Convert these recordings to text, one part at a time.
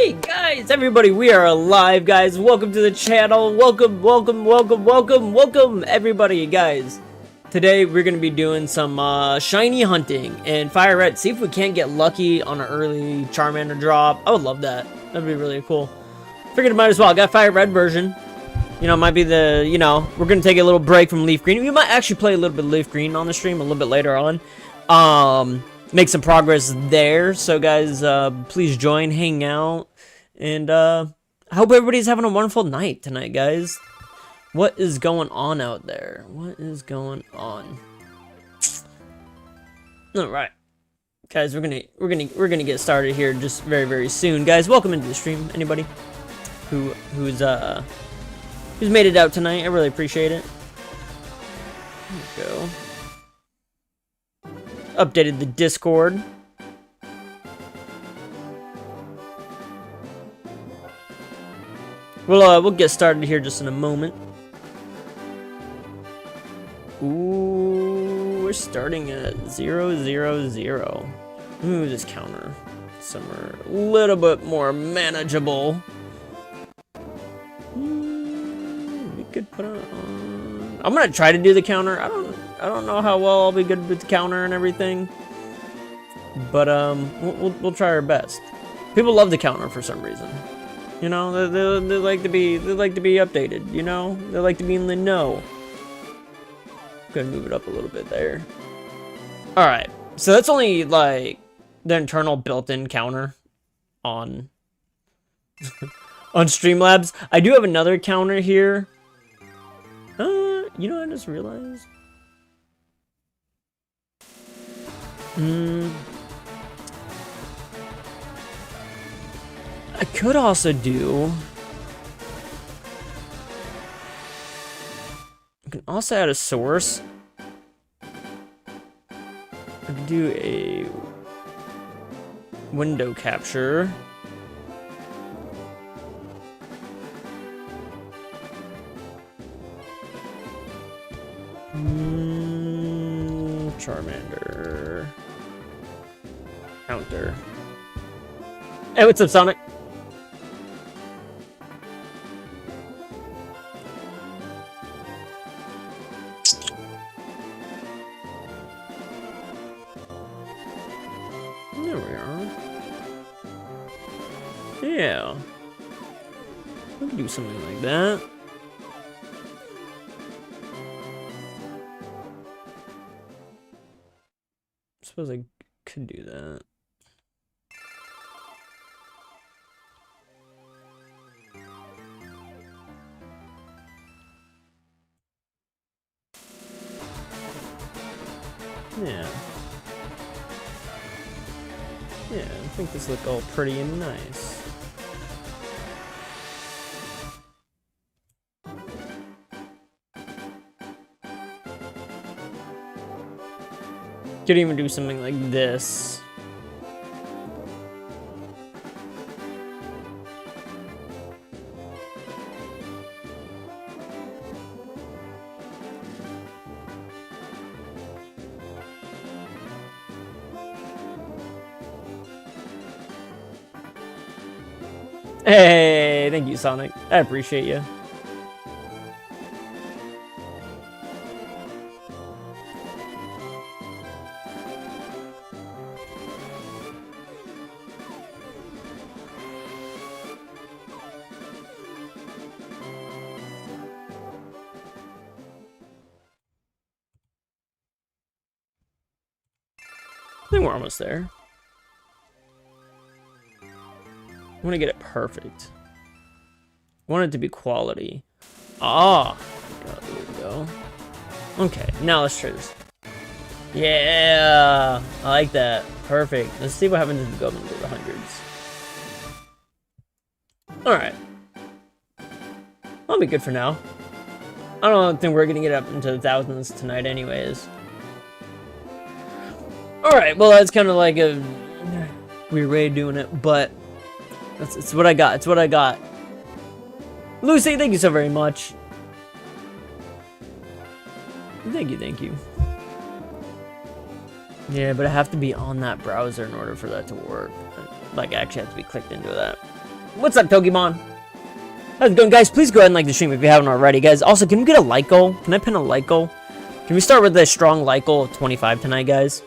Hey guys, everybody, we are alive, guys. Welcome to the channel. Welcome everybody, guys. Today we're gonna be doing some shiny hunting and Fire Red. See if we can't get lucky on an early Charmander drop. I would love that. That'd be really cool. Figured it might as well. I got Fire Red version. You know, it might be the, you know, we're gonna take a little break from Leaf Green. We might actually play a little bit of Leaf Green on the stream a little bit later on. Make some progress there. So guys, please join, hang out, and I hope everybody's having a wonderful night tonight, guys. What is going on out there? What is going on? All right, guys, we're gonna get started here just very soon, guys. Welcome into the stream, anybody who's made it out tonight. I really appreciate it. There we go. Updated the Discord. We'll get started here just in a moment. Ooh, we're starting at 0, 0, 0. Ooh, this counter. Somewhere a little bit more manageable. We could put it on. I'm gonna try to do the counter. I don't know how well I'll be good with the counter and everything, but we'll try our best. People love the counter for some reason. You know, they like to be updated. You know, they like to be in the know. I'm gonna move it up a little bit there. All right, so that's only like the internal built-in counter on on Streamlabs. I do have another counter here. You know, I just realized. I could also do. I can also add a source. I could do a window capture. Charmander. Counter. Hey, what's up, Sonic? There we are. Yeah. We can do something like that. I suppose I could do that. Yeah. Yeah, I think this look all pretty and nice. Could even do something like this. Hey, thank you, Sonic. I appreciate you. I think we're almost there. I want to get it perfect. I want it to be quality. Ah, there we go. Okay, now let's try this. Yeah, I like that. Perfect. Let's see what happens if we go up into the hundreds. All right, I'll be good for now. I don't think we're gonna get up into the thousands tonight, anyways. All right, well that's kind of like a weird way of doing it, but. It's what I got. It's what I got. Lucy, thank you so very much. Thank you. Yeah, but I have to be on that browser in order for that to work. Like, I actually have to be clicked into that. What's up, Pokemon? How's it going, guys? Please go ahead and like the stream if you haven't already, guys. Also, can we get a like goal? Can I pin a like goal? Can we start with a strong like goal of 25 tonight, guys?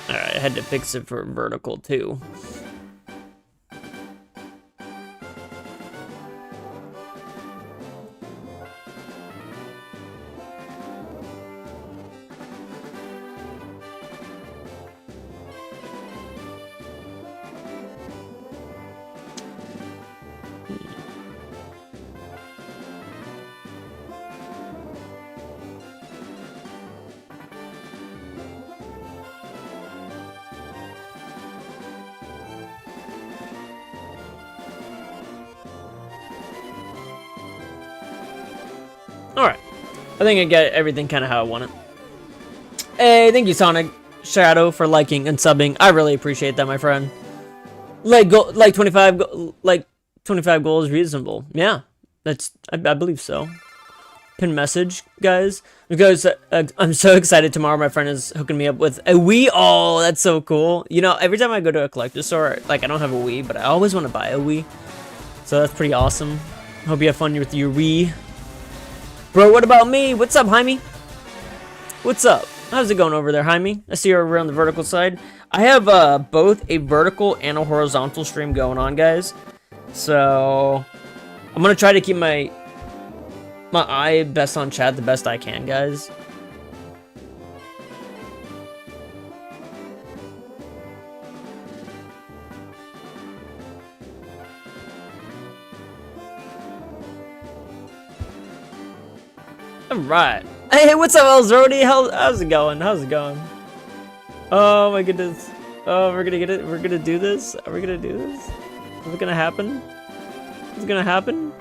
Alright, I had to fix it for vertical too. Alright. I think I get everything kind of how I want it. Hey, thank you, Sonic Shadow, for liking and subbing. I really appreciate that, my friend. Like 25 goals is reasonable. Yeah, I believe so. Pin message, guys, because I'm so excited. Tomorrow my friend is hooking me up with a Wii. Oh, that's so cool. You know, every time I go to a collector's store, like, I don't have a Wii, but I always want to buy a Wii. So that's pretty awesome. Hope you have fun with your Wii. Bro, what about me? What's up, Jaime? What's up? How's it going over there, Jaime? I see you over on the vertical side. I have both a vertical and a horizontal stream going on, guys. So I'm gonna try to keep my eye best on chat the best I can, guys. Alright. Hey, what's up, Elzrodi? How's it going? How's it going? Oh my goodness. Oh, we're gonna get it. We're gonna do this. Are we gonna do this? Is it gonna happen? Is it gonna happen?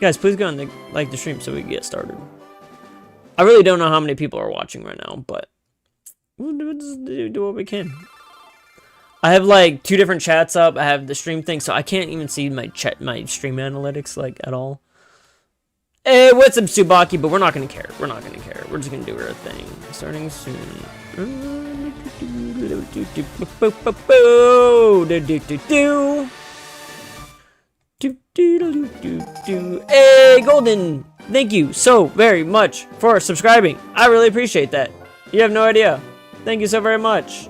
Guys, please go and like the stream so we can get started. I really don't know how many people are watching right now, but we'll just do what we can. I have like 2 different chats up. I have the stream thing, so I can't even see my stream analytics like at all. Hey, what's up, Tsubaki? But we're not gonna care. We're not gonna care. We're just gonna do our thing. Starting soon. Hey, Golden! Thank you so very much for subscribing. I really appreciate that. You have no idea. Thank you so very much.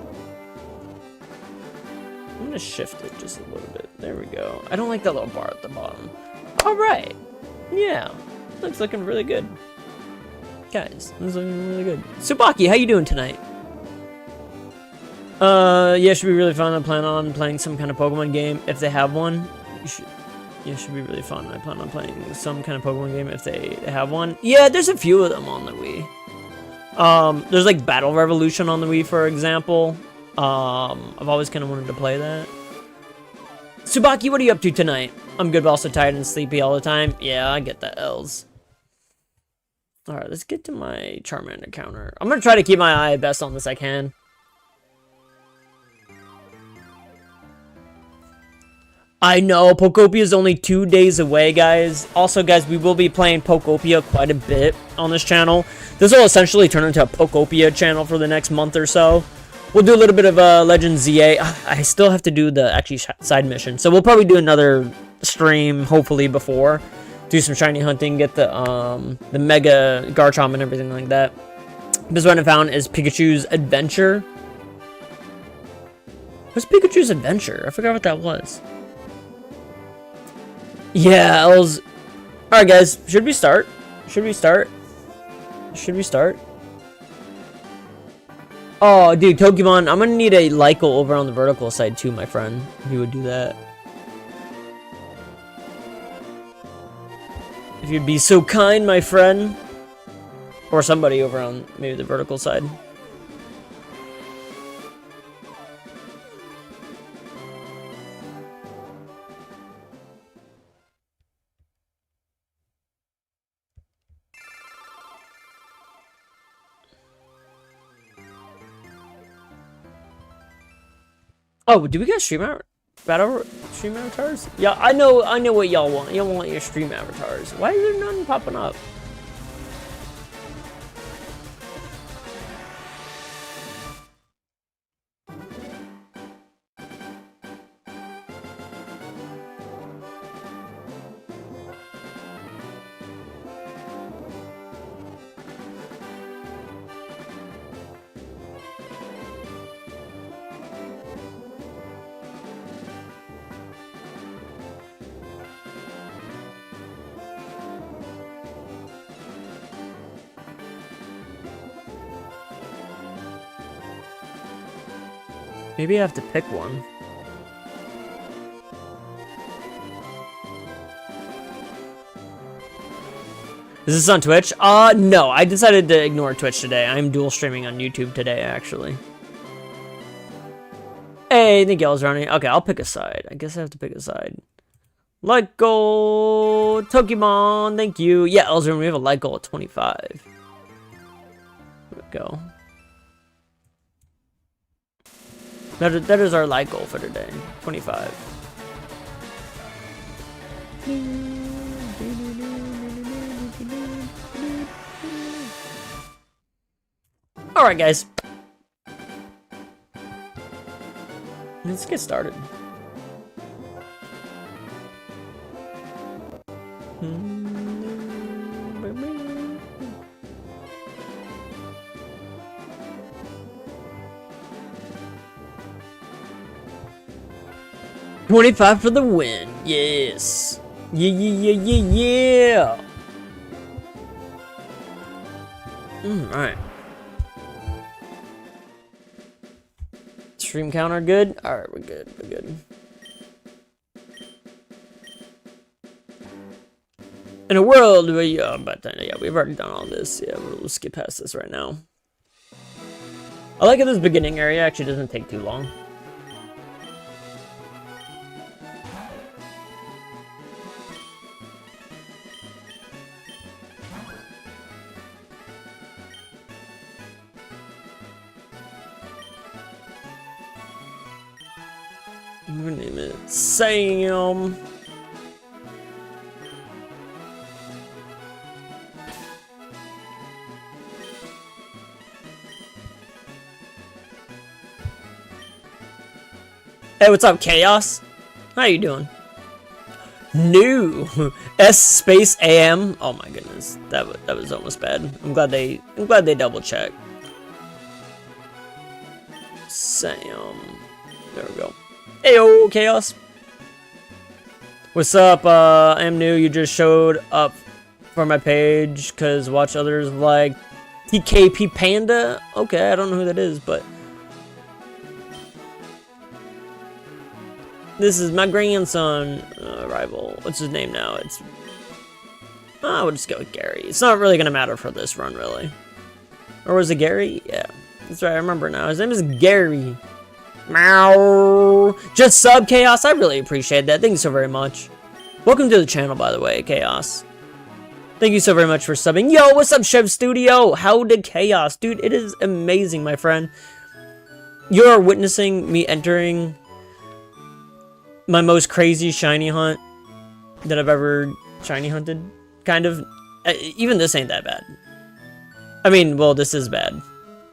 I'm gonna shift it just a little bit. There we go. I don't like that little bar at the bottom. Alright. Yeah. Looks looking really good. Guys, this is looking really good. Tsubaki, how you doing tonight? Yeah, it should be really fun. I plan on playing some kind of Pokemon game if they have one. Yeah, it should be really fun. I plan on playing some kind of Pokemon game if they have one. Yeah, there's a few of them on the Wii. There's like Battle Revolution on the Wii, for example. I've always kind of wanted to play that. Tsubaki, what are you up to tonight? I'm good, but also tired and sleepy all the time. Yeah, I get that, Els. Alright, let's get to my Charmander counter. I'm gonna try to keep my eye best on this I can. I know, Pokopia is only 2 days away, guys. Also, guys, we will be playing Pokopia quite a bit on this channel. This will essentially turn into a Pokopia channel for the next month or so. We'll do a little bit of Legend ZA. I still have to do the actually side mission, so we'll probably do another stream, hopefully, before. Do some shiny hunting, get the Mega Garchomp and everything like that. This one I found is Pikachu's Adventure. What's Pikachu's Adventure? I forgot what that was. Yeah, Els. Alright, guys. Should we start? Should we start? Should we start? Oh, dude, Pokemon. I'm gonna need a Lycal over on the vertical side, too, my friend. If you would do that. If you'd be so kind, my friend. Or somebody over on maybe the vertical side. Oh, do we get battle stream avatars? Yeah, I know what y'all want. Y'all want your stream avatars. Why is there none popping up? Maybe I have to pick one. Is this on Twitch? No. I decided to ignore Twitch today. I'm dual streaming on YouTube today, actually. Hey, thank y'all's running. Okay, I'll pick a side. I guess I have to pick a side. Light goal, Pokemon, thank you. Yeah, Elzrin, we have a light goal at 25. There we go. That is our light goal for today. 25. Alright, guys. Let's get started. 25 for the win. Yes. Yeah. Alright. Stream counter good? Alright, we're good. We're good. In a world where yeah, we've already done all this. Yeah, we'll skip past this right now. I like how this beginning area actually doesn't take too long. I'm gonna name it Sam. Hey, what's up, Chaos? How you doing? New S space AM. Oh my goodness, that was almost bad. I'm glad they double checked. Sam. There we go. Heyo, Chaos. What's up? I'm new. You just showed up for my page because watch others like TKP Panda. Okay, I don't know who that is, but this is my grandson rival. What's his name now? It's we'll just go with Gary. It's not really gonna matter for this run, really. Or was it Gary? Yeah, that's right. I remember now. His name is Gary. Meow. Just sub, Chaos. I really appreciate that. Thank you so very much. Welcome to the channel, by the way, Chaos. Thank you so very much for subbing. Yo, what's up, Chef Studio? How did Chaos? Dude, it is amazing, my friend. You are witnessing me entering my most crazy shiny hunt that I've ever shiny hunted. Kind of. Even this ain't that bad. I mean, well, this is bad.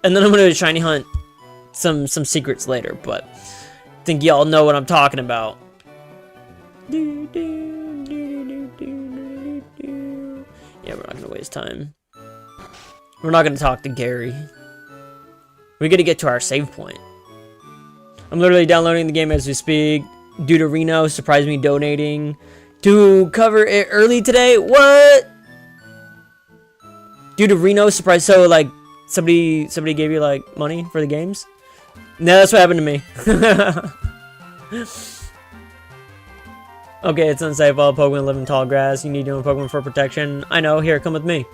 And then I'm gonna shiny hunt some secrets later, but I think y'all know what I'm talking about. Yeah, we're not gonna waste time. We're not gonna talk to Gary. We gotta get to our save point. I'm literally downloading the game as we speak. Due to Reno surprised me donating to cover it early today. What? Due to Reno surprise, so like somebody gave you like money for the games? No, that's what happened to me. Okay, it's unsafe. All Pokemon live in tall grass. You need your own Pokemon for protection. I know. Here, come with me.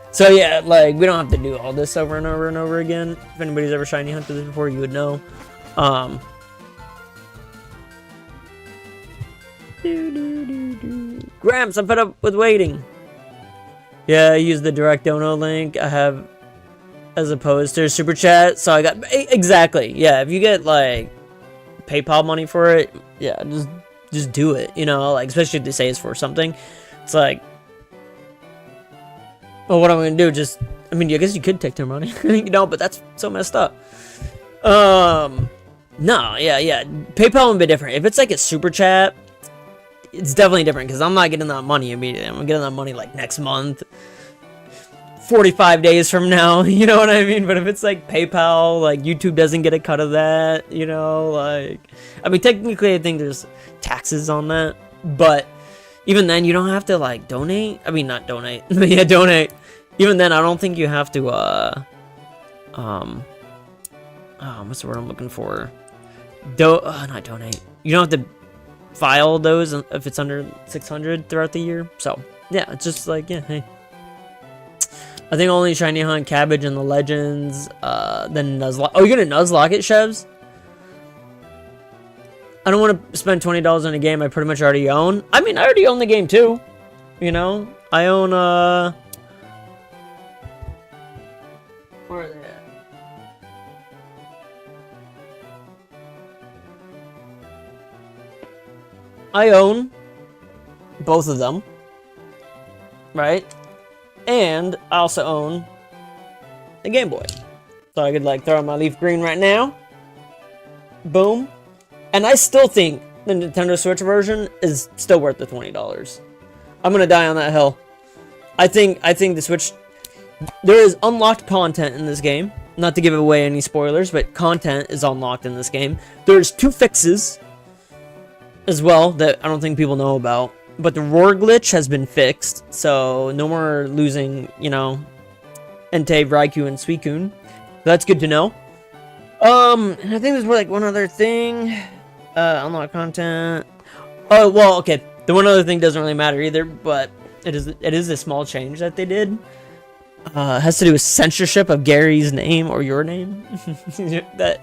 So yeah, like we don't have to do all this over and over and over again. If anybody's ever shiny hunted this before, you would know. Gramps, I'm fed up with waiting. Yeah, I use the direct dono link I have as opposed to super chat. So I got exactly. Yeah, if you get like PayPal money for it, yeah, just do it, you know, like, especially if they say it's for something. It's like, well, what am I gonna do? Just, I mean, I guess you could take their money, you know, but that's so messed up. No, yeah, PayPal would be different. If it's like a super chat, it's definitely different, because I'm not getting that money immediately. I'm getting that money like next month, 45 days from now, you know what I mean? But if it's like PayPal, like YouTube doesn't get a cut of that, you know, like, I mean, technically I think there's taxes on that, but even then you don't have to like donate. I mean, not donate, but yeah, donate. Even then I don't think you have to, what's the word I'm looking for? Not donate. You don't have to file those if it's under 600 throughout the year. So yeah, it's just like, yeah, hey. I think only Shiny Hunt, Cabbage, and the Legends, then Nuzlocke. Oh, you're gonna Nuzlocke it, Chevs? I don't want to spend $20 on a game I pretty much already own. I mean, I already own the game too. You know? I own, where are they at? I own both of them. Right? And I also own a Game Boy. So I could like throw on my Leaf Green right now. Boom. And I still think the Nintendo Switch version is still worth the $20. I'm gonna die on that hill. I think the Switch, there is unlocked content in this game. Not to give away any spoilers, but content is unlocked in this game. There's 2 fixes as well that I don't think people know about. But the roar glitch has been fixed, so no more losing, you know, Entei, Raikou, and Suicune. That's good to know. And I think there's like one other thing. Unlock content. Oh, well, okay. The one other thing doesn't really matter either, but it is a small change that they did. It has to do with censorship of Gary's name or your name that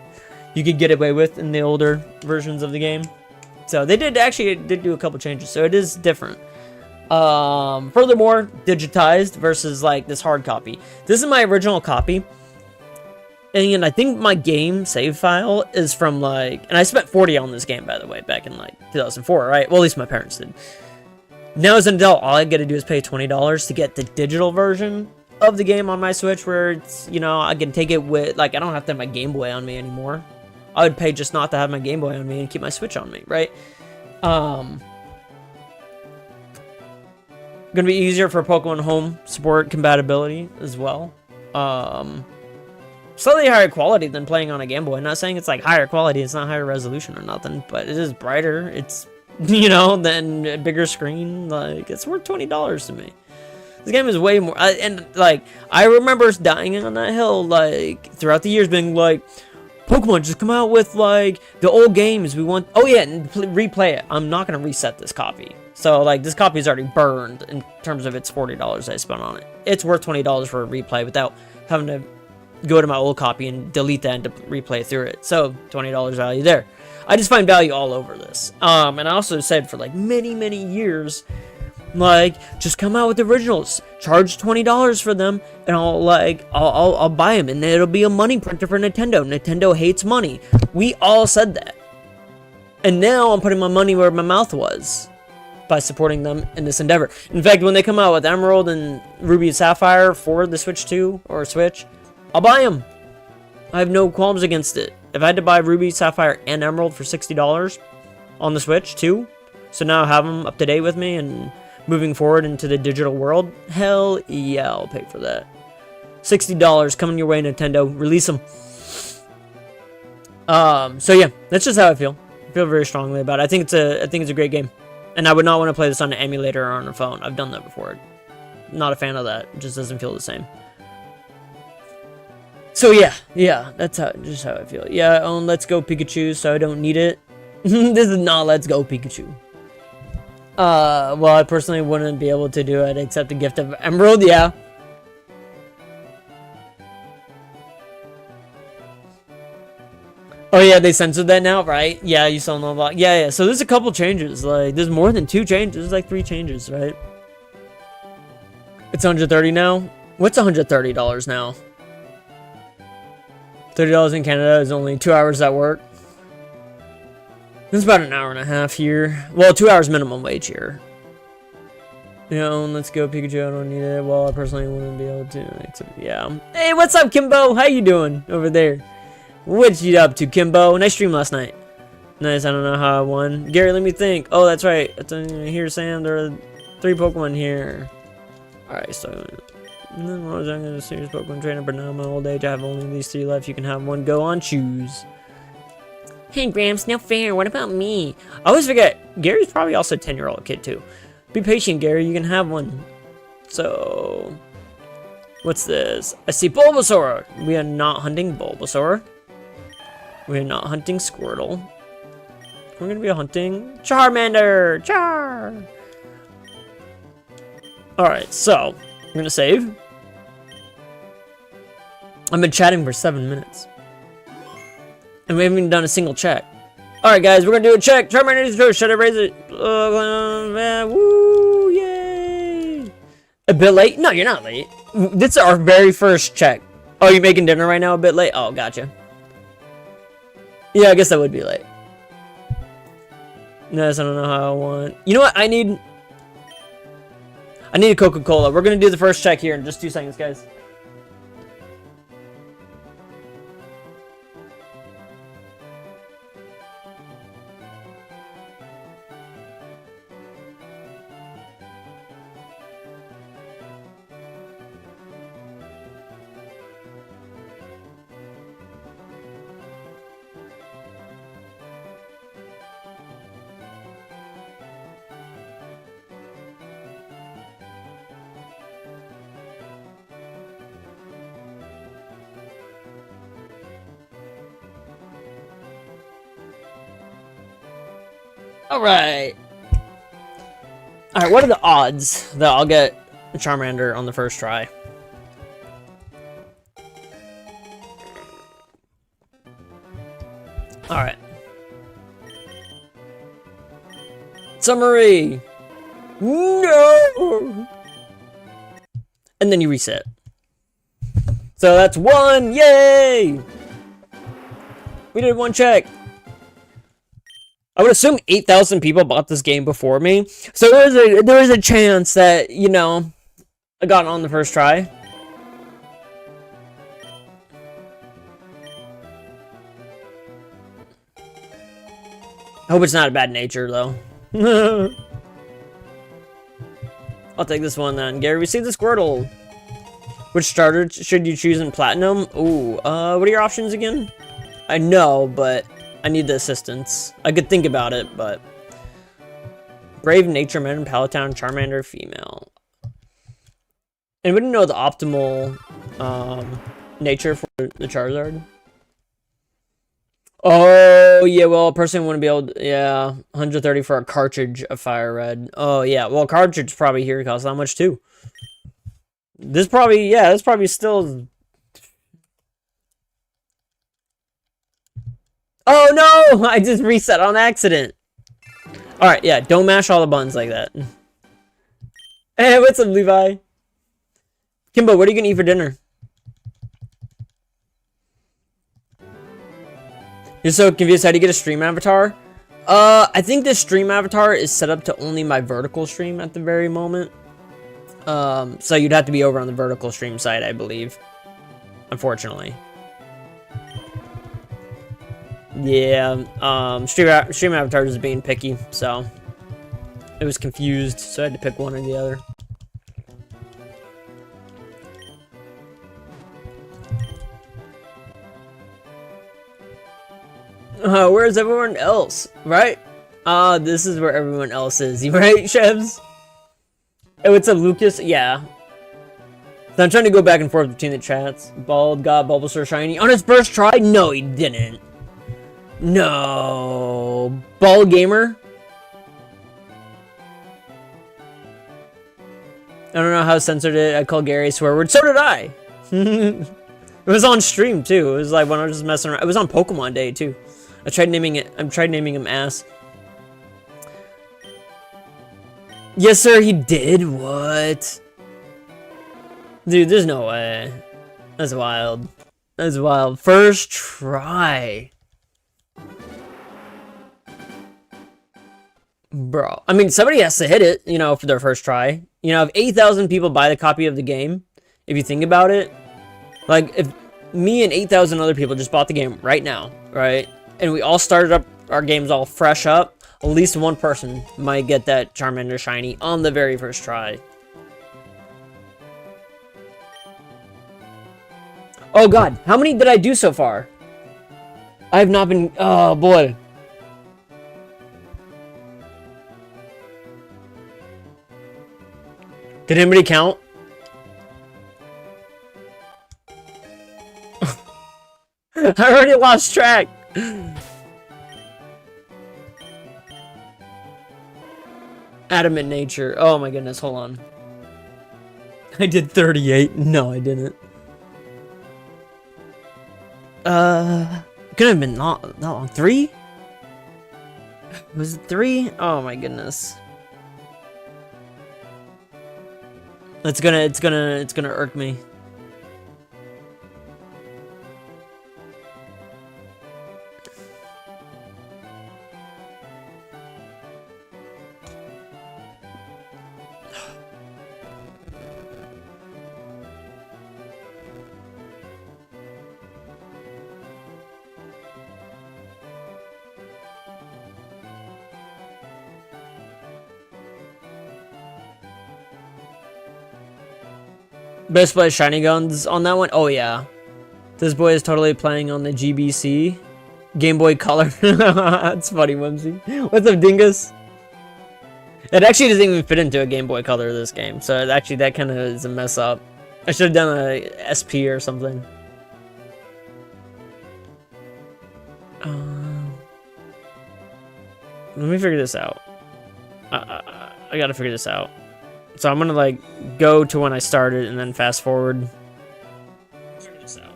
you could get away with in the older versions of the game. So they did do a couple changes, so it is different. Furthermore, digitized versus like this hard copy. This is my original copy, and I think my game save file is from like, and I spent $40 on this game, by the way, back in like 2004, right? Well, at least my parents did. Now as an adult, all I gotta do is pay $20 to get the digital version of the game on my Switch, where it's, you know, I can take it with, like, I don't have to have my Game Boy on me anymore. I would pay just not to have my Game Boy on me and keep my Switch on me, right? Gonna be easier for Pokemon Home support compatibility as well. Slightly higher quality than playing on a Game Boy. I'm not saying it's like higher quality, it's not higher resolution or nothing, but it is brighter. It's, you know, than a bigger screen. Like, it's worth $20 to me. This game is way more, and like, I remember dying on that hill, like, throughout the years, being like, Pokemon, just come out with, like, the old games we want. Oh, yeah, and replay it. I'm not going to reset this copy. So, like, this copy is already burned in terms of its $40 I spent on it. It's worth $20 for a replay without having to go to my old copy and delete that and to replay through it. So, $20 value there. I just find value all over this. And I also said for, like, many, many years, like, just come out with the originals, charge $20 for them, and I'll buy them, and it'll be a money printer for Nintendo. Nintendo hates money. We all said that. And now I'm putting my money where my mouth was by supporting them in this endeavor. In fact, when they come out with Emerald and Ruby and Sapphire for the Switch 2 or Switch, I'll buy them. I have no qualms against it. If I had to buy Ruby, Sapphire, and Emerald for $60 on the Switch too, so now I have them up to date with me and moving forward into the digital world, hell yeah, I'll pay for that. $60 coming your way, Nintendo. Release them. So yeah, that's just how I feel. I feel very strongly about it. I think it's a great game, and I would not want to play this on an emulator or on a phone. I've done that before. Not a fan of that. It just doesn't feel the same. So yeah, that's just how I feel. Yeah, I own Let's Go Pikachu, so I don't need it. This is not Let's Go Pikachu. Well, I personally wouldn't be able to do it except a gift of Emerald, yeah. Oh yeah, they censored that now, right? Yeah, you saw no lot. Yeah, so there's a couple changes. Like, there's more than 2 changes. There's like 3 changes, right? It's $130 now? What's $130 now? $30 in Canada is only 2 hours at work. It's about an hour and a half here. Well, 2 hours minimum wage here. You know, let's go Pikachu. I don't need it. Well, I personally wouldn't be able to. Yeah. Hey, what's up, Kimbo? How you doing over there? What you up to, Kimbo? Nice stream last night. Nice. I don't know how I won. Gary, let me think. Oh, that's right. Here, Sam. There are 3 Pokemon here. All right, so. I was a serious Pokemon trainer, but now in my old age, I have only these 3 left. You can have one. Go on, choose. Hey, Gramps, no fair. What about me? I always forget. Gary's probably also a 10-year-old kid, too. Be patient, Gary. You can have one. So, what's this? I see Bulbasaur. We are not hunting Bulbasaur. We are not hunting Squirtle. We're going to be hunting Charmander. Char! Alright, so, I'm going to save. I've been chatting for 7 minutes. And we haven't even done a single check. Alright, guys, we're gonna do a check. Charmander is true. Should I raise it? Woo! Yay! A bit late? No, you're not late. This is our very first check. Oh, you're making dinner right now? A bit late? Oh, gotcha. Yeah, I guess that would be late. No, I don't know how I want. You know what? I need a Coca-Cola. We're gonna do the first check here in just 2 seconds, guys. Alright. Alright, what are the odds that I'll get a Charmander on the first try? Alright. Summary! No! And then you reset. So that's 1! Yay! We did 1 check. I would assume 8,000 people bought this game before me. So there is a chance that, you know, I got it on the first try. I hope it's not a bad nature, though. I'll take this one, then. Gary, receive the Squirtle. Which starter should you choose in Platinum? Ooh, what are your options again? I know, but I need the assistance. I could think about it, but... Brave, Nature, Man, Palatown, Charmander, Female. Anybody know the optimal nature for the Charizard? Oh, yeah, well, a person wouldn't be able to... Yeah, 130 for a cartridge of Fire Red. Oh, yeah, well, cartridge probably here costs that much, too. This probably... Yeah, this probably still... Oh, no! I just reset on accident. Alright, yeah, don't mash all the buttons like that. Hey, what's up, Levi? Kimbo, what are you gonna eat for dinner? You're so confused. How do you get a stream avatar? I think this stream avatar is set up to only my vertical stream at the very moment. So you'd have to be over on the vertical stream side, I believe. Unfortunately. Yeah, stream avatar is being picky, so it was confused, so I had to pick one or the other. Where's everyone else? Right? This is where everyone else is, right, Chefs? Oh, what's up, Lucas? Yeah. So I'm trying to go back and forth between the chats. Bald got Bulbasaur shiny on his first try? No, he didn't. No. Bald Gamer? I don't know how censored it. I called Gary a swear word. So did I. It was on stream, too. It was like when I was just messing around. It was on Pokemon Day, too. I tried naming him Ass. Yes, sir, he did? What? Dude, there's no way. That's wild. That's wild. First try. Bro, I mean, somebody has to hit it, you know, for their first try. You know, if 8,000 people buy the copy of the game, if you think about it, like, if me and 8,000 other people just bought the game right now, right? And we all started up our games all fresh up, at least one person might get that Charmander shiny on the very first try. Oh god, how many did I do so far? I have not been... Oh boy. Did anybody count? I already lost track. Adamant nature. Oh my goodness, hold on. I did 38. No, I didn't. Could have been not long. 3? Was it 3? Oh my goodness. It's gonna irk me. Best play shiny guns on that one? Oh yeah. This boy is totally playing on the GBC. Game Boy Color. That's funny, Whimsy. What's up, Dingus? It actually doesn't even fit into a Game Boy Color, this game. So actually that kind of is a mess up. I should have done a SP or something. Let me figure this out. I gotta figure this out. So I'm gonna like go to when I started and then fast forward. Figure this out.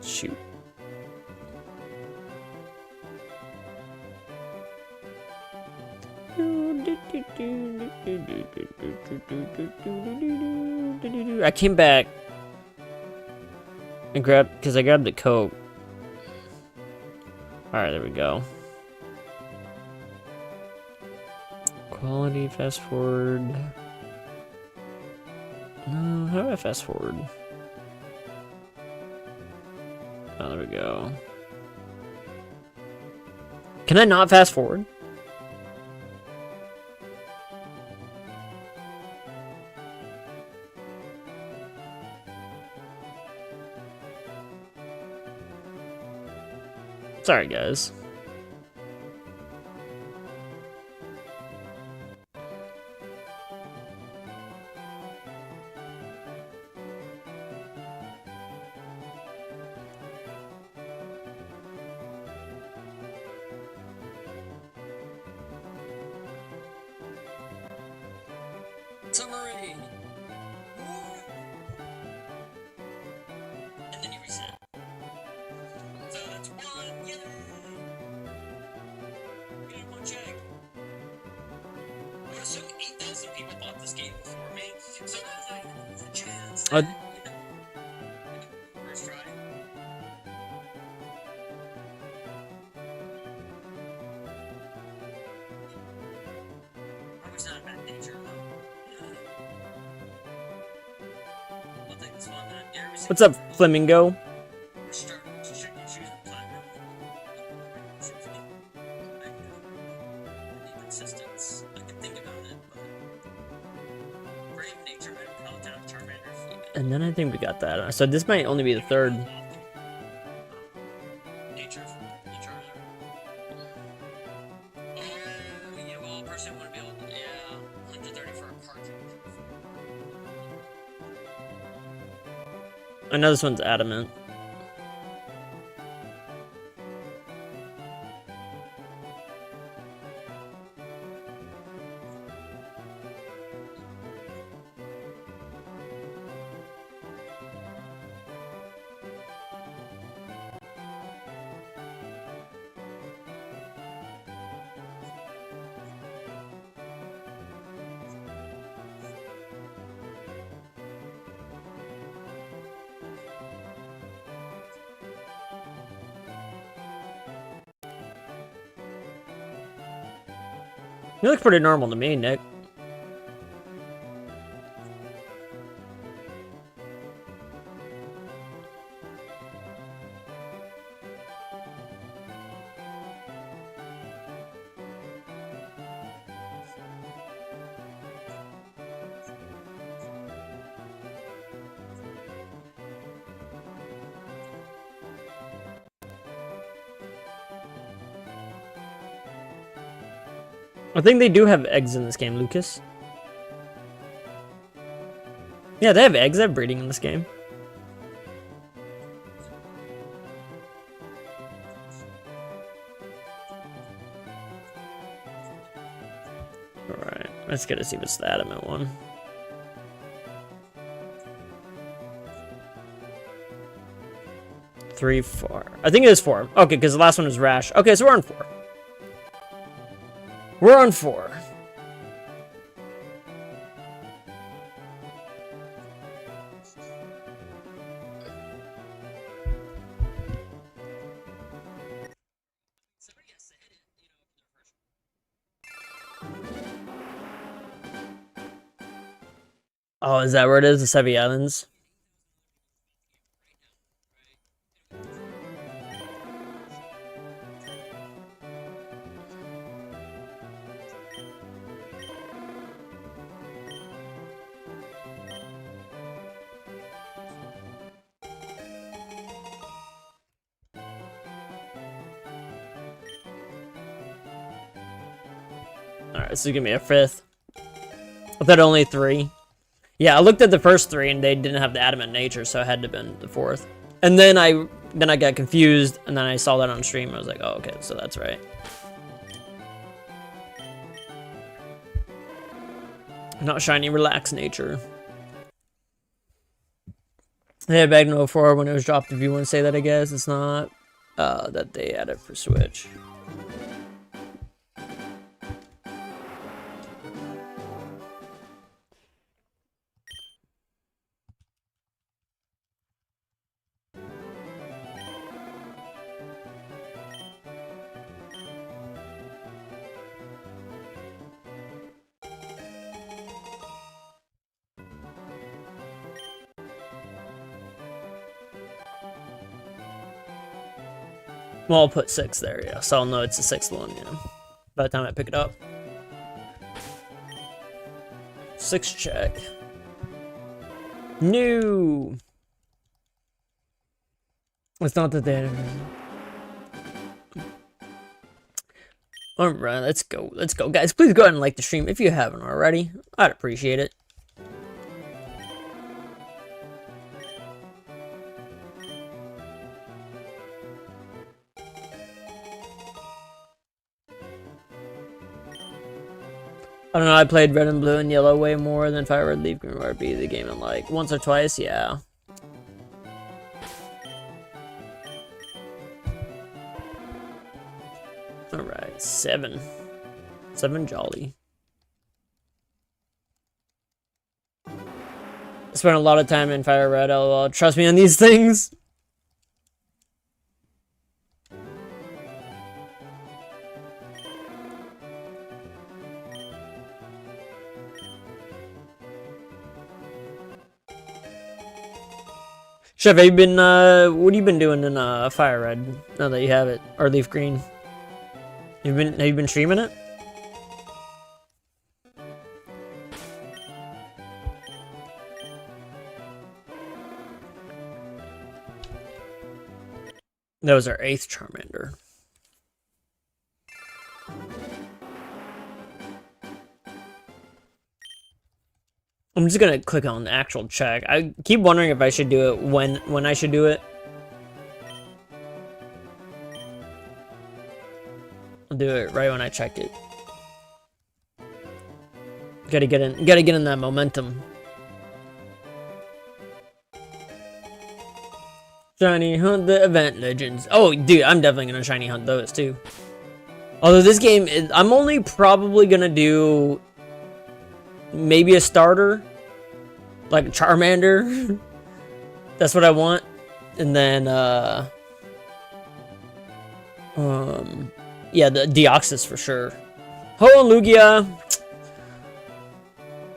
Shoot. I came back and grabbed, because I grabbed the Coke. Alright, there we go. Quality, fast forward. No, how do I fast forward? Oh, there we go. Can I not fast forward? Sorry, guys. Summary. And then you reset. So that's one. Yay! Get one check. I would assume 8,000 people bought this game before me, so there's a chance that, first try. Probably not a bad nature, though. What's up, Flamingo? And then I think we got that. So this might only be the third. I know this one's adamant. You look pretty normal to me, Nick. I think they do have eggs in this game, Lucas. Yeah, they have eggs. They have breeding in this game. Alright, let's get to see what's the adamant one. Three, 4. I think it is 4. Okay, because the last one was rash. Okay, so we're on 4. We're on 4. Oh, is that where it is? The Sevy Islands? Alright, this is gonna be a 5th. I thought only 3. Yeah, I looked at the first 3 and they didn't have the adamant nature, so it had to have been the 4th. And then I got confused, and then I saw that on stream. I was like, oh, okay, so that's right. Not shiny, relaxed nature. They had Magno 4 when it was dropped. If you want to say that, I guess it's not that they added for Switch. Well, I'll put 6 there, yeah. So I'll know it's the 6th one, yeah. By the time I pick it up. 6 check. New. It's not that they. Alright, let's go. Let's go. Guys, please go ahead and like the stream if you haven't already. I'd appreciate it. I don't know, I played Red and Blue and Yellow way more than Fire Red, Leaf Green, RB the game in like once or twice, yeah. Alright, 7. 7 jolly. I spent a lot of time in Fire Red, LOL. Trust me on these things. Chef, have you been, what have you been doing in, Fire Red, now that you have it? Or Leaf Green? Have you been streaming it? That was our 8th Charmander. I'm just gonna click on the actual check. I keep wondering if I should do it when I should do it. I'll do it right when I check it. Gotta get in that momentum. Shiny hunt the event legends. Oh, dude, I'm definitely gonna shiny hunt those too. Although this game, I'm only probably gonna do maybe a starter, like a Charmander. That's what I want. And then, yeah, the Deoxys for sure. Ho and Lugia,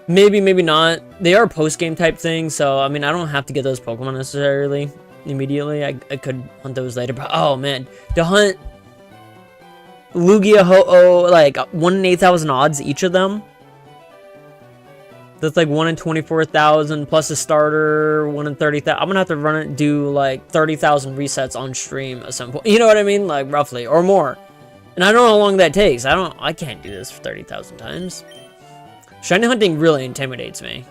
maybe, maybe not. They are post-game type things, so, I mean, I don't have to get those Pokemon necessarily immediately. I could hunt those later, but, oh, man. To hunt Lugia, Ho-Oh, like, 1 in 8,000 odds, each of them. That's like 1 in 24,000 plus a starter, 1 in 30,000. I'm gonna have to run it, do like 30,000 resets on stream at some point. You know what I mean? Like, roughly, or more. And I don't know how long that takes. I can't do this for 30,000 times. Shiny hunting really intimidates me.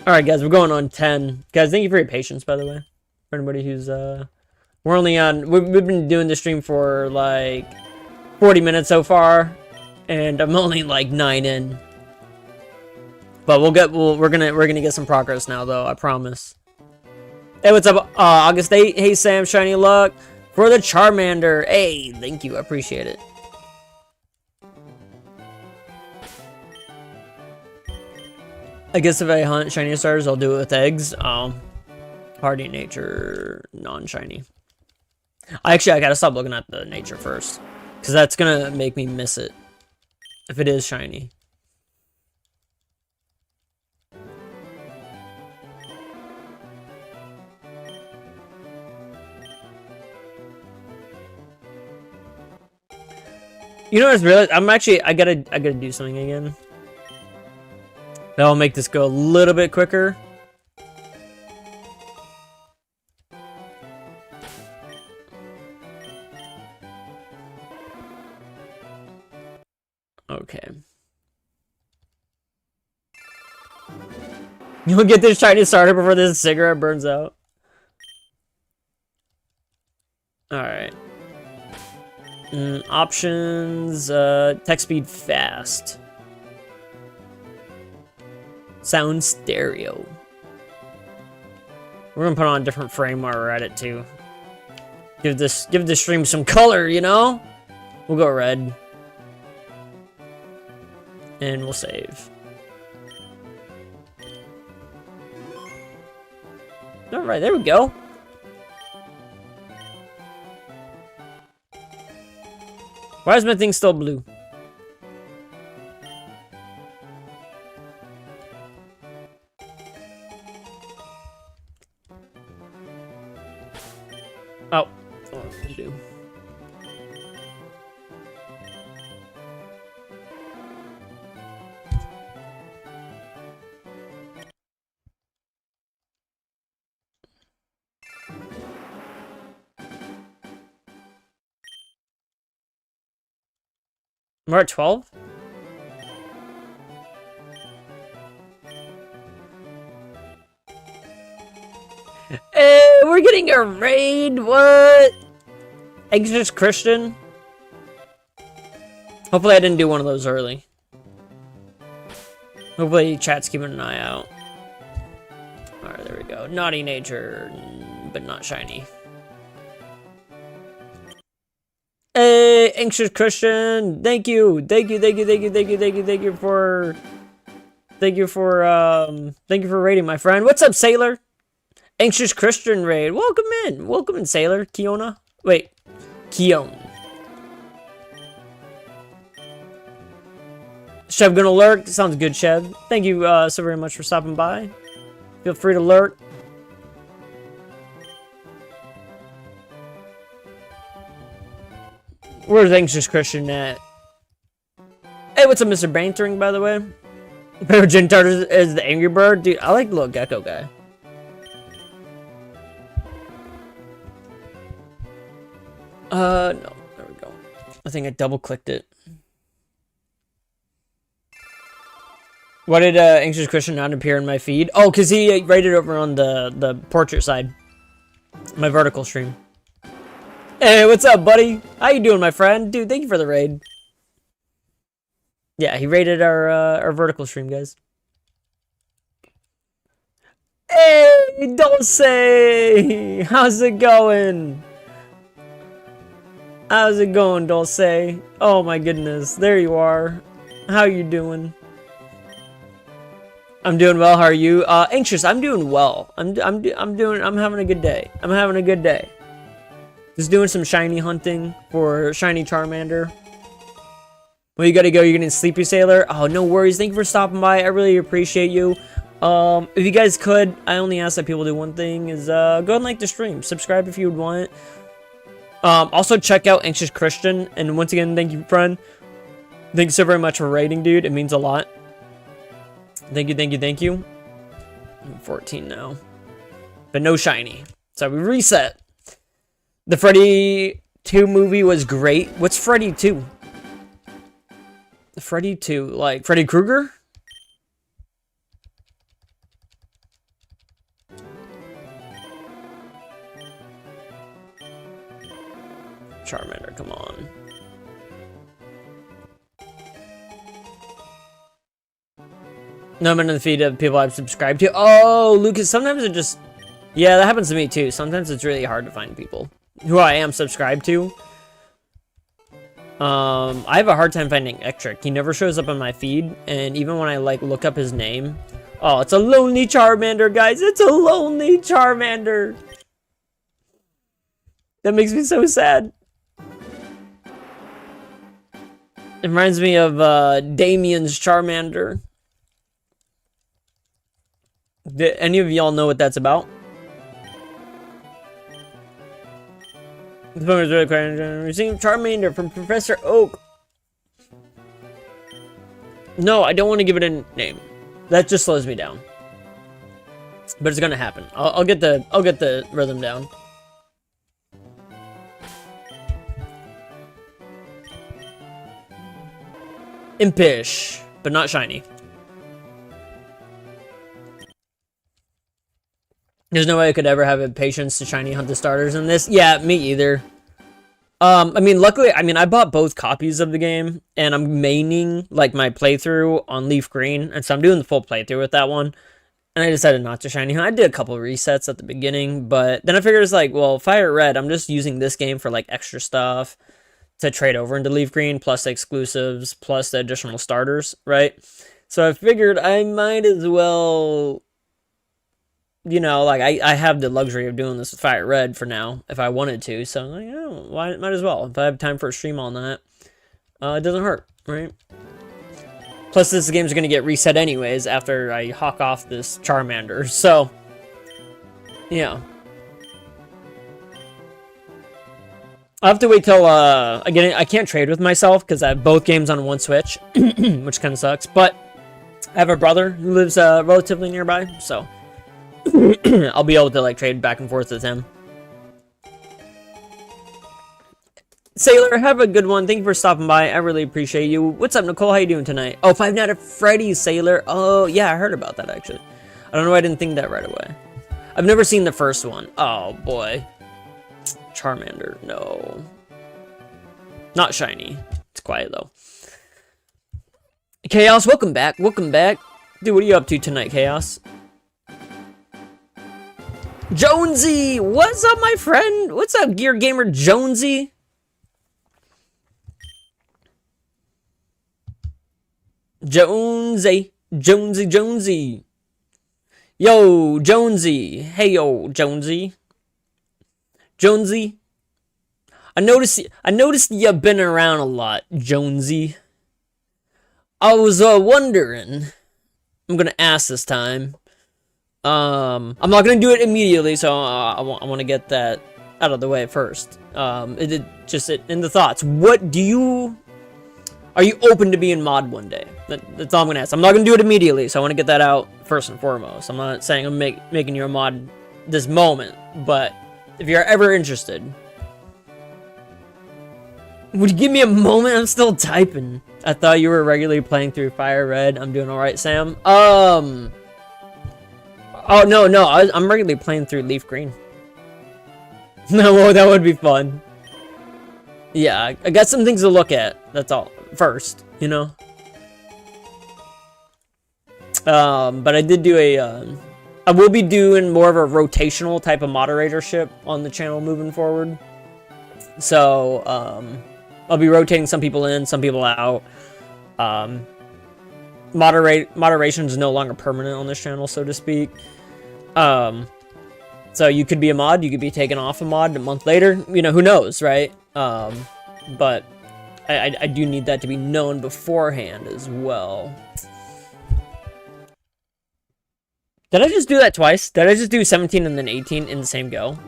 Alright, guys, we're going on 10. Guys, thank you for your patience, by the way. For anybody who's, we're only on, we've been doing the stream for, like, 40 minutes so far. And I'm only, like, 9 in. But we're gonna get some progress now, though, I promise. Hey, what's up, August 8? Hey, Sam, shiny luck. For the Charmander. Hey, thank you, I appreciate it. I guess if I hunt shiny stars, I'll do it with eggs. Hardy nature, non-shiny. I gotta stop looking at the nature first, because that's gonna make me miss it if it is shiny. You know what's really? I gotta do something again. That'll make this go a little bit quicker. Okay. You'll get this shiny starter before this cigarette burns out. Alright. Options, text speed fast. Sound stereo. We're gonna put on a different frame while we're at it too. Give this stream some color, you know? We'll go red. And we'll save. Alright, there we go. Why is my thing still blue? Oh, I do. We're at 12? Hey, we're getting a raid, what? Anxious Christian? Hopefully I didn't do one of those early. Hopefully chat's keeping an eye out. Alright, there we go. Naughty nature, but not shiny. Hey, Anxious Christian, thank you for raiding, my friend. What's up, Sailor? Anxious Christian raid, welcome in, Sailor. Kiona, wait, Kion. Chev gonna lurk, sounds good, Chev. Thank you so very much for stopping by. Feel free to lurk. Where's Anxious Christian at? Hey, what's up, Mr. Bantering, by the way? Favorite gym starter is the Angry Bird? Dude, I like the little gecko guy. No, there we go. I think I double-clicked it. Why did Anxious Christian not appear in my feed? Oh, because he rated over on the portrait side. My vertical stream. Hey, what's up, buddy? How you doing, my friend? Dude, thank you for the raid. Yeah, he rated our vertical stream, guys. Hey, Dulce! How's it going? How's it going, Dulce? Oh my goodness, there you are. How you doing? I'm doing well. How are you? Anxious. I'm doing well. I'm having a good day. I'm having a good day. Just doing some shiny hunting for shiny Charmander. Well, you gotta go. You're getting sleepy, Sailor. Oh, no worries. Thank you for stopping by. I really appreciate you. If you guys could, I only ask that people do one thing: is go and like the stream, subscribe if you would want. Also check out Anxious Christian. And once again, thank you, friend. Thank you so very much for rating, dude. It means a lot. Thank you, thank you, thank you. I'm 14 now, but no shiny. So we reset. The Freddy 2 movie was great. What's Freddy 2? Freddy 2, like Freddy Krueger? Charmander, come on. No, I'm in the feed of people I've subscribed to. Oh, Lucas, sometimes it just... Yeah, that happens to me too. Sometimes it's really hard to find people who I am subscribed to. I have a hard time finding Ectric. He never shows up on my feed, and even when I like look up his name... Oh, it's a lonely Charmander, guys. It's a lonely Charmander. That makes me so sad. It reminds me of Damien's Charmander. Did any of y'all know what that's about? This one is really quite receiving Charmander from Professor Oak. No, I don't want to give it a name. That just slows me down. But it's gonna happen. I'll get the rhythm down. Impish, but not shiny. There's no way I could ever have a patience to shiny hunt the starters in this. Yeah, me either. I mean, luckily, I bought both copies of the game, and I'm maining, like, my playthrough on Leaf Green, and so I'm doing the full playthrough with that one, and I decided not to shiny hunt. I did a couple of resets at the beginning, but then I figured it's like, well, Fire Red, I'm just using this game for, like, extra stuff to trade over into Leaf Green, plus the exclusives, plus the additional starters, right? So I figured I might as well... You know, like, I have the luxury of doing this with Fire Red for now, if I wanted to, so I'm like, oh, why, might as well. If I have time for a stream on that, it doesn't hurt, right? Plus, this game's gonna get reset anyways after I hawk off this Charmander, so, yeah. I'll have to wait till, again, I can't trade with myself, because I have both games on one Switch, which kind of sucks, but I have a brother who lives, relatively nearby, so... I'll be able to like trade back and forth with him. Sailor, have a good one. Thank you for stopping by. I really appreciate you. What's up, Nicole? How you doing tonight? Oh, Five Nights at Freddy's, Sailor. Oh, yeah, I heard about that actually. I don't know why I didn't think that right away. I've never seen the first one. Oh boy. Charmander, no. Not shiny. It's quiet though. Chaos, welcome back. Welcome back. Dude, what are you up to tonight, Chaos? Jonesy! What's up, my friend? What's up, Gear Gamer Jonesy? Jonesy. Jonesy, Jonesy. Yo, Jonesy. Hey, yo, Jonesy. Jonesy. I noticed you've been around a lot, Jonesy. I was wondering. I'm gonna ask this time. I'm not gonna do it immediately, so I want to get that out of the way first. In the thoughts. Are you open to being mod one day? That's all I'm gonna ask. I'm not gonna do it immediately, so I want to get that out first and foremost. I'm not saying I'm making you a mod this moment, but if you're ever interested, would you give me a moment? I'm still typing. I thought you were regularly playing through Fire Red. I'm doing all right, Sam. Oh, no, I'm regularly playing through Leaf Green. No, that would be fun. Yeah, I got some things to look at, that's all, first, you know? But I did do I will be doing more of a rotational type of moderatorship on the channel moving forward. So, I'll be rotating some people in, some people out. moderation is no longer permanent on this channel, so to speak. So you could be a mod, you could be taken off a mod a month later. You know, who knows, right? But I do need that to be known beforehand as well. Did I just do that twice? Did I just do 17 and then 18 in the same go?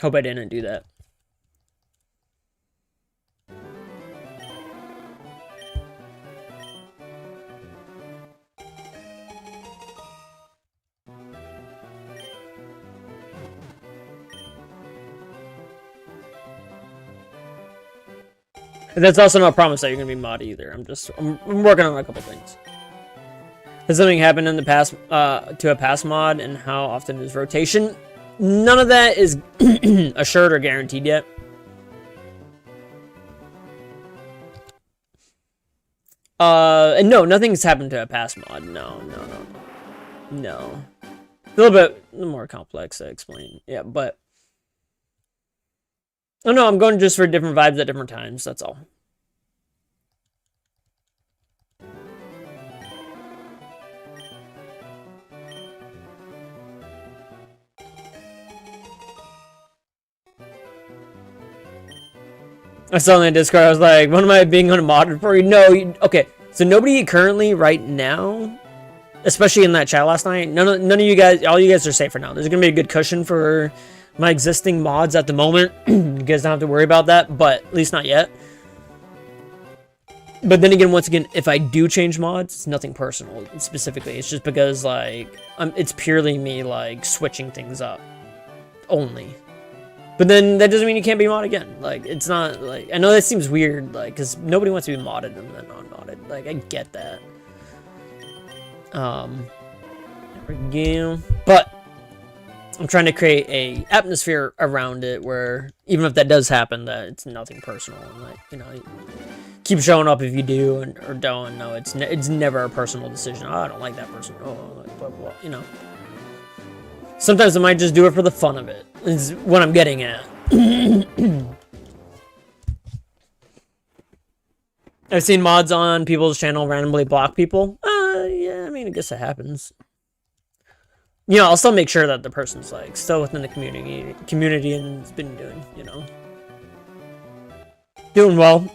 Hope I didn't do that. That's also not a promise that you're gonna be mod either. I'm working on a couple things. Has something happened in the past to a past mod, and how often is rotation? None of that is assured or guaranteed yet. And no, nothing's happened to a past mod. No. A little bit more complex to explain. Yeah, but oh no, I'm going just for different vibes at different times, that's all. I saw in Discord, I was like, what am I being unmodded for? No, okay, so nobody currently right now, especially in that chat last night, none of you guys, all you guys are safe for now. There's gonna be a good cushion for my existing mods at the moment. You guys don't have to worry about that, but at least not yet. But then again, once again, if I do change mods, it's nothing personal specifically. It's just because, like, it's purely me, like, switching things up only. But then that doesn't mean you can't be mod again. Like, it's not, like, I know that seems weird, like, because nobody wants to be modded and then non-modded. Like, I get that. There we go. But I'm trying to create a atmosphere around it where even if that does happen, that it's nothing personal, and, like, you know, keep showing up if you do or don't. No, it's never a personal decision. Oh, I don't like that person. Oh, like, blah, blah, you know. Sometimes I might just do it for the fun of it. Is what I'm getting at. I've seen mods on people's channel randomly block people. Yeah, I mean, I guess it happens. You know, I'll still make sure that the person's, like, still within the community and has been doing, you know, doing well.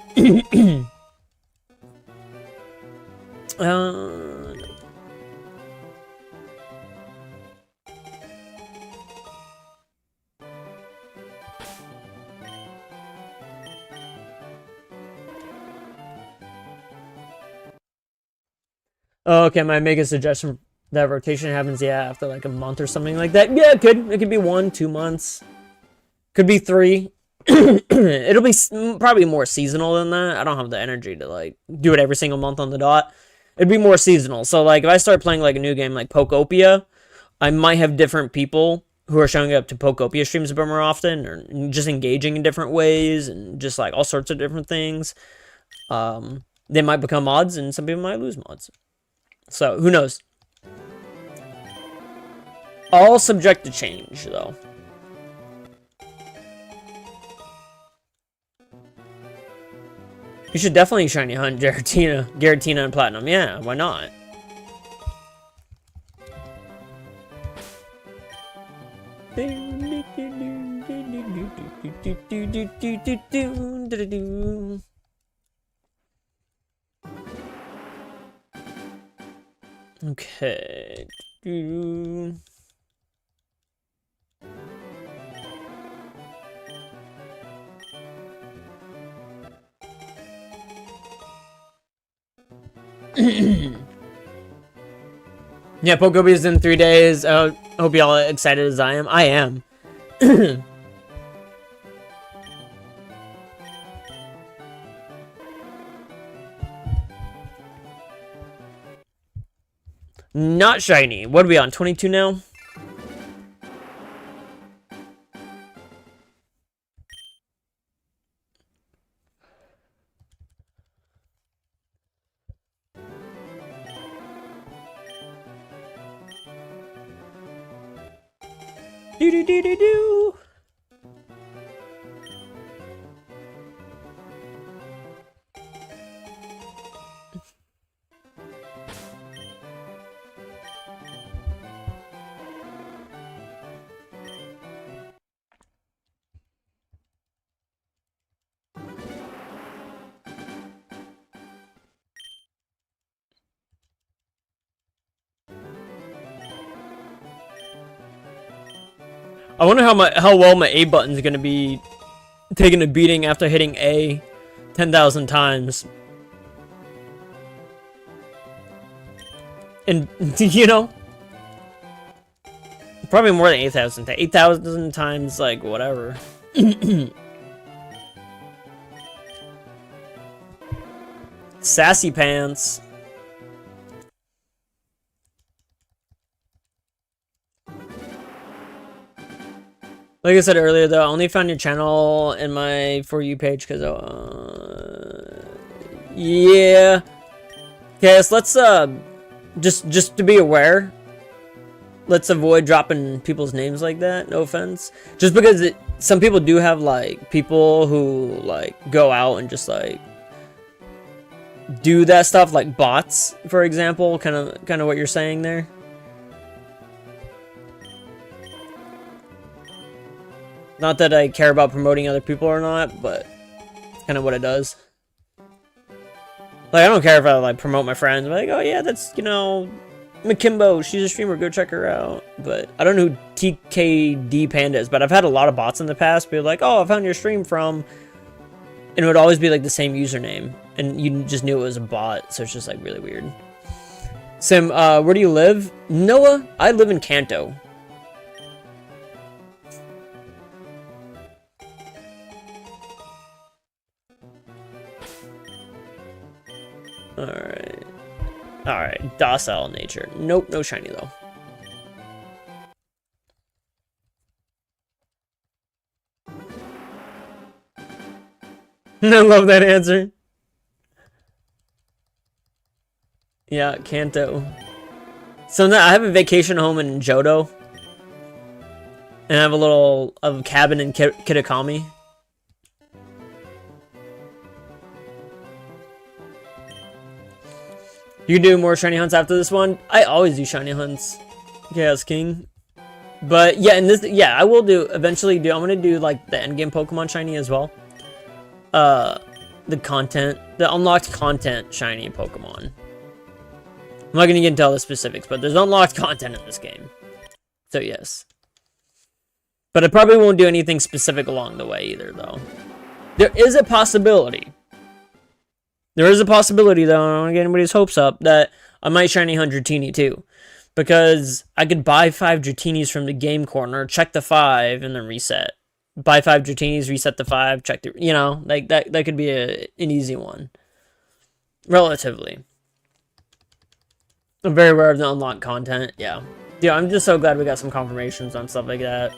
Oh, okay, might make a suggestion that rotation happens, yeah, after like a month or something like that. Yeah, it could be 1-2 months. Could be 3. It'll be probably more seasonal than that. I don't have the energy to, like, do it every single month on the dot. It'd be more seasonal. So, like, if I start playing, like, a new game like Pokopia, I might have different people who are showing up to Pokopia streams a bit more often, or just engaging in different ways, and just, like, all sorts of different things. They might become mods, and some people might lose mods. So, who knows? All subject to change, though. You should definitely shiny hunt Giratina and Platinum. Yeah, why not? Okay. Yeah, Pokopia is in 3 days. Hope y'all are excited as I am. I am. Not shiny. What are we on? 22 now? Do-do-do-do-do. I wonder how well my A button's gonna be taking a beating after hitting A 10,000 times. And, you know, probably more than 8,000. 8,000 times, like, whatever. Sassy pants. Like I said earlier, though, I only found your channel in my For You page because, yeah. Okay, so let's, just to be aware, let's avoid dropping people's names like that. No offense. Just because some people do have, like, people who, like, go out and just, like, do that stuff, like bots, for example. Kind of what you're saying there. Not that I care about promoting other people or not, but it's kind of what it does. Like, I don't care if I, like, promote my friends. I'm like, oh, yeah, that's, you know, Makimbo. She's a streamer. Go check her out. But I don't know who TKD Panda is, but I've had a lot of bots in the past be like, oh, I found your stream from... And it would always be, like, the same username. And you just knew it was a bot, so it's just, like, really weird. Sim, where do you live? Noah, I live in Kanto. Alright. Alright, docile nature. Nope, no shiny though. I love that answer. Yeah, Kanto. So now I have a vacation home in Johto. And I have a cabin in Kitakami. You can do more shiny hunts after this one. I always do shiny hunts. Chaos King. But yeah, I will eventually I'm gonna do like the endgame Pokemon shiny as well. The unlocked content shiny Pokemon. I'm not gonna get into all the specifics, but there's unlocked content in this game. So yes. But I probably won't do anything specific along the way either, though. There is a possibility. There is a possibility, though, I don't want to get anybody's hopes up, that I might shiny hunt Dratini, too. Because I could buy 5 Dratinis from the game corner, check the 5, and then reset. Buy 5 Dratinis, reset the 5, check the... You know, like, that could be an easy one. Relatively. I'm very aware of the unlocked content, yeah. Yeah, I'm just so glad we got some confirmations on stuff like that.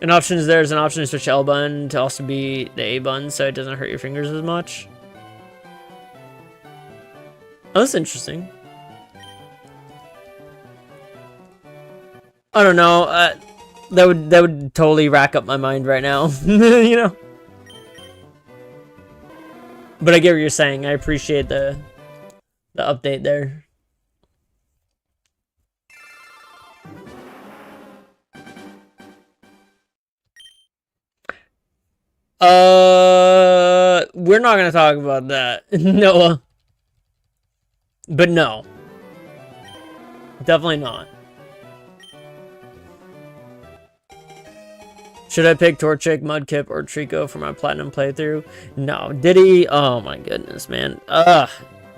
An option is there's an option to switch L button to also be the A button so it doesn't hurt your fingers as much. Oh, that's interesting. I don't know. That would totally rack up my mind right now. You know? But I get what you're saying. I appreciate the update there. We're not gonna talk about that, Noah. But no. Definitely not. Should I pick Torchic, Mudkip, or Trico for my platinum playthrough? No. Diddy? Oh my goodness, man.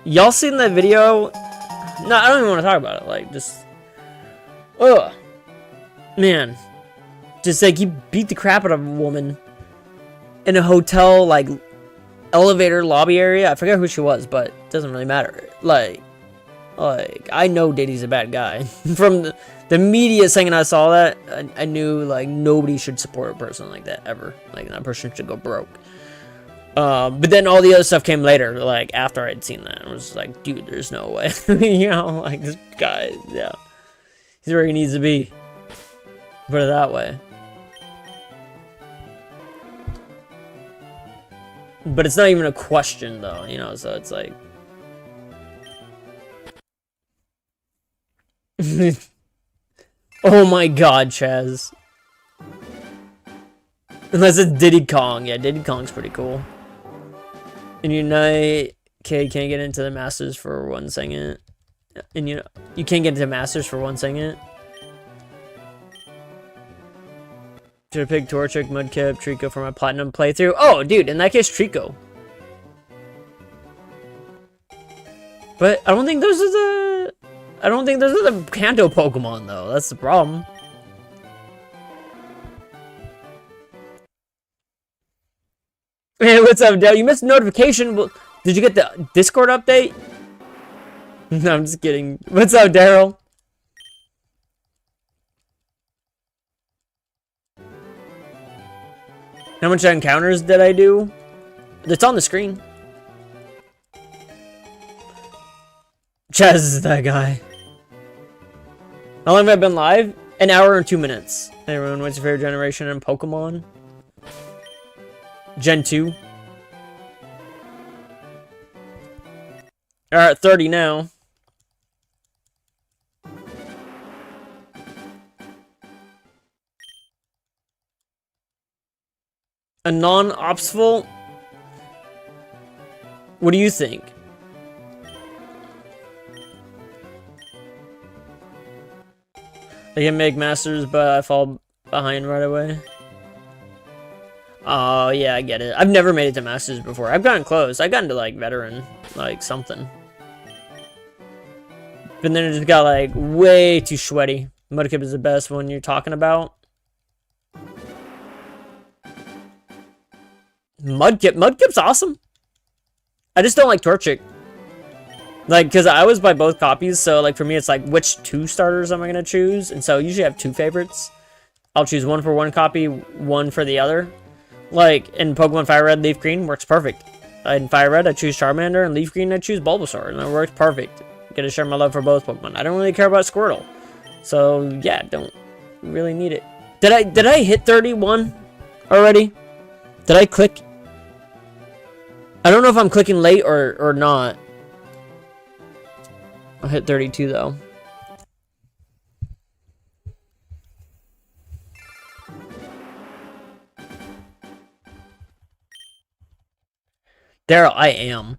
Y'all seen that video? No, I don't even want to talk about it. Like, just... Ugh. Man. Just like, he beat the crap out of a woman in a hotel, like, elevator lobby area. I forget who she was, but it doesn't really matter. Like, I know Diddy's a bad guy. From the media saying I saw that, I knew, like, nobody should support a person like that, ever. Like, that person should go broke. But then all the other stuff came later, like, after I'd seen that. I was like, dude, there's no way. You know, like, this guy, yeah. He's where he needs to be. Put it that way. But it's not even a question, though, you know, so it's like... Oh my god, Chaz. Unless it's Diddy Kong. Yeah, Diddy Kong's pretty cool. And Unite Okay, can't get into the Masters for 1 second. And you know, you can't get into Masters for 1 second. Should have picked Torchic, Mudkip, Trico for my Platinum playthrough. Oh, dude, in that case, Trico. But I don't think those are the... I don't think those are the Kanto Pokemon, though. That's the problem. Hey, what's up, Dale? You missed a notification. Well, did you get the Discord update? No, I'm just kidding. What's up, Daryl? How much encounters did I do? It's on the screen. Chaz is that guy. How long have I been live? An hour and 2 minutes. Hey, everyone, what's your favorite generation in Pokemon? Gen 2. Alright, 30 now. A non-obstacle? What do you think? I can make Masters, but I fall behind right away. Oh, yeah, I get it. I've never made it to Masters before. I've gotten close. I've gotten to, like, Veteran. Like, something. But then it just got, like, way too sweaty. Mudkip is the best one you're talking about. Mudkip's awesome. I just don't like Torchic. Like, because I always buy both copies, so, like, for me, it's like, which 2 starters am I going to choose? And so, I usually have 2 favorites. I'll choose one for one copy, one for the other. Like, in Pokemon Fire Red, Leaf Green, works perfect. In Fire Red, I choose Charmander, and Leaf Green, I choose Bulbasaur, and it works perfect. Get to share my love for both Pokemon. I don't really care about Squirtle. So, yeah, don't really need it. Did I hit 31 already? Did I click? I don't know if I'm clicking late or not. I hit 32 though. Daryl, I am.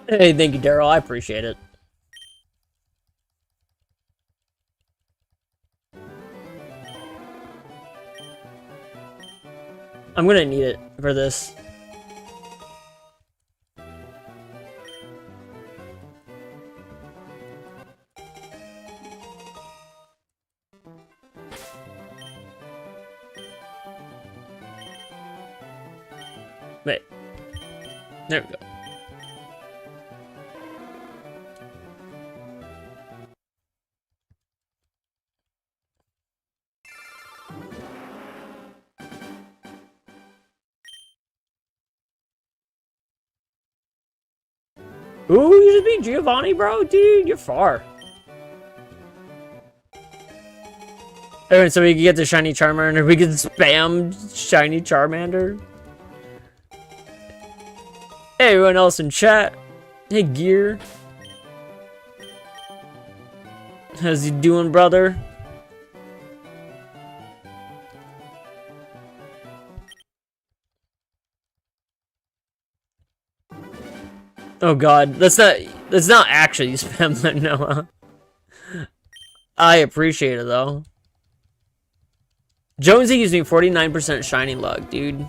Hey, thank you, Daryl. I appreciate it. I'm gonna need it for this. Wait. There we go. Ooh, you just beat Giovanni, bro? Dude, you're far. Alright, so we can get the shiny Charmander. We can spam shiny Charmander. Hey, everyone else in chat. Hey, Gear. How's you doing, brother? Oh god, that's not actually spam that, Noah. I appreciate it though. Jonesy gives me 49% shiny luck, dude.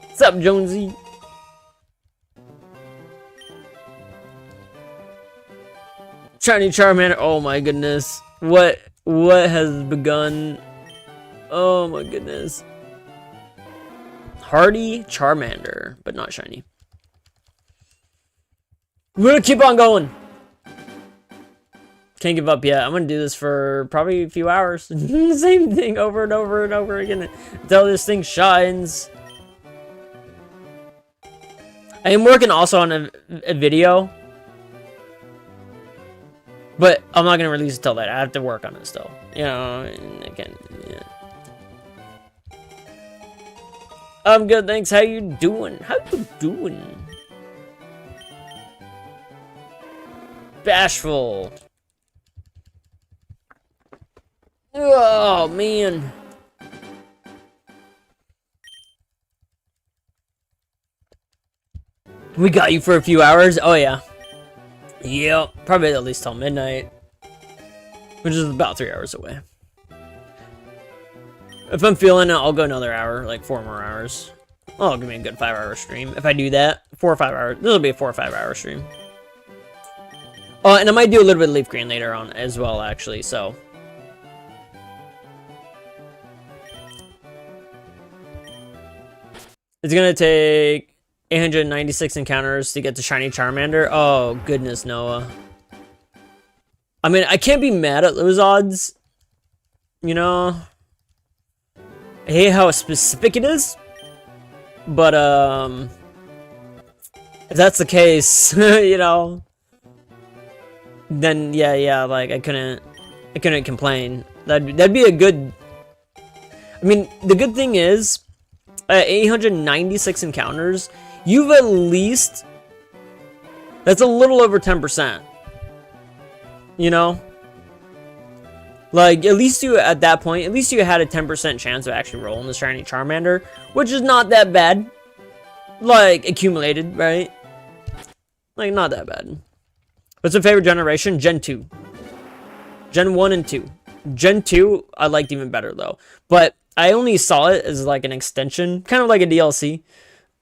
What's up, Jonesy? Shiny Charmander. Oh my goodness. What has begun? Oh my goodness. Hardy Charmander, but not shiny. We're gonna keep on going. Can't give up yet. I'm gonna do this for probably a few hours. Same thing over and over and over again until this thing shines. I am working also on a video, but I'm not gonna release it till later. I have to work on it still. You know, and again, yeah. I'm good, thanks. How you doing? How you doing? Bashful. Oh, man. We got you for a few hours? Oh, yeah. Yep. Probably at least till midnight. Which is about 3 hours away. If I'm feeling it, I'll go another hour. Like 4 more hours. Oh, give me a good 5-hour stream. If I do that, 4 or 5 hours. This will be a 4 or 5 hour stream. Oh, and I might do a little bit of Leaf Green later on as well, actually, so. It's gonna take 896 encounters to get to Shiny Charmander. Oh, goodness, Noah. I mean, I can't be mad at those odds. You know? I hate how specific it is. But, if that's the case, you know, then yeah, like I couldn't complain. That'd be a good. I mean, the good thing is, 896 encounters, you've at least, that's a little over 10%. You know, like at least you at that point, at least you had a 10% chance of actually rolling the shiny Charmander, which is not that bad. Like accumulated, right? Like not that bad. What's your favorite generation? Gen 2. Gen 1 and 2. Gen 2, I liked even better, though. But I only saw it as, like, an extension. Kind of like a DLC,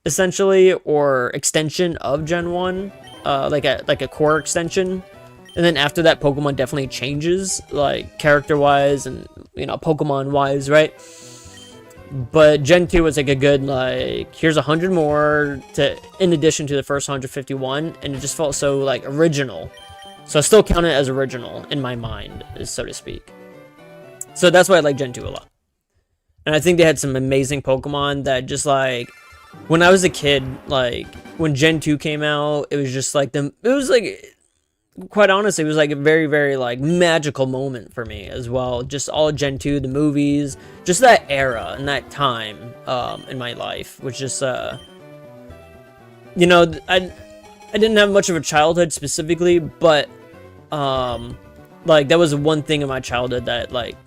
essentially. Or extension of Gen 1. Like a core extension. And then after that, Pokemon definitely changes. Like, character-wise and, you know, Pokemon-wise, right? But Gen 2 was like a good, like, here's 100 more to, in addition to the first 151, and it just felt so, like, original. So I still count it as original in my mind, so to speak. So that's why I like Gen 2 a lot. And I think they had some amazing Pokemon that just, like, when I was a kid, like, when Gen 2 came out, it was just, like, it was, like, quite honestly, it was like a very, very like magical moment for me as well. Just all of Gen 2, the movies, just that era and that time in my life, which just you know, I didn't have much of a childhood specifically, but like that was one thing in my childhood that like,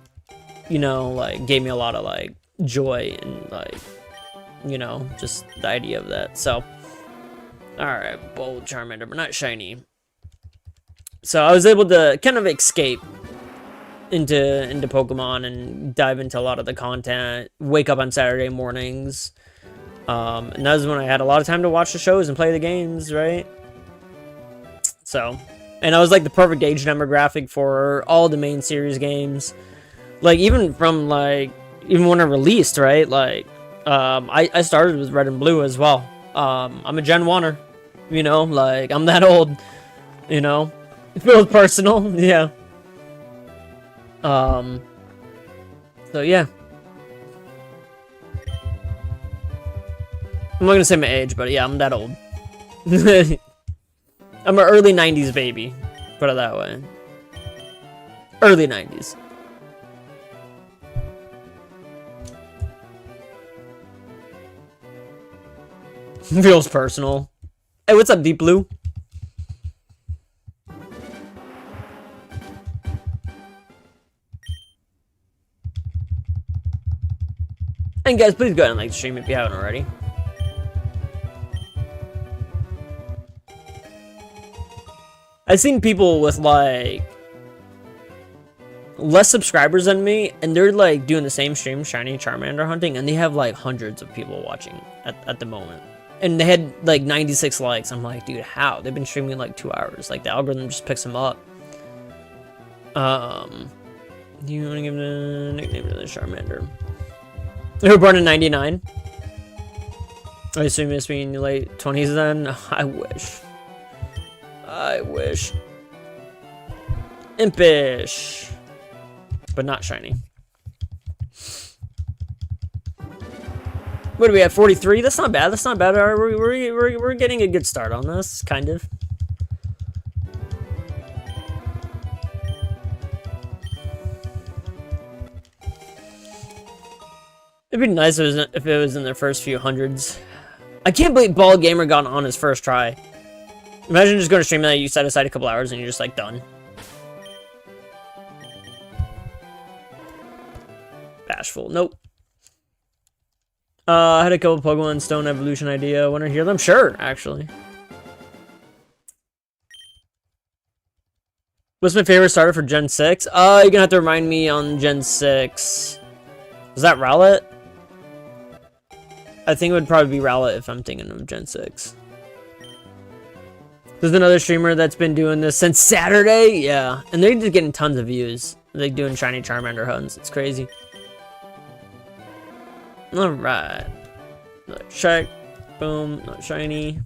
you know, like gave me a lot of like joy and like, you know, just the idea of that. So all right, bold Charmander, but not shiny. So I was able to kind of escape into Pokemon and dive into a lot of the content, wake up on Saturday mornings. And that was when I had a lot of time to watch the shows and play the games, right? So, and I was like the perfect age demographic for all the main series games. Like even from like, even when I released, right? Like, I started with Red and Blue as well. I'm a Gen 1er, you know, like I'm that old, you know? It feels personal, yeah. So yeah. I'm not gonna say my age, but yeah, I'm that old. I'm an early 90s baby. Put it that way. Early 90s. Feels personal. Hey, what's up, Deep Blue? And guys, please go ahead and like the stream if you haven't already. I've seen people with like less subscribers than me, and they're like doing the same stream, shiny Charmander hunting, and they have like hundreds of people watching at the moment. And they had like 96 likes. I'm like, dude, how? They've been streaming like 2 hours. Like the algorithm just picks them up. Do you want to give the nickname to the Charmander? You were born in 99. I assume it's being in your late 20s then? I wish. I wish. Impish. But not shiny. What do we have? 43? That's not bad. That's not bad. We're getting a good start on this, kind of. It'd be nice if it was in their first few hundreds. I can't believe Ball Gamer got on his first try. Imagine just going to stream that you set aside a couple hours and you're just like done. Bashful. Nope. I had a couple Pokemon Stone Evolution idea. Want to hear them? Sure, actually. What's my favorite starter for Gen 6? You're gonna have to remind me on Gen 6. Was that Rowlet? I think it would probably be Rowlet if I'm thinking of Gen 6. There's another streamer that's been doing this since Saturday. Yeah, and they're just getting tons of views. They're doing shiny Charmander hunts. It's crazy. Alright. Check. Boom. Not shiny.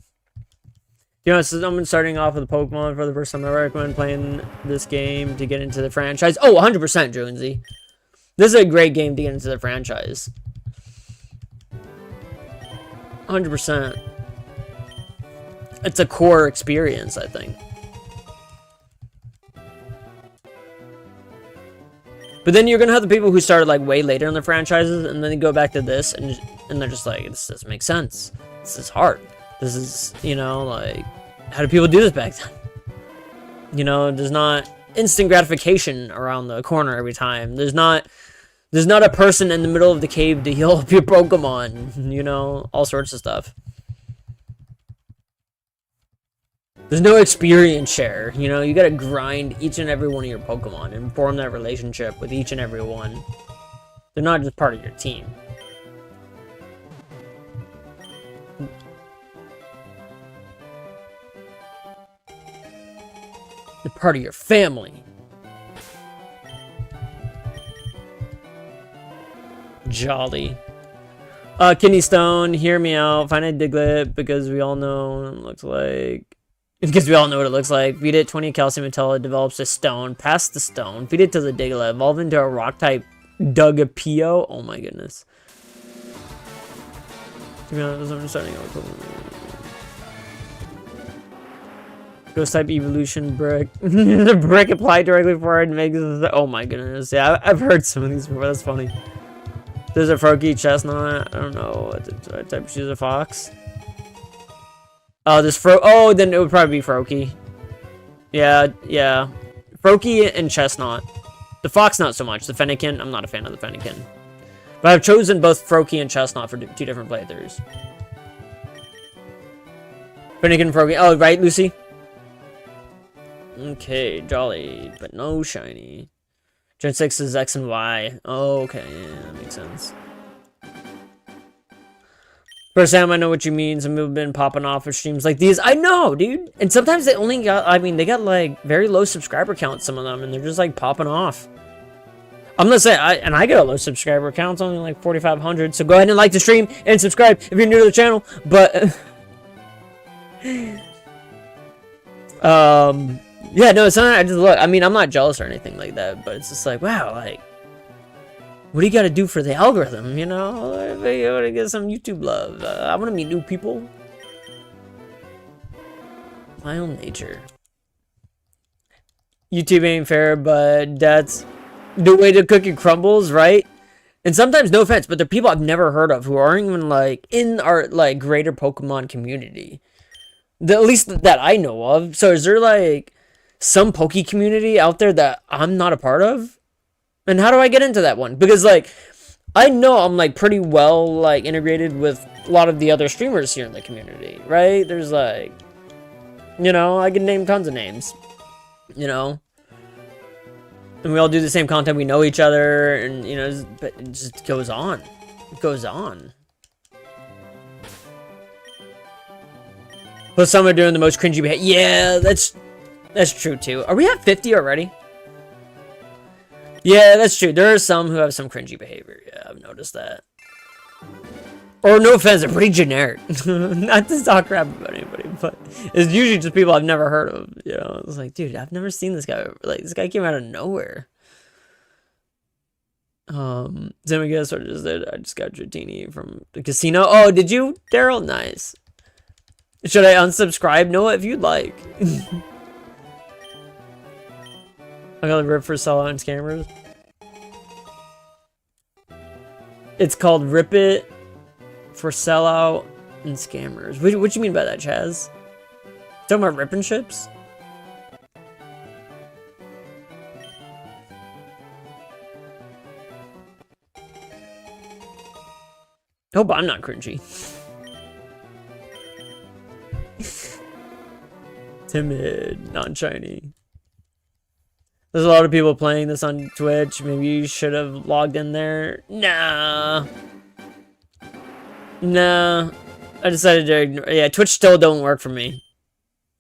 You know, so I'm starting off with a Pokemon for the first time. I recommend playing this game to get into the franchise. Oh, 100%, Jonesy. This is a great game to get into the franchise. 100%. It's a core experience, I think. But then you're gonna have the people who started like way later in the franchises, and then they go back to this, and they're just like, this doesn't make sense. This is hard. This is, you know, like, how do people do this back then? You know, there's not instant gratification around the corner every time. There's not a person in the middle of the cave to heal up your Pokemon. You know, all sorts of stuff. There's no experience share, you know, you gotta grind each and every one of your Pokemon and form that relationship with each and every one. They're not just part of your team. They're part of your family. Jolly. Kidney Stone, hear me out. Find a Diglett because we all know what it looks like. Because we all know what it looks like. Feed it 20 calcium until it develops a stone. Pass the stone. Feed it to the Diglett. Evolve into a rock type Dugapio. Oh my goodness. To be honest, I'm starting out. Ghost type evolution brick. The brick applied directly before it makes it. Oh my goodness. Yeah, I've heard some of these before. That's funny. There's a Froakie Chestnut. I don't know what type. She's a fox. Oh, oh, then it would probably be Froakie. Yeah. Froakie and Chestnut. The Fox, not so much. The Fennekin, I'm not a fan of the Fennekin. But I've chosen both Froakie and Chestnut for two different playthroughs. Fennekin and Froakie. Oh, right, Lucy? Okay, jolly, but no shiny. Gen 6 is X and Y. Oh, okay, yeah, that makes sense. For Sam, I know what you mean. Some people have been popping off of streams like these. I know, dude. And sometimes they only got, I mean, they got like very low subscriber counts, some of them, and they're just like popping off. I'm gonna say, I get a low subscriber count, it's only like 4,500. So go ahead and like the stream and subscribe if you're new to the channel. But, yeah, no, it's not, I just look, I mean, I'm not jealous or anything like that, but it's just like, wow, like, what do you got to do for the algorithm, you know? I want to get some YouTube love. I want to meet new people. My own nature. YouTube ain't fair, but that's the way the cookie crumbles, right? And sometimes, no offense, but there are people I've never heard of who aren't even, like, in our, like, greater Pokemon community. At least that I know of. So is there, like, some Poke community out there that I'm not a part of? And how do I get into that one? Because, like, I know I'm, like, pretty well, like, integrated with a lot of the other streamers here in the community, right? There's, like, you know, I can name tons of names, you know? And we all do the same content, we know each other, and, you know, but it just goes on. It goes on. Plus, some are doing the most cringy behavior. Yeah, that's true, too. Are we at 50 already? Yeah, that's true. There are some who have some cringy behavior. Yeah, I've noticed that. Or, no offense, they're pretty generic. Not to talk crap about anybody, But it's usually just people I've never heard of, you know. It's like, dude, I've never seen this guy. Like, this guy came out of nowhere. Then we guess what I just did. I just got Dratini from the casino. Oh, did you, Daryl? Nice. Should I unsubscribe? No, if you'd like. I got the rip for sellout and scammers. It's called Rip It for Sellout and Scammers. What you mean by that, Chaz? Talking about ripping ships? Hope I'm not cringy. Timid, non-shiny. There's a lot of people playing this on Twitch. Maybe you should have logged in there. Nah. Nah. I decided to ignore. Yeah, Twitch still don't work for me.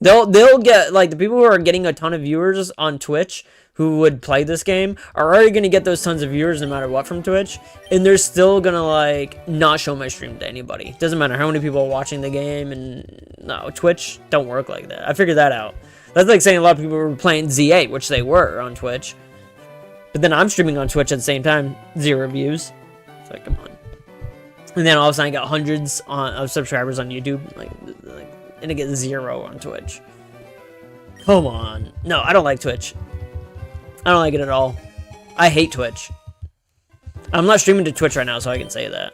They'll get, like, the people who are getting a ton of viewers on Twitch who would play this game are already going to get those tons of viewers no matter what from Twitch, and they're still going to, like, not show my stream to anybody. Doesn't matter how many people are watching the game, and no, Twitch don't work like that. I figured that out. That's like saying a lot of people were playing Z8, which they were on Twitch. But then I'm streaming on Twitch at the same time, 0 views. It's like, come on. And then all of a sudden I got hundreds of subscribers on YouTube, and I get 0 on Twitch. Come on. No, I don't like Twitch. I don't like it at all. I hate Twitch. I'm not streaming to Twitch right now, so I can say that.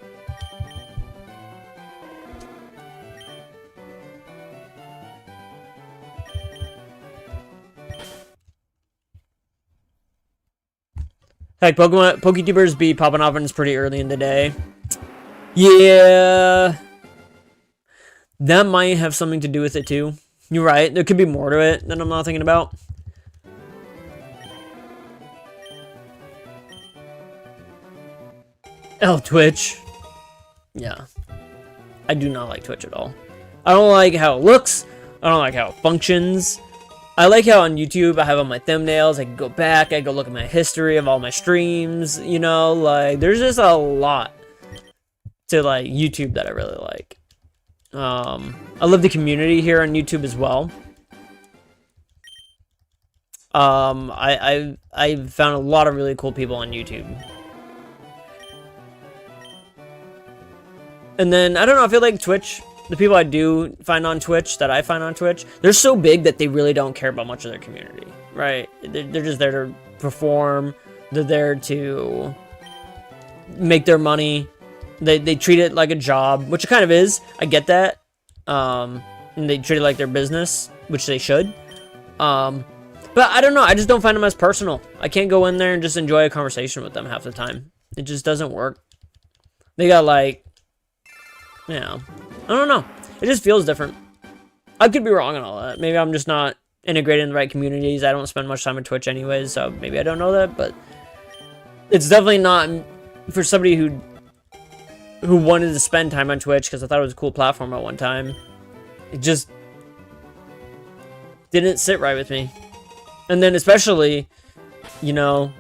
Heck, PokeTubers be popping off and it's pretty early in the day. Yeah. That might have something to do with it too. You're right. There could be more to it that I'm not thinking about. Twitch. Yeah. I do not like Twitch at all. I don't like how it looks. I don't like how it functions. I like how on YouTube I have all my thumbnails. I can go back. I can go look at my history of all my streams. You know, like, there's just a lot to, like, YouTube that I really like. I love the community here on YouTube as well. I've found a lot of really cool people on YouTube. And then, I don't know, I feel like Twitch, the people I do find on Twitch, they're so big that they really don't care about much of their community, right? They're just there to perform. They're there to make their money. They treat it like a job, which it kind of is. I get that. And they treat it like their business, which they should. But I don't know. I just don't find them as personal. I can't go in there and just enjoy a conversation with them half the time. It just doesn't work. They got, like, yeah, I don't know. It just feels different. I could be wrong on all that. Maybe I'm just not integrated in the right communities. I don't spend much time on Twitch anyways, so maybe I don't know that. But it's definitely not for somebody who wanted to spend time on Twitch because I thought it was a cool platform at one time. It just didn't sit right with me. And then especially, you know,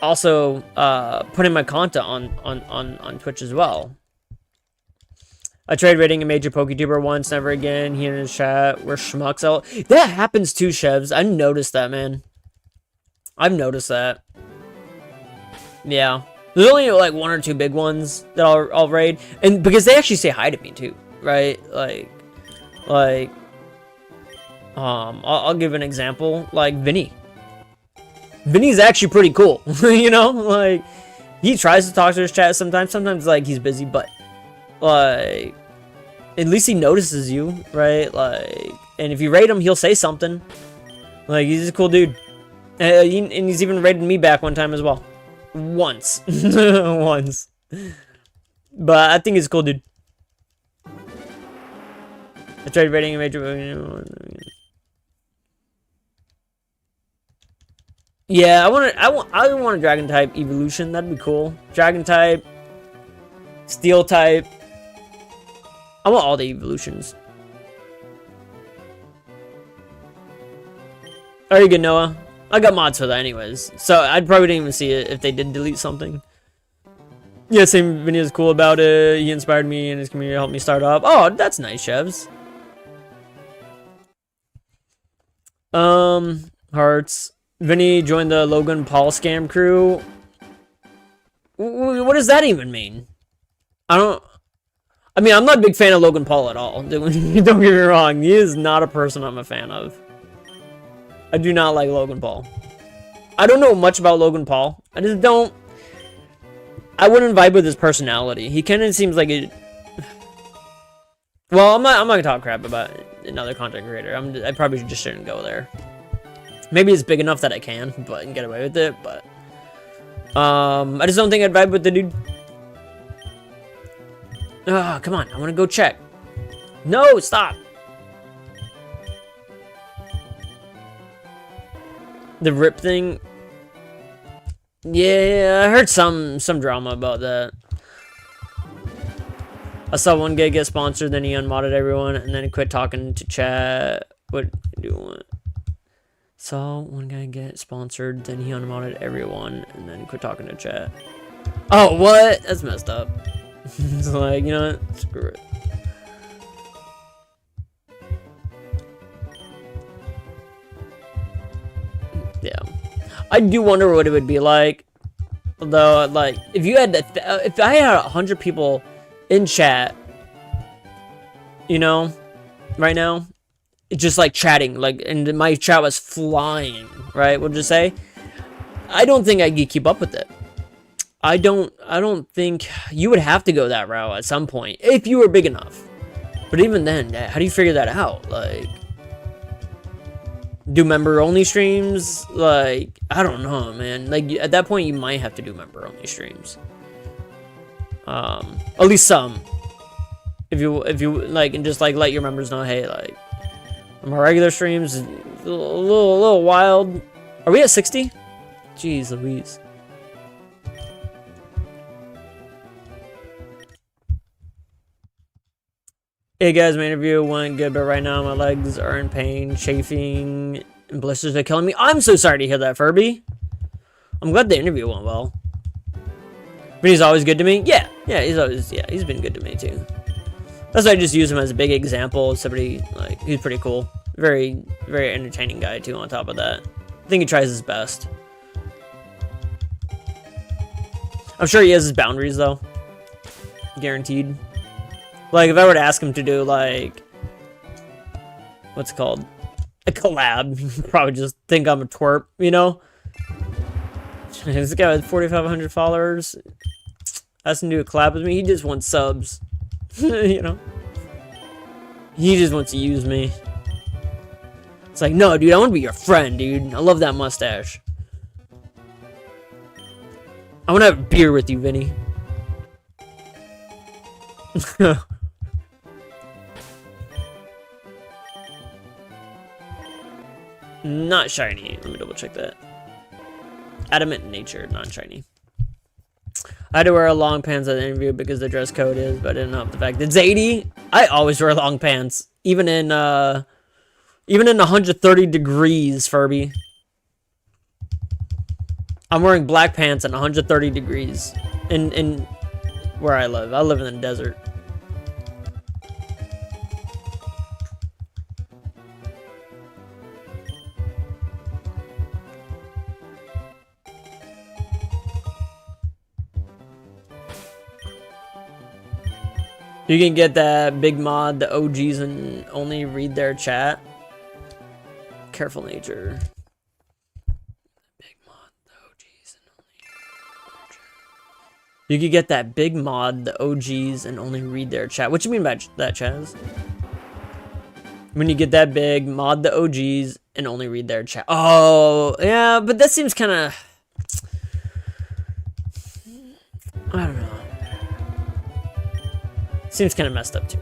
also putting my content on Twitch as well. I tried rating a major PokeTuber once, never again. He in his chat, we're schmucks. That happens too, Chevs. I noticed that, man. I've noticed that. Yeah. There's only like 1 or 2 big ones that I'll raid. And because they actually say hi to me too, right? I'll give an example. Like Vinny. Vinny's actually pretty cool. You know? Like, he tries to talk to his chat sometimes. Sometimes, like, he's busy, but like, at least he notices you, right? Like, and if you rate him, he'll say something. Like, he's a cool dude. And he's even rated me back one time as well. Once. Once. But I think he's a cool dude. I tried rating a major... Yeah, I want a dragon type evolution. That'd be cool. Dragon type, steel type. I want all the evolutions. Are you good, Noah? I got mods for that anyways, so I probably didn't even see it if they did delete something. Yeah, same video is cool about it. He inspired me and his community helped me start up. Oh, that's nice, Chevs. Hearts. Vinny joined the Logan Paul scam crew. What does that even mean? I mean, I'm not a big fan of Logan Paul at all. Don't get me wrong. He is not a person I'm a fan of. I do not like Logan Paul. I don't know much about Logan Paul. I just don't. I wouldn't vibe with his personality. He kind of seems like a. Well, I'm not gonna talk crap about another content creator. I probably just shouldn't go there. Maybe it's big enough that I can, but I can get away with it. But I just don't think I'd vibe with the dude. Ah, come on! I want to go check. No, stop. The rip thing. Yeah, I heard some drama about that. I saw one guy get sponsored, then he unmodded everyone, and then he quit talking to chat. What do you want? Saw one guy get sponsored, then he unmodded everyone, and then quit talking to chat. Oh, what? That's messed up. It's like, you know what? Screw it. Yeah. I do wonder what it would be like. Though, like, if you had if I had 100 people in chat, you know, right now, it's just like chatting, like, and my chat was flying, right? We'll just say, I don't think I could keep up with it. I don't think you would have to go that route at some point if you were big enough. But even then, how do you figure that out? Like, do member only streams? Like, I don't know, man. Like, at that point, you might have to do member only streams. At least some. If you like, and just like let your members know, hey, like, my regular streams a little wild. Are we at 60? Jeez Louise. Hey guys, my interview went good, but right now my legs are in pain, chafing, and blisters are killing me. I'm so sorry to hear that, Furby. I'm glad the interview went well. But he's always good to me? Yeah, he's been good to me too. That's why I just use him as a big example of somebody, like, he's pretty cool. Very, very entertaining guy too, on top of that. I think he tries his best. I'm sure he has his boundaries though. Guaranteed. Like, if I were to ask him to do, like, what's it called? A collab, he'd probably just think I'm a twerp, you know? This guy with 4,500 followers asked him to do a collab with me. He just wants subs, you know? He just wants to use me. It's like, no, dude, I want to be your friend, dude. I love that mustache. I want to have a beer with you, Vinny. Not shiny. Let me double check that. Adamant nature, non-shiny. I had to wear long pants at the interview because the dress code is, but I didn't know the fact it's 80. I always wear long pants, even in 130 degrees, Furby. I'm wearing black pants at 130 degrees in where I live. I live in the desert. You can get that big mod, the OGs, and only read their chat. Careful nature. Big mod, the OGs, and only read their chat. You could get that big mod, the OGs, and only read their chat. What you mean by that, Chaz? When you get that big, mod the OGs, and only read their chat. Oh, yeah, but that seems kind of... I don't know. Seems kind of messed up too.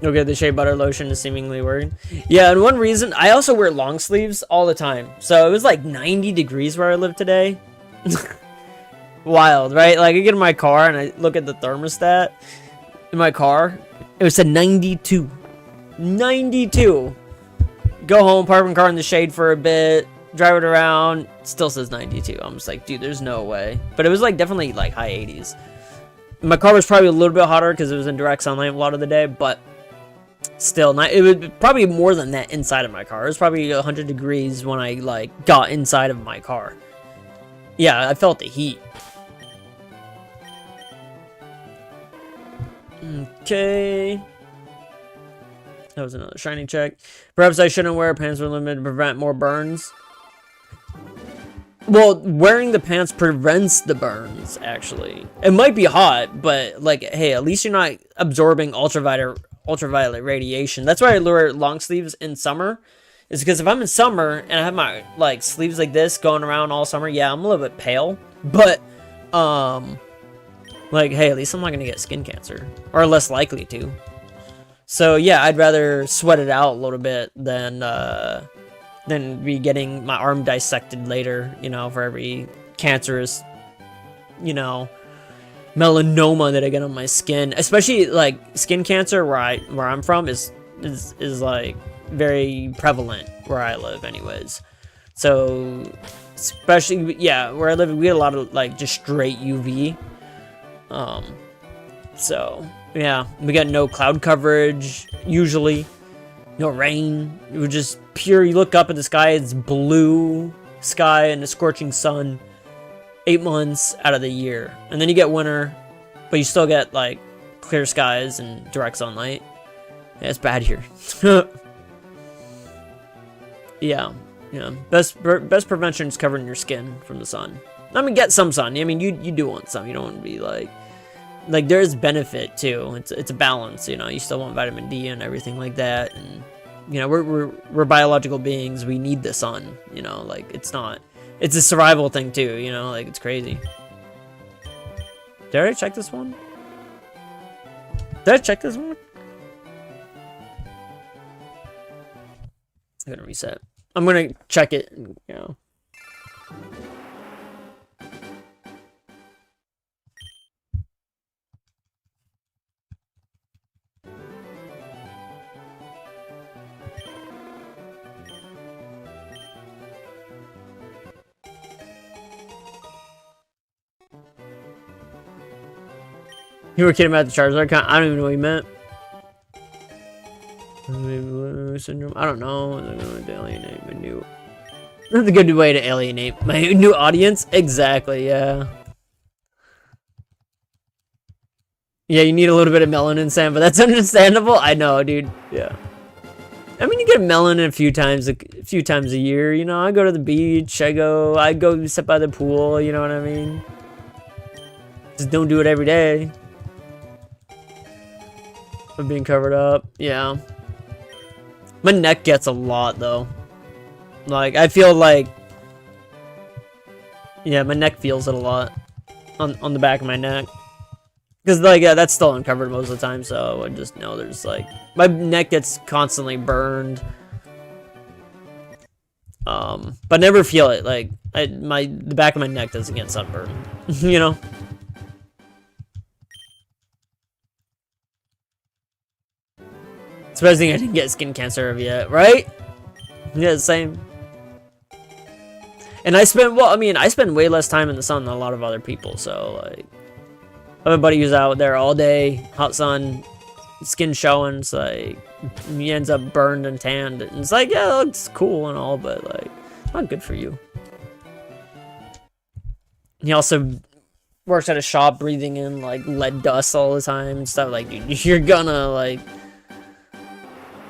Okay, the shea butter lotion is seemingly working. Yeah, and one reason, I also wear long sleeves all the time. So it was like 90 degrees where I live today. Wild, right? Like, I get in my car and I look at the thermostat in my car. It was a 92. 92. Go home, park my car in the shade for a bit. Drive it around, still says 92. I'm just like, dude, there's no way. But it was like definitely like high 80s. My car was probably a little bit hotter because it was in direct sunlight a lot of the day, but still, not. It would probably more than that inside of my car. It was probably 100 degrees when I like got inside of my car. Yeah, I felt the heat. Okay. That was another shiny check. Perhaps I shouldn't wear pants with limited to prevent more burns. Well, wearing the pants prevents the burns, actually. It might be hot, but, like, hey, at least you're not absorbing ultraviolet radiation. That's why I wear long sleeves in summer. Is because if I'm in summer and I have my, like, sleeves like this going around all summer, yeah, I'm a little bit pale. But, like, hey, at least I'm not going to get skin cancer. Or less likely to. So, yeah, I'd rather sweat it out a little bit than be getting my arm dissected later, you know, for every cancerous, you know, melanoma that I get on my skin. Especially, like, skin cancer where I'm from is like, very prevalent where I live anyways. So, especially, yeah, where I live, we get a lot of, like, just straight UV. So, yeah, we got no cloud coverage, usually. No rain. It was just pure, you look up at the sky, it's blue sky and a scorching sun 8 months out of the year. And then you get winter, but you still get, like, clear skies and direct sunlight. Yeah, it's bad here. Yeah. Best prevention is covering your skin from the sun. I mean, get some sun. I mean, you do want some. You don't want to be, like, there is benefit too. It's a balance, you know. You still want vitamin D and everything like that, and you know, we're biological beings. We need the sun, you know. Like, it's a survival thing too, you know. Like, it's crazy. Did I already check this one? Did I check this one? I'm gonna reset. I'm gonna check it, you know. You were kidding about the Charizard? I don't even know what you meant. Syndrome. I don't know. I'm going to alienate my new. That's a good way to alienate my new audience. Exactly. Yeah. Yeah, you need a little bit of melanin, Sam, but that's understandable. I know, dude. Yeah. I mean, you get melanin a few times a year. You know, I go to the beach. I go sit by the pool. You know what I mean? Just don't do it every day. I'm being covered up. Yeah. My neck gets a lot, though. Like, I feel like... Yeah, my neck feels it a lot. On the back of my neck. Because, like, yeah, that's still uncovered most of the time, so I just know there's, like... My neck gets constantly burned. But never feel it. Like, the back of my neck doesn't get sunburned. You know? Surprising I didn't get skin cancer yet, right? Yeah, same. And I spend way less time in the sun than a lot of other people, so, like... I have a buddy who's out there all day, hot sun, skin showing, so, like, he ends up burned and tanned. And it's like, yeah, it looks cool and all, but, like, not good for you. He also works at a shop breathing in, like, lead dust all the time and stuff. Like, dude, you're gonna, like...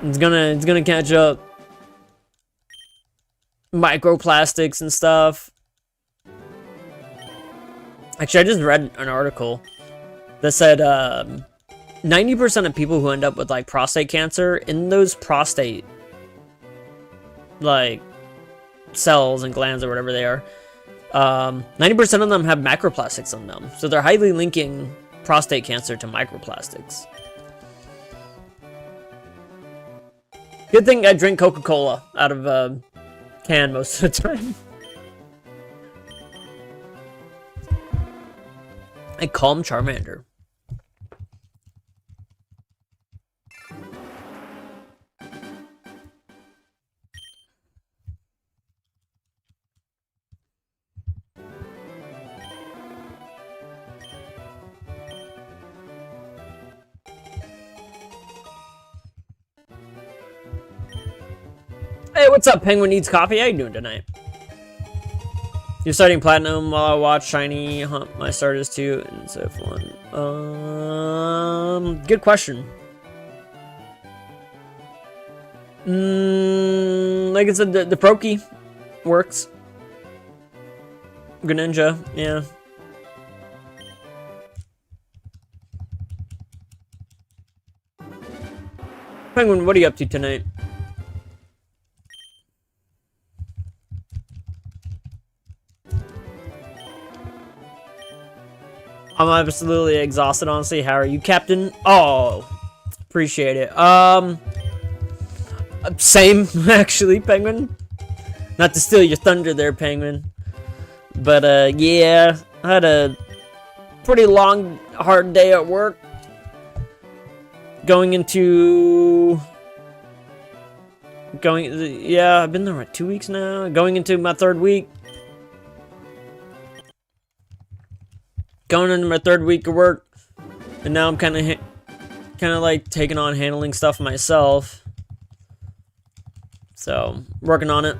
It's gonna catch up. Microplastics and stuff. Actually, I just read an article that said 90% of people who end up with, like, prostate cancer, in those prostate, like, cells and glands or whatever they are, 90% of them have microplastics in them. So they're highly linking prostate cancer to microplastics. Good thing I drink Coca-Cola out of a can most of the time. I call him Charmander. Hey, what's up, Penguin Needs Coffee? How you doing tonight? You're starting platinum while I watch Shiny hunt my starters too, and so fun. Good question. Like I said, the Proki works. Greninja, yeah. Penguin, what are you up to tonight? I'm absolutely exhausted, honestly. How are you, Captain? Oh, appreciate it. Same, actually, Penguin. Not to steal your thunder there, Penguin. But, yeah, I had a pretty long, hard day at work. Yeah, I've been there, what, 2 weeks now? Going into my 3rd week. Going into my 3rd week of work, and now I'm kind of like taking on handling stuff myself. So, working on it.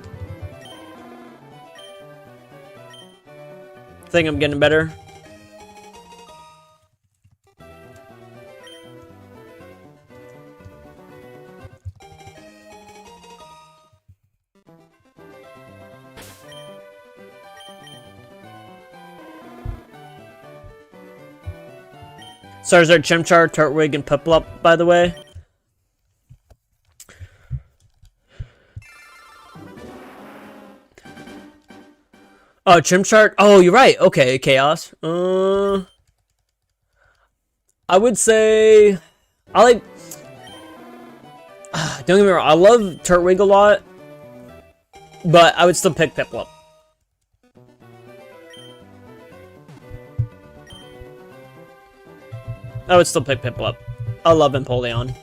I think I'm getting better. Charizard, Chimchar, Turtwig, and Piplup, by the way. Oh, Chimchar. Oh, you're right. Okay, Chaos. I would say I like. Don't get me wrong. I love Turtwig a lot, but I would still pick Piplup. I would still pick Piplup. I love Empoleon.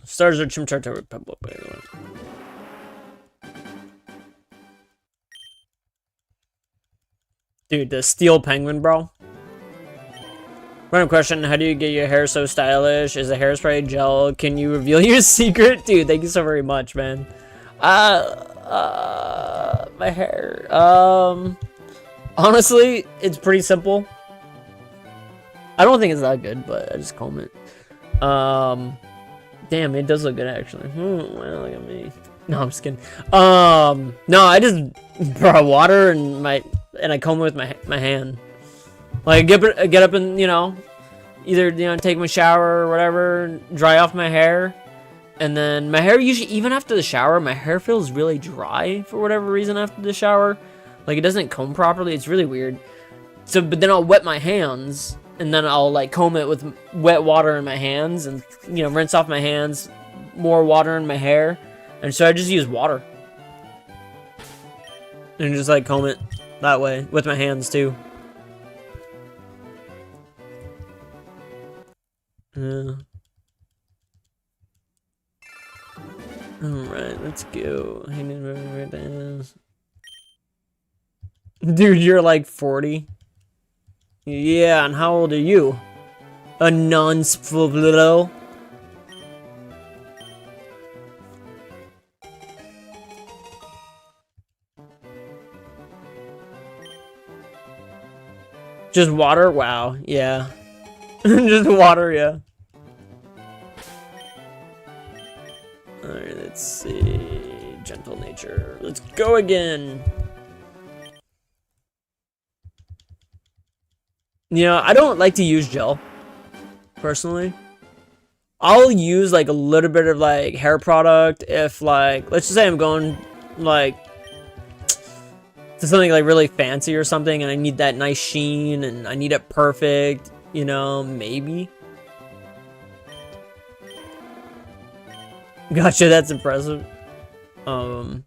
Stars are Chimchar, Turtwig, Piplup, by the way. Dude, the Steel Penguin, bro. Random question, how do you get your hair so stylish? Is it hairspray, gel? Can you reveal your secret? Dude, thank you so very much, man. My hair. Honestly, it's pretty simple. I don't think it's that good, but I just comb it. Damn, it does look good, actually. Well, look at me. No, I'm just kidding. No, I just pour water and I comb it with my hand. Like, get up and, either, take my shower or whatever, dry off my hair. And then my hair usually, even after the shower, my hair feels really dry for whatever reason after the shower. Like, it doesn't comb properly. It's really weird. So, but then I'll wet my hands, and then I'll, like, comb it with wet water in my hands and, rinse off my hands, more water in my hair. And so I just use water. And just, like, comb it that way with my hands, too. Yeah. Alright, let's go. Dude, you're like 40. Yeah, and how old are you? A non-split. Just water? Wow, yeah. Just water, yeah. Alright, let's see. Gentle nature. Let's go again. I don't like to use gel, personally. I'll use, like, a little bit of, like, hair product if, like, let's just say I'm going, like, to something, like, really fancy or something, and I need that nice sheen, and I need it perfect, maybe. Gotcha, that's impressive. But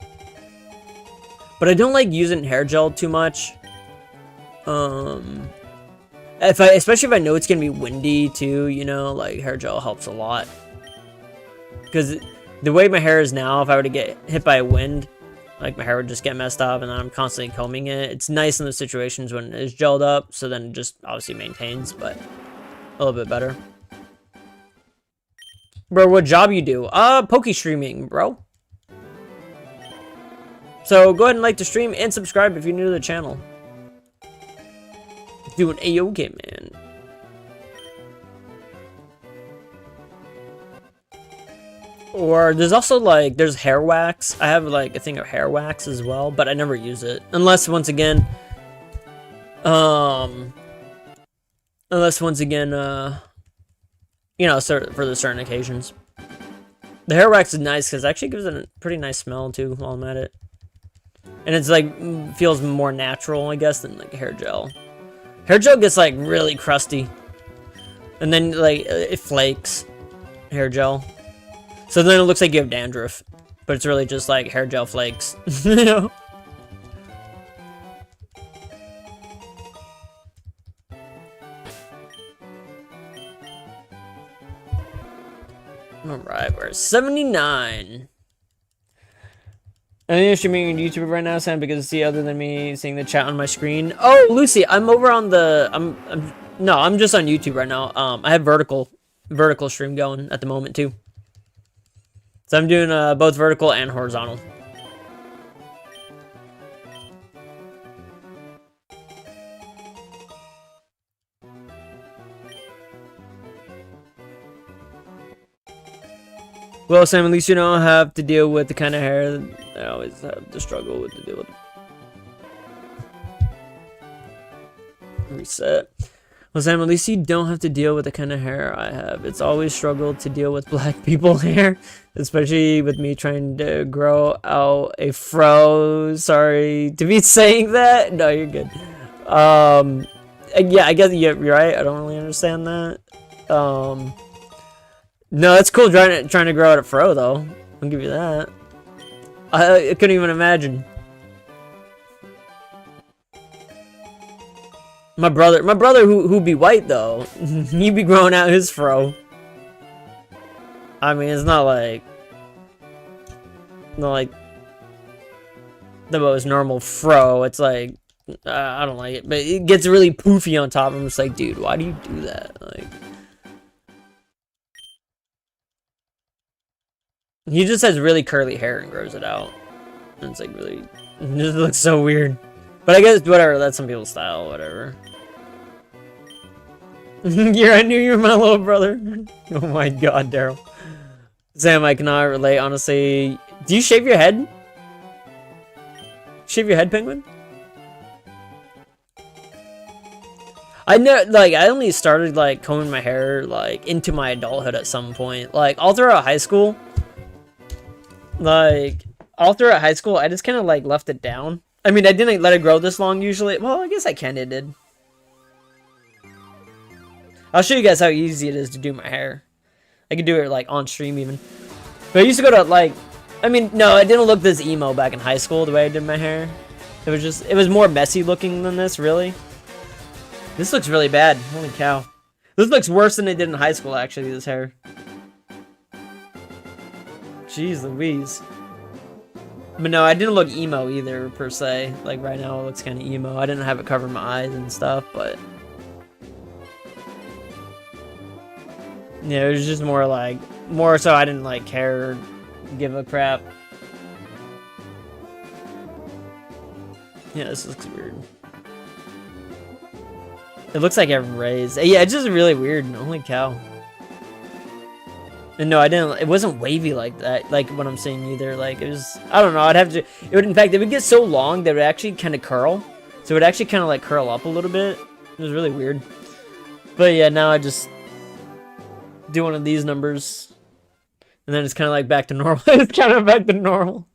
I don't like using hair gel too much. Especially if I know it's gonna be windy too, like hair gel helps a lot. Because the way my hair is now, if I were to get hit by a wind, Like, my hair would just get messed up, and then I'm constantly combing it. It's nice in those situations when it's gelled up, so then it just obviously maintains, but a little bit better. Bro, what job you do? Poke streaming, bro. So, go ahead and like the stream and subscribe if you're new to the channel. Doing A-okay, man. Or there's also like, there's hair wax. I have like a thing of hair wax as well, but I never use it. Unless once again, you know, for the certain occasions. The hair wax is nice because it actually gives it a pretty nice smell too while I'm at it. And it's like, feels more natural, I guess, than like hair gel. Hair gel gets like really crusty. And then like, it flakes. Hair gel. So then it looks like you have dandruff, but it's really just like hair gel flakes, you know? Alright, we're at 79. I'm streaming on YouTube right now, Sam, because see, other than me seeing the chat on my screen. Oh, Lucy, I'm over on the, no, I'm just on YouTube right now. I have vertical stream going at the moment too. So I'm doing both vertical and horizontal. Well, Sam, at least you don't have to deal with the kind of hair that I always have to struggle with to deal with. Reset. Well, Sam, at least you don't have to deal with the kind of hair I have. It's always struggled to deal with black people hair, especially with me trying to grow out a fro. Sorry to be saying that. No, you're good. Yeah, I guess you're right. I don't really understand that. No, it's cool trying to grow out a fro, though. I'll give you that. I couldn't even imagine. My brother who be white though, he be growing out his fro. I mean, it's not like the most normal fro. It's like, I don't like it, but it gets really poofy on top. I'm just like, dude, why do you do that? Like, he just has really curly hair and grows it out. And it's like really, it just looks so weird. But I guess, whatever, that's some people's style, whatever. Yeah, I knew you were my little brother. Oh my god, Daryl. Sam, I cannot relate, honestly. Do you shave your head? Shave your head, Penguin? I know, like, I only started, like, combing my hair, like, into my adulthood at some point. Like, all throughout high school. I just kind of, like, left it down. I mean, I didn't let it grow this long, usually. Well, I guess I kinda did. I'll show you guys how easy it is to do my hair. I could do it, like, on stream, even. But I used to go to, like... I mean, no, I didn't look this emo back in high school, the way I did my hair. It was just... It was more messy looking than this, really. This looks really bad. Holy cow. This looks worse than it did in high school, actually, this hair. Jeez Louise. But no, I didn't look emo either, per se. Like, right now it looks kind of emo. I didn't have it cover my eyes and stuff, but... Yeah, it was just more like... More so I didn't, like, care or give a crap. Yeah, this looks weird. It looks like I've raised. Yeah, it's just really weird. Holy cow. And no, I didn't. It wasn't wavy like that, like what I'm saying either. Like, it was, I don't know. I'd have to, it would, in fact, it would get so long that it would actually kind of curl. So it would actually kind of like curl up a little bit. It was really weird. But yeah, now I just do one of these numbers. And then it's kind of like back to normal. It's kind of back to normal.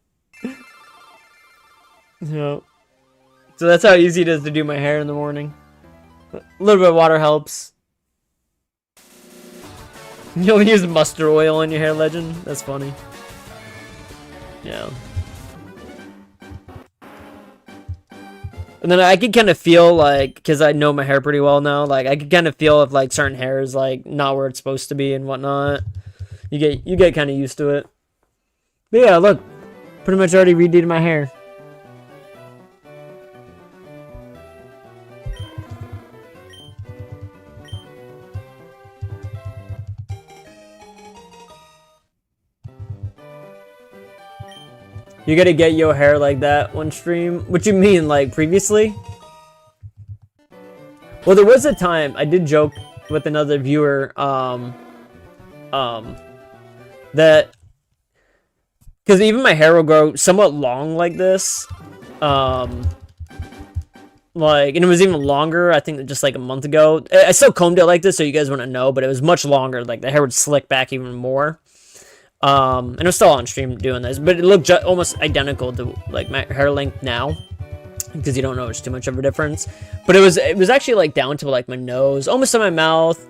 So that's how easy it is to do my hair in the morning. A little bit of water helps. You'll use mustard oil in your hair, Legend? That's funny. Yeah. And then I could kind of feel like, because I know my hair pretty well now, like I could kind of feel if like certain hair is like not where it's supposed to be and whatnot. You get kind of used to it. But yeah, look. Pretty much already redid my hair. You gotta get your hair like that one stream? What you mean, like previously? Well, there was a time I did joke with another viewer, that because even my hair will grow somewhat long like this, like, and it was even longer, I think, just like a month ago. I still combed it like this, so you guys wouldn't know, but it was much longer. Like the hair would slick back even more. And I'm still on stream doing this, but it looked almost identical to like my hair length now, because you don't notice too much of a difference. But it was actually like down to like my nose, almost to my mouth.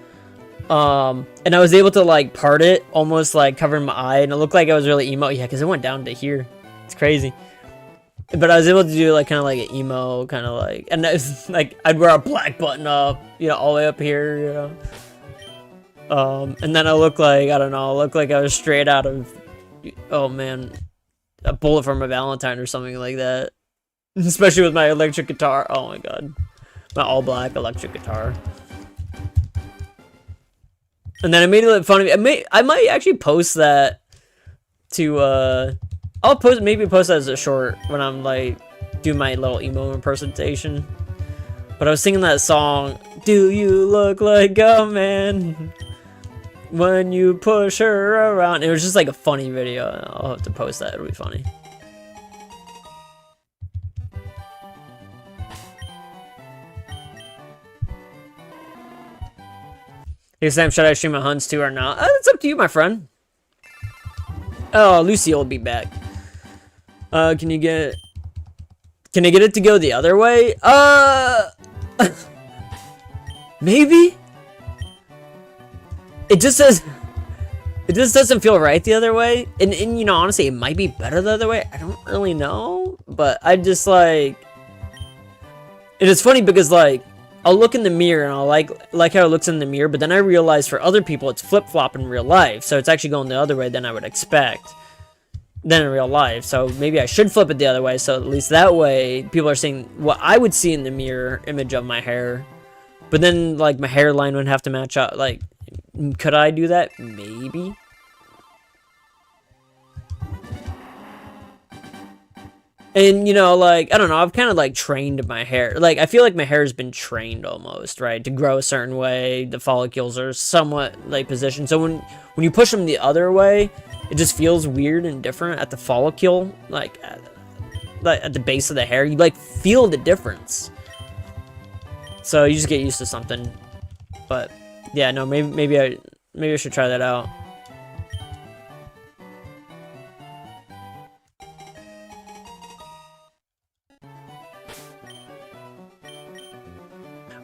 And I was able to like part it, almost like covering my eye, and it looked like I was really emo. Yeah, because it went down to here. It's crazy. But I was able to do like kind of like an emo, kind of like, and it was, like I'd wear a black button up, you know, all the way up here, you know. And then I look like, I don't know, I look like I was straight out of, oh man, a bullet from a Valentine or something like that. Especially with my electric guitar. Oh my god. My all black electric guitar. And then I made it look funny. I might actually post that to, I'll maybe post that as a short when I'm like, do my little emo impersonation. But I was singing that song, do you look like a man? When you push her around. It was just like a funny video. I'll have to post that. It'll be funny. Hey Sam, should I stream my Huns too or not? It's up to you, my friend. Oh, Lucy will be back. Can I get it to go the other way? Maybe? It just doesn't feel right the other way. And you know, honestly, it might be better the other way. I don't really know. But I just like... It is funny because like, I'll look in the mirror and I'll like how it looks in the mirror, but then I realize for other people it's flip-flop in real life. So it's actually going the other way than I would expect. Than in real life. So maybe I should flip it the other way, so at least that way people are seeing what I would see in the mirror image of my hair. But then like my hairline would have to match up. Like, could I do that? Maybe. And you know, like, I don't know, I've kind of like trained my hair. Like, I feel like my hair has been trained almost, right? To grow a certain way. The follicles are somewhat like positioned. So when you push them the other way, it just feels weird and different at the follicle, like at the base of the hair. You like feel the difference. So you just get used to something. But yeah, no, maybe I should try that out.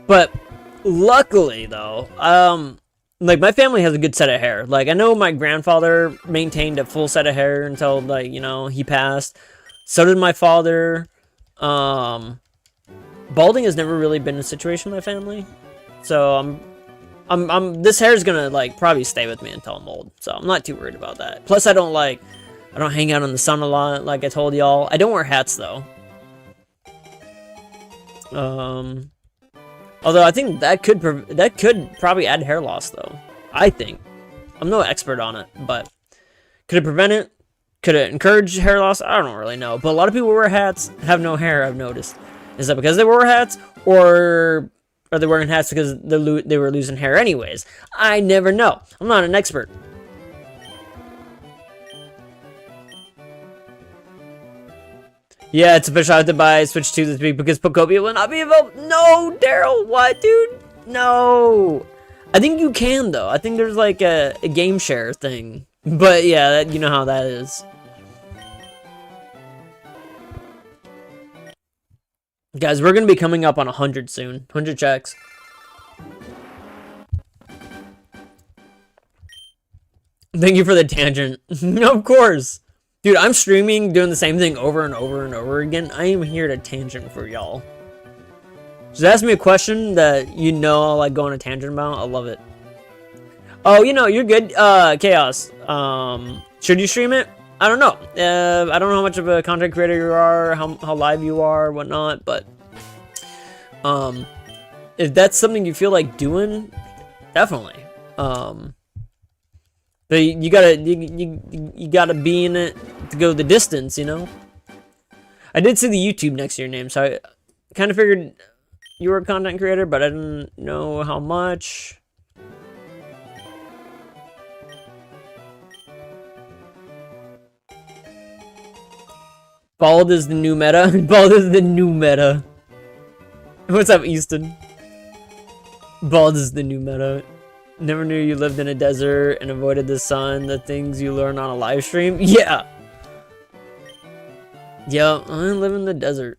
But luckily though, like my family has a good set of hair. Like I know my grandfather maintained a full set of hair until like, you know, he passed. So did my father. Balding has never really been a situation in my family. So this hair is gonna like probably stay with me until I'm old. So I'm not too worried about that. Plus I don't hang out in the sun a lot like I told y'all. I don't wear hats though. Although I think that could probably add hair loss though. I think. I'm no expert on it, but could it prevent it? Could it encourage hair loss? I don't really know. But a lot of people who wear hats have no hair, I've noticed. Is that because they wore hats, or are they wearing hats because they were losing hair anyways? I never know. I'm not an expert. Yeah, it's official. I have to buy Switch 2 this week because Pokopia will not be available. No, Daryl, what, dude? No. I think you can, though. I think there's like a game share thing. But yeah, you know how that is. Guys, we're going to be coming up on 100 soon. 100 checks. Thank you for the tangent. Of course. Dude, I'm streaming, doing the same thing over and over and over again. I am here to tangent for y'all. Just ask me a question that you know I'll like go on a tangent about. I love it. Oh, you know, you're good. Chaos. Should you stream it? I don't know. I don't know how much of a content creator you are, how live you are, whatnot, but if that's something you feel like doing, definitely. But you gotta be in it to go the distance, you know. I did see the YouTube next to your name, so I kind of figured you were a content creator, but I didn't know how much. Bald is the new meta. Bald is the new meta. What's up, Easton? Bald is the new meta. Never knew you lived in a desert and avoided the sun. The things you learn on a live stream. Yeah. Yeah, I live in the desert.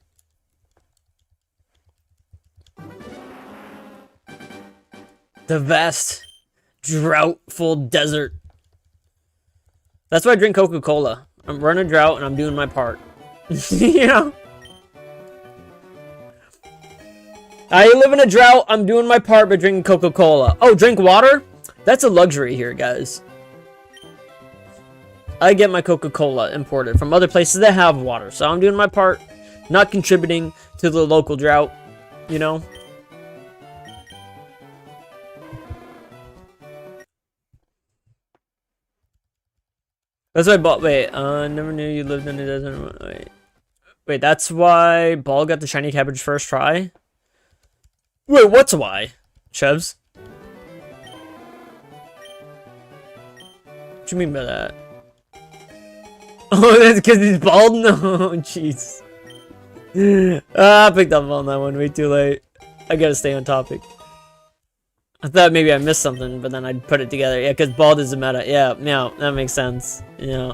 The vast, droughtful desert. That's why I drink Coca-Cola. I'm running a drought and I'm doing my part. You know? I live in a drought. I'm doing my part by drinking Coca-Cola. Oh, drink water? That's a luxury here, guys. I get my Coca-Cola imported from other places that have water. So I'm doing my part, not contributing to the local drought, you know? That's why I bought, wait, never knew you lived in a desert. Wait, that's why Ball got the shiny cabbage first try? Wait, what's why? Chevs? What do you mean by that? Oh, that's because he's bald? No, jeez. I picked up on that one way too late. I gotta stay on topic. I thought maybe I missed something, but then I'd put it together. Yeah, because bald is a meta. Yeah, that makes sense. Yeah,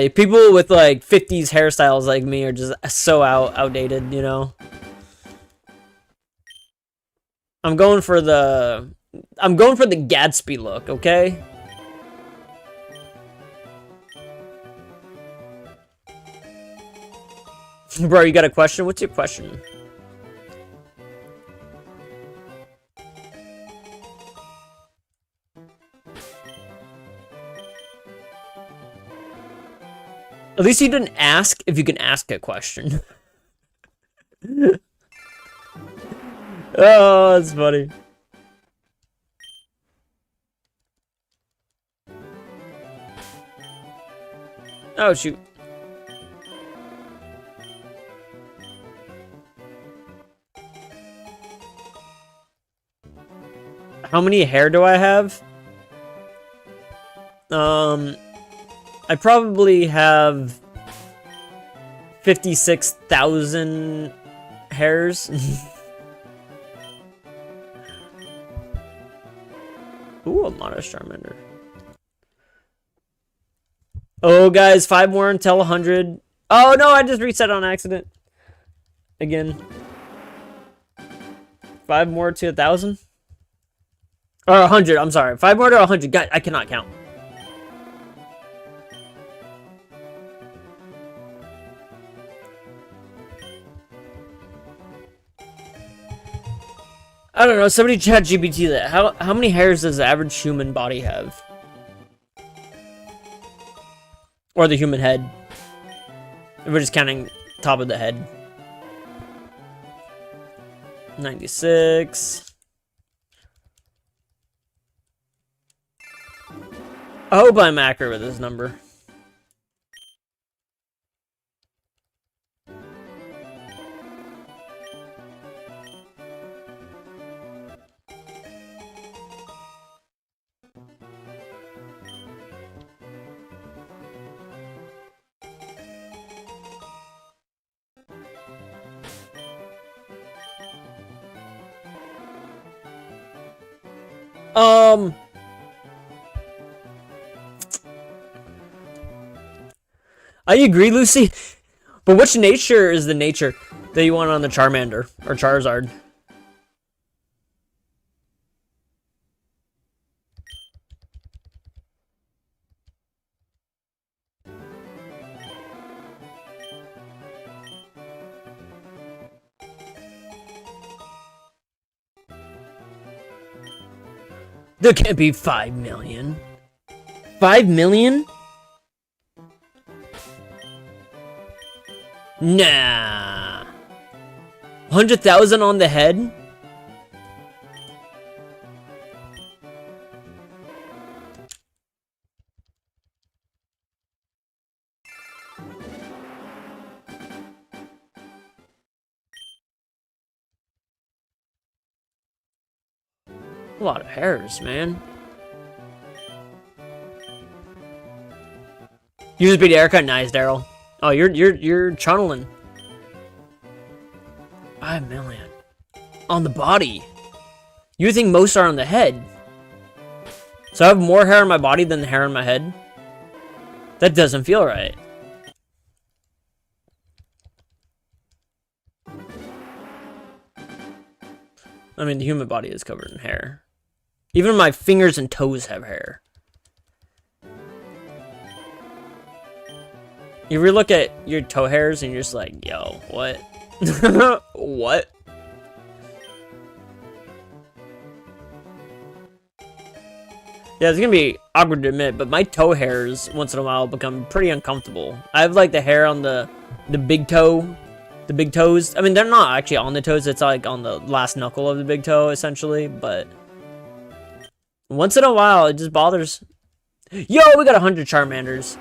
people with like 50s hairstyles like me are just so outdated, you know? I'm going for the Gatsby look, okay? Bro, you got a question? What's your question? At least you didn't ask if you can ask a question. Oh, that's funny. Oh, shoot. How many hair do I have? I probably have 56,000 hairs. Ooh, a modest Charmander. Oh, guys, 5 more until 100. Oh, no, I just reset on accident. Again. 5 more to 1,000? Or 100, I'm sorry. 5 more to 100. God, I cannot count. I don't know, somebody chat GPT that. How many hairs does the average human body have? Or the human head? If we're just counting top of the head. 96. I hope I'm accurate with this number. I agree, Lucy. But which nature is the nature that you want on the Charmander or Charizard? There can't be 5 million. 5 million? Nah. 100,000 on the head? A lot of hairs, man. You just beat the haircut, nice, Daryl. Oh, you're channeling. 5 million on the body. You think most are on the head? So I have more hair on my body than the hair on my head? That doesn't feel right. I mean, the human body is covered in hair. Even my fingers and toes have hair. You ever look at your toe hairs and you're just like, yo, what? What? Yeah, it's gonna be awkward to admit, but my toe hairs once in a while become pretty uncomfortable. I have like the hair on the big toe, the big toes. I mean, they're not actually on the toes. It's like on the last knuckle of the big toe, essentially. But once in a while, it just bothers. Yo, we got 100 Charmanders.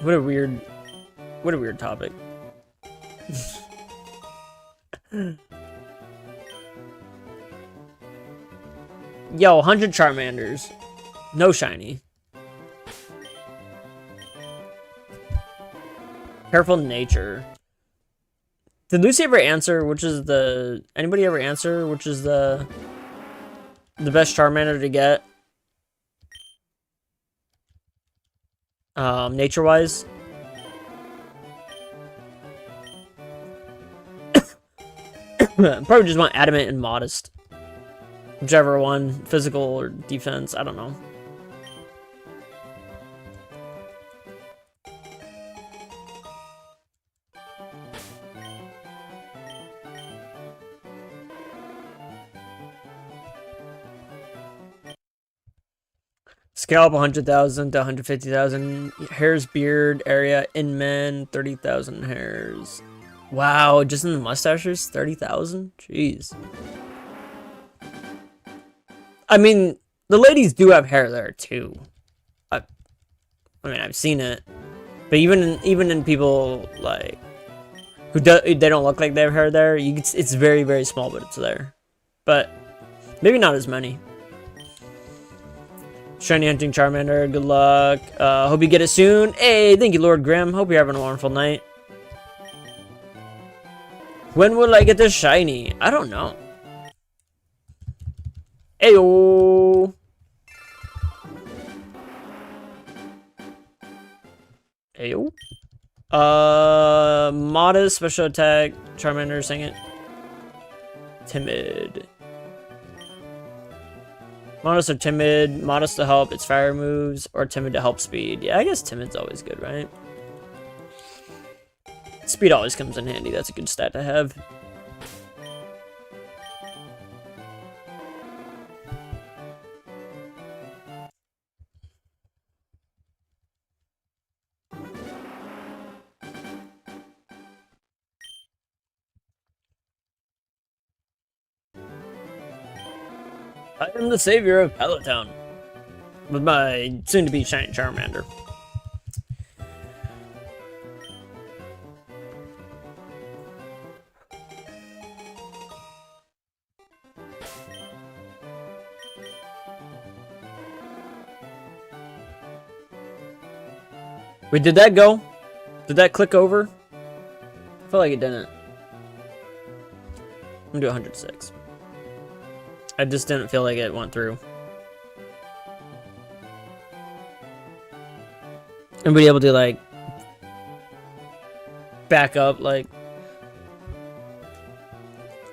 What a weird topic. Yo, 100 Charmanders. No shiny. Careful nature. Did Lucy ever answer which is the... Anybody ever answer which is the best Charmander to get? Nature-wise? Probably just want adamant and modest. Whichever one, physical or defense, I don't know. Scalp 100,000 to 150,000. Hairs, beard area in men 30,000 hairs. Wow, just in the mustaches, 30,000? Jeez. I mean, the ladies do have hair there too. I mean, I've seen it, but even in people like who they don't look like they have hair there. It's very, very small, but it's there. But maybe not as many. Shiny hunting Charmander, good luck. Hope you get it soon. Hey, thank you, Lord Grimm. Hope you're having a wonderful night. When will I get this shiny? I don't know. Ayo. Ayo. Modest, special attack, Charmander, sing it. Timid. Modest or timid, modest to help its fire moves, or timid to help speed. Yeah, I guess timid's always good, right? Speed always comes in handy, that's a good stat to have. I am the savior of Pallet with my soon-to-be shiny Charmander. Wait, did that go? Did that click over? I feel like it didn't. I'm gonna do 106. I just didn't feel like it went through. Anybody able to like back up like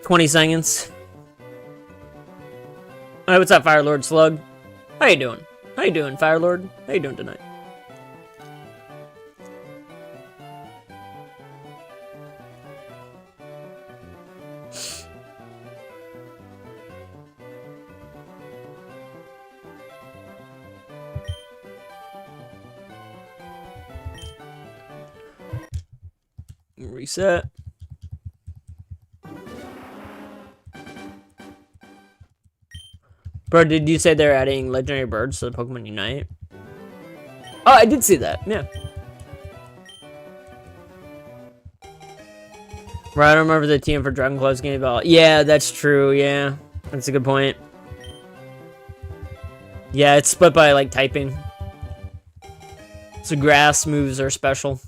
20 seconds? Alright, what's up, Fire Lord Slug? How you doing? How you doing, Fire Lord? How you doing tonight? Reset. Bro, did you say they're adding legendary birds to the Pokemon Unite? Oh, I did see that. Yeah. Right, I don't remember the team for Dragon Claw's game about. Yeah, that's true. Yeah, that's a good point. Yeah, it's split by like typing. So grass moves are special.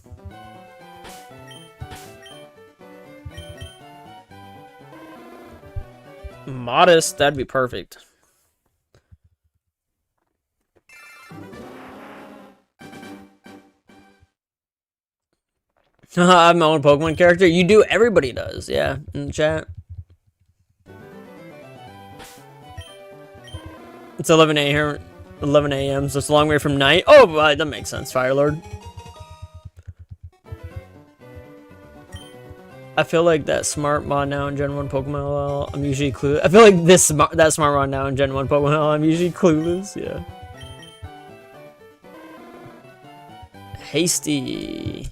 Modest, that'd be perfect. I'm my own Pokemon character. You do. Everybody does. Yeah, in the chat. It's 11 a.m. 11 a.m. So it's a long way from night. Oh, that makes sense, Firelord. I feel like that smart mod now in Gen 1 Pokemon LL, I'm usually clueless. I feel like that smart mod now in Gen 1 Pokemon LL, I'm usually clueless. Yeah. Hasty.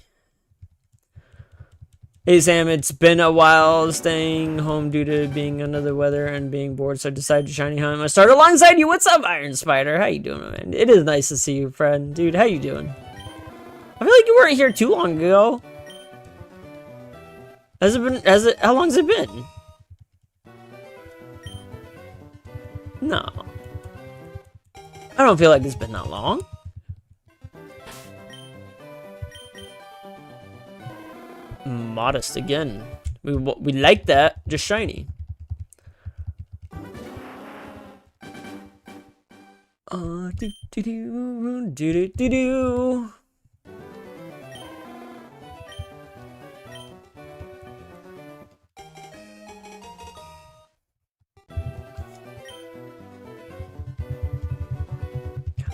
Hey Sam, it's been a while staying home due to being under the weather and being bored, so I decided to shiny hunt. I start alongside you. What's up, Iron Spider? How you doing, man? It is nice to see you, friend. Dude, how you doing? I feel like you weren't here too long ago. How long has it been? No. I don't feel like it's been that long. Modest again. We like that. Just shiny. Do do do do do do.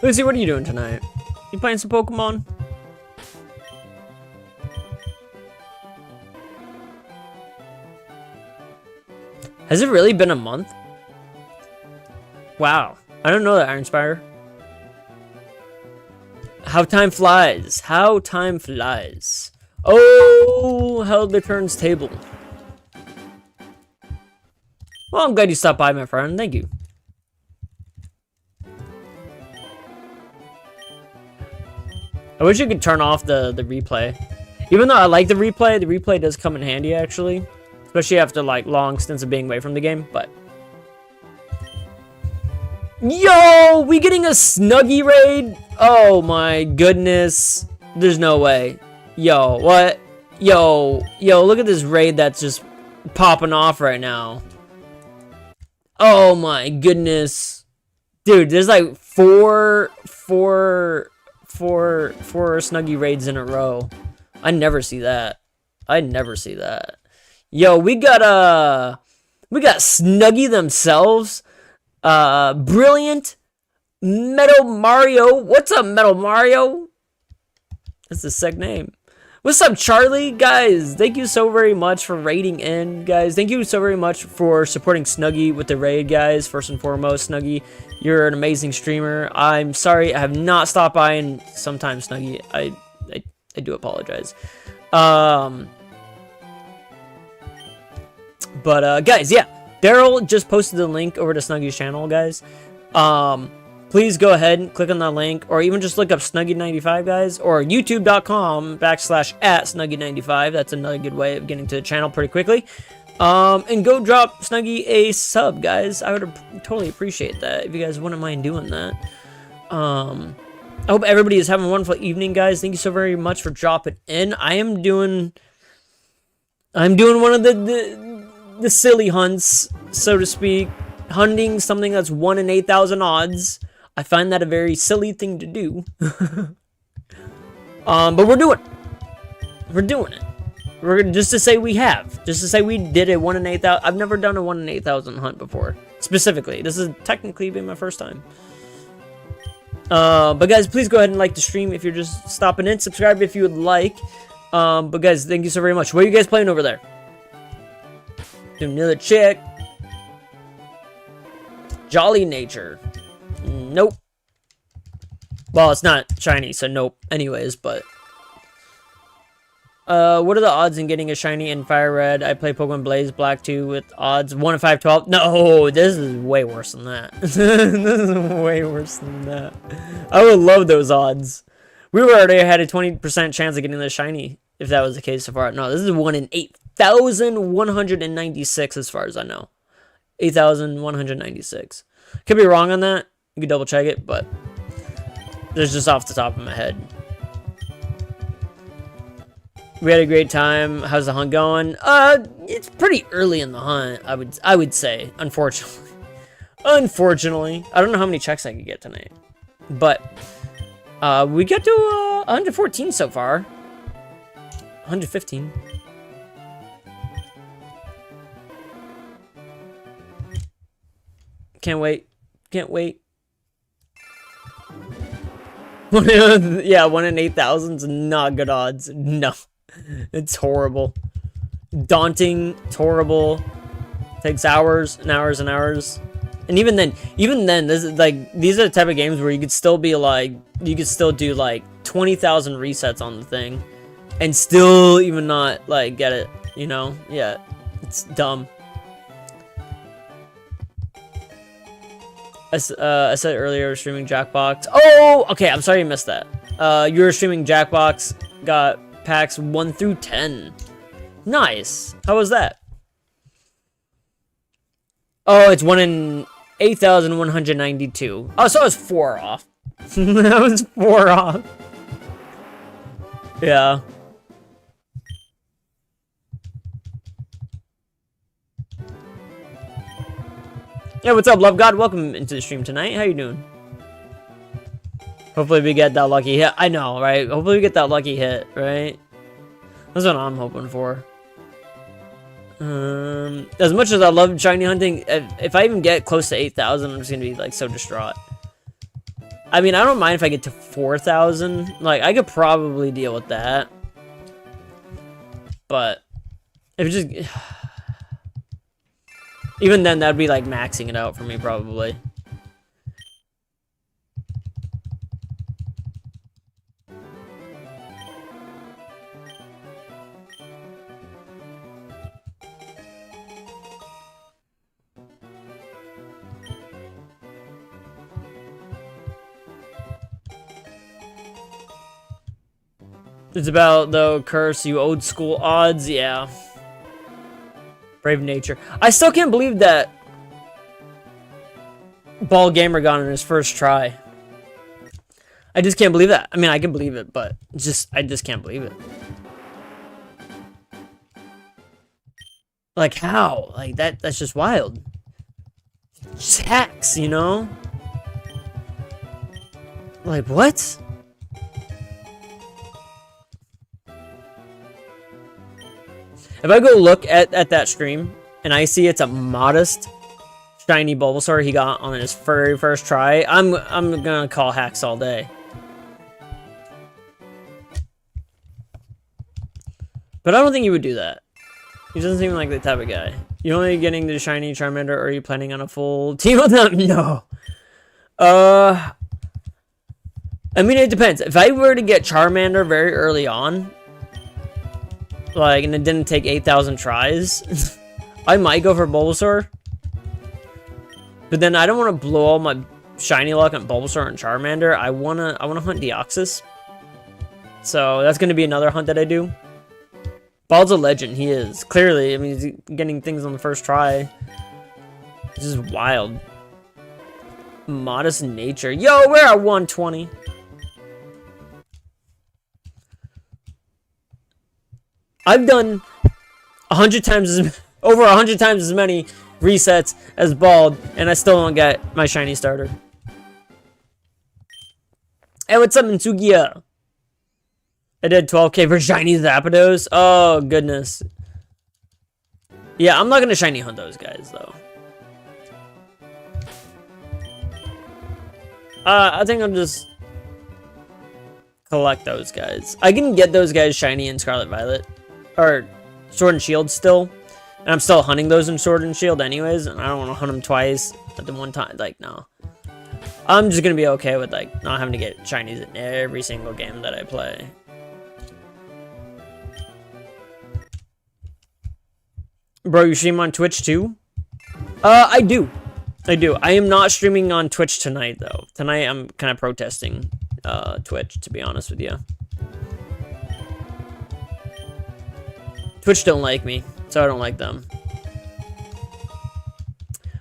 Lucy, what are you doing tonight? You playing some Pokemon? Has it really been a month? Wow. I don't know that, Iron Spire. How time flies. How time flies. Oh, held the turns table. Well, I'm glad you stopped by, my friend. Thank you. I wish you could turn off the replay. Even though I like the replay does come in handy, actually. Especially after, like, long stints of being away from the game, but... Yo! We getting a Snuggie raid? Oh my goodness. There's no way. Yo, what? Yo, look at this raid that's just popping off right now. Oh my goodness. Dude, there's like four Snuggie raids in a row. I never see that. Yo, we got Snuggie themselves. Brilliant. Metal Mario. What's up, Metal Mario? That's a sick name. What's up, Charlie? Guys, thank you so very much for raiding in, guys. Thank you so very much for supporting Snuggie with the raid, guys. First and foremost, Snuggie, you're an amazing streamer. I'm sorry I have not stopped by in some time, Snuggie. I do apologize. But guys, yeah, Daryl just posted the link over to Snuggie's channel, guys. Please go ahead and click on that link, or even just look up Snuggie95, guys, or youtube.com/@Snuggie95. That's another good way of getting to the channel pretty quickly. And go drop Snuggie a sub, guys. I would totally appreciate that if you guys wouldn't mind doing that. I hope everybody is having a wonderful evening, guys. Thank you so very much for dropping in. I'm doing one of the silly hunts, so to speak. Hunting something that's 1 in 8,000 odds. I find that a very silly thing to do. But we're doing it. We're just to say we have. Just to say we did a 1 in 8,000. I've never done a 1 in 8,000 hunt before. Specifically. This is technically been my first time. But guys, please go ahead and like the stream if you're just stopping in. Subscribe if you would like. But guys, thank you so very much. What are you guys playing over there? Another chick. Jolly Nature. Nope. Well, it's not shiny, so nope. Anyways, but... What are the odds in getting a shiny in Fire Red? I play Pokemon Blaze Black 2 with odds 1 in 512. No, this is way worse than that. This is way worse than that. I would love those odds. We were already had a 20% chance of getting the shiny if that was the case so far. No, this is 1 in 8,196 as far as I know. 8,196. Could be wrong on that. You can double check it, but there's just off the top of my head. We had a great time. How's the hunt going? It's pretty early in the hunt, I would say, unfortunately. Unfortunately. I don't know how many checks I could get tonight. But we got to 114 so far. 115. Can't wait. Can't wait. Yeah, 1 in 8,000 is not good odds. No. It's horrible. Daunting. It's horrible. Takes hours and hours and hours. And even then, this is like, these are the type of games where you could still be like, you could still do like 20,000 resets on the thing and still even not like get it, you know? Yeah, it's dumb. I said earlier I was streaming Jackbox. Oh, okay, I'm sorry you missed that. You were streaming Jackbox, got packs 1 through 10. Nice. How was that? Oh, it's 1 in 8,192. Oh, so I was 4 off. That was 4 off. Yeah. Yeah, what's up, Love God? Welcome into the stream tonight. How you doing? Hopefully we get that lucky hit. I know, right? Hopefully we get that lucky hit, right? That's what I'm hoping for. As much as I love shiny hunting, if I even get close to 8,000, I'm just gonna be like so distraught. I mean, I don't mind if I get to 4,000. Like, I could probably deal with that. But if it just, even then, that'd be like maxing it out for me probably. It's about, though, curse you old school odds. Yeah. Brave nature. I still can't believe that Ball Gamer got on his first try. I just can't believe that. I mean, I can believe it, but I just can't believe it. Like, how? Like, that's just wild. Just hacks, you know? Like, what? If I go look at that stream and I see it's a modest shiny Bulbasaur he got on his very first try, I'm gonna call hacks all day. But I don't think he would do that. He doesn't seem like the type of guy. You only getting the shiny Charmander, or are you planning on a full team with them? No. I mean, it depends. If I were to get Charmander very early on, like, and it didn't take 8,000 tries, I might go for Bulbasaur. But then I don't want to blow all my shiny luck on Bulbasaur and Charmander. I wanna hunt Deoxys. So that's gonna be another hunt that I do. Bald's a legend, he is. Clearly, I mean, he's getting things on the first try. This is wild. Modest nature. Yo, we're at 120. I've done 100 times over 100 times as many resets as Bald, and I still don't get my shiny starter. Hey, what's up, Mitsugiya? I did 12k for shiny Zapdos. Oh, goodness. Yeah, I'm not gonna shiny hunt those guys, though. I think I'll just collect those guys. I can get those guys shiny in Scarlet Violet. Or Sword and Shield still. And I'm still hunting those in Sword and Shield anyways. And I don't want to hunt them twice at the one time. Like, no. I'm just going to be okay with, like, not having to get shinies in every single game that I play. Bro, you stream on Twitch too? I do. I am not streaming on Twitch tonight, though. Tonight, I'm kind of protesting Twitch, to be honest with you. Twitch don't like me, so I don't like them.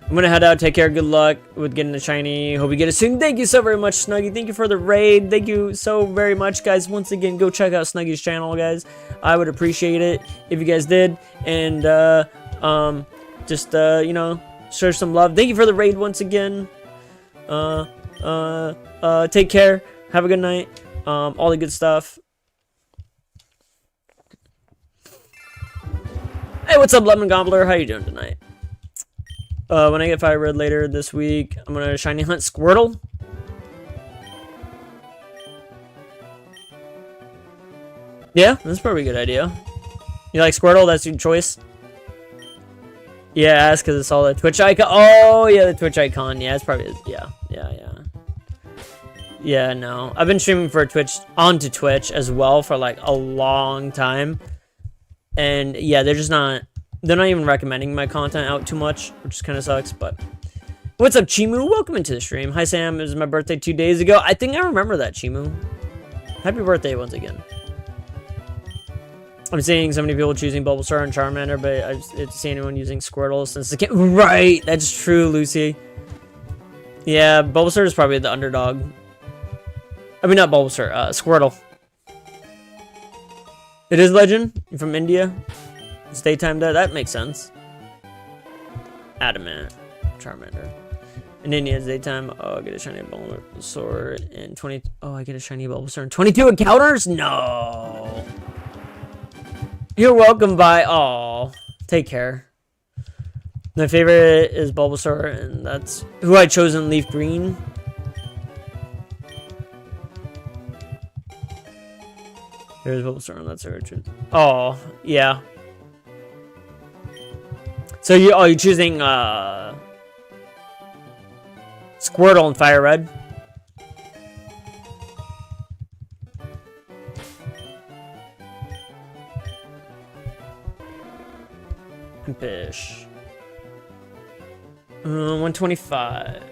I'm gonna head out. Take care. Good luck with getting the shiny. Hope you get it soon. Thank you so very much, Snuggy. Thank you for the raid. Thank you so very much, guys. Once again, go check out Snuggy's channel, guys. I would appreciate it if you guys did. And just you know, share some love. Thank you for the raid once again. Take care. Have a good night. All the good stuff. Hey, what's up, Lemon Gobbler? How you doing tonight? When I get Fire Red later this week, I'm gonna shiny hunt Squirtle. Yeah, that's probably a good idea. You like Squirtle? That's your choice? Yeah, that's because it's all the Twitch icon. Oh, yeah, the Twitch icon. Yeah, it's probably, yeah. Yeah, no. I've been streaming for Twitch, onto Twitch as well for like a long time. And yeah, they're not even recommending my content out too much, which kind of sucks, but. What's up, Chimu? Welcome into the stream. Hi, Sam. It was my birthday 2 days ago. I think I remember that, Chimu. Happy birthday once again. I'm seeing so many people choosing Bulbasaur and Charmander, but I just didn't see anyone using Squirtle since the game. Right! That's true, Lucy. Yeah, Bulbasaur is probably the underdog. I mean, not Bulbasaur, Squirtle. It is Legend from India. It's daytime there. That makes sense. Adamant. Charmander. In India, it's daytime. Oh, I get a shiny Bulbasaur in 20. Oh, I get a shiny Bulbasaur in 22 encounters? No. You're welcome by. Oh, take care. My favorite is Bulbasaur, and that's who I chose in Leaf Green. There's Bulbasaur, and that's Urchin. Oh, yeah. So you're choosing Squirtle and Fire Red. Impish. 125.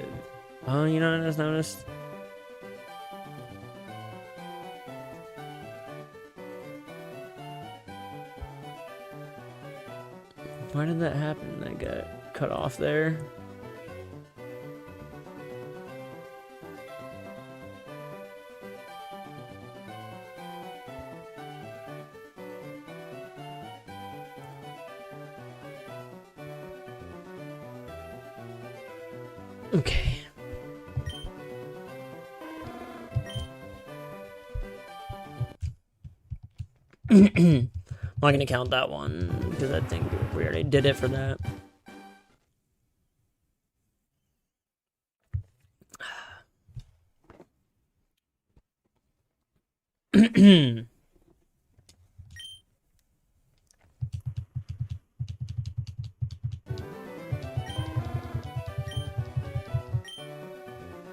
Oh, you know what I just noticed? Why did that happen? That got cut off there. Okay. I'm not gonna count that one because I think we already did it for that.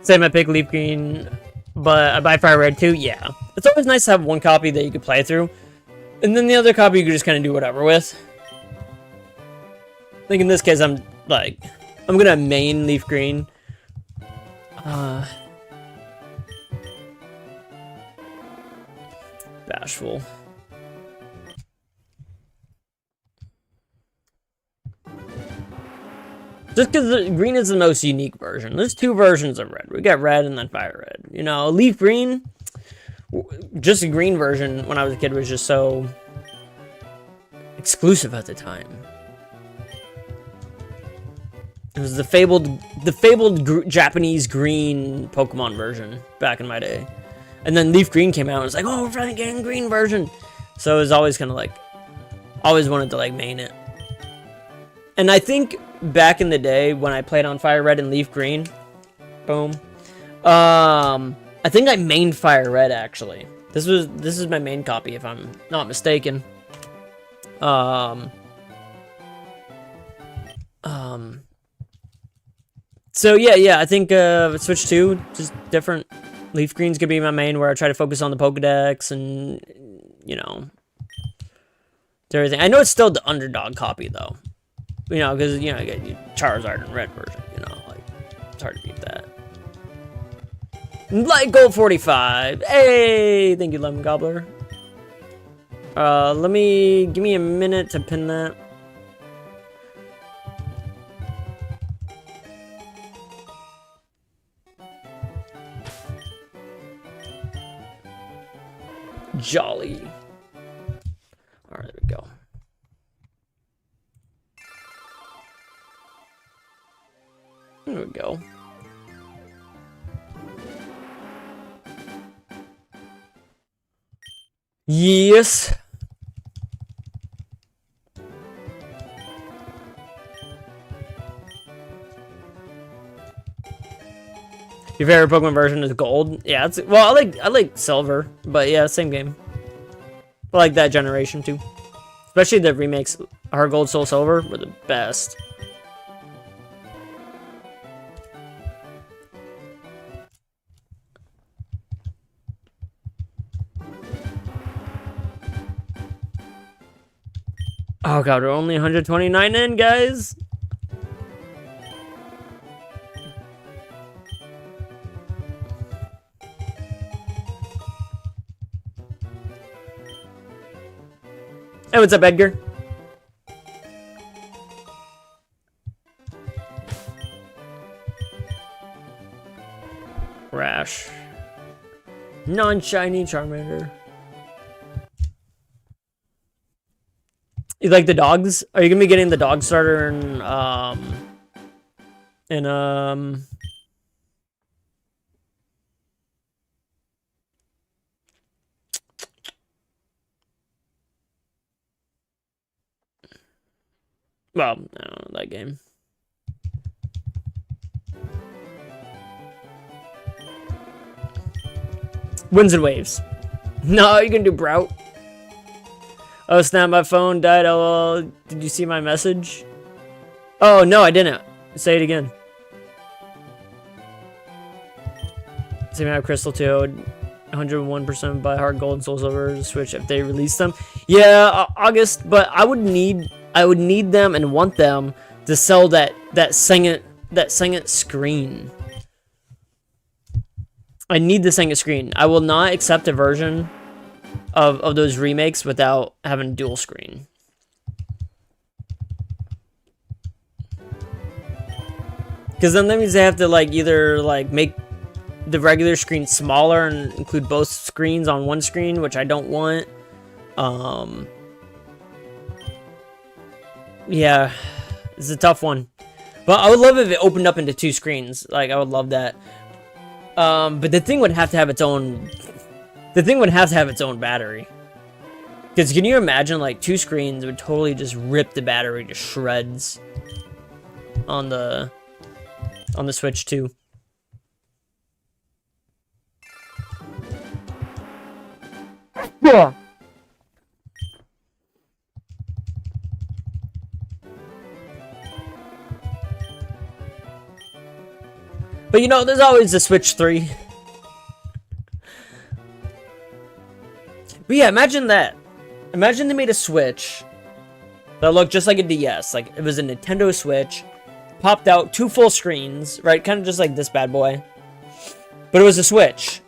Same, I pick Leaf Green, but I buy Fire Red too. Yeah, it's always nice to have one copy that you can play through. And then the other copy you can just kind of do whatever with. I think in this case, I'm gonna main Leaf Green. Bashful. Just because green is the most unique version. There's two versions of red. We got red and then Fire Red. You know, Leaf Green, just a green version when I was a kid was just so exclusive at the time. It was the fabled Japanese green Pokemon version back in my day. And then Leaf Green came out and it was like, oh, we're finally getting green version. So it was always kind of like, always wanted to like main it. And I think back in the day when I played on Fire Red and Leaf Green, boom. I think I mained Fire Red actually. This is my main copy if I'm not mistaken. So yeah, I think Switch 2, just different. Leaf Green's gonna be my main where I try to focus on the Pokedex and, you know, everything. I know it's still the underdog copy though. You know, because, you know, you get Charizard in red version, you know, like, it's hard to beat that. Light Gold 45. Hey, thank you, Lemon Gobbler. Give me a minute to pin that. Jolly. All right, there we go. There we go. Yes. Your favorite Pokemon version is Gold? Yeah, it's, well, I like Silver, but yeah, same game. I like that generation too. Especially the remakes. Heart Gold, Soul Silver were the best. Oh god, we're only 129 in, guys. Hey, what's up, Edgar? Rash. Non-shiny Charmander. You like the dogs? Are you gonna be getting the dog starter well, I don't know, that game. Winds and Waves. No, you can do Brout. Oh snap, my phone died. LOL. Did you see my message? Oh no, I didn't. Say it again. Same have Crystal too. 101% by Heart Gold and Soul Silver Switch if they release them. Yeah, August, but I would need them and want them to sell that Sing It screen. I need the Sing It screen. I will not accept a version of those remakes without having dual screen. Because then that means they have to like either like make the regular screen smaller and include both screens on one screen, which I don't want. Yeah, it's a tough one. But I would love if it opened up into two screens. Like, I would love that. But the thing would have to have its own... The thing would have to have its own battery. Because can you imagine, like, two screens would totally just rip the battery to shreds on the Switch too. Yeah. But you know, there's always the Switch 3. But yeah, imagine that. Imagine they made a Switch that looked just like a DS. Like, it was a Nintendo Switch. Popped out 2 full screens, right? Kind of just like this bad boy. But it was a Switch.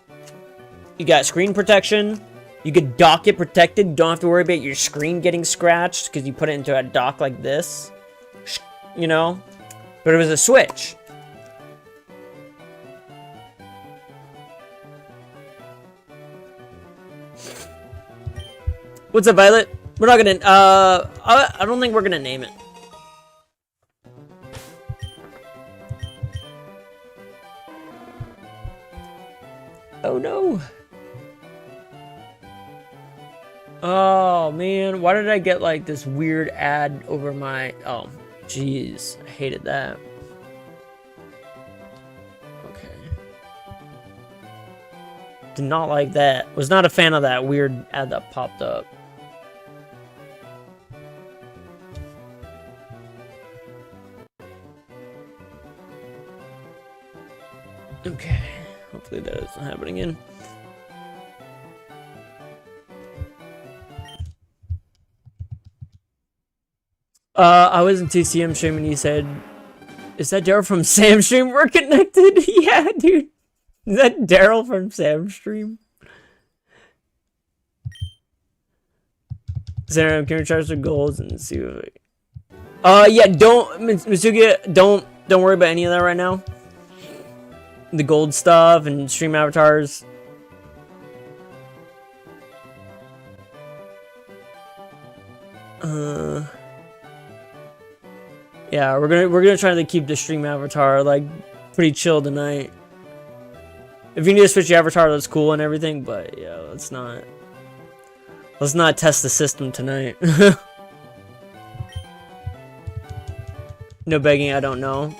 You got screen protection. You could dock it protected. You don't have to worry about your screen getting scratched because you put it into a dock like this. You know? But it was a Switch. What's up, Violet? We're not gonna, I don't think we're gonna name it. Oh no. Oh man, why did I get like this weird ad over my, oh jeez, I hated that. Okay. Did not like that. Was not a fan of that weird ad that popped up. Okay, hopefully that doesn't happen again. I was in TCM stream and he said, "Is that Daryl from Sam stream? We're connected." Yeah, dude. Is that Daryl from Sam stream? Sarah, can we charge the goals and see if yeah, don't Mitsuki, don't worry about any of that right now. The gold stuff and stream avatars. Yeah, we're gonna try to keep the stream avatar like pretty chill tonight. If you need to switch your avatar, that's cool and everything, but yeah, let's not test the system tonight. No begging, I don't know.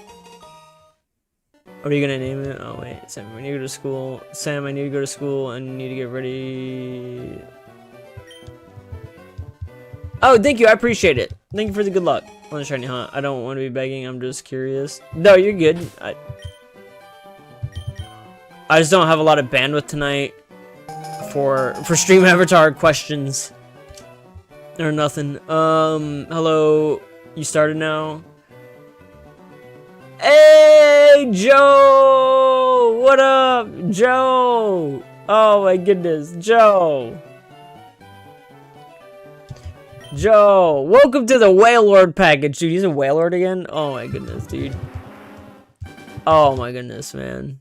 What are you gonna name it? Oh wait, Sam, we need to go to school. Sam, I need to go to school and need to get ready. Oh, thank you, I appreciate it. Thank you for the good luck on the shiny hunt. I don't want to be begging, I'm just curious. No, you're good. I just don't have a lot of bandwidth tonight for stream avatar questions or nothing. Hello, you started now? Hey, Joe! What up, Joe? Oh my goodness, Joe! Joe, welcome to the Whale Lord package, dude. He's a Whale Lord again? Oh my goodness, dude. Oh my goodness, man.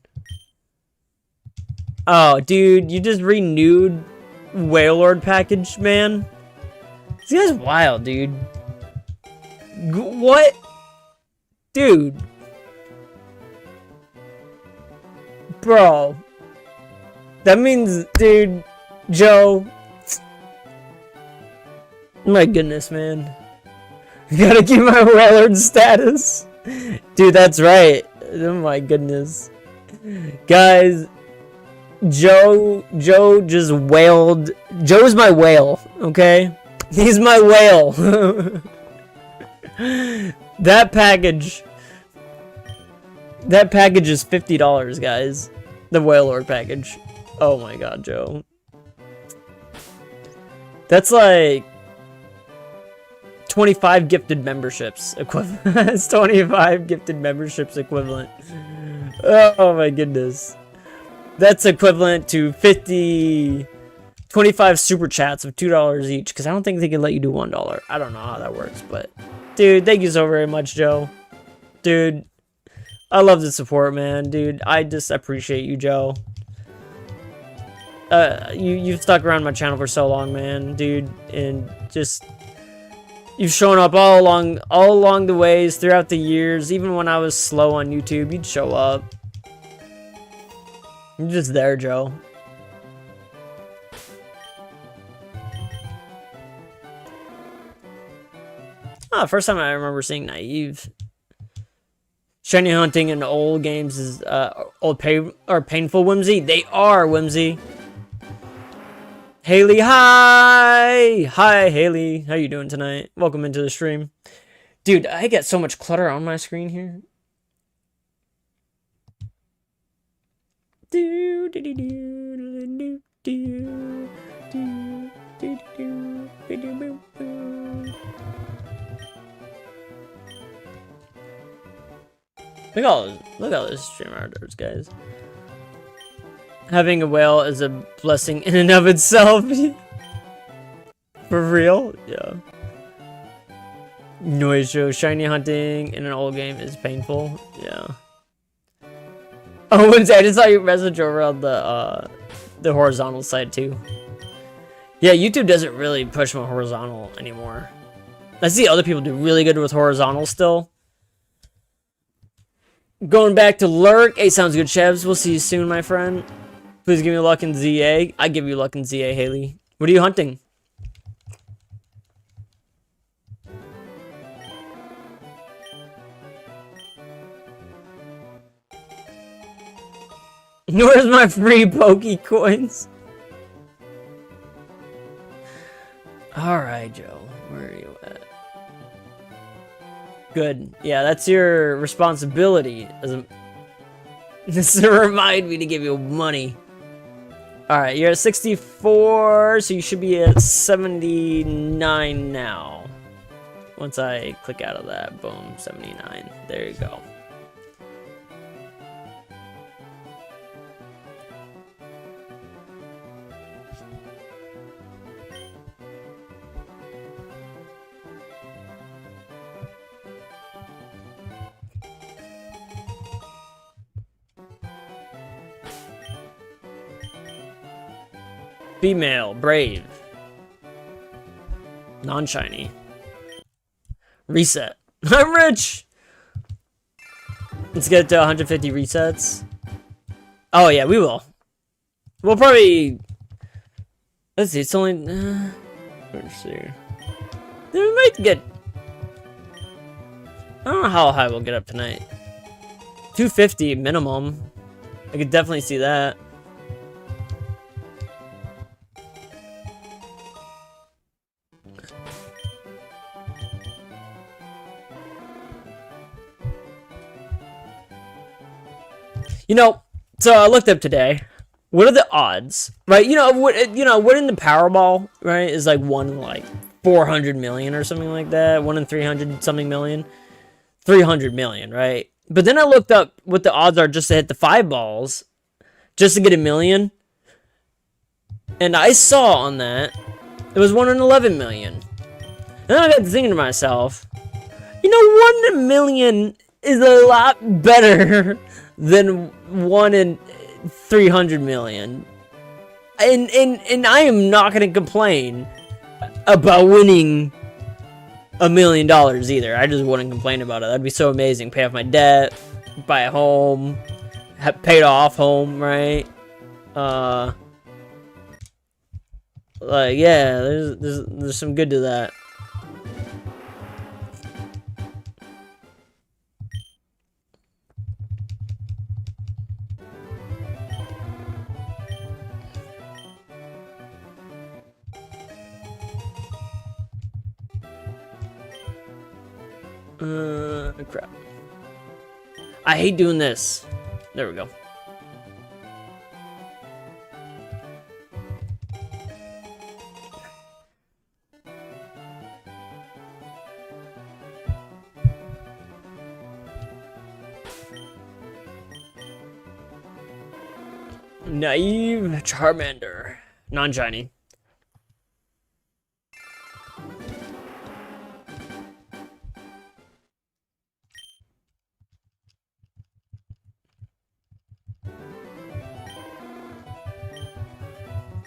Oh, dude, you just renewed Whale Lord package, man. This guy's wild, dude. What? Dude. Bro. That means, dude, Joe. My goodness, man. Gotta keep my Whale Lord status. Dude, that's right. Oh my goodness. Guys, Joe just wailed. Joe's my whale, okay? He's my whale. That package is $50, guys. The Whale Lord package. Oh my god, Joe. That's like 25 gifted memberships equivalent. It's 25 gifted memberships equivalent. Oh my goodness. That's equivalent to 25 super chats of $2 each, because I don't think they can let you do $1. I don't know how that works, but dude, thank you so very much, Joe. Dude, I love the support, man. Dude, I just appreciate you, Joe. You've stuck around my channel for so long, man, dude, and just you've shown up all along the ways throughout the years. Even when I was slow on YouTube, you'd show up. You're just there, Joe. Oh, first time I remember seeing Naive. Shiny hunting in old games is painful, Whimsy. They are, Whimsy. Haley, hi! Hi, Haley. How you doing tonight? Welcome into the stream. Dude, I get so much clutter on my screen here. Look at all this Charmander, guys. Having a whale is a blessing in and of itself. For real? Yeah. Noise show. Shiny hunting in an old game is painful. Yeah. Oh, Wednesday, I just saw your message over on the horizontal side too. Yeah, YouTube doesn't really push my horizontal anymore. I see other people do really good with horizontal still. Going back to Lurk. Hey, sounds good, Chevs. We'll see you soon, my friend. Please give me luck in ZA. I give you luck in ZA, Haley. What are you hunting? Where's my free Poke coins? Alright, Joe. Where are you at? Good. Yeah, that's your responsibility. This is to remind me to give you money. Alright, you're at 64, so you should be at 79 now. once I click out of that. Boom, 79. There you go. Female, brave. Non-shiny. Reset. I'm rich! Let's get to 150 resets. Oh yeah, we will. We'll probably... Let's see, it's only... let's see. We might get... I don't know how high we'll get up tonight. 250 minimum. I could definitely see that. You know, so I looked up today. What are the odds, right? You know what in the Powerball, right, is like 1 in like 400 million or something like that. 1 in 300 something million. 300 million, right? But then I looked up what the odds are just to hit the 5 balls, just to get 1 million. And I saw on that it was 1 in 11 million. And then I got thinking to myself, you know, 1 in 1 million is a lot better than 1 in 300 million. And I am not gonna complain about winning $1 million either. I just wouldn't complain about it. That'd be so amazing. Pay off my debt, buy a home, paid off home, right? Like, yeah, there's some good to that. Crap. I hate doing this. There we go. Naive Charmander. Non-shiny.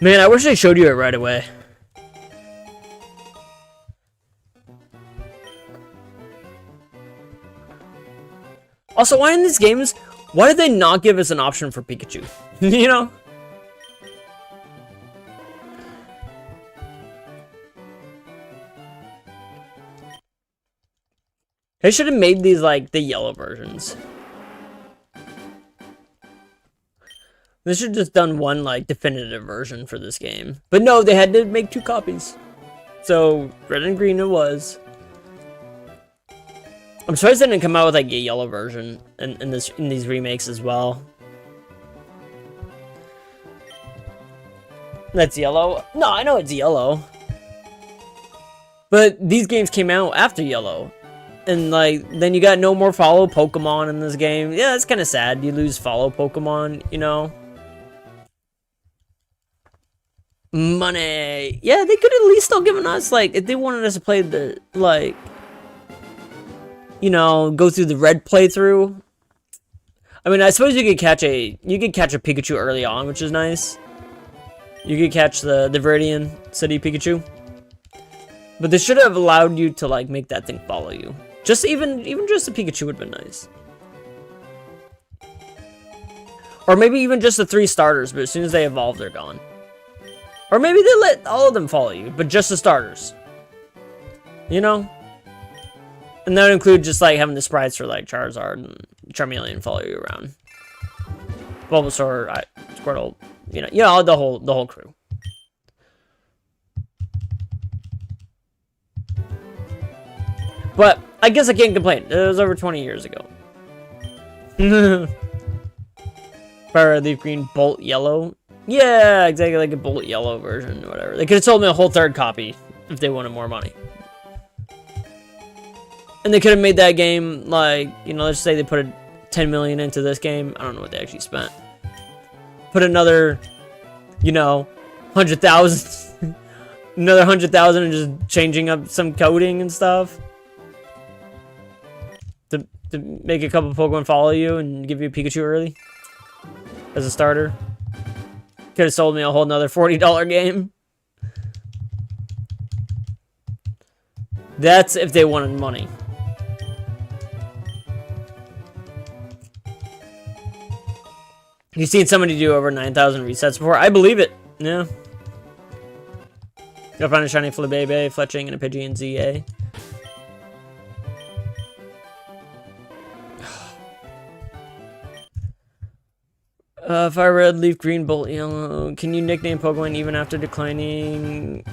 Man, I wish I showed you it right away. Also, why in these games, why did they not give us an option for Pikachu? You know? They should have made these like the yellow versions. They should have just done one, like, definitive version for this game. But no, they had to make 2 copies. So, red and green it was. I'm surprised they didn't come out with, like, a yellow version in these remakes as well. That's yellow? No, I know it's yellow. But these games came out after yellow. And, like, then you got no more follow Pokemon in this game. Yeah, it's kind of sad. You lose follow Pokemon, you know? Money. Yeah, they could at least still given us, like, if they wanted us to play the, like, you know, go through the red playthrough. I mean, I suppose you could catch a Pikachu early on, which is nice. You could catch the Viridian City Pikachu. But they should have allowed you to, like, make that thing follow you. Just even just a Pikachu would have been nice. Or maybe even just the 3 starters, but as soon as they evolve, they're gone. Or maybe they let all of them follow you, but just the starters. You know? And that would include just, like, having the sprites for, like, Charizard and Charmeleon follow you around. Bulbasaur, Squirtle, you know, the whole crew. But I guess I can't complain. It was over 20 years ago. Fire Leaf Green, Bolt Yellow. Yeah, exactly like a Bolt Yellow version or whatever. They could have sold me a whole 3rd copy if they wanted more money. And they could have made that game, like, you know, let's say they put a 10 million into this game. I don't know what they actually spent. Put another, you know, 100,000, another 100,000 and just changing up some coding and stuff. To make a couple Pokemon follow you and give you a Pikachu early. As a starter. Could have sold me a whole nother $40 game. That's if they wanted money. You've seen somebody do over 9,000 resets before? I believe it. Yeah. Go find a shiny Flabébé, Fletching, and a Pidgey ZA. Fire Red, Leaf Green, Bolt Yellow. Can you nickname Pokemon even after declining?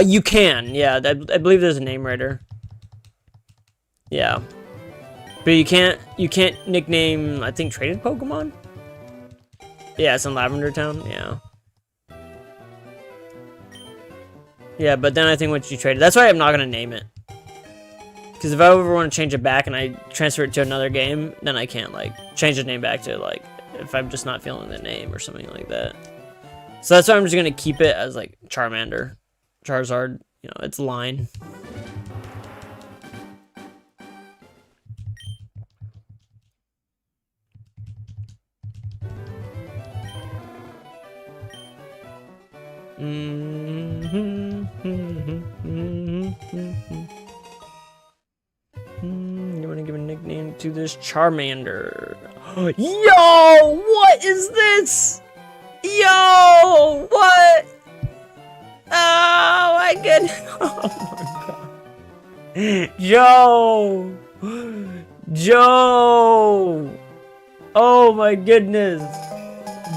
You can. Yeah, I believe there's a name writer. Yeah. But you can't nickname, I think, traded Pokemon? Yeah, it's in Lavender Town. Yeah. Yeah, but then I think once you trade it, that's why I'm not gonna name it. Because if I ever want to change it back and I transfer it to another game, then I can't like change the name back to like if I'm just not feeling the name or something like that. So that's why I'm just gonna keep it as like Charmander, Charizard. You know, it's line. You want to give a nickname to this Charmander? Yo, what is this? Yo, what? Oh my goodness! Oh my god! Joe, Joe! Oh my goodness,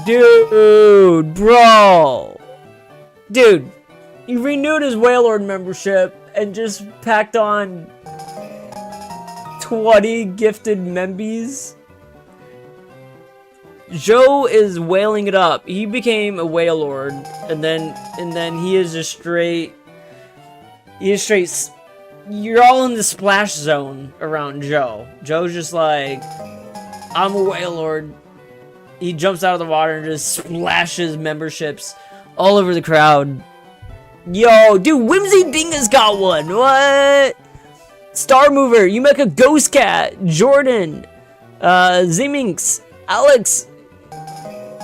dude, bro! Dude, he renewed his Wailord membership and just packed on 20 gifted Membies. Joe is wailing it up. He became a Wailord, and then he is just straight. He is straight. You're all in the splash zone around Joe. Joe's just like, I'm a Wailord. He jumps out of the water and just splashes memberships all over the crowd. Yo, dude, Whimsy Dinga's got one. What? Star Mover, you make a Ghost Cat, Jordan, Zeminx, Alex,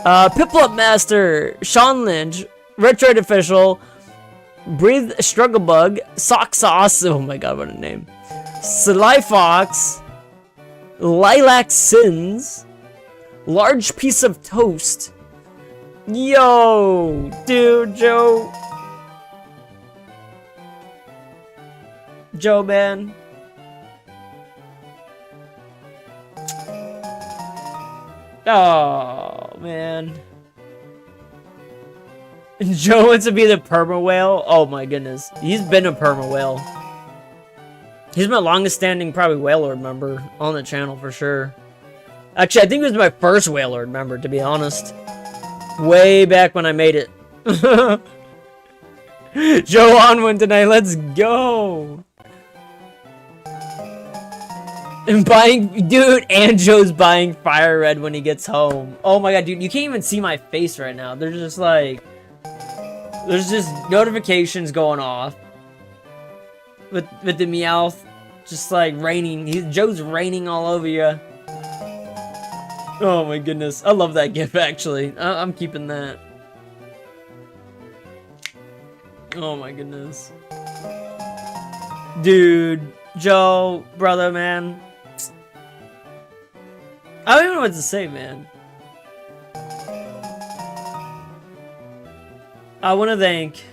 Piplup Master, Sean Lynch, Retroid Official, Breathe Struggle Bug, Sock Sauce. Oh my god, what a name. Sly Fox, Lilac Sins, Large Piece of Toast. Yo, dude, Joe. Joe, man. Oh, man. Joe wants to be the perma whale. Oh my goodness. He's been a perma whale. He's my longest standing probably Wailord member on the channel for sure. Actually, I think he was my first Wailord member, to be honest. Way back when I made it. Joe on one tonight. Let's go. And buying, dude, and Joe's buying Fire Red when he gets home. Oh my god, dude, you can't even see my face right now. There's just like, there's just notifications going off with the Meowth, just like raining. Joe's raining all over you. Oh my goodness, I love that gif actually. I'm keeping that. Oh my goodness, dude, Joe, brother, man. I don't even know what to say, man. I want to thank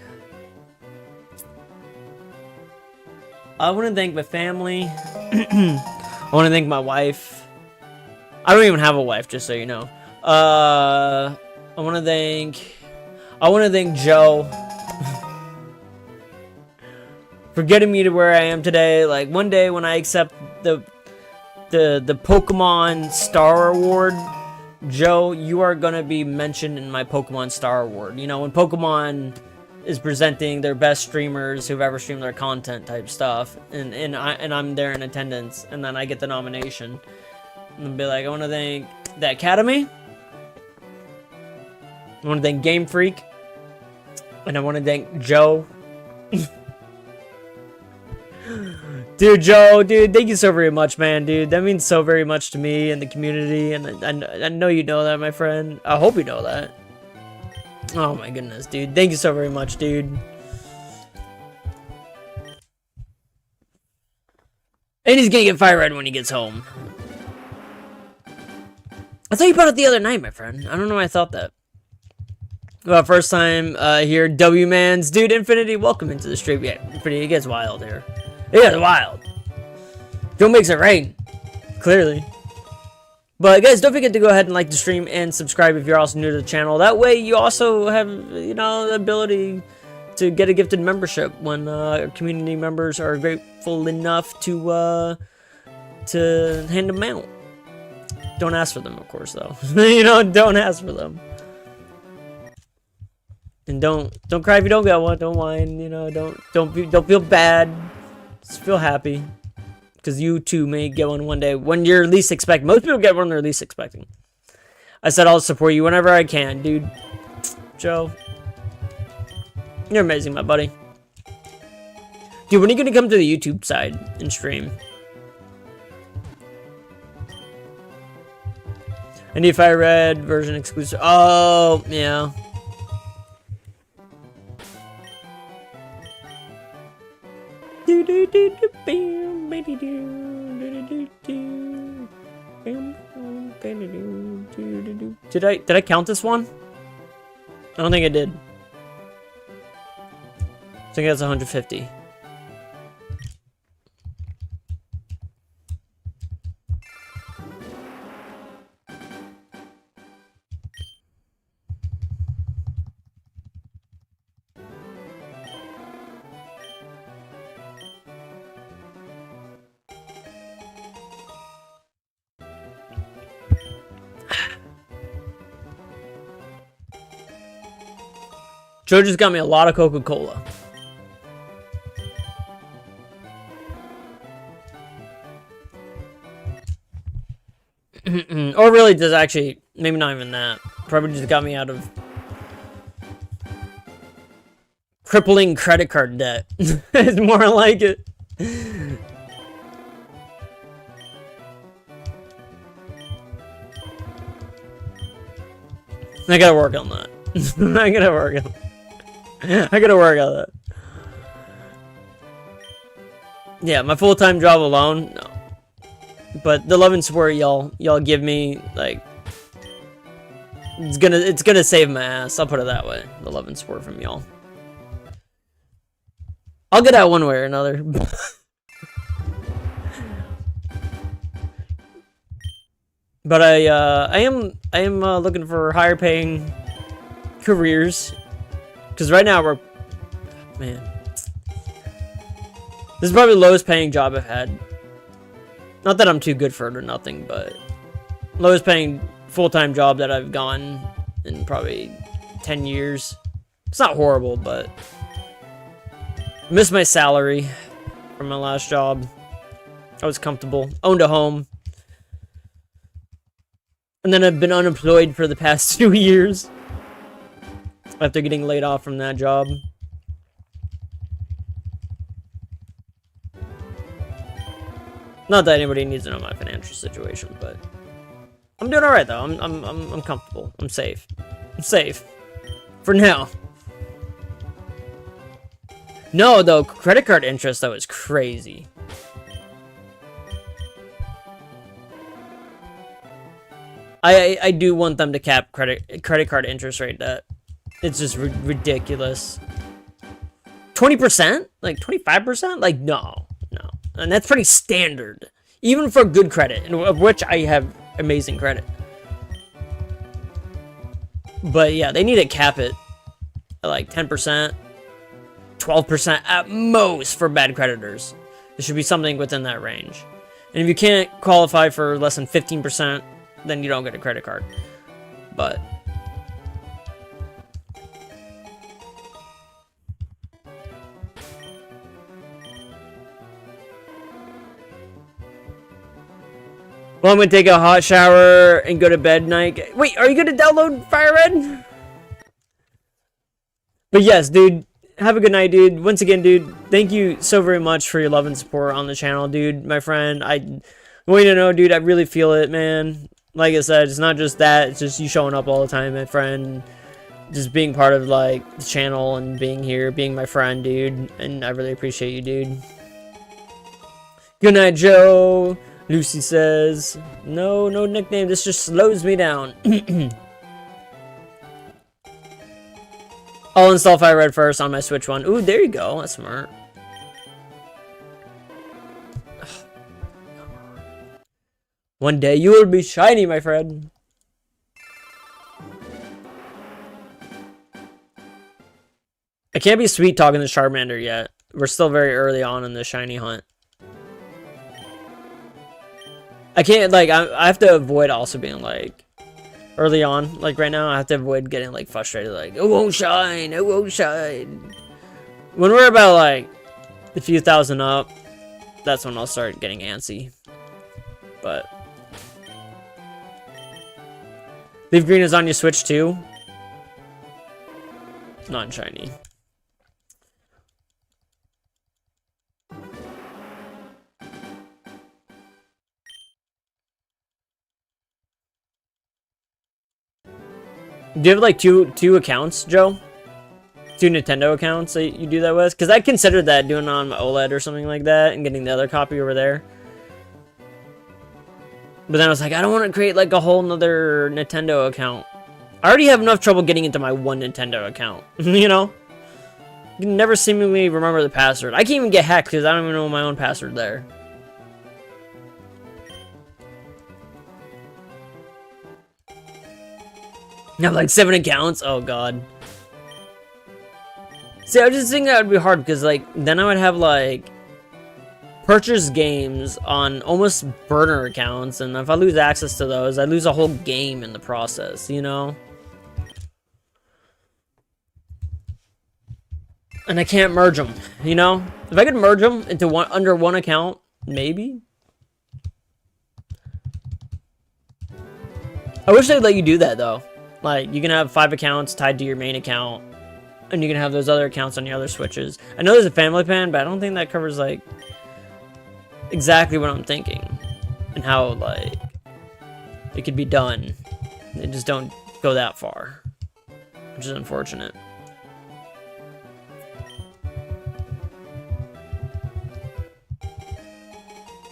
my family. I want to thank my wife. I don't even have a wife, just so you know. I want to thank Joe for getting me to where I am today. Like one day when I accept the Pokemon Star Award, Joe, you are gonna be mentioned in my Pokemon Star Award. You know, when Pokemon is presenting their best streamers who've ever streamed their content type stuff, and I'm there in attendance, and then I get the nomination, and be like, I want to thank the Academy, I want to thank Game Freak, and I want to thank Joe. Dude, Joe, dude, thank you so very much, man, dude. That means so very much to me and the community, and I know you know that, my friend. I hope you know that. Oh my goodness, dude. Thank you so very much, dude. And he's gonna get fire red when he gets home. I thought you bought it the other night, my friend. I don't know why I thought that. Well, first time here, W-Mans. Dude, Infinity, welcome into the stream. Yeah, Infinity, it gets wild here. It gets wild. Joe makes it rain. Clearly. But guys, don't forget to go ahead and like the stream and subscribe if you're also new to the channel. That way you also have, you know, the ability to get a gifted membership when community members are grateful enough to hand them out. Don't ask for them, of course, though. You know, don't ask for them. And don't cry if you don't get one. Don't whine. You know, don't feel bad. Just feel happy. Because you too may get one day when you're least expecting. Most people get one they're least expecting. I said I'll support you whenever I can, dude. Joe. You're amazing, my buddy. Dude, when are you going to come to the YouTube side and stream? And if I read version exclusive. Oh, yeah. Did I count this one? I don't think I did. I think that's 150. Joe just got me a lot of Coca-Cola. Or really does actually, maybe not even that. Probably just got me out of crippling credit card debt. It's more like it. I gotta work on that. I gotta work on that. Yeah, my full-time job alone, no. But the love and support y'all give me, like, it's gonna save my ass. I'll put it that way. The love and support from y'all. I'll get out one way or another. But I am looking for higher paying careers, because right now man, this is probably the lowest paying job I've had. Not that I'm too good for it or nothing, but lowest paying full-time job that I've gotten in probably 10 years. It's not horrible, but I missed my salary from my last job. I was comfortable, owned a home, and then I've been unemployed for the past 2 years after getting laid off from that job. Not that anybody needs to know my financial situation, but I'm doing all right though. I'm comfortable. I'm safe. I'm safe for now. No, though, credit card interest though is crazy. I do want them to cap credit card interest rate debt. It's just ridiculous. 20%? Like 25%? Like no. And that's pretty standard, even for good credit, of which I have amazing credit. But yeah, they need to cap it at like 10%, 12% at most for bad creditors. There should be something within that range. And if you can't qualify for less than 15%, then you don't get a credit card. But Well, I'm gonna take a hot shower and go to bed night. Wait, are you gonna download Fire Red? But yes, dude. Have a good night, dude. Once again, dude, thank you so very much for your love and support on the channel, dude. My friend, I want you to know, dude, I really feel it, man. Like I said, it's not just that. It's just you showing up all the time, my friend. Just being part of, like, the channel and being here, being my friend, dude. And I really appreciate you, dude. Good night, Joe. Lucy says, no nickname. This just slows me down. I'll install Fire Red first on my Switch one. Ooh, there you go. That's smart. One day you will be shiny, my friend. I can't be sweet talking to Charmander yet. We're still very early on in the shiny hunt. I can't, like, I have to avoid also being, like, early on, like right now, I have to avoid getting like frustrated, like, it won't shine, it won't shine. When we're about like a few thousand up, that's when I'll start getting antsy. But Leaf Green is on your Switch too? Not shiny. Do you have like two accounts, Joe? Two Nintendo accounts that you do that with? Because I considered that, doing it on my OLED or something like that, and getting the other copy over there. But then I was like, I don't want to create like a whole nother Nintendo account. I already have enough trouble getting into my one Nintendo account. You know? You can never seemingly remember the password. I can't even get hacked because I don't even know my own password there. I have like 7 accounts. Oh god. See, I was just thinking that would be hard because like then I would have like purchase games on almost burner accounts, and if I lose access to those, I lose a whole game in the process, you know? And I can't merge them, you know? If I could merge them into one under one account, maybe. I wish they'd let you do that though. Like, you can have 5 accounts tied to your main account, and you can have those other accounts on your other Switches. I know there's a family plan, but I don't think that covers, like, exactly what I'm thinking. And how, like, it could be done. They just don't go that far. Which is unfortunate.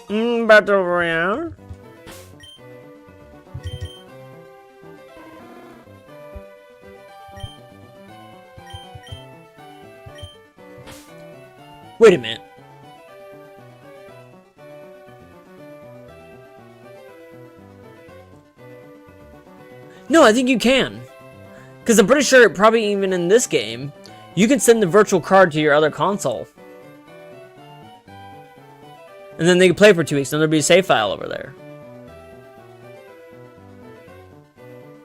Battle Royale. Wait a minute. No, I think you can. Because I'm pretty sure, probably even in this game, you can send the virtual card to your other console. And then they can play for 2 weeks, and there'll be a save file over there.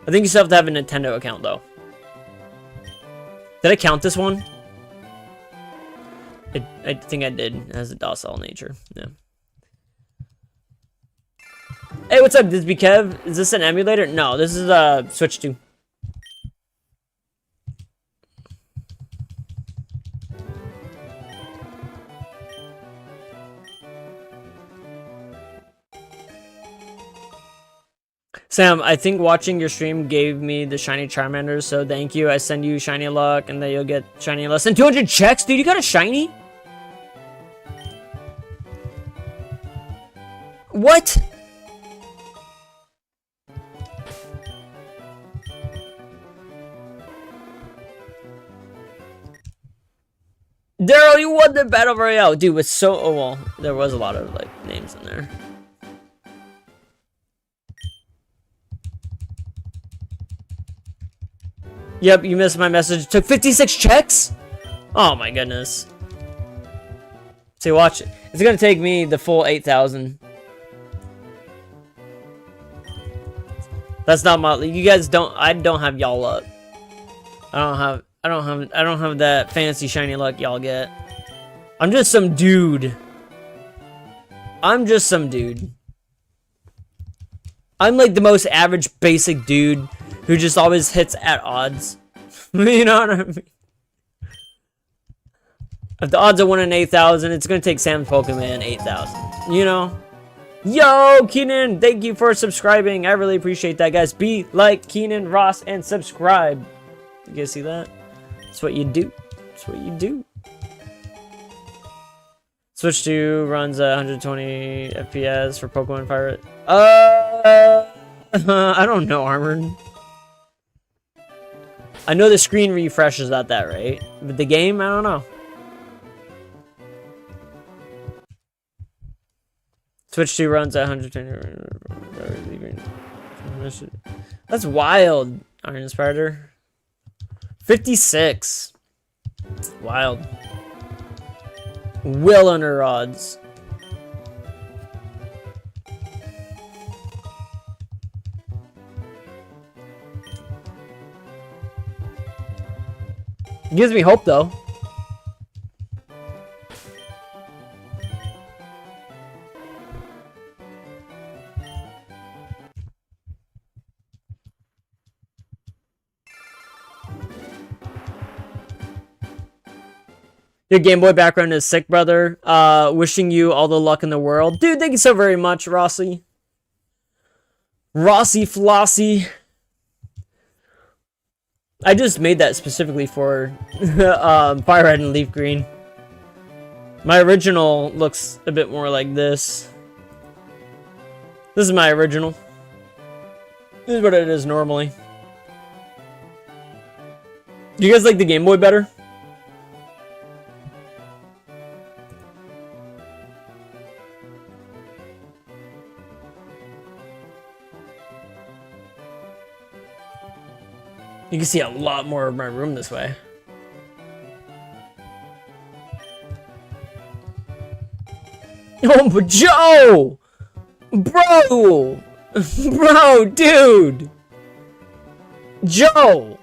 I think you still have to have a Nintendo account, though. Did I count this one? I think I did. It has a docile nature. Yeah. Hey, what's up, Disby Kev? Is this an emulator? No, this is a Switch 2. Sam, I think watching your stream gave me the shiny Charmander, so thank you. I send you shiny luck, and then you'll get shiny less than 200 checks. Dude, you got a shiny? What? Daryl, you won the Battle Royale. Dude, with so... Oh, well, there was a lot of, like, names in there. Yep, you missed my message. It took 56 checks? Oh, my goodness. See, watch it. It's gonna take me the full 8,000. That's not my... You guys don't... I don't have y'all luck. I don't have that fancy shiny luck y'all get. I'm just some dude. I'm just some dude. I'm like the most average basic dude who just always hits at odds. You know what I mean? If the odds are 1 in 8,000, it's gonna take Sam's Pokemon 8,000. You know? Yo, Keenan, thank you for subscribing. I really appreciate that, guys. Be like Keenan Ross and subscribe. You guys see that? That's what you do. That's what you do. Switch to runs 120 FPS for Pokemon Pirate. I don't know, Armored. I know the screen refreshes at that rate, but the game, I don't know. Switch 2 runs at 120. That's wild, Iron Spider. 56. Wild. Well under odds. Gives me hope, though. Your Game Boy background is sick, brother. Wishing you all the luck in the world. Dude, thank you so very much, Rossi. Rossi Flossie. I just made that specifically for Fire Red and Leaf Green. My original looks a bit more like this. This is my original. This is what it is normally. Do you guys like the Game Boy better? You can see a lot more of my room this way. Oh, but Joe! Bro! Bro, dude! Joe!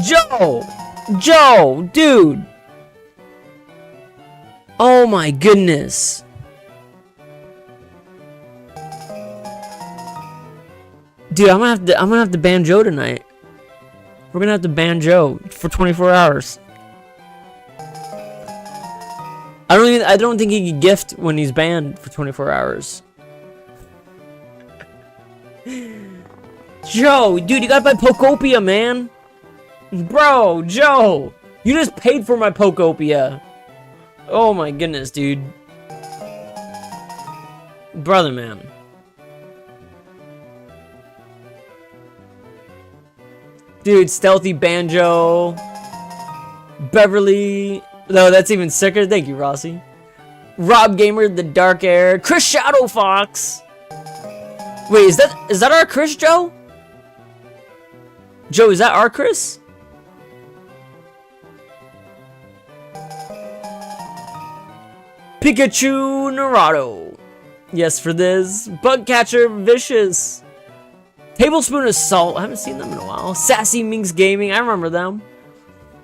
Joe! Joe, dude! Oh my goodness. Dude, I'm gonna have to ban Joe tonight. We're gonna have to ban Joe for 24 hours. I don't think he can gift when he's banned for 24 hours. Joe, dude, you gotta buy Pokopia, man. Bro, Joe, you just paid for my Pokopia. Oh my goodness, dude. Brother, man. Dude, Stealthy Banjo. Beverly. No, that's even sicker. Thank you, Rossi. Rob Gamer, The Dark Air. Chris Shadow Fox. Wait, is that our Chris, Joe? Joe, is that our Chris? Pikachu Naruto. Yes, for this. Bugcatcher Vicious. Tablespoon of Salt. I haven't seen them in a while. Sassy Minx Gaming. I remember them.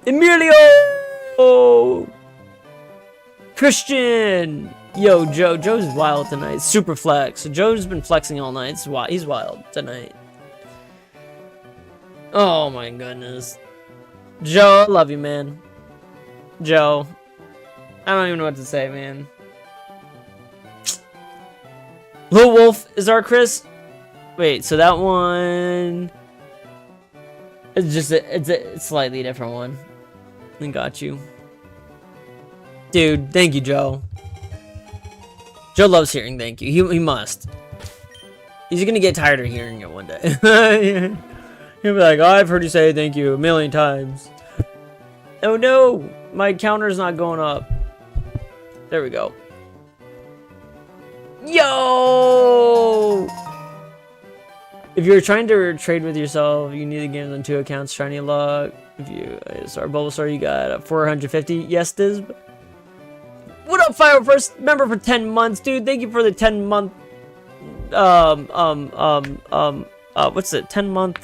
Emilio. Christian. Yo, Joe. Joe's wild tonight. Super flex. Joe's been flexing all night. He's wild tonight. Oh my goodness. Joe, I love you, man. Joe. I don't even know what to say, man. Lil Wolf is our Chris. Wait, so that one... It's just it's a slightly different one. I got you. Dude, thank you, Joe. Joe loves hearing thank you. He must. He's gonna get tired of hearing it one day. He'll be like, oh, I've heard you say thank you a million times. Oh no! My counter's not going up. There we go. Yo! If you're trying to trade with yourself, you need to get on 2 accounts. Shiny Luck. If you start Bulbasaur, you got 450. Yes, Diz. What up, Fire First member for 10 months, dude? Thank you for the 10-month. What's it? 10-month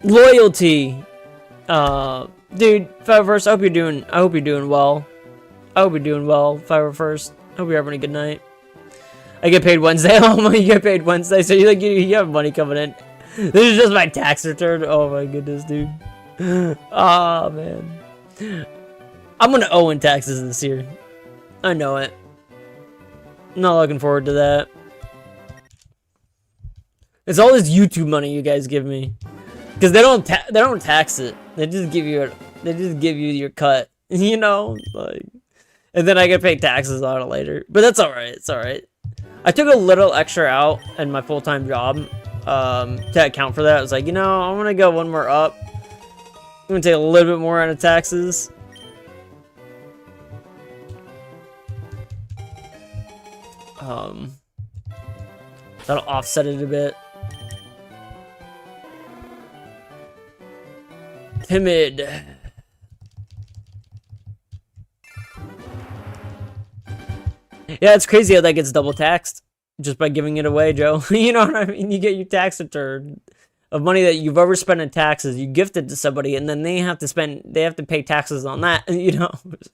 loyalty. Dude, Fire First. I hope you're doing well. I hope you're doing well, 501st. Hope you're having a good night. I get paid Wednesday. Oh, you get paid Wednesday, so you have money coming in. This is just my tax return. Oh my goodness, dude. Oh man. I'm gonna owe in taxes this year. I know it. I'm not looking forward to that. It's all this YouTube money you guys give me, because they don't tax it. They just give you your cut. You know, like, and then I get paid taxes on it later. But that's all right. It's all right. I took a little extra out in my full-time job to account for that. I was like, you know, I'm gonna go one more up. I'm gonna take a little bit more out of taxes. That'll offset it a bit. Timid. Yeah, it's crazy how that gets double taxed just by giving it away, Joe. You know what I mean? You get your tax return of money that you've overspent in taxes, you gift it to somebody, and then they have to pay taxes on that. You know,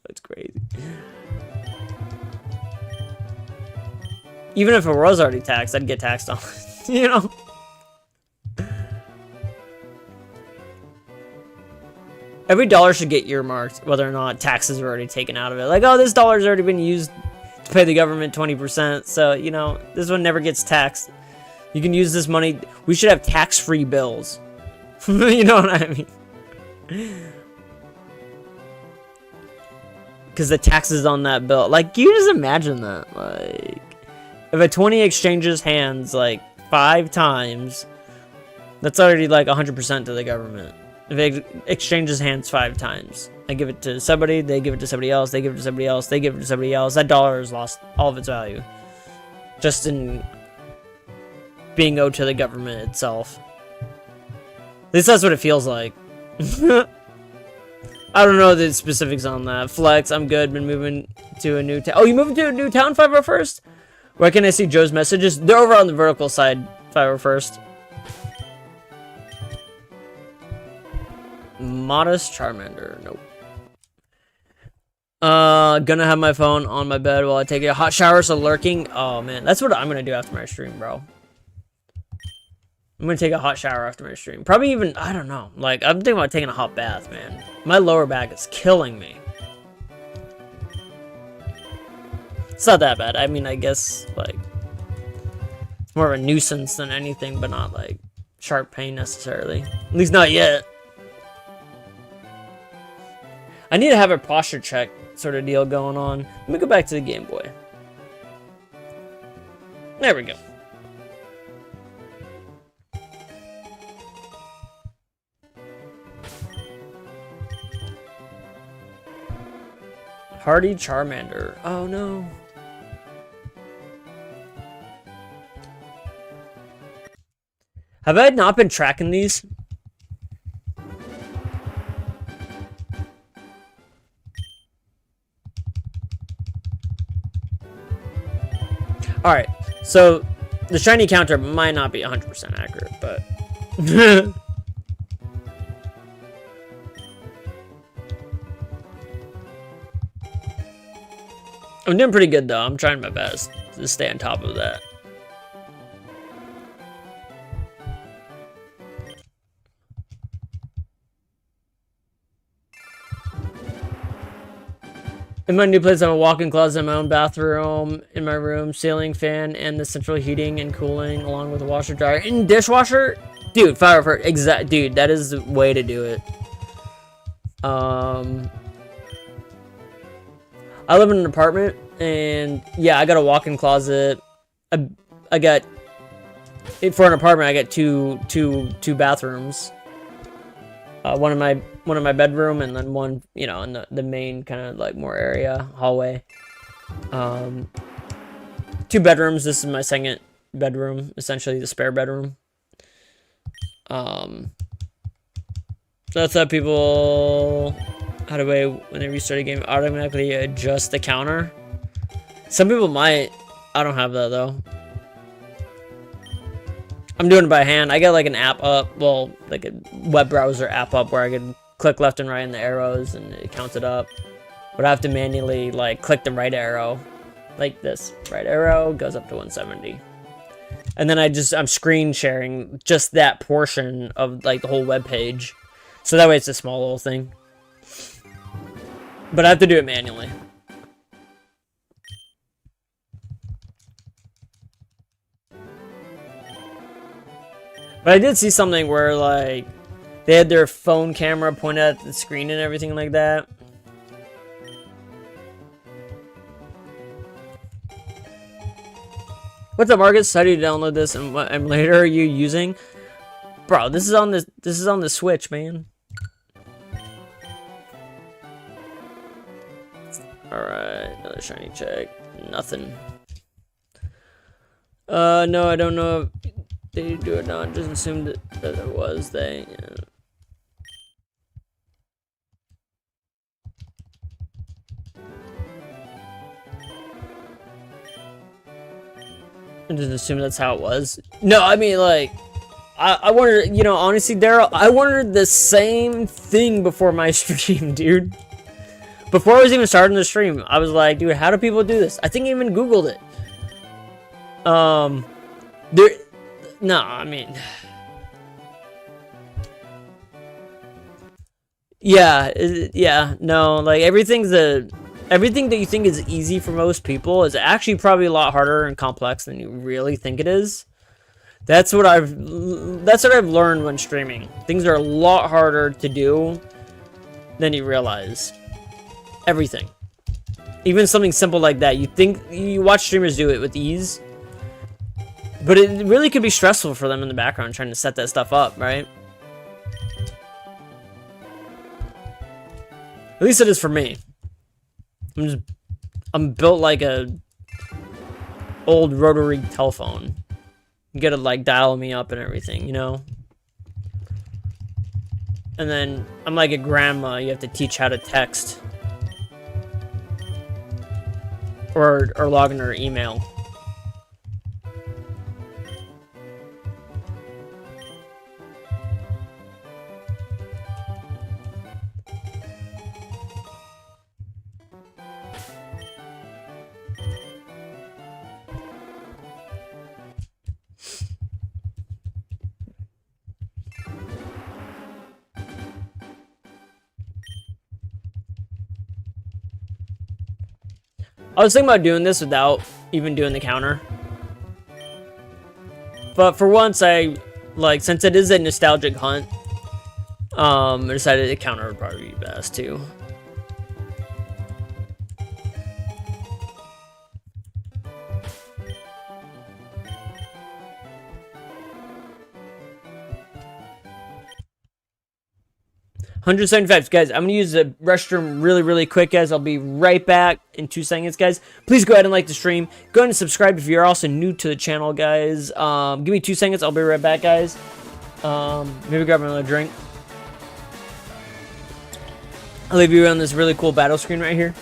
it's crazy. Even if it was already taxed, I'd get taxed on it. You know. Every dollar should get earmarked, whether or not taxes are already taken out of it. Like, oh, this dollar's already been used to pay the government 20%, so, you know, this one never gets taxed. You can use this money. We should have tax-free bills. You know what I mean? Because the taxes on that bill. Like, you just imagine that. Like, if a 20 exchanges hands, like, 5 times, that's already, like, 100% to the government. If it exchanges hands 5 times, I give it to somebody, they give it to somebody else, they give it to somebody else, they give it to somebody else, that dollar has lost all of its value. Just in being owed to the government itself. At least that's what it feels like. I don't know the specifics on that. Flex, I'm good, been moving to a new town. Oh, you moving to a new town, 501st? Where can I see Joe's messages? They're over on the vertical side, 501st. Modest Charmander, nope. Gonna have my phone on my bed while I take a hot shower, so lurking. Oh man, that's what I'm gonna do after my stream, bro. I'm gonna take a hot shower after my stream. Probably even, I don't know. Like, I'm thinking about taking a hot bath, man. My lower back is killing me. It's not that bad. I mean, I guess, like, it's more of a nuisance than anything, but not, like, sharp pain necessarily. At least not yet. I need to have a posture check sort of deal going on. Let me go back to the Game Boy. There we go. Hardy Charmander. Oh no. Have I not been tracking these? Alright, so the shiny counter might not be 100% accurate, but... I'm doing pretty good, though. I'm trying my best to stay on top of that. In my new place, I have a walk-in closet, my own bathroom, in my room, ceiling fan, and the central heating and cooling, along with a washer dryer and dishwasher. Dude, dude, that is the way to do it. I live in an apartment, and yeah, I got a walk-in closet. I got, for an apartment, I got two bathrooms. One in my bedroom, and then one, you know, in the main kind of like more area hallway. 2 bedrooms. This is my second bedroom, essentially the spare bedroom. That's how people, how do I, when they restart a game, automatically adjust the counter. Some people might. I don't have that though. I'm doing it by hand. I got like an app up, well, like a web browser app up where I can click left and right in the arrows and it counts it up. But I have to manually like click the right arrow, like this. Right arrow goes up to 170. And then I'm screen sharing just that portion of like the whole web page. So that way it's a small little thing. But I have to do it manually. But I did see something where like they had their phone camera pointed at the screen and everything like that. What's up, Marcus? How do you download this and what emulator are you using? Bro, this is on the Switch, man. Alright, another shiny check. Nothing. No, I don't know if they do it now. Just assumed that it was they. Yeah. I just assume that's how it was. No, I mean, like, I wondered, you know, honestly, Daryl, I wondered the same thing before my stream, dude. Before I was even starting the stream, I was like, dude, how do people do this? I think I even Googled it. No, I mean, yeah, no, like everything that you think is easy for most people is actually probably a lot harder and complex than you really think it is. That's what I've learned when streaming. Things are a lot harder to do than you realize. Everything. Even something simple like that. You watch streamers do it with ease. But it really could be stressful for them in the background trying to set that stuff up, right? At least it is for me. I'm built like a old rotary telephone. You gotta like dial me up and everything, you know? And then I'm like a grandma, you have to teach how to text. Or log in her email. I was thinking about doing this without even doing the counter. But for once, since it is a nostalgic hunt, I decided the counter would probably be best too. $175, guys. I'm gonna use the restroom really quick, guys. I'll be right back in 2 seconds, guys. Please go ahead and like the stream. Go ahead and subscribe if you're also new to the channel, guys. Give me 2 seconds. I'll be right back, guys. Maybe grab another drink. I'll leave you on this really cool battle screen right here.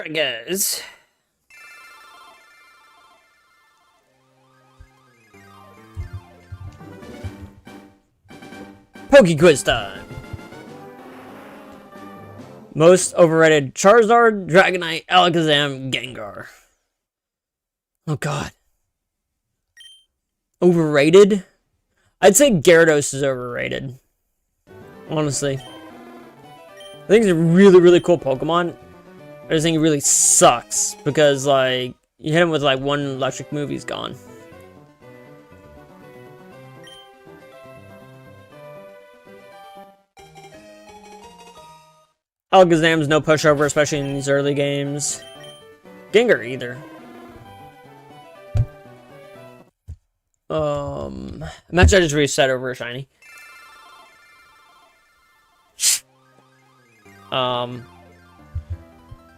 Alright, guys. Poke Quiz time. Most overrated: Charizard, Dragonite, Alakazam, Gengar. Oh god. Overrated? I'd say Gyarados is overrated. Honestly. I think it's a really, really cool Pokemon. I just think it really sucks because, like, you hit him with, like, one electric move, he's gone. Alakazam's no pushover, especially in these early games. Gengar either. Imagine I just reset over a shiny.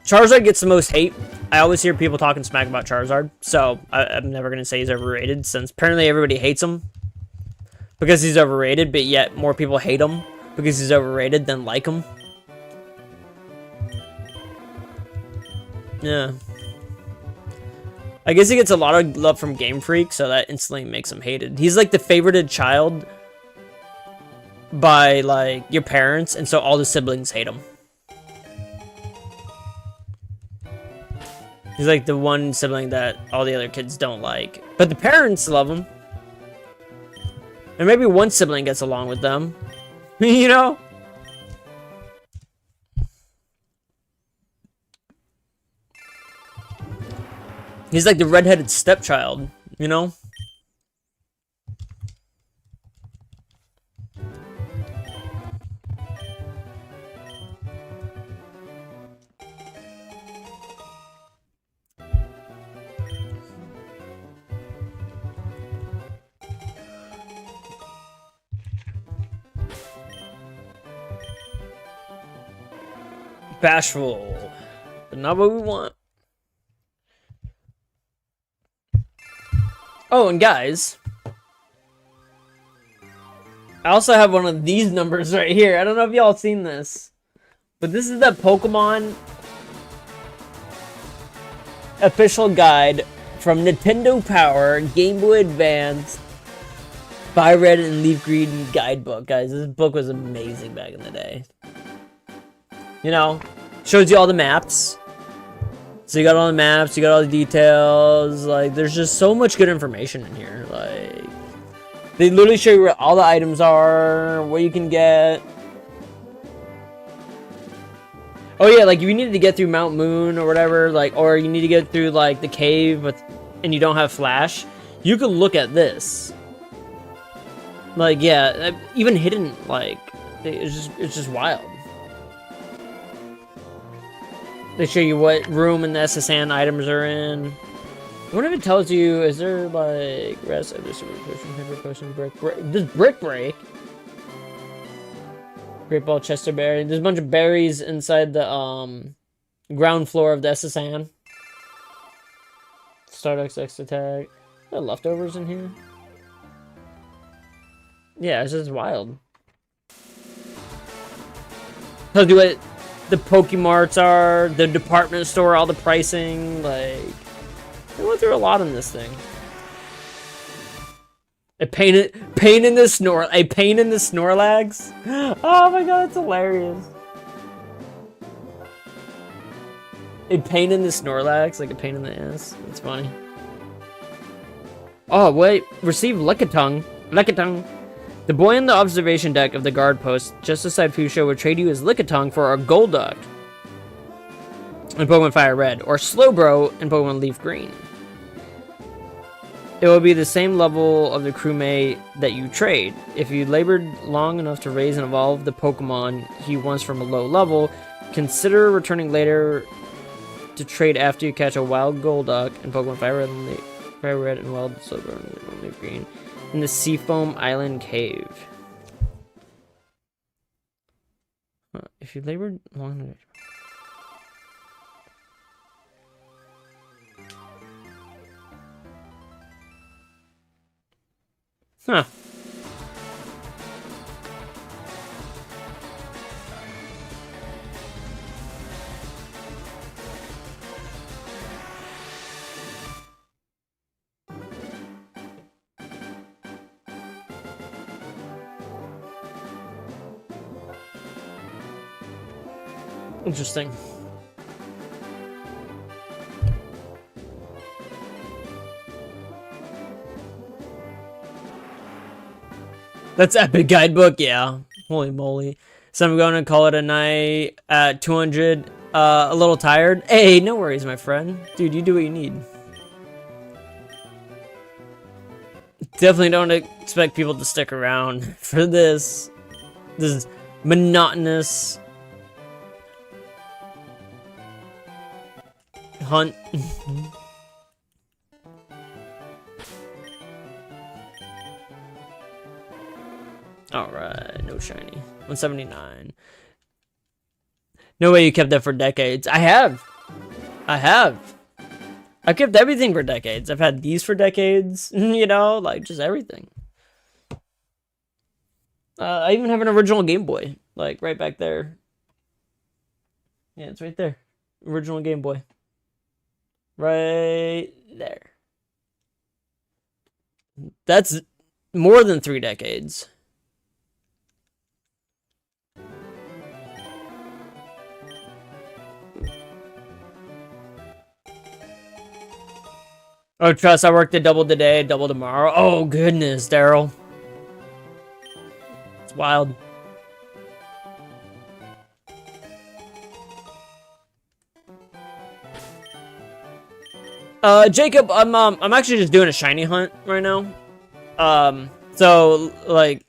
Charizard gets the most hate. I always hear people talking smack about Charizard, so I'm never going to say he's overrated, since apparently everybody hates him because he's overrated, but yet more people hate him because he's overrated than like him. Yeah. I guess he gets a lot of love from Game Freak, so that instantly makes him hated. He's like the favorited child by, like, your parents, and so all the siblings hate him. He's like the one sibling that all the other kids don't like. But the parents love him. And maybe one sibling gets along with them. You know? He's like the redheaded stepchild, you know? Bashful, but not what we want. Oh, and guys, I also have one of these numbers right here. I don't know if y'all seen this, but this is the Pokemon official guide from Nintendo Power Game Boy Advance Fire Red and Leaf Green guidebook. Guys, this book was amazing back in the day. You know, shows you all the maps. So you got all the maps, you got all the details. Like, there's just so much good information in here. Like, they literally show you where all the items are, what you can get. Oh yeah, like if you needed to get through Mount Moon or whatever, like, or you need to get through like the cave and you don't have Flash, you can look at this. Like, yeah, even hidden, like, it's just wild. They show you what room in the SSN items are in. I wonder if it tells you, is there like rest of this potion, brick break? Great Ball, Chester Berry. There's a bunch of berries inside the ground floor of the SSN. Stardust X attack. Are there leftovers in here? Yeah, it's just wild. Tells you what the Pokemarts are, the department store, all the pricing, like, they went through a lot in this thing. A pain in the Snorlax. Oh my god, it's hilarious. A pain in the Snorlax, like a pain in the ass. That's funny. Oh wait, receive Lickitung. The boy in the observation deck of the guard post just beside Fuchsia will trade you his Lickitung for a Golduck in Pokemon Fire Red, or Slowbro in Pokemon Leaf Green. It will be the same level of the crewmate that you trade. If you labored long enough to raise and evolve the Pokemon he wants from a low level, consider returning later to trade after you catch a wild Golduck in Pokemon Fire Red and Wild Slowbro in Leaf Green in the Seafoam Island Cave. If you labored long enough... Huh. Interesting. That's epic guidebook, yeah. Holy moly. So I'm going to call it a night at 200. A little tired. Hey, no worries, my friend. Dude, you do what you need. Definitely don't expect people to stick around for this. This is monotonous hunt. Alright, no shiny. 179. No way you kept that for decades. I have. I've kept everything for decades. I've had these for decades. You know, like just everything. I even have an original Game Boy. Like right back there. Yeah, it's right there. Original Game Boy. Right there. That's more than 3 decades. Oh, trust, I worked a double today, double tomorrow. Oh, goodness, Daryl. It's wild. Jacob, I'm actually just doing a shiny hunt right now. So, like,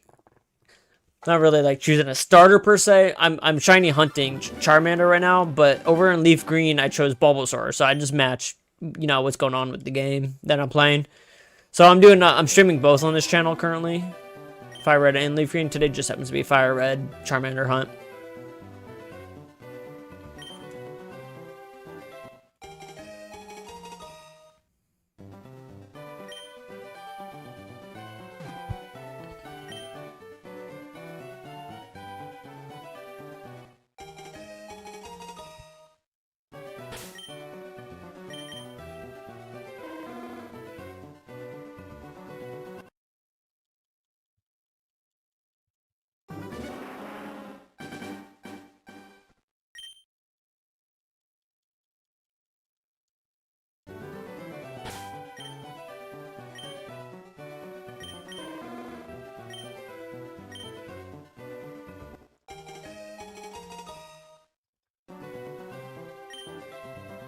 not really, like, choosing a starter, per se. I'm shiny hunting Charmander right now, but over in Leaf Green, I chose Bulbasaur, so I just match, you know, what's going on with the game that I'm playing. So I'm streaming both on this channel currently. Fire Red and Leaf Green. Today just happens to be Fire Red Charmander hunt.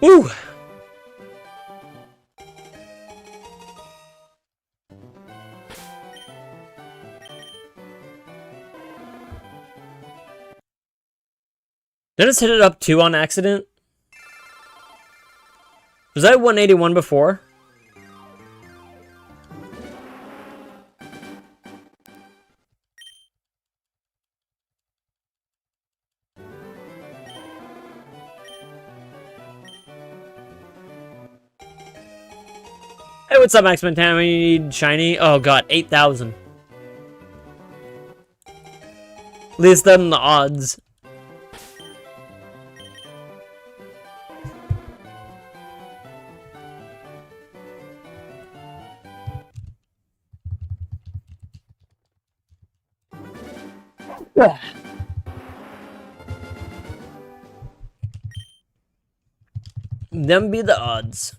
Woo! Did I just hit it up 2 on accident? Was I 181 before? Hey, what's up, Max Montana? You need shiny? Oh god, 8,000. At least them the odds. Them be the odds.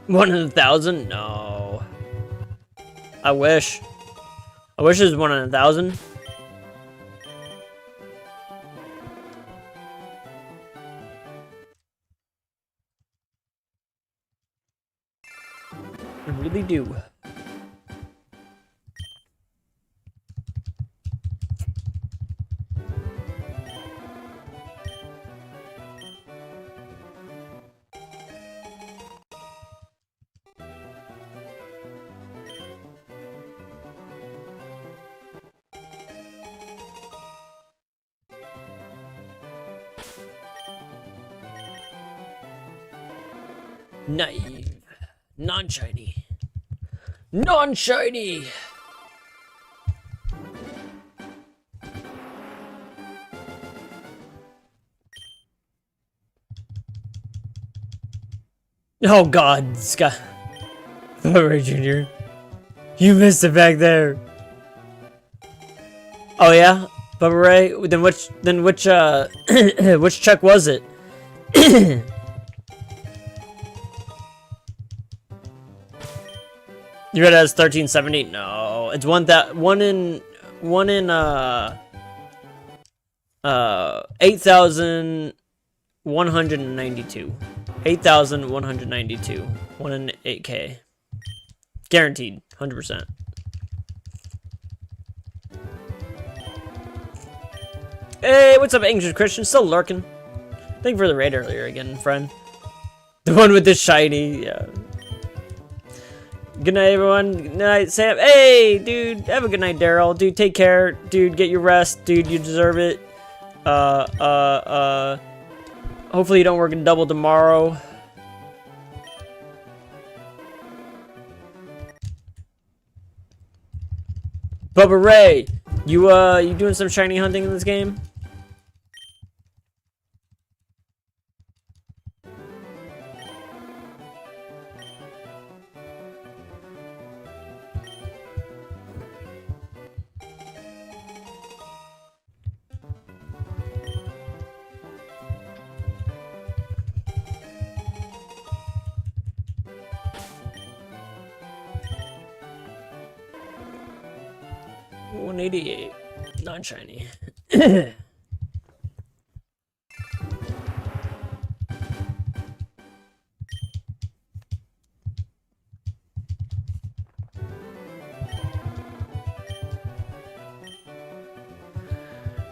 One in 1,000? No. I wish. I wish it was 1 in 1,000. I really do. Naive. Non-shiny. Non-shiny! Oh god, Scott. Ray Jr. You missed it back there. Oh yeah, Bubba Ray. Then which which check was it? You read it as 1370? No, it's one in 8,192. 8,192. One in 8K. Guaranteed, 100%. Hey, what's up, Ancient Christian? Still lurking. Thank you for the raid earlier again, friend. The one with the shiny, yeah. Good night, everyone. Good night, Sam. Hey, dude. Have a good night, Daryl. Dude, take care. Dude, get your rest. Dude, you deserve it. Hopefully you don't work in double tomorrow. Bubba Ray, you doing some shiny hunting in this game? $188, non-shiny.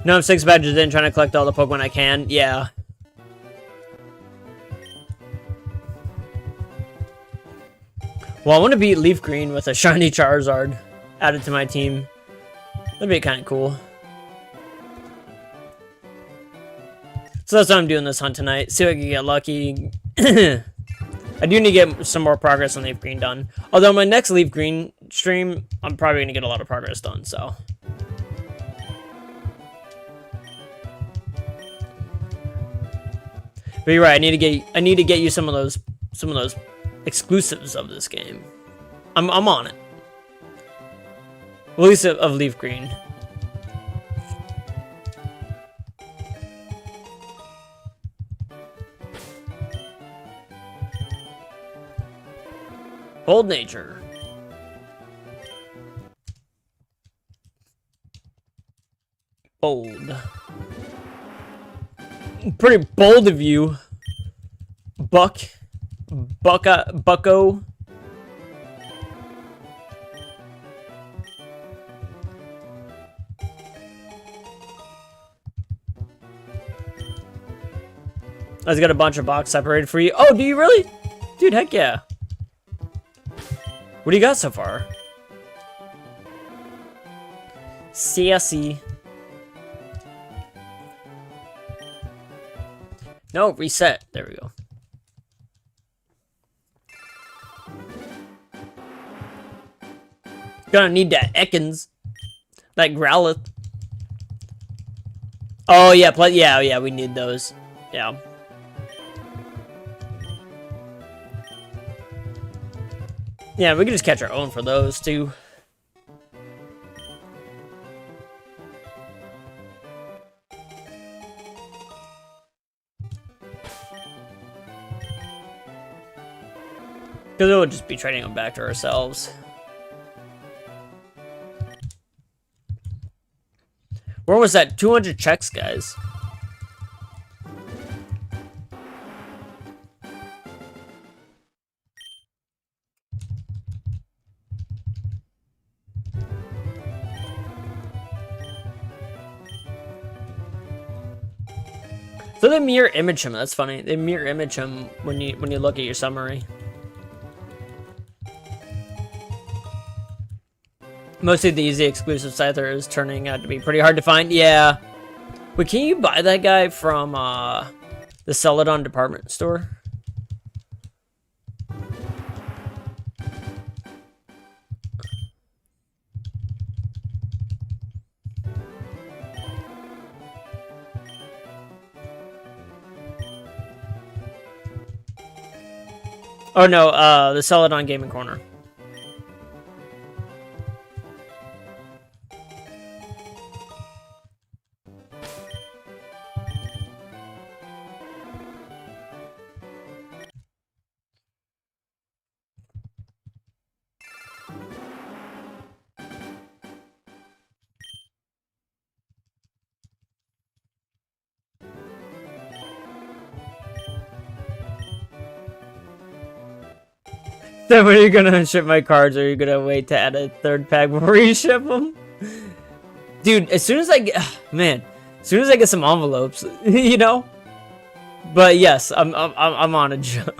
No, I'm 6 badges in, trying to collect all the Pokemon I can. Yeah. Well, I want to beat Leaf Green with a shiny Charizard added to my team. That'd be kind of cool. So that's why I'm doing this hunt tonight. See if I can get lucky. I do need to get some more progress on Leaf Green done. Although my next Leaf Green stream, I'm probably going to get a lot of progress done, so. But you're right, I need to get you some of those exclusives of this game. I'm on it. At least of Leaf Green. Bold nature. Bold. Pretty bold of you. Bucko. I just got a bunch of box separated for you. Oh, do you really? Dude, heck yeah. What do you got so far? Sassy. No, reset. There we go. Gonna need that Ekans. That Growlithe. Oh, yeah, yeah, we need those. Yeah. Yeah, we can just catch our own for those, too. Because it would just be trading them back to ourselves. Where was that? 200 checks, guys. So they mirror image him. That's funny. They mirror image him when you look at your summary. Mostly the easy exclusive Scyther is turning out to be pretty hard to find. Yeah. Wait, can you buy that guy from the Celadon department store? Oh no, the Celadon Gaming Corner. Then when are you gonna ship my cards, or are you gonna wait to add a third pack before you ship them? Dude, as soon as I get, man, as soon as I get some envelopes, you know. But yes, I'm on it, Joe.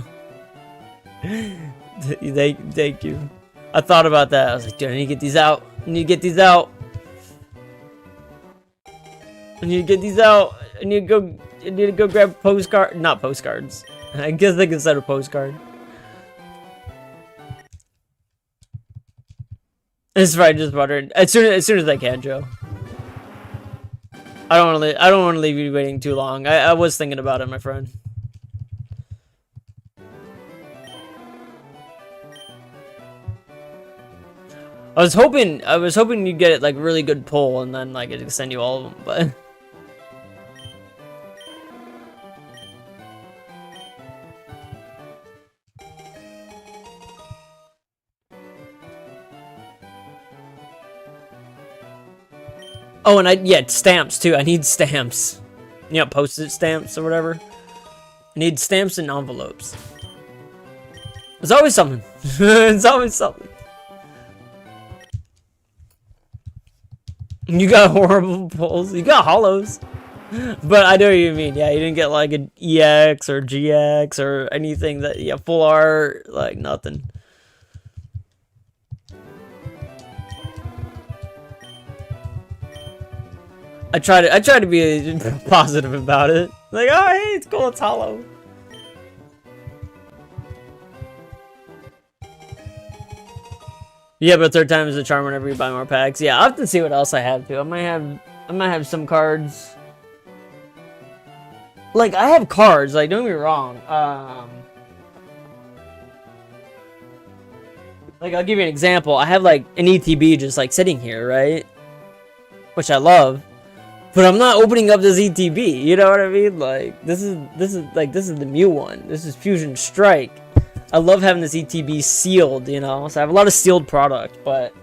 Thank you. I thought about that. I was like, dude, I need to get these out. I need to get these out. I need to get these out. I need to go grab postcard. Not postcards. I guess they consider a postcard. It's fine, just wondering. As soon as I can, Joe. I don't want to leave you waiting too long. I was thinking about it, my friend. I was hoping you'd get it like really good pull, and then like it'd send you all of them, but. Oh, and yeah, stamps too. I need stamps. You know, postage stamps or whatever. I need stamps and envelopes. There's always something. It's always something. You got horrible pulls. You got hollows. But I know what you mean. Yeah, you didn't get like an EX or GX or anything that, yeah, full art, like nothing. I try to be positive about it. Like, oh, hey, it's cool, it's hollow. Yeah, but third time is a charm whenever you buy more packs. Yeah, I'll have to see what else I have too. I might have some cards. Like, I have cards, like, don't get me wrong. Like, I'll give you an example. I have like an ETB just like sitting here, right? Which I love. But I'm not opening up this ETB, you know what I mean? Like, this is the Mew one. This is Fusion Strike. I love having this ETB sealed, you know? So I have a lot of sealed product, but...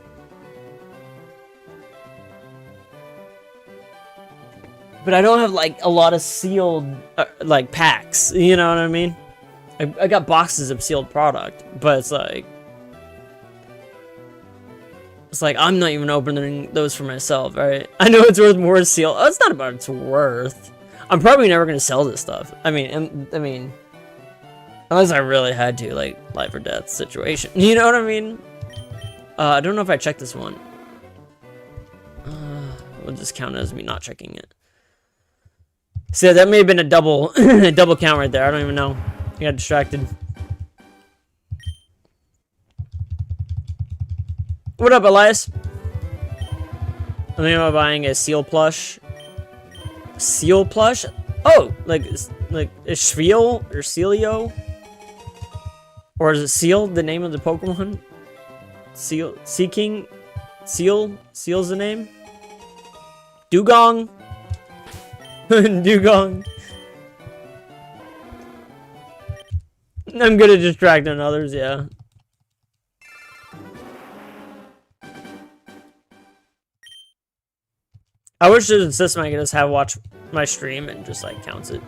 But I don't have, like, a lot of sealed, like, packs, you know what I mean? I got boxes of sealed product, but it's like... It's like, I'm not even opening those for myself, right? I know it's worth more sealed. Oh, it's not about its worth. I'm probably never going to sell this stuff. I mean, unless I really had to, like, life or death situation. You know what I mean? I don't know if I checked this one. We'll just count it as me not checking it. So that may have been a double, a double count right there. I don't even know. I got distracted. What up, Elias? I'm thinking about buying a seal plush. Seal plush? Oh, like a Shriel or Celio? Or is it Seal the name of the Pokemon? Seal, Seaking, Seal's the name? Dugong? Dugong. I'm good at distracting others, yeah. I wish there's a system I could just have watch my stream and just like counts it.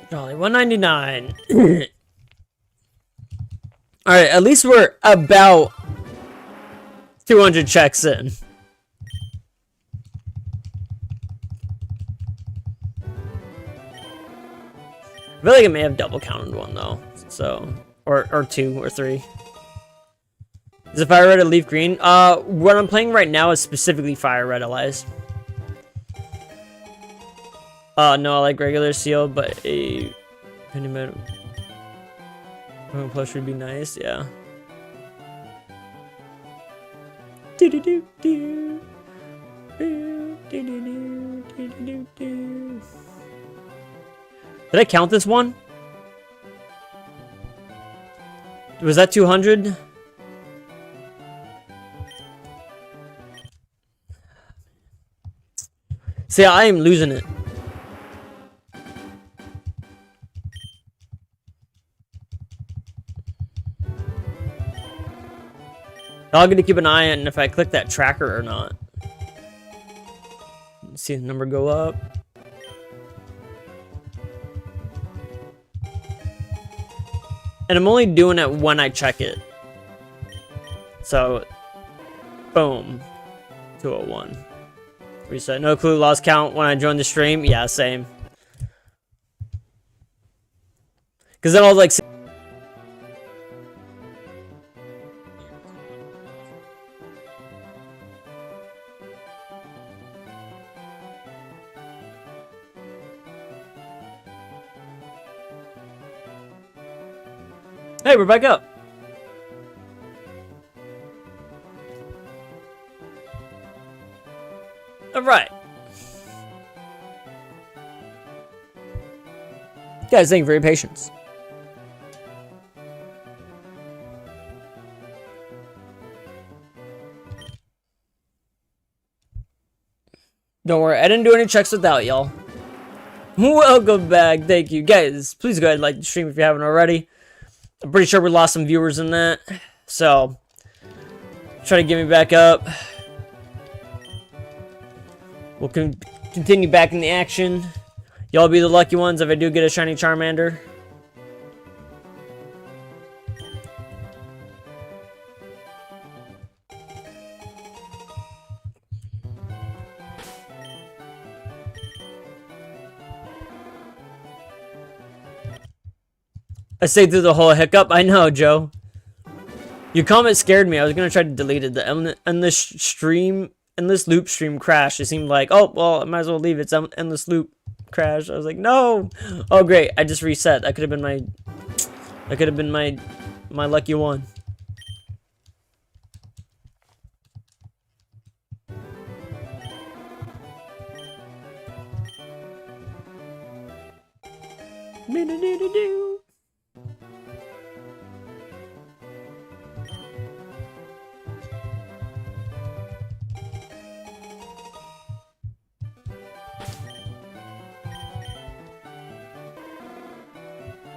Jolly, 199. All right, at least we're about 200 checks in. I feel like I may have double counted one though, so or two or three. Is it fire red or leaf green? What I'm playing right now is specifically fire red, Elias. No, I like regular seal, but a minimum plush would be nice, yeah. Did I count this one? Was that 200? See, I am losing it. I'll get to keep an eye on if I click that tracker or not. See the number go up. And I'm only doing it when I check it. So, boom. 201. Reset. No clue, lost count when I joined the stream. Yeah, same. Because then I was like... Hey, we're back up. All right. Guys, thank you for your patience. Don't worry, I didn't do any checks without y'all. Welcome back. Thank you. Guys, please go ahead and like the stream if you haven't already. I'm pretty sure we lost some viewers in that. So, try to get me back up. We'll continue back in the action. Y'all be the lucky ones if I do get a shiny Charmander. I stayed through the whole hiccup. I know, Joe. Your comment scared me. I was gonna try to delete it. The endless loop stream crash. It seemed like, oh well, I might as well leave it. It's endless loop crash. I was like, no. Oh great, I just reset. That could have been my. That could have been my lucky one.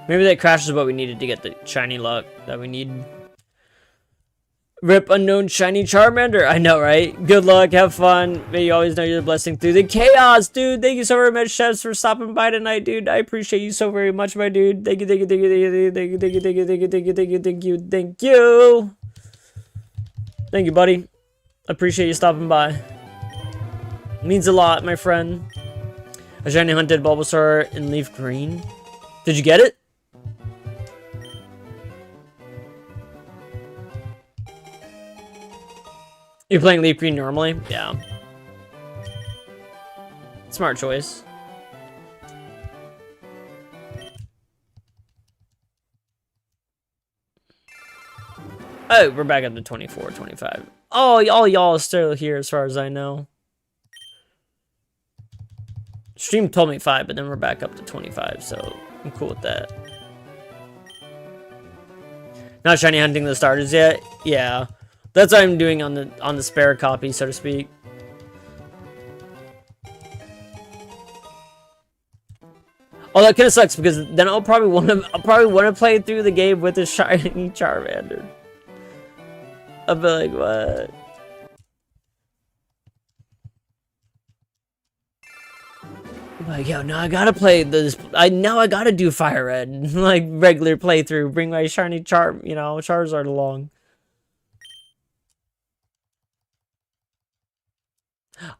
Maybe that crash is what we needed to get the shiny luck that we need. Rip unknown shiny Charmander. I know, right? Good luck, have fun. May you always know you're the blessing through the chaos, dude. Thank you so very much, Chefs, for stopping by tonight, dude. I appreciate you so very much, my dude. Thank you, thank you, thank you, thank you, thank you, thank you, thank you, thank you, thank you, thank you, thank you, thank you. Thank you, buddy. Appreciate you stopping by. Means a lot, my friend. A shiny hunted Bulbasaur in leaf green. Did you get it? You're playing Leaf Green normally? Yeah. Smart choice. Oh, we're back up to 24, 25. Oh, all y'all are still here as far as I know. Stream told me 5, but then we're back up to 25, so I'm cool with that. Not shiny hunting the starters yet? Yeah. That's what I'm doing on the spare copy, so to speak. Oh, that kind of sucks because then I'll probably want to play through the game with a shiny Charmander. I'll be like, what? Like, yo, now I gotta play this. Now I gotta do Fire Red, like regular playthrough. Bring my shiny Charizard along.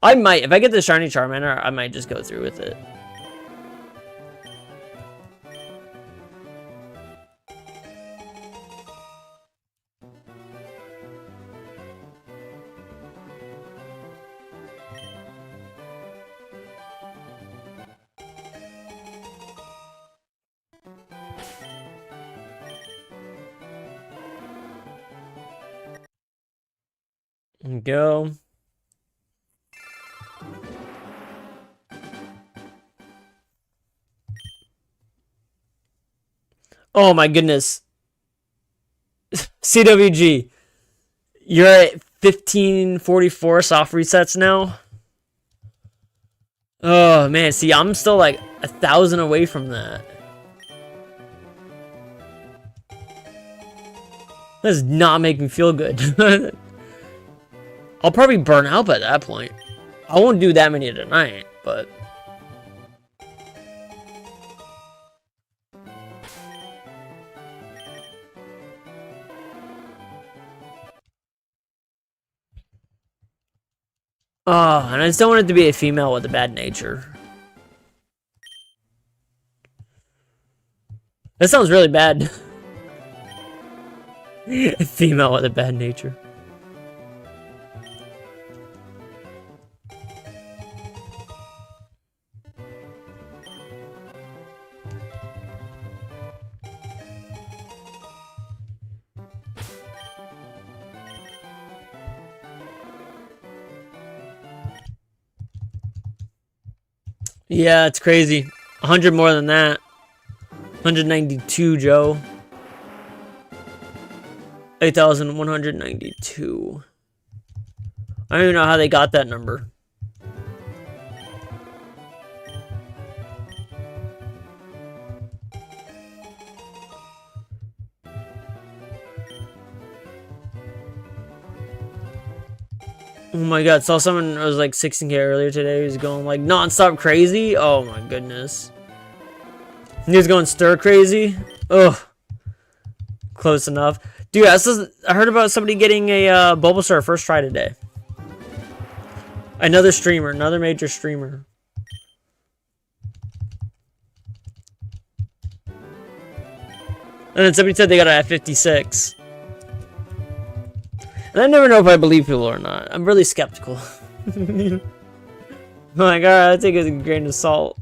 I might, if I get the shiny Charmander, I might just go through with it. Go. Oh my goodness. CWG. You're at 1544 soft resets now? Oh man, see, I'm still like 1,000 away from that. That does not make me feel good. I'll probably burn out by that point. I won't do that many tonight, but... Oh, and I just don't want it to be a female with a bad nature. That sounds really bad. A female with a bad nature. Yeah, it's crazy. 100 more than that. 192, Joe. 8,192. I don't even know how they got that number. Oh my god, saw someone was like 16K earlier today. He was going like non-stop crazy. Oh my goodness. He was going stir crazy. Ugh. Close enough. Dude, I heard about somebody getting a Bulbasaur first try today. Another streamer, another major streamer. And then somebody said they got it at 56. And I never know if I believe people or not. I'm really skeptical. I'm like, alright, I take it as a grain of salt.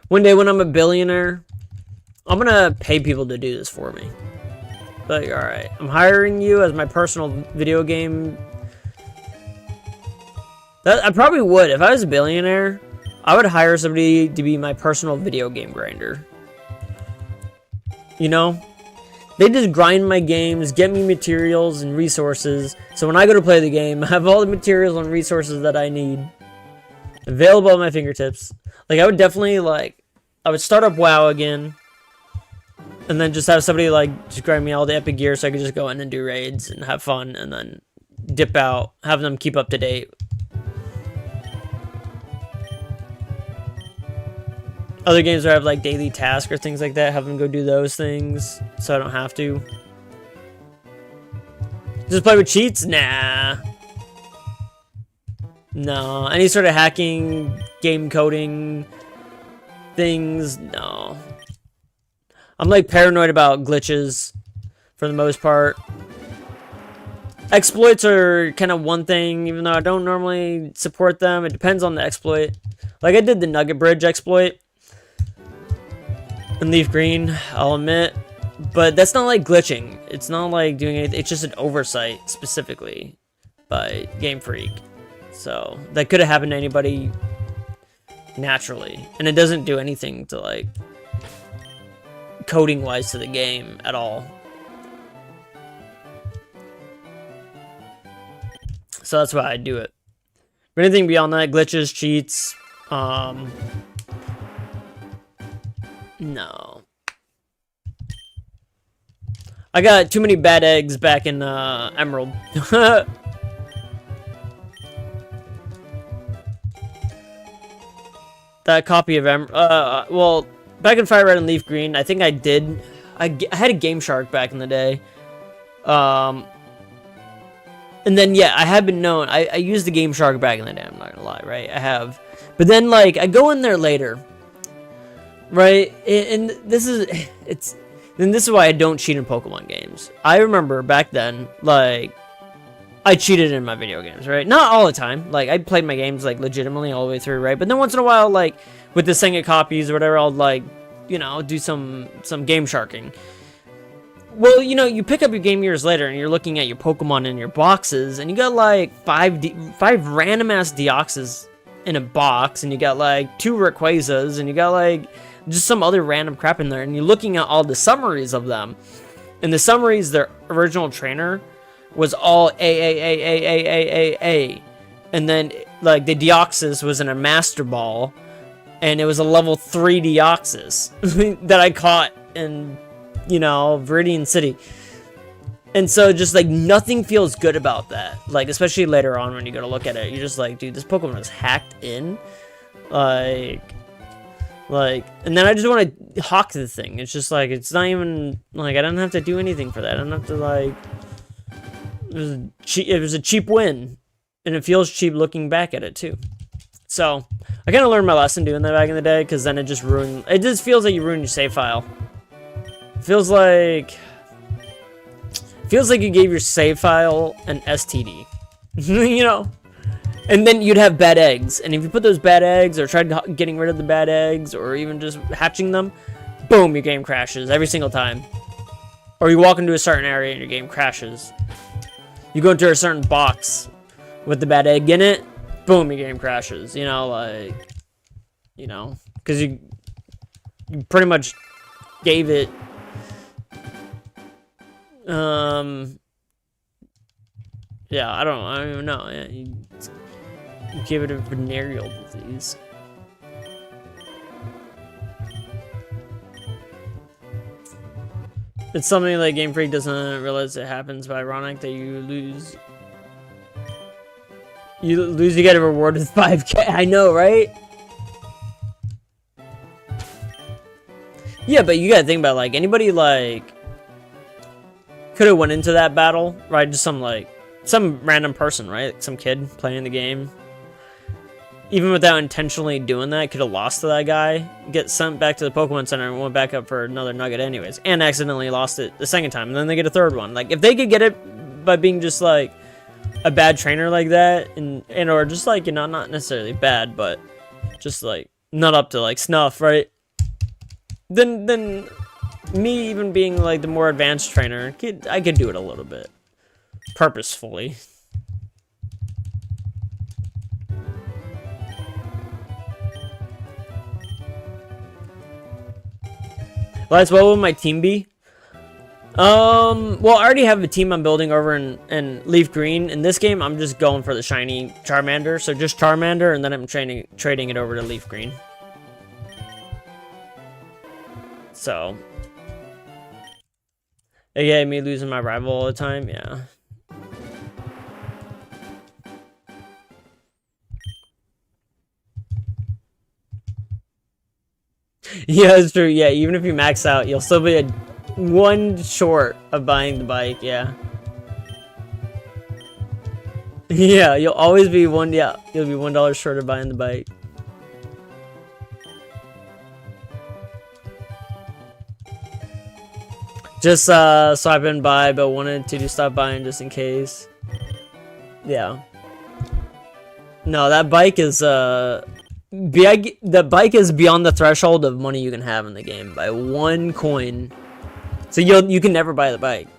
One day when I'm a billionaire, I'm gonna pay people to do this for me. Like, alright, I'm hiring you as my personal video game. I probably would. If I was a billionaire, I would hire somebody to be my personal video game grinder. You know? They just grind my games, get me materials and resources. So when I go to play the game, I have all the materials and resources that I need available at my fingertips. Like, I would definitely, like, I would start up WoW again. And then just have somebody, like, just grind me all the epic gear so I could just go in and do raids and have fun. And then dip out. Have them keep up to date. Other games where I have, like, daily tasks or things like that. Have them go do those things so I don't have to. Just play with cheats? Nah. No. Any sort of hacking, game coding things? No. I'm like paranoid about glitches for the most part. Exploits are kind of one thing, even though I don't normally support them. It depends on the exploit. Like I did the Nugget Bridge exploit in Leaf Green, I'll admit. But that's not like glitching. It's not like doing anything. It's just an oversight specifically by Game Freak. So that could have happened to anybody naturally. And it doesn't do anything to like coding wise to the game at all. So that's why I do it. But anything beyond that, glitches, cheats, no. I got too many bad eggs back in Emerald. That copy of well, back in Fire Red and Leaf Green, I think I did. I had a Game Shark back in the day. And then, yeah, I have been known. I used the Game Shark back in the day, I'm not gonna lie, right? I have. But then, like, I go in there later, right? And this is, and this is why I don't cheat in Pokemon games. I remember back then, like, I cheated in my video games, right? Not all the time. Like, I played my games, like, legitimately all the way through, right? But then once in a while, like, with the Senga copies or whatever, I'll, like, you know, do some game sharking. Well, you know, you pick up your game years later and you're looking at your Pokemon in your boxes and you got, like, five random-ass Deoxys in a box and you got, like, 2 Rayquazas and you got, like, just some other random crap in there and you're looking at all the summaries of them. And the summaries, their original trainer was all A. And then, like, the Deoxys was in a Master Ball, and it was a level 3 Deoxys that I caught in, you know, Viridian City. And so just, like, nothing feels good about that. Like, especially later on when you go to look at it, you're just like, dude, this Pokemon is hacked in. Like, and then I just want to hawk the thing. It's just like, it's not even, like, I don't have to do anything for that. I don't have to, like, it was a cheap win. And it feels cheap looking back at it, too. So, I kind of learned my lesson doing that back in the day, because then it just ruined, it just feels like you ruined your save file. It feels like you gave your save file an STD. You know? And then you'd have bad eggs. And if you put those bad eggs, or tried getting rid of the bad eggs, or even just hatching them, boom, your game crashes every single time. Or you walk into a certain area and your game crashes. You go into a certain box with the bad egg in it, boom, your game crashes. You know, like, you know, because you pretty much gave it, yeah, I don't even know. Yeah, you gave it a venereal disease. It's something like Game Freak doesn't realize it happens, but ironic that you lose. You get a reward with 5K. I know, right? Yeah, but you gotta think about, like, anybody, like, could have went into that battle, right? Just some random person, right? Some kid playing the game. Even without intentionally doing that, could have lost to that guy, get sent back to the Pokemon Center, and went back up for another nugget anyways, and accidentally lost it the second time, and then they get a third one. Like, if they could get it by being just, like, a bad trainer like that, and or just, like, you know, not necessarily bad, but just, like, not up to, like, snuff, right? Then me even being, like, the more advanced trainer, I could do it a little bit. Purposefully. Well, what will my team be? Well, I already have a team I'm building over in Leaf Green. In this game, I'm just going for the shiny Charmander. So just Charmander, and then I'm trading it over to Leaf Green. So, yeah, me losing my rival all the time, yeah. Yeah, it's true. Yeah, even if you max out, you'll still be one short of buying the bike. Yeah. Yeah, you'll always be one. Yeah, you'll be $1 short of buying the bike. Just swiping by, but wanted to stop buying just in case. Yeah. No, that bike is the bike is beyond the threshold of money you can have in the game by 1 coin. So you can never buy the bike.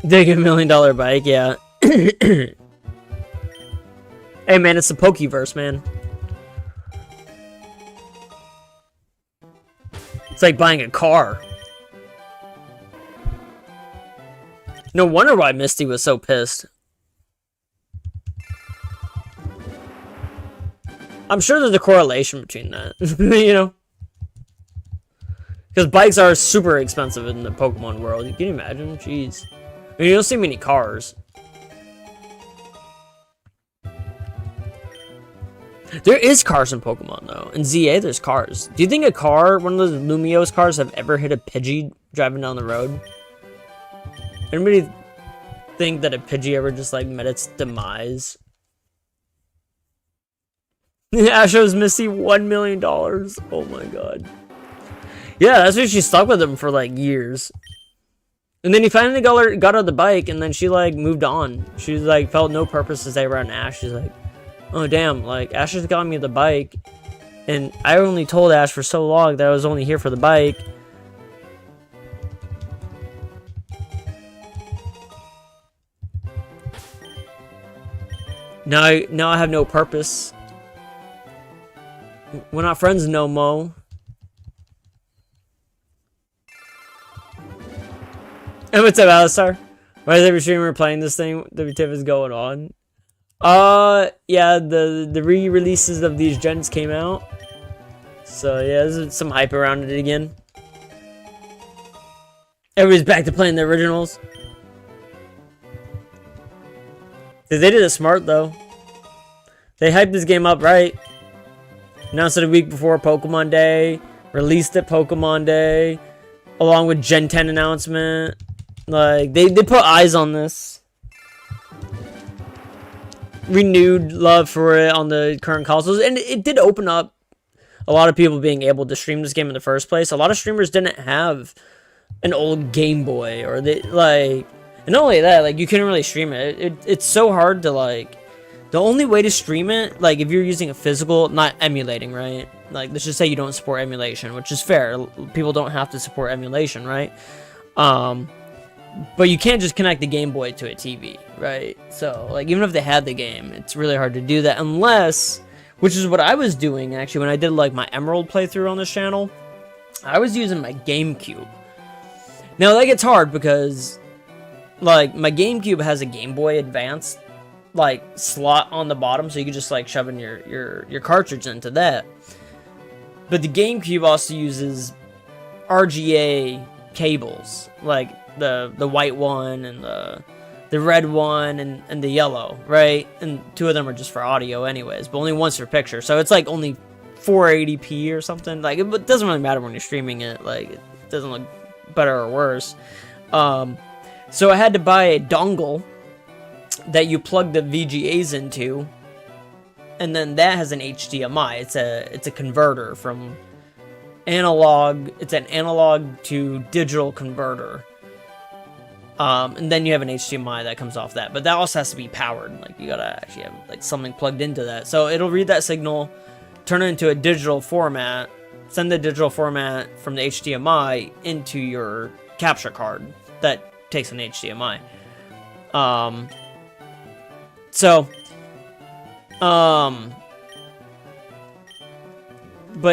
Dig $1 million bike, yeah. Hey man, it's the Pokeverse, man. It's like buying a car. No wonder why Misty was so pissed. I'm sure there's a correlation between that, you know? Because bikes are super expensive in the Pokemon world. Can you imagine? Jeez. I mean, you don't see many cars. There is cars in Pokemon, though. In ZA, there's cars. Do you think a car, one of those Lumiose cars, have ever hit a Pidgey driving down the road? Anybody think that a Pidgey ever just, like, met its demise? Ash owes Misty $1 million. Oh my god. Yeah, that's why she stuck with him for, like, years. And then he finally got her the bike, and then she, like, moved on. She, like, felt no purpose to stay around Ash. She's like, oh, damn, like, Ash just got me the bike, and I only told Ash for so long that I was only here for the bike. Now I have no purpose. We're not friends no mo. And what's up, Alistar? Why is every streamer playing this thing? WTF is going on? Yeah, the re-releases of these gens came out. So yeah, there's some hype around it again. Everybody's back to playing the originals. They did it smart though. They hyped this game up right. Announced it a week before Pokemon Day. Released it Pokemon Day. Along with Gen 10 announcement. Like, they put eyes on this. Renewed love for it on the current consoles. And it did open up a lot of people being able to stream this game in the first place. A lot of streamers didn't have an old Game Boy. Or they, like... And not only that, like, you couldn't really stream it. It's so hard to, like... The only way to stream it, like, if you're using a physical... Not emulating, right? Like, let's just say you don't support emulation, which is fair. People don't have to support emulation, right? But you can't just connect the Game Boy to a TV, right? So, like, even if they had the game, it's really hard to do that unless... Which is what I was doing, actually, when I did, like, my Emerald playthrough on this channel. I was using my GameCube. Now, that gets hard because... Like, my GameCube has a Game Boy Advance, like, slot on the bottom, so you can just, like, shove in your cartridge into that. But the GameCube also uses RGA cables, like the white one and the red one and the yellow, right? And two of them are just for audio anyways, but only one's for picture. So it's like only 480p or something. Like, it doesn't really matter when you're streaming it. Like, it doesn't look better or worse. So I had to buy a dongle that you plug the VGAs into, and then that has an HDMI. It's a converter from analog. It's an analog to digital converter. And then you have an HDMI that comes off that, but that also has to be powered. Like, you gotta actually have like something plugged into that. So it'll read that signal, turn it into a digital format, send the digital format from the HDMI into your capture card that takes an HDMI. But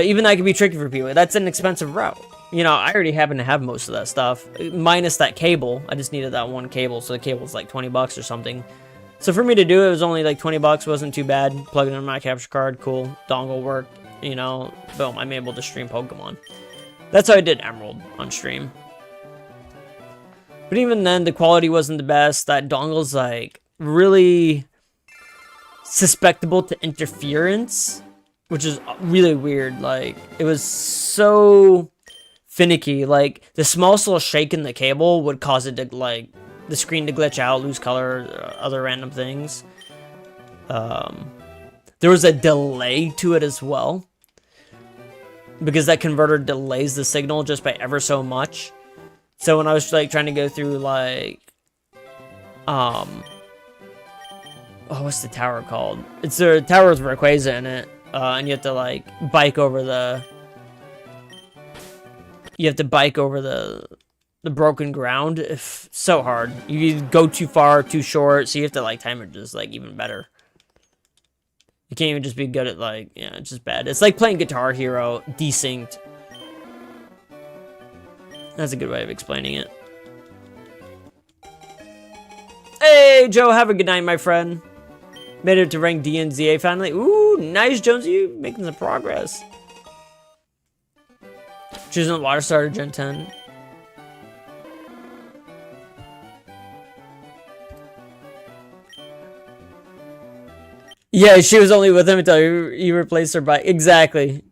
even that can be tricky for people. That's an expensive route. You know, I already happen to have most of that stuff, minus that cable. I just needed that one cable, so the cable's like 20 bucks or something. So for me to do it, it was only like 20 bucks, wasn't too bad. Plug it in my capture card, cool. Dongle worked, you know, boom, I'm able to stream Pokemon. That's how I did Emerald on stream. But even then, the quality wasn't the best. That dongle's like really susceptible to interference, which is really weird. Like, it was so finicky. Like, the smallest little shake in the cable would cause it to, like, the screen to glitch out, lose color, other random things. There was a delay to it as well, because that converter delays the signal just by ever so much. So when I was like trying to go through like oh, what's the tower called? It's the tower with Rayquaza in it, and you have to like bike over the broken ground. If so hard, you go too far, too short, so you have to like time it just like even better. You can't even just be good at like, yeah, it's just bad. It's like playing Guitar Hero desynced. That's a good way of explaining it. Hey, Joe, have a good night, my friend. Made it to rank D and ZA finally. Ooh, nice, Jonesy. You making some progress. Choosing Water Starter Gen 10. Yeah, she was only with him until you replaced her by... Exactly.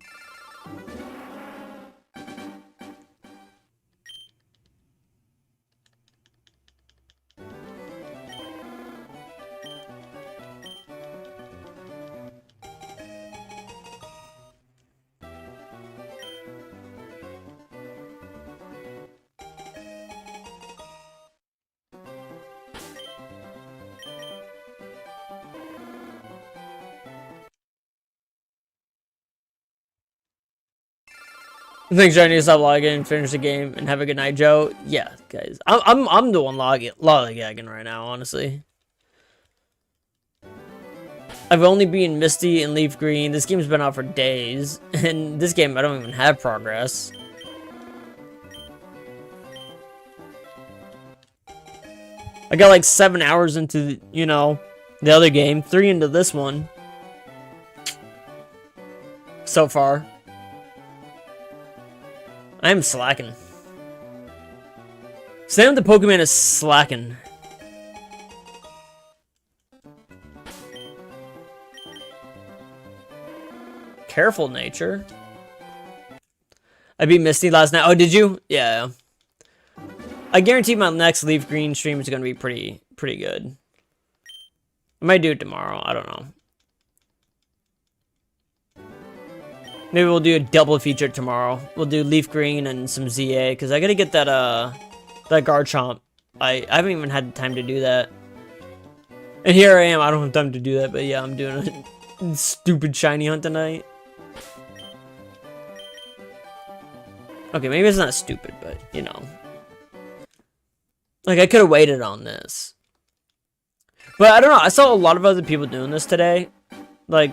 Thanks, Joe. I need to stop logging, finish the game, and have a good night, Joe. Yeah, guys, I'm the one lollygagging right now, honestly. I've only been Misty and Leaf Green. This game's been out for days. And this game, I don't even have progress. I got like 7 hours into, you know, the other game. 3 into this one. So far. I am slacking. Sam the Pokemon is slacking. Careful, nature. I beat Misty last night. Oh, did you? Yeah. I guarantee my next Leaf Green stream is gonna be pretty good. I might do it tomorrow. I don't know. Maybe we'll do a double feature tomorrow. We'll do Leaf Green and some ZA because I gotta get that that Garchomp. I haven't even had time to do that. And here I am. I don't have time to do that, but yeah, I'm doing a stupid shiny hunt tonight. Okay, maybe it's not stupid, but you know. Like, I could have waited on this. But I don't know. I saw a lot of other people doing this today. Like,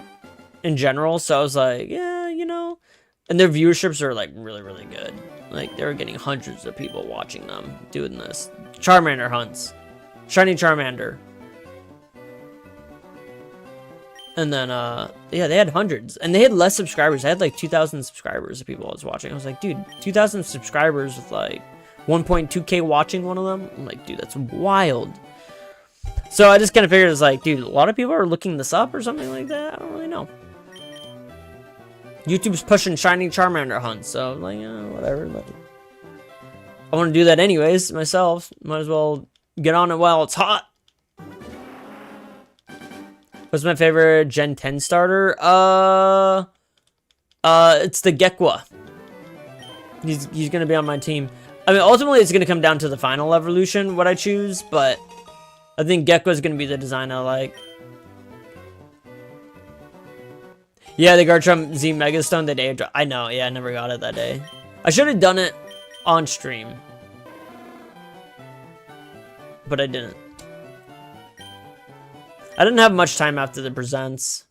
in general. So I was like, yeah, you know. And their viewerships are, like, really good. Like, they were getting hundreds of people watching them doing this. Charmander hunts. Shiny Charmander. And then, yeah, they had hundreds. And they had less subscribers. They had, like, 2,000 subscribers of people I was watching. I was like, dude, 2,000 subscribers with, like, 1.2K watching one of them. I'm like, dude, that's wild. So I just kind of figured it's like, dude, a lot of people are looking this up or something like that. I don't really know. YouTube's pushing shiny Charmander hunts, so I'm like, whatever. Like, I want to do that anyways myself. Might as well get on it while it's hot. What's my favorite Gen 10 starter? It's the Gekwa. He's gonna be on my team. I mean, ultimately, it's going to come down to the final evolution, what I choose, but I think Gekko is going to be the design I like. Yeah, the Garchomp Z Megastone the day I know, yeah, I never got it that day. I should have done it on stream. But I didn't. I didn't have much time after the presents.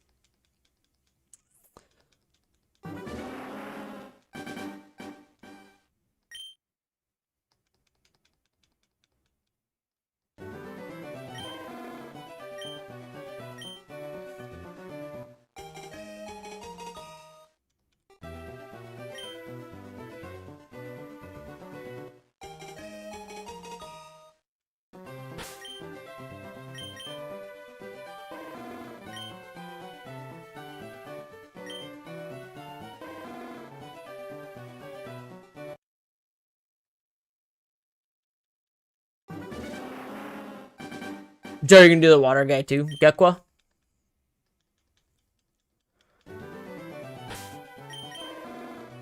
Joe, you can do the water guy too. Gekwa.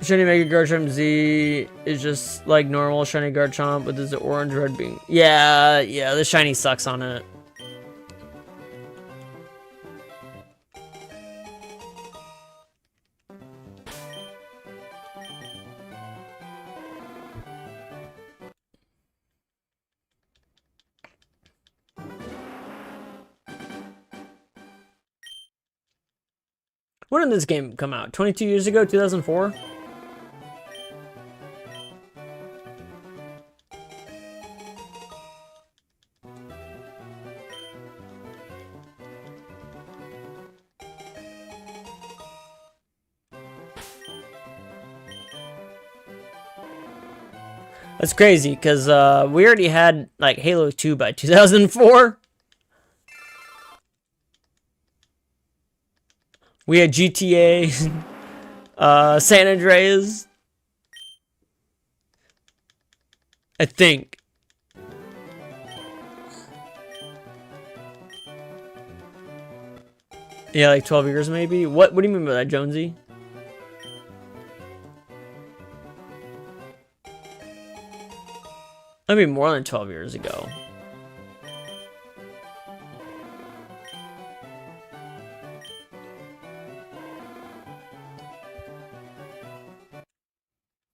Shiny Mega Garchomp Z is just like normal shiny Garchomp, but there's the orange red being. Yeah, the shiny sucks on it. When did this game come out? 22 years ago? 2004? That's crazy, because we already had, like, Halo 2 by 2004. We had GTA, San Andreas. I think. Yeah, like 12 years maybe? What do you mean by that, Jonesy? That'd be more than 12 years ago.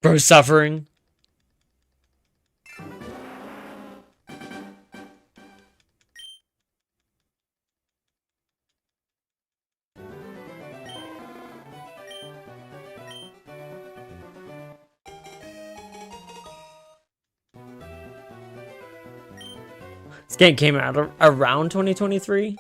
Bro, suffering. This game came out around 2023.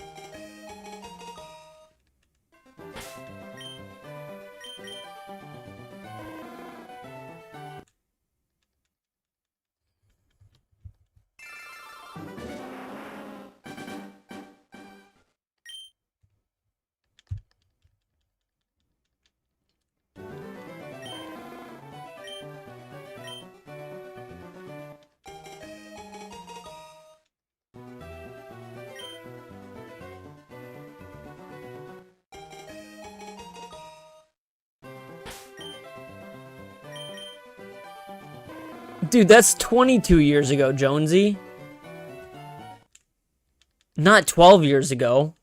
Dude, that's 22 years ago, Jonesy. Not 12 years ago.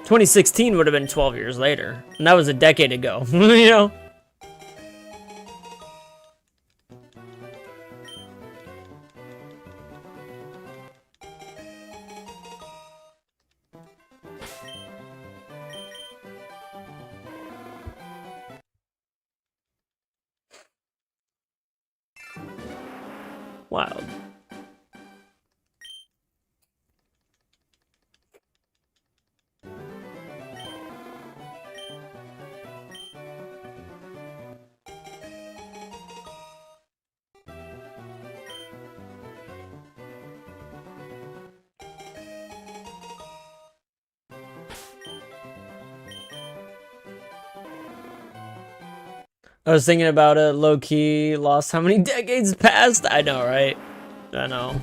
...2016 would have been 12 years later. And that was a decade ago, you know? Wild. I was thinking about it, low-key, lost how many decades passed? I know, right? I know.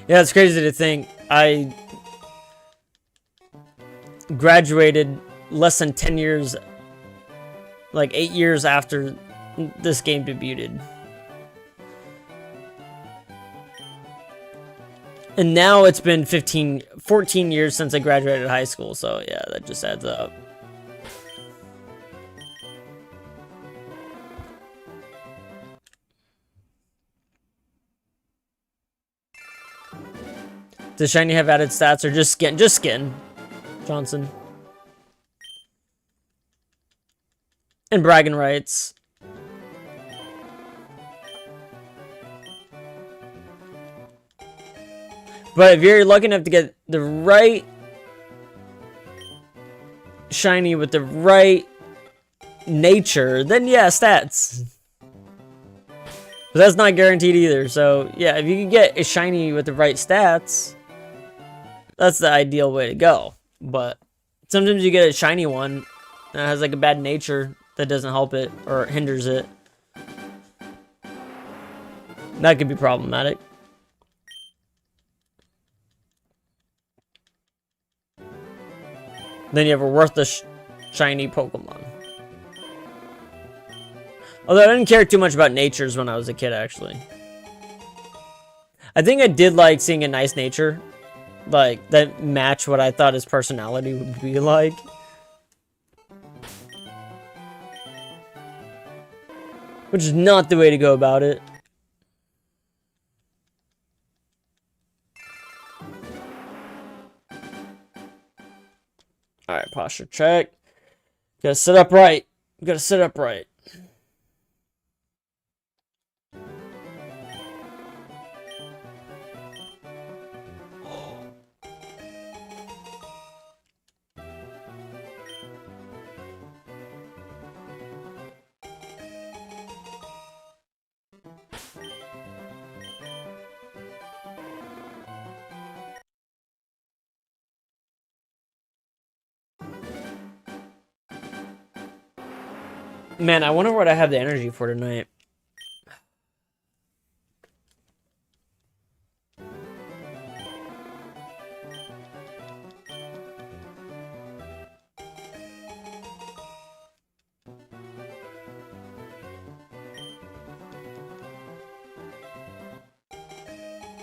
Yeah, it's crazy to think I graduated less than 10 years, like 8 years after this game debuted. And now it's been 14 years since I graduated high school, so yeah, that just adds up. Does Shiny have added stats or just skin? Just skin, Johnson. And bragging rights. But if you're lucky enough to get the right Shiny with the right nature, then yeah, stats. But that's not guaranteed either, so yeah, if you can get a Shiny with the right stats, that's the ideal way to go. But sometimes you get a Shiny one that has like a bad nature that doesn't help it or hinders it. That could be problematic. Then you have a worthless Shiny Pokemon. Although I didn't care too much about natures when I was a kid, actually. I think I did like seeing a nice nature. Like, that matched what I thought his personality would be like. Which is not the way to go about it. Alright, posture check. Gotta sit up right. Gotta sit up right. Man, I wonder what I have the energy for tonight.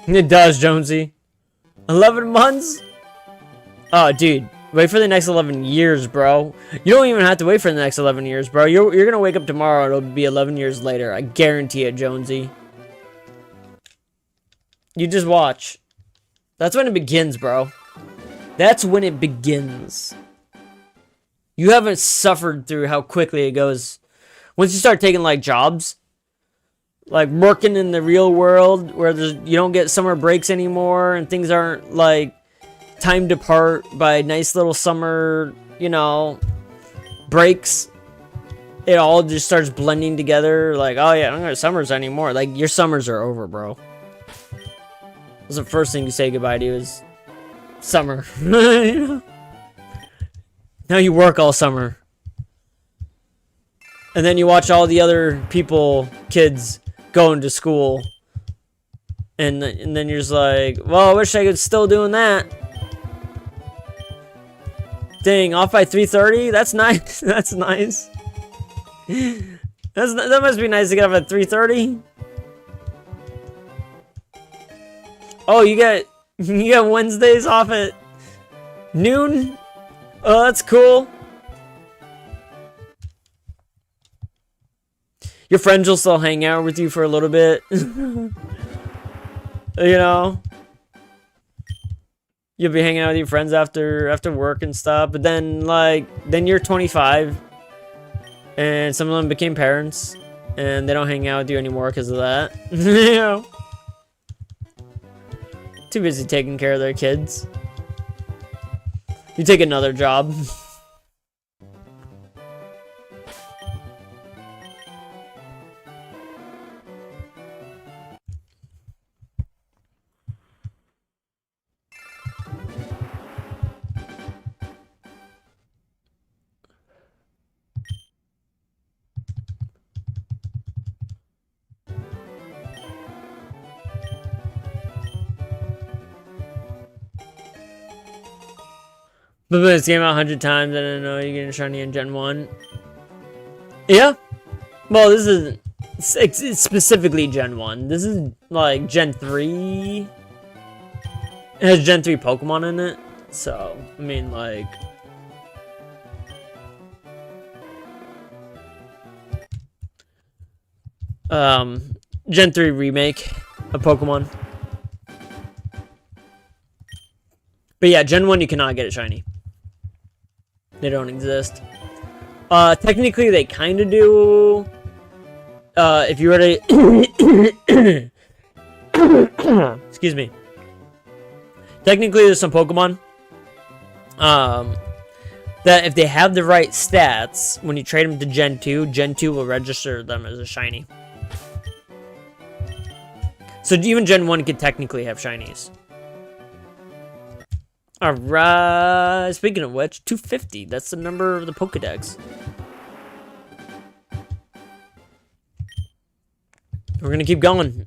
It does, Jonesy. 11 months? Oh, dude. Wait for the next 11 years, bro. You don't even have to wait for the next 11 years, bro. You're gonna wake up tomorrow and it'll be 11 years later. I guarantee it, Jonesy. You just watch. That's when it begins, bro. That's when it begins. You haven't suffered through how quickly it goes. Once you start taking, like, jobs, like working in the real world where you don't get summer breaks anymore and things aren't, like, timed apart by nice little summer, you know, breaks. It all just starts blending together. Like, oh yeah, I don't have summers anymore. Like, your summers are over, bro. That's the first thing you say goodbye to is summer. You know? Now you work all summer. And then you watch all the other kids going to school. And then you're just like, well, I wish I could still doing that. Dang, off by 3:30? That's nice. That's nice. That must be nice to get off at 3:30. Oh, you got Wednesdays off at noon? Oh, that's cool. Your friends will still hang out with you for a little bit. You know? You'll be hanging out with your friends after work and stuff, but then then you're 25 and some of them became parents and they don't hang out with you anymore because of that. You know? Too busy taking care of their kids. You take another job. But this came out 100 times. I didn't know you're getting shiny in Gen 1. Yeah. Well, this isn't it's specifically Gen 1. This is like Gen 3. It has Gen 3 Pokemon in it. So, I mean, like... Gen 3 remake of Pokemon. But yeah, Gen 1 you cannot get it shiny. They don't exist. Technically they kind of do. If you were to... Excuse me. Technically there's some Pokemon that if they have the right stats, when you trade them to Gen 2 will register them as a shiny. So even Gen 1 could technically have shinies. Alright, speaking of which, 250, that's the number of the Pokedex. We're gonna keep going,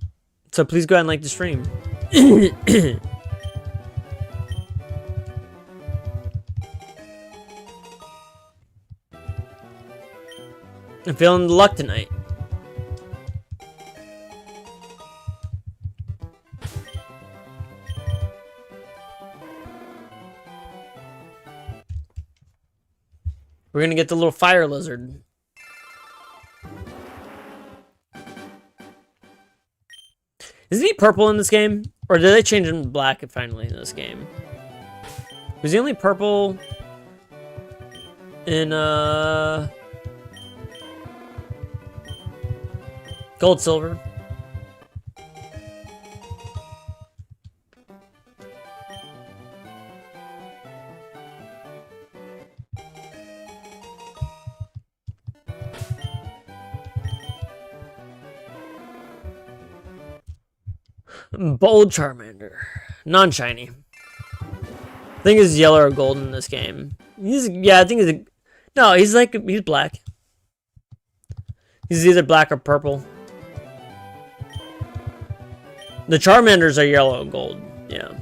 so please go ahead and like the stream. I'm feeling the luck tonight. We're gonna get the little fire lizard. Isn't he purple in this game? Or did they change him to black finally in this game? Was he only purple in Gold Silver? Bold Charmander. Non-shiny. I think it's yellow or gold in this game. Yeah, I think he's no, he's black. He's either black or purple. The Charmanders are yellow and gold. Yeah.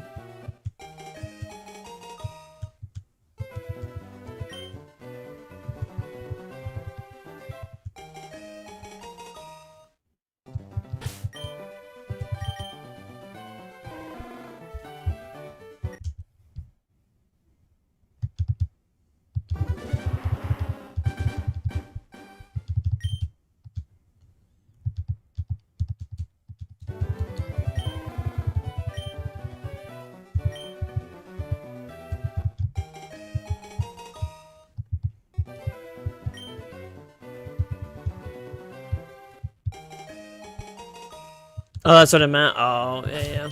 Oh, that's what I meant. Oh, yeah.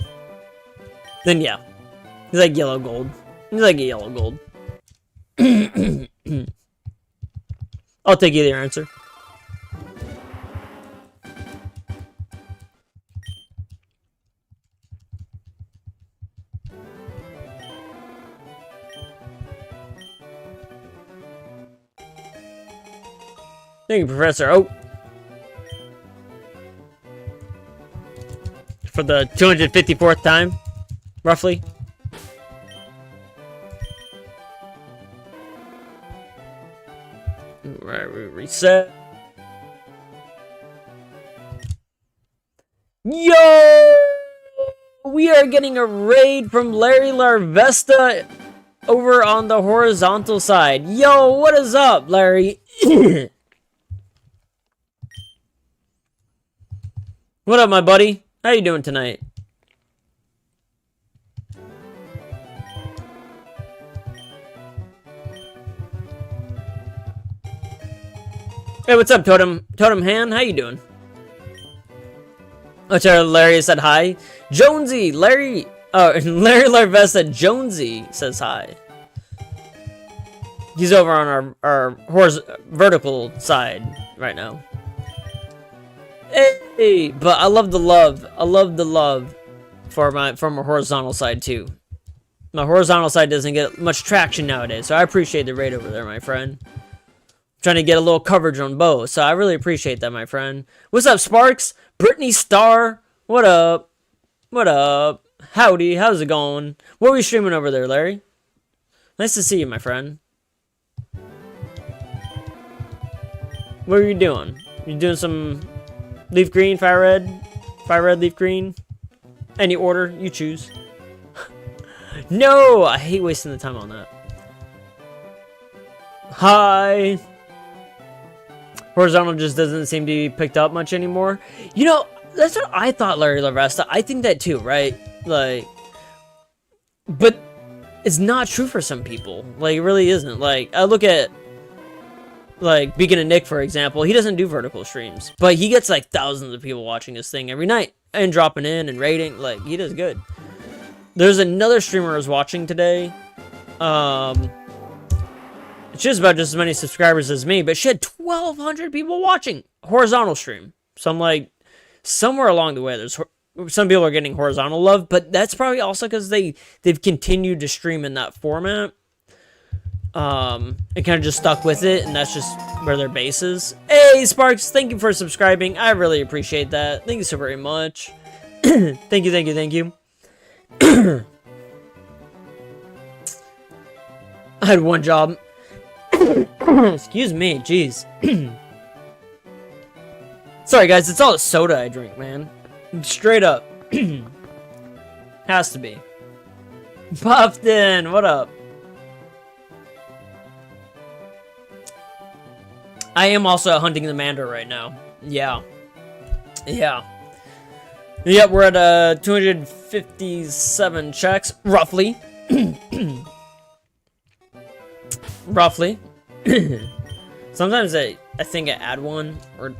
Then yeah. He's like yellow gold. He's like a yellow gold. I'll take either answer. Thank you, Professor Oak. For the 254th time, roughly. Right, we reset. Yo! We are getting a raid from Larry Larvesta over on the horizontal side. Yo, what is up, Larry? What up, my buddy? How you doing tonight? Hey, what's up, Totem Han? How you doing? Oh, sorry, Larry said hi. Jonesy, Larry Larry Larvesta Jonesy says hi. He's over on our vertical side right now. Hey, but I love the love. I love the love from my horizontal side too. My horizontal side doesn't get much traction nowadays, so I appreciate the raid over there, my friend. Trying to get a little coverage on both, so I really appreciate that, my friend. What's up, Sparks? Brittany Starr, what up? What up? Howdy, how's it going? What are we streaming over there, Larry? Nice to see you, my friend. What are you doing? You doing some leaf green, fire red, leaf green? Any order you choose. No, I hate wasting the time on that. Hi. Horizontal just doesn't seem to be picked up much anymore. You know, that's what I thought, Larry Larvesta. I think that too, right? Like, but it's not true for some people. Like, it really isn't. Like, I look at, like, Beacon and Nick, for example. He doesn't do vertical streams, but he gets, like, thousands of people watching his thing every night and dropping in and rating. Like, he does good. There's another streamer I was watching today. She has about just as many subscribers as me, but she had 1,200 people watching horizontal stream. So I'm like, somewhere along the way, there's some people are getting horizontal love, but that's probably also because they've continued to stream in that format. And kind of just stuck with it, and that's just where their base is. Hey, Sparks, thank you for subscribing. I really appreciate that. Thank you so very much. Thank you, thank you, thank you. I had one job. Excuse me, jeez. Sorry, guys, it's all the soda I drink, man. Straight up. Has to be. Puffton, what up? I am also hunting the Mander right now. Yeah. Yeah. Yep, we're at 257 checks, roughly. Roughly. Sometimes I think I add one or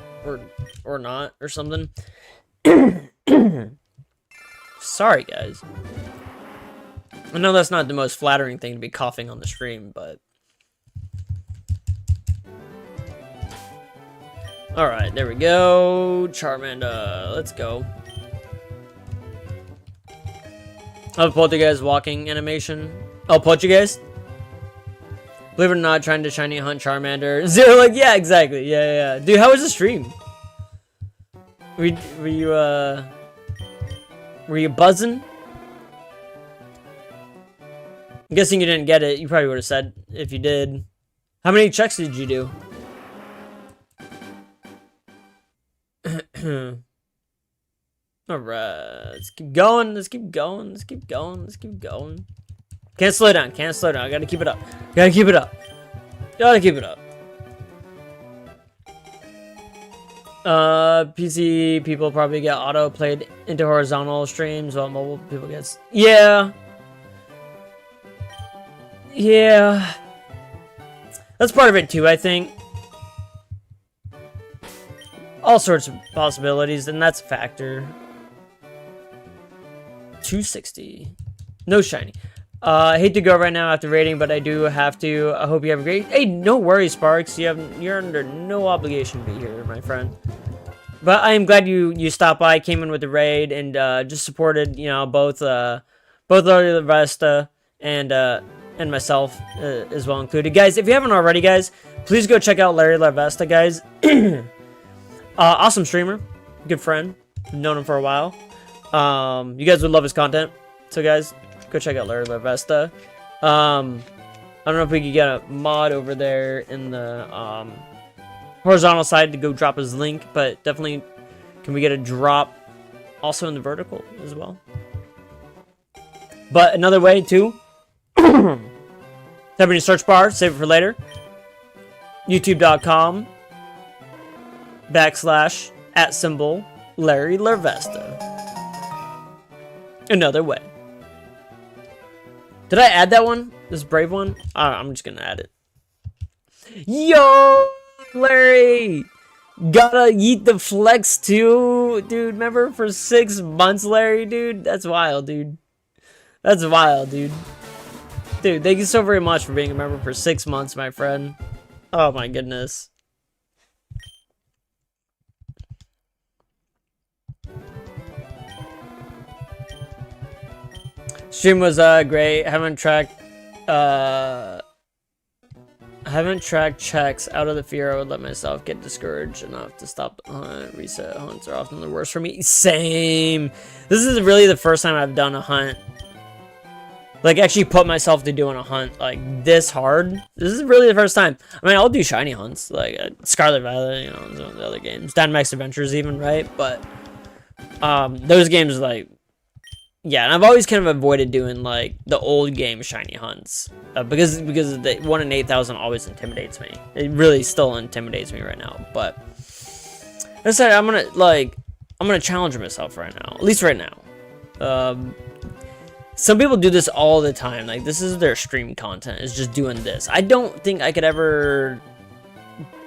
not or something. Sorry, guys. I know that's not the most flattering thing to be coughing on the stream, but all right, there we go. Charmander, let's go. I'll Poltergeist walking animation. Oh, Poltergeist? Believe it or not, trying to shiny hunt Charmander. Zero, like, yeah, exactly. Yeah. Dude, how was the stream? Were you buzzing? I'm guessing you didn't get it. You probably would have said if you did. How many checks did you do? Alright, let's keep going, let's keep going, let's keep going, let's keep going. Can't slow down, can't slow down. I gotta keep it up. Gotta keep it up. Gotta keep it up. PC people probably get auto played into horizontal streams while mobile people gets. Yeah. Yeah. That's part of it too, I think. All sorts of possibilities, and that's a factor. 260. No shiny. I hate to go right now after rating, but I do have to. I hope you have a great... Hey, no worries, Sparks. You're under no obligation to be here, my friend. But I am glad you stopped by, came in with the raid, and just supported, you know, both Larry Lavesta and myself as well included. Guys, if you haven't already, guys, please go check out Larry Lavesta, guys. Awesome streamer, good friend, known him for a while. You guys would love his content, so guys, go check out Larry Lavesta. I don't know if we could get a mod over there in the horizontal side to go drop his link, but definitely can we get a drop also in the vertical as well. But another way too, type in your search bar, save it for later, youtube.com /@ Larry Lavesta. Another way. Did I add that one? This brave one? I'm just gonna add it. Yo, Larry! Gotta eat the flex too, dude. Remember for 6 months, Larry, dude? That's wild, dude. That's wild, dude. Dude, thank you so very much for being a member for 6 months, my friend. Oh my goodness. Stream was great. Haven't tracked checks out of the fear I would let myself get discouraged enough to stop the hunt. Reset hunts are often the worst for me. Same. This is really the first time I've done a hunt. Like actually put myself to doing a hunt like this hard. This is really the first time. I mean, I'll do shiny hunts like Scarlet Violet, you know, some of the other games, Dynamax Adventures even, right? But those games like. Yeah, and I've always kind of avoided doing like the old game shiny hunts because the 1 in 8,000 always intimidates me. It really still intimidates me right now. But I said I'm gonna challenge myself right now, at least right now. Some people do this all the time. Like this is their stream content is just doing this. I don't think I could ever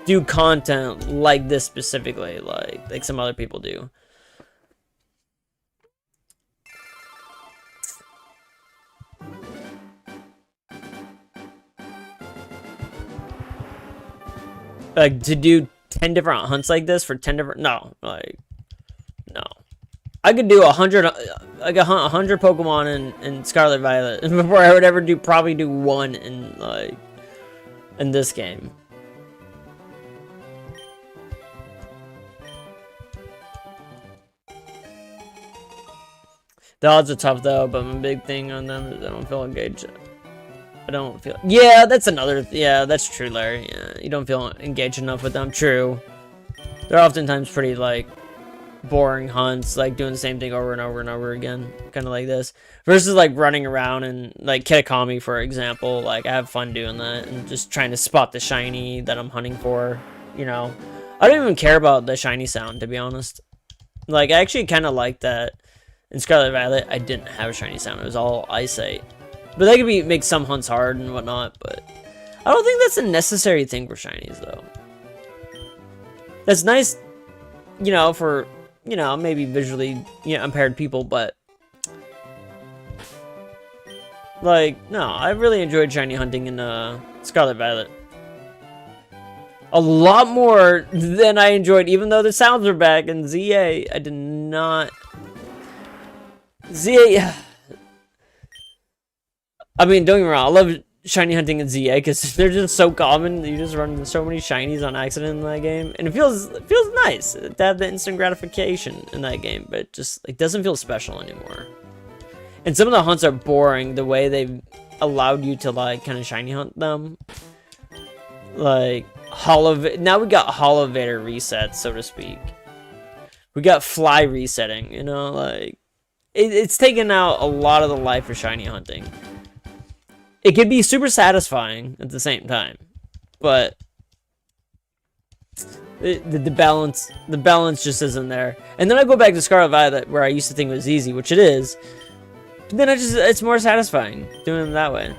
do content like this specifically, like some other people do. Like to do 10 different hunts like this for 10 different no. I could do 100 like a hunt 100 Pokemon in Scarlet Violet before I would ever probably do one in this game. The odds are tough though, but my big thing on them is I don't feel engaged. Yeah, that's another. Yeah, that's true, Larry. Yeah, you don't feel engaged enough with them. True. They're oftentimes pretty, like, boring hunts, like, doing the same thing over and over and over again. Kind of like this. Versus, like, running around and, like, Kitakami, for example. Like, I have fun doing that and just trying to spot the shiny that I'm hunting for, you know. I don't even care about the shiny sound, to be honest. Like, I actually kind of like that. In Scarlet Violet, I didn't have a shiny sound. It was all eyesight. But that could make some hunts hard and whatnot, but I don't think that's a necessary thing for shinies, though. That's nice, you know, for, you know, maybe visually, you know, impaired people, but like, no, I really enjoyed shiny hunting in Scarlet Violet. A lot more than I enjoyed, even though the sounds are back in ZA. I did not... ZA... I mean, don't get me wrong, I love shiny hunting in ZA because they're just so common. You just run so many shinies on accident in that game, and it feels nice to have the instant gratification in that game, but it just it doesn't feel special anymore. And some of the hunts are boring the way they've allowed you to like kind of shiny hunt them. Like now we got Holovator resets, so to speak. We got fly resetting, you know, like it's taken out a lot of the life of shiny hunting. It can be super satisfying at the same time, but the balance just isn't there. And then I go back to Scarlet Violet, where I used to think it was easy, which it is. But then it's more satisfying doing it that way.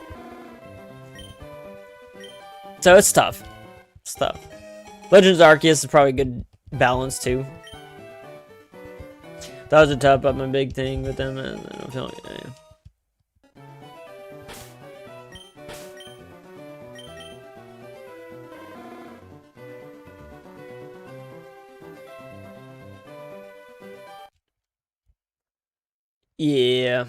So it's tough. It's tough. Legends Arceus is probably a good balance too. That was a top up my big thing, but then I don't feel like yeah. Yeah.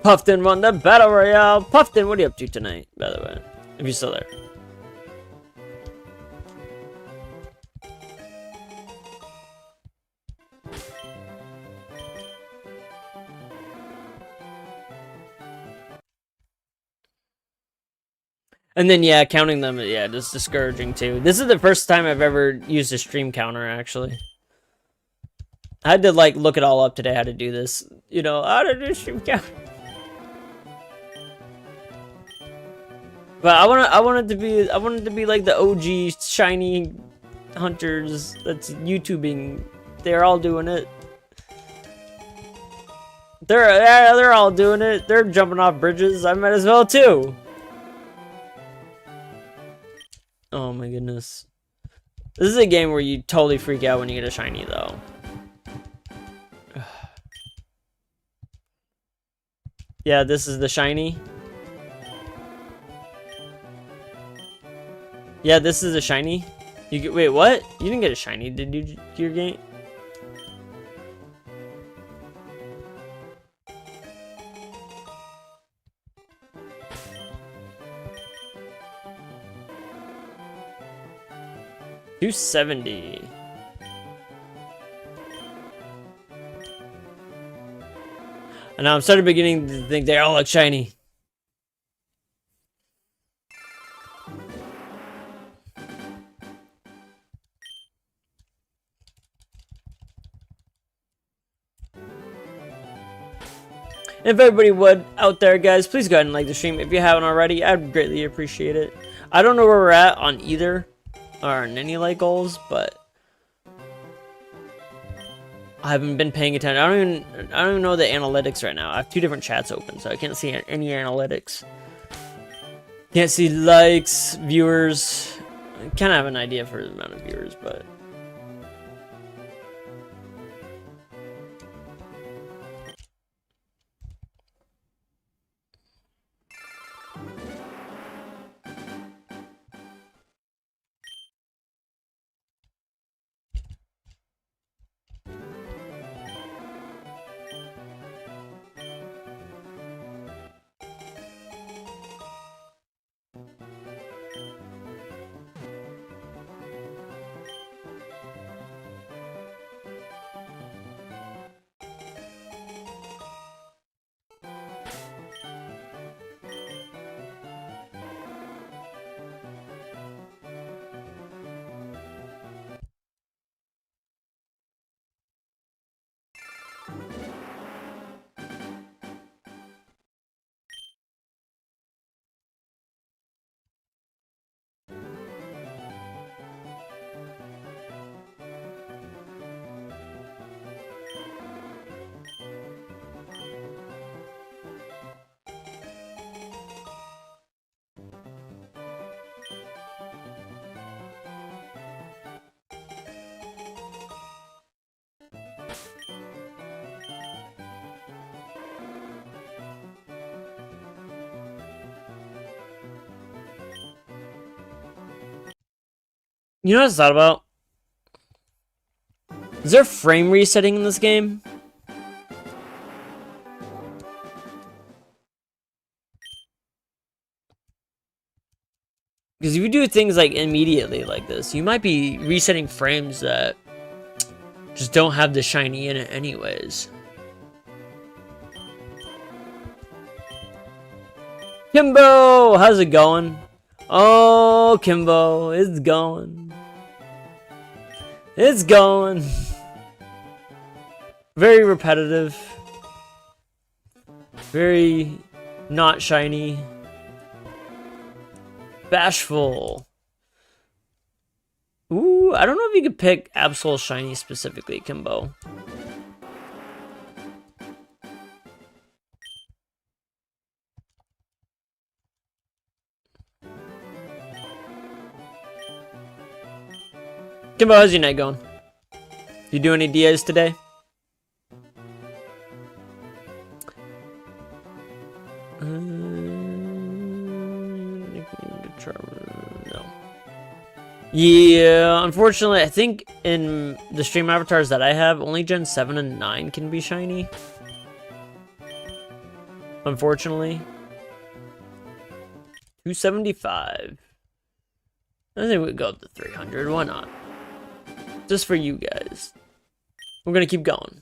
Puffton won the Battle Royale. Puffton, what are you up to tonight, by the way? If you're still there. And then, yeah, counting them, yeah, just discouraging, too. This is the first time I've ever used a stream counter, actually. I had to, like, look it all up today how to do this. You know, how to do stream counter. But I want it to be like the OG shiny hunters that's YouTubing. They're all doing it. They're all doing it. They're jumping off bridges. I might as well too. Oh my goodness. This is a game where you totally freak out when you get a shiny though. Yeah, this is the shiny. Yeah, this is a shiny. You get wait, what? You didn't get a shiny, did you? Your game? $270. And now I'm starting beginning to think they all look shiny. If everybody would out there, guys, please go ahead and like the stream if you haven't already. I'd greatly appreciate it. I don't know where we're at on either or on any like goals, but I haven't been paying attention. I don't even know the analytics right now. I have two different chats open, so I can't see any analytics. Can't see likes, viewers. I kind of have an idea for the amount of viewers, but you know what I thought about? Is there frame resetting in this game? Because if you do things like immediately like this, you might be resetting frames that just don't have the shiny in it anyways. Kimbo! How's it going? Oh, Kimbo, it's going. It's going. Very repetitive. Very not shiny. Bashful. Ooh, I don't know if you could pick Absol Shiny specifically, Kimbo. Kimbo, how's your night going? You do any Diaz today? No. Yeah, unfortunately, I think in the stream avatars that I have, only Gen 7 and 9 can be shiny. Unfortunately. 275. I think we go up to 300. Why not? Just for you guys. We're gonna keep going.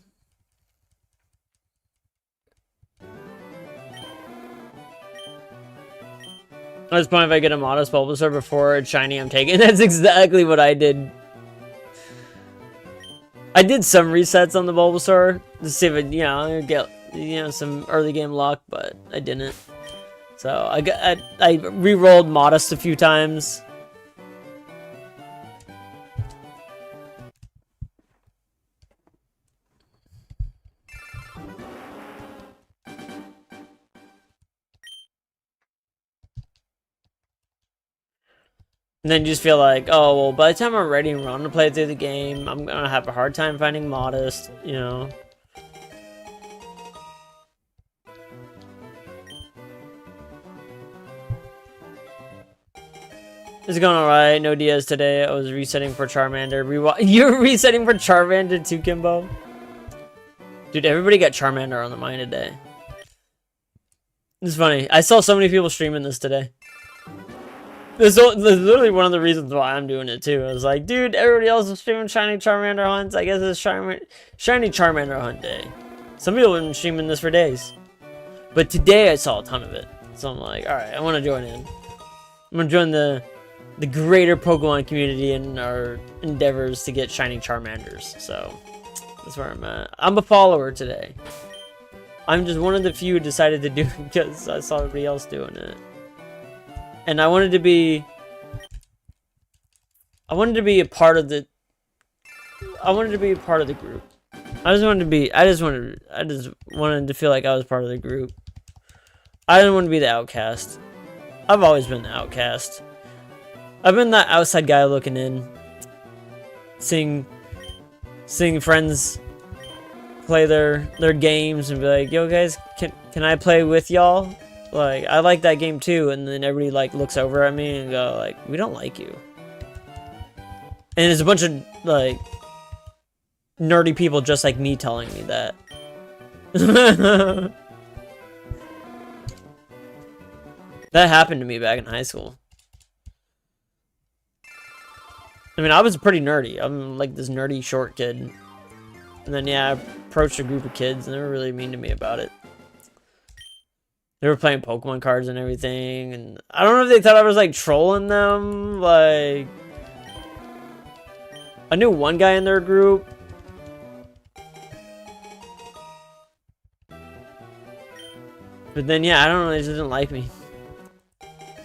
At this point, if I get a modest Bulbasaur before it's shiny, I'm taking. That's exactly what I did. I did some resets on the Bulbasaur to see if it, get, some early game luck, but I didn't. So I re-rolled modest a few times. And then you just feel like, oh, well, by the time I'm ready and run to play through the game, I'm gonna have a hard time finding modest, you know. It's going alright. No Diaz today. I was resetting for Charmander. You're resetting for Charmander too, Kimbo? Dude, everybody got Charmander on the mind today. It's funny. I saw so many people streaming this today. This is literally one of the reasons why I'm doing it too. I was like, dude, everybody else is streaming shiny Charmander hunts. I guess it's shiny Charmander hunt day. Some people have been streaming this for days. But today I saw a ton of it. So I'm like, alright, I want to join in. I'm going to join the greater Pokemon community in our endeavors to get shiny Charmanders. So that's where I'm at. I'm a follower today. I'm just one of the few who decided to do it because I saw everybody else doing it. And I wanted to be a part of the group. I just wanted to feel like I was part of the group. I didn't want to be the outcast. I've always been the outcast. I've been that outside guy looking in, seeing friends play their games and be like, yo guys, can I play with y'all? Like, I like that game too, and then everybody like looks over at me and go like, we don't like you. And there's a bunch of like nerdy people just like me telling me that. That happened to me back in high school. I mean, I was pretty nerdy. I'm like this nerdy short kid. And then yeah, I approached a group of kids and they were really mean to me about it. They were playing Pokemon cards and everything, and I don't know if they thought I was like trolling them. Like, I knew one guy in their group. But then yeah, I don't know, they just didn't like me.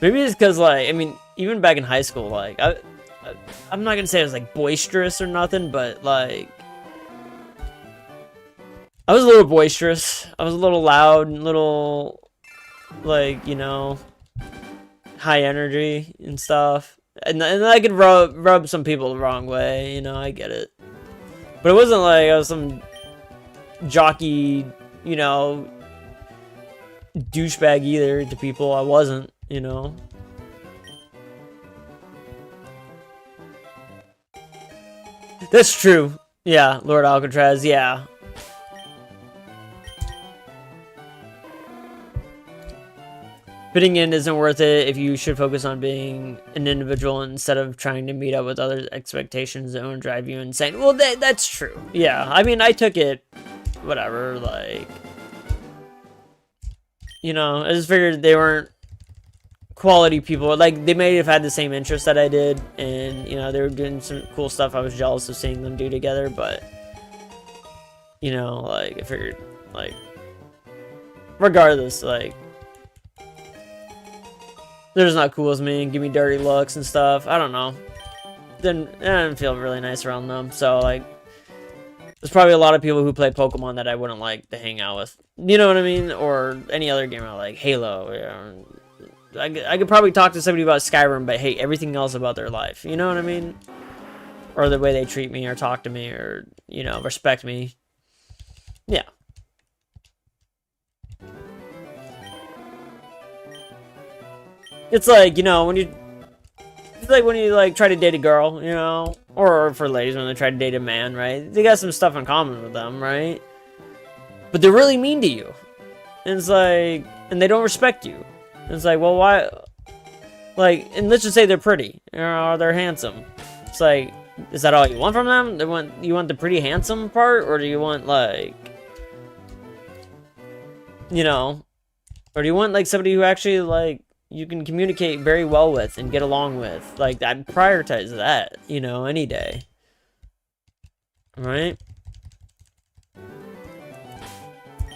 Maybe it's because like, I mean, even back in high school, like I'm not gonna say I was like boisterous or nothing, but like I was a little boisterous. I was a little loud and little, like, you know, high energy and stuff, and I could rub some people the wrong way, you know. I get it, but it wasn't like I was some jockey, you know, douchebag either to people. I wasn't, you know. That's true. Yeah, Lord Alcatraz. Yeah. Fitting in isn't worth it if you should focus on being an individual instead of trying to meet up with others' expectations that won't drive you insane. Well, that's true. Yeah, I mean, I took it, whatever, like, you know, I just figured they weren't quality people. Like, they may have had the same interests that I did, and, you know, they were doing some cool stuff I was jealous of seeing them do together, but, you know, like, I figured, like, regardless, like, they're just not cool as me and give me dirty looks and stuff. I don't know. I didn't feel really nice around them. So, like, there's probably a lot of people who play Pokemon that I wouldn't like to hang out with. You know what I mean? Or any other game I like. Halo. You know. I could probably talk to somebody about Skyrim, but hate everything else about their life. You know what I mean? or the way they treat me or talk to me or, you know, respect me. Yeah. It's like, you know, it's like when you like try to date a girl, you know, or for ladies when they try to date a man, right? They got some stuff in common with them, right? But they're really mean to you. And it's like, and they don't respect you. And it's like, well, why? Like, and let's just say they're pretty, or they're handsome. It's like, is that all you want from them? You want the pretty handsome part, or do you want like, you know, or do you want like somebody who actually like you can communicate very well with and get along with? Like, I'd prioritize that, you know, any day. Right?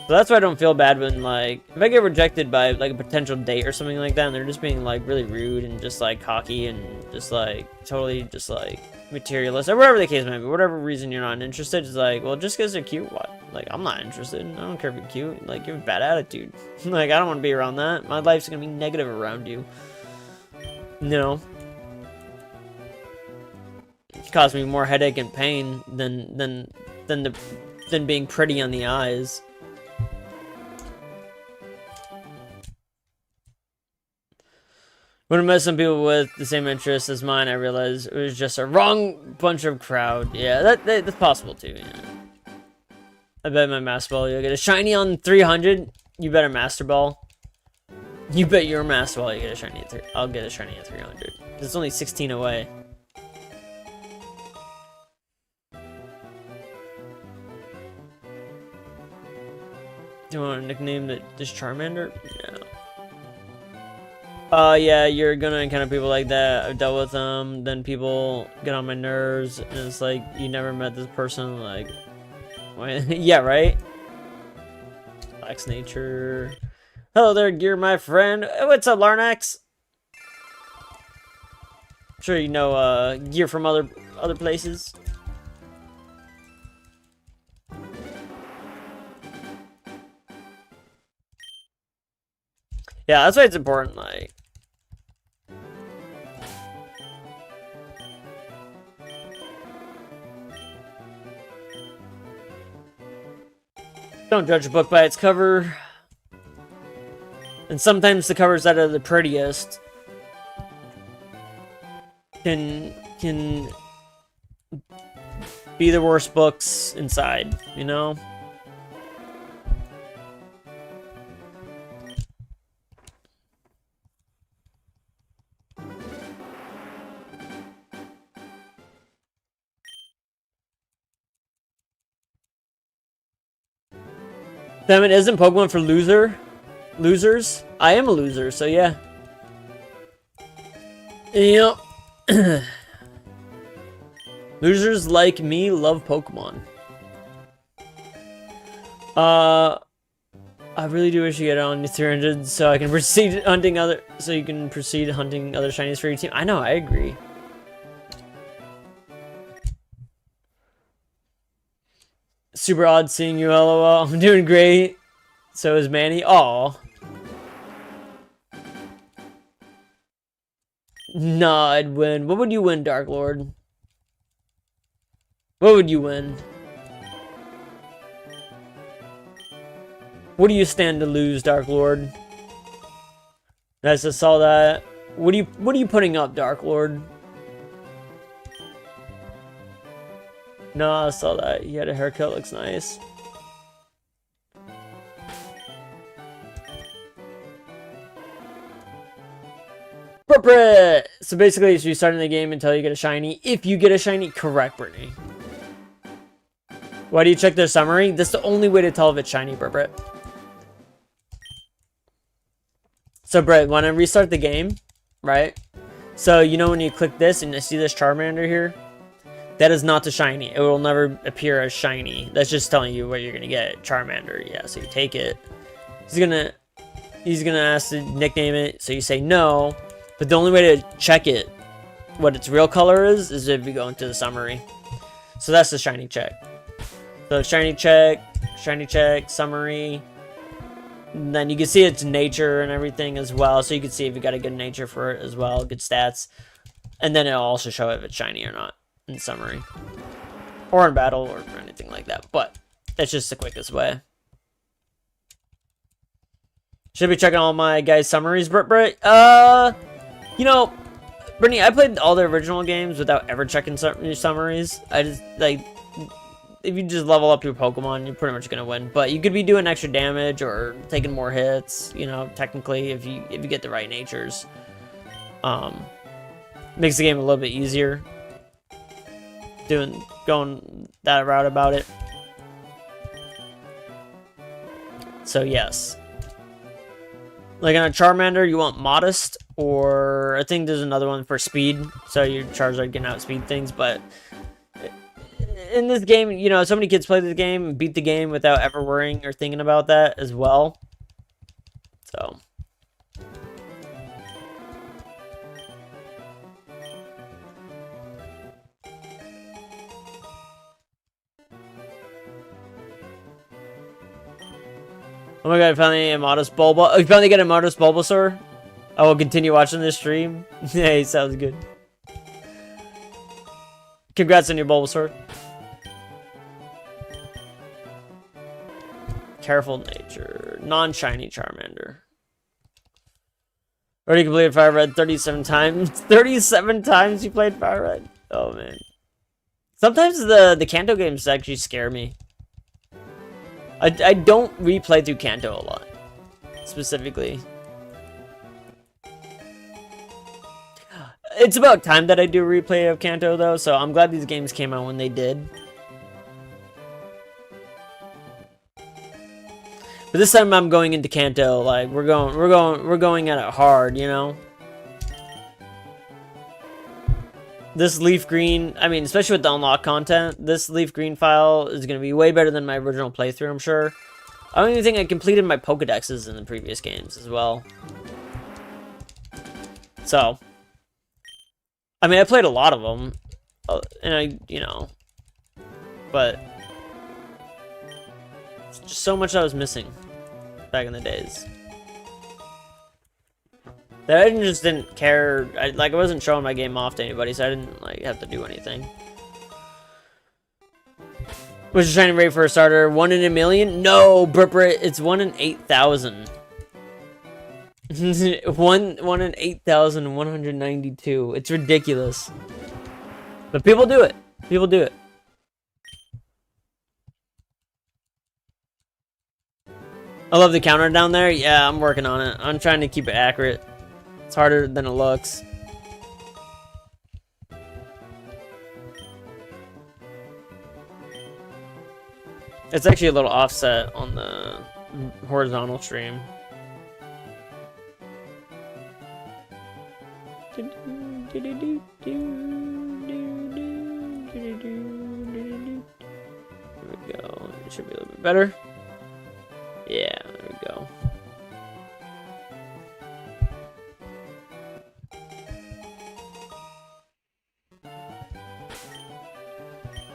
So that's why I don't feel bad when, like, if I get rejected by, like, a potential date or something like that, and they're just being, like, really rude and just, like, cocky and just, like, totally just, like, materialist, or whatever the case may be, whatever reason you're not interested, it's like, well, just because they're cute, what? Like, I'm not interested. I don't care if you're cute. Like, you have a bad attitude. Like, I don't want to be around that. My life's gonna be negative around you. You know? It caused me more headache and pain than being pretty on the eyes. When I met some people with the same interests as mine, I realized it was just a wrong bunch of crowd. Yeah, that's possible too. Yeah. I bet my Master Ball you'll get a shiny on 300. You bet a Master Ball. You bet your Master Ball you get a shiny at 3. I'll get a shiny at 300. It's only 16 away. Do you want a nickname that just Charmander? No. Yeah, you're gonna encounter people like that. I've dealt with them. Then people get on my nerves, and it's like you never met this person. Like, yeah, right? Relax nature. Hello there, Gear, my friend. What's up, Larnax? I'm sure you know Gear from other places. Yeah, that's why it's important. Like. Don't judge a book by its cover. And sometimes the covers that are the prettiest can be the worst books inside, you know? Damn it, isn't Pokemon for losers? I am a loser, so yeah. Yep. Losers like me love Pokemon. I really do wish you get on 300 so I can proceed hunting other shinies for your team. I know, I agree. Super odd seeing you, lol. I'm doing great. So is Manny. Aw. Nah, I'd win. What would you win, Dark Lord? What would you win? What do you stand to lose, Dark Lord? I just saw that. What are you putting up, Dark Lord? No, I saw that. He had a haircut, looks nice. Appropriate! So basically, you start in the game until you get a shiny. If you get a shiny, correct, Brittany. Why do you check their summary? That's the only way to tell if it's shiny, Britt. So, Britt, when I restart the game, right? So, you know when you click this and you see this Charmander here? That is not the shiny. It will never appear as shiny. That's just telling you what you're gonna get. Charmander, yeah. So you take it. He's gonna ask to nickname it. So you say no. But the only way to check it, what its real color is if you go into the summary. So that's the shiny check. So shiny check, summary. And then you can see its nature and everything as well. So you can see if you got a good nature for it as well, good stats. And then it'll also show if it's shiny or not. in summary. Or in battle, or anything like that. But that's just the quickest way. Should be checking all my guys' summaries, Brit. You know, Brittany, I played all the original games without ever checking summaries. I just, like, if you just level up your Pokemon, you're pretty much gonna win. But you could be doing extra damage or taking more hits, you know, technically, if you get the right natures. Makes the game a little bit easier. Going that route about it. So, yes. Like on a Charmander, you want modest, or I think there's another one for speed, so your Charizard can outspeed things. But in this game, you know, so many kids play this game and beat the game without ever worrying or thinking about that as well. So. Oh my god, finally a modest Bulba. Oh, you finally get a modest Bulbasaur? I will continue watching this stream. Hey, sounds good. Congrats on your Bulbasaur. Careful nature. Non-shiny Charmander. Already completed Fire Red 37 times. 37 times you played Fire Red? Oh man. Sometimes the Kanto games actually scare me. I don't replay through Kanto a lot, specifically. It's about time that I do a replay of Kanto though, so I'm glad these games came out when they did. But this time I'm going into Kanto, like we're going at it hard, you know. This leaf green, I mean, especially with the unlock content, this leaf green file is going to be way better than my original playthrough, I'm sure. I don't even think I completed my Pokedexes in the previous games as well. So, I mean, I played a lot of them, and you know, but it's just so much I was missing back in the days. That I just didn't care. I wasn't showing my game off to anybody, so I didn't like have to do anything. Was you trying to rate for a starter? 1 in a million? No, Brit, it's 1 in 8,000. 1 in 8,192. It's ridiculous. But people do it. People do it. I love the counter down there. Yeah, I'm working on it. I'm trying to keep it accurate. It's harder than it looks. It's actually a little offset on the horizontal stream. There we go. It should be a little bit better. Yeah, there we go.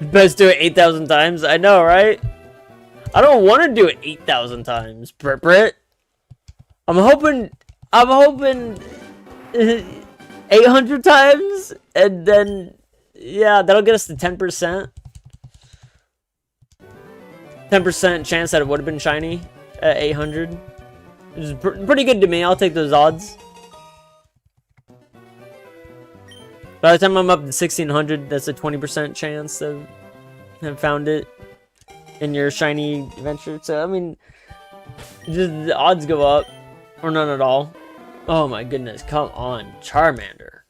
Best do it 8,000 times. I know, right? I don't want to do it 8,000 times, Brit. I'm hoping 800 times, and then yeah, that'll get us to 10%. 10% chance that it would have been shiny at 800. Which is pretty good to me. I'll take those odds. By the time I'm up to 1,600, that's a 20% chance of have found it in your shiny adventure. So, I mean, just the odds go up. Or none at all. Oh my goodness, come on. Charmander.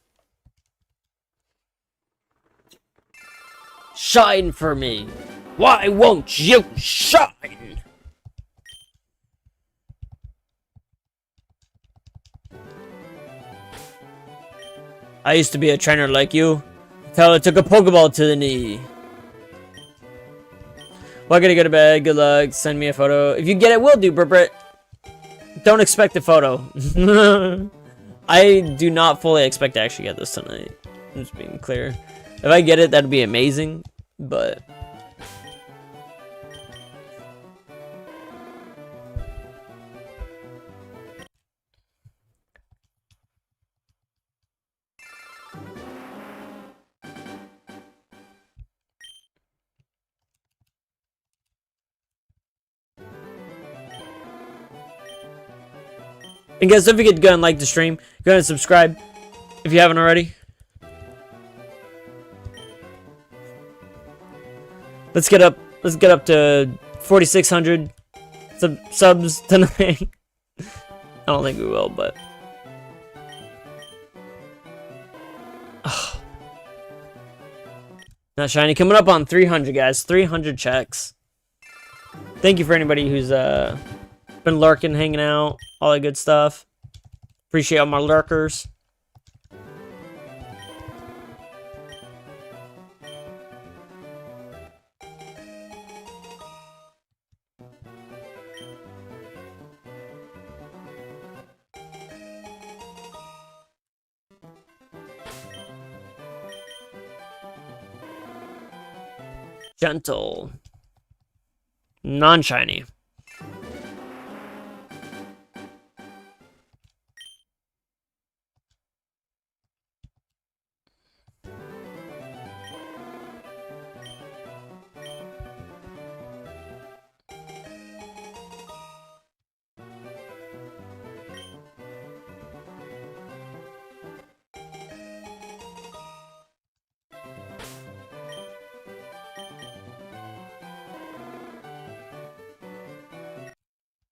Shine for me. Why won't you shine? I used to be a trainer like you. Until I took a Pokeball to the knee. Well, I gotta go to bed. Good luck. Send me a photo. If you get it, will do, Brit. Don't expect a photo. I do not fully expect to actually get this tonight. I'm just being clear. If I get it, that'd be amazing. But And guys, don't forget to go and like the stream. Go ahead and subscribe if you haven't already. Let's get up to 4,600 subs tonight. I don't think we will, but not shiny. Coming up on 300, guys. 300 checks. Thank you for anybody who's been lurking, hanging out, all that good stuff. Appreciate all my lurkers. Gentle. Non-shiny.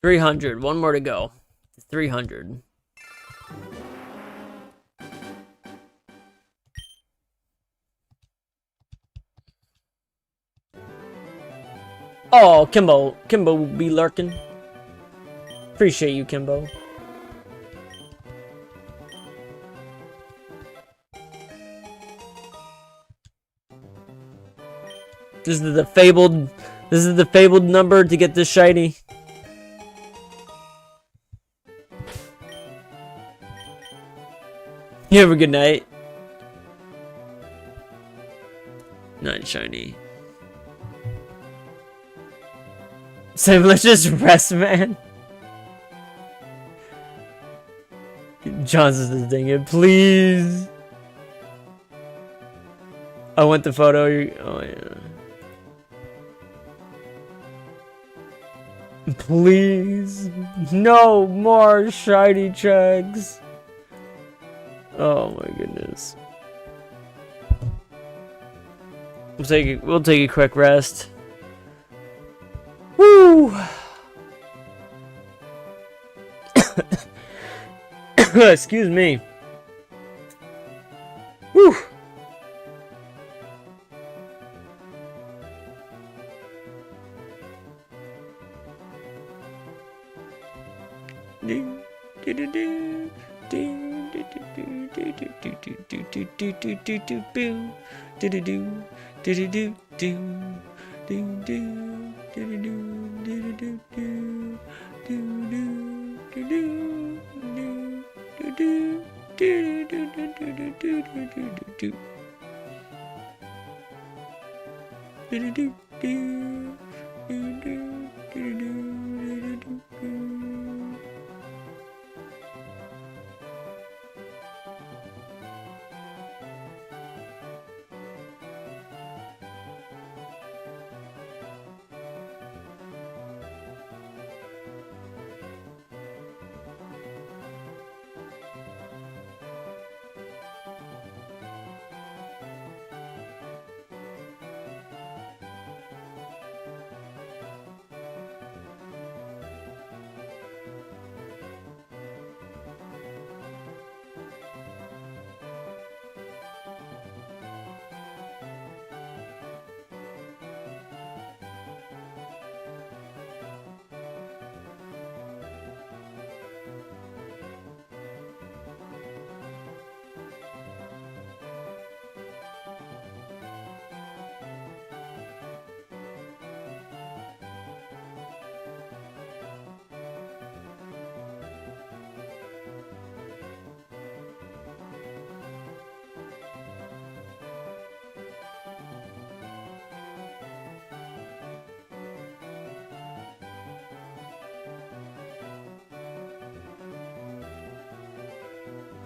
$300. One more to go. 300. Oh, Kimbo will be lurking. Appreciate you, Kimbo. This is the fabled number to get this shiny. You have a good night. Not shiny. Sam, let's just rest, man. Johnson's this dang it, please. I want the photo. Oh yeah. Please, no more shiny checks. Oh my goodness. We'll take a quick rest. Woo! Excuse me. Woo!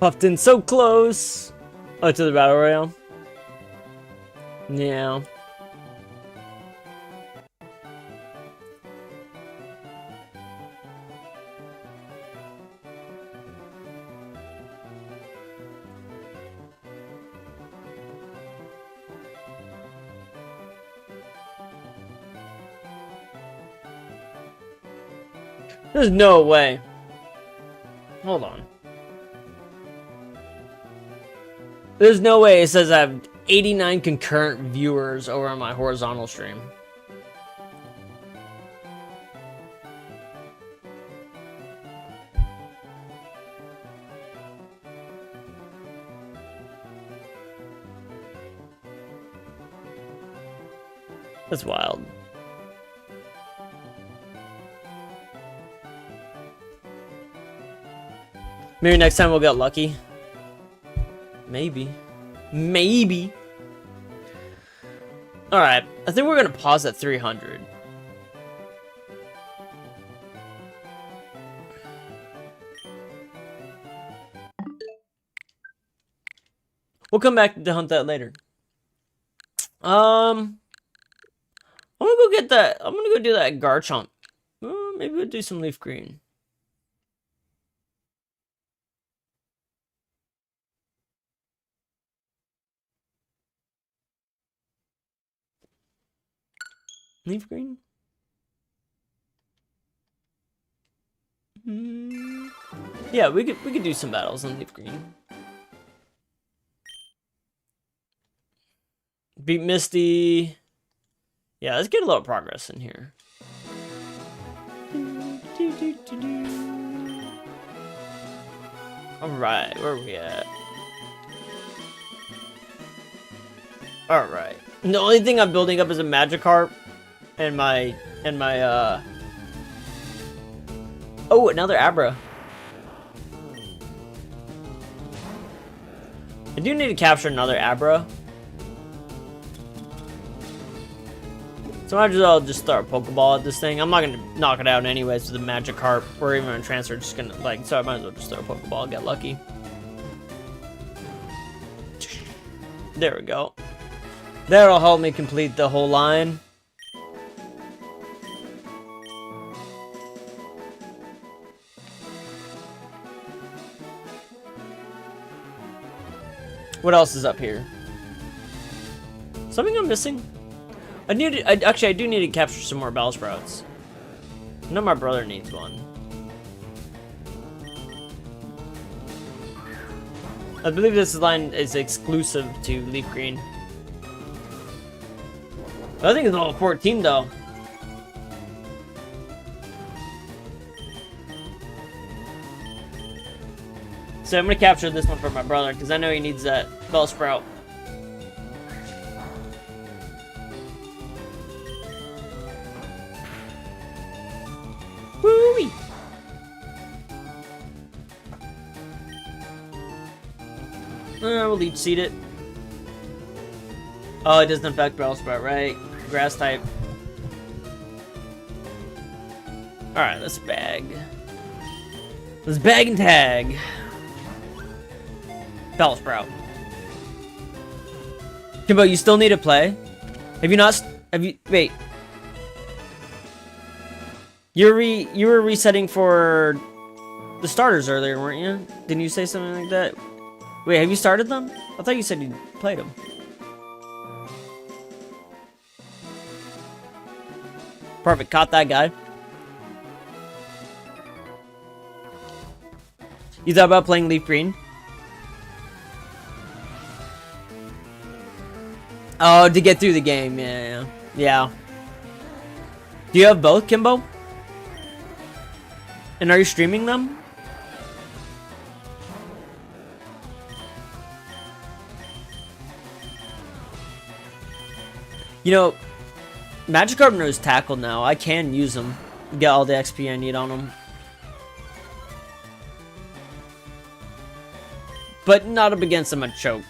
Puffed in so close. Oh, to the battle royale. Yeah. There's no way. Hold on. There's no way it says I have 89 concurrent viewers over on my horizontal stream. That's wild. Maybe next time we'll get lucky. Maybe. Maybe. Alright, I think we're gonna pause at 300. We'll come back to hunt that later. I'm gonna go get that. I'm gonna go do that Garchomp. Maybe we'll do some leaf green. Leaf green? Yeah, we could do some battles on leaf green. Beat Misty. Yeah, let's get a little progress in here. Alright, where are we at? Alright. The only thing I'm building up is a Magikarp and my oh, another Abra. I do need to capture another Abra. So I might as well just throw a Pokeball at this thing. I'm not gonna knock it out anyways with the Magikarp or even a transfer. Just gonna like, so I might as well just throw a Pokeball and get lucky. There we go. That'll help me complete the whole line. What else is up here? Something I'm missing? I do need to capture some more Bellsprouts. I know my brother needs one. I believe this line is exclusive to Leaf Green. I think it's level 14 though. So I'm gonna capture this one for my brother because I know he needs that Bellsprout. Woo-wee! We'll leech seed it. Oh, it doesn't affect Bellsprout, right? Grass type. Alright, let's bag. Let's bag and tag. Bellsprout. Kimbo, you still need to play? Have you not? Have you? Wait. You were resetting for the starters earlier, weren't you? Didn't you say something like that? Wait, have you started them? I thought you said you played them. Perfect, caught that guy. You thought about playing Leaf Green? Oh, to get through the game, yeah. Do you have both, Kimbo? And are you streaming them? You know, Magikarp knows Tackle now. I can use them. Get all the XP I need on them. But not up against them, a choke.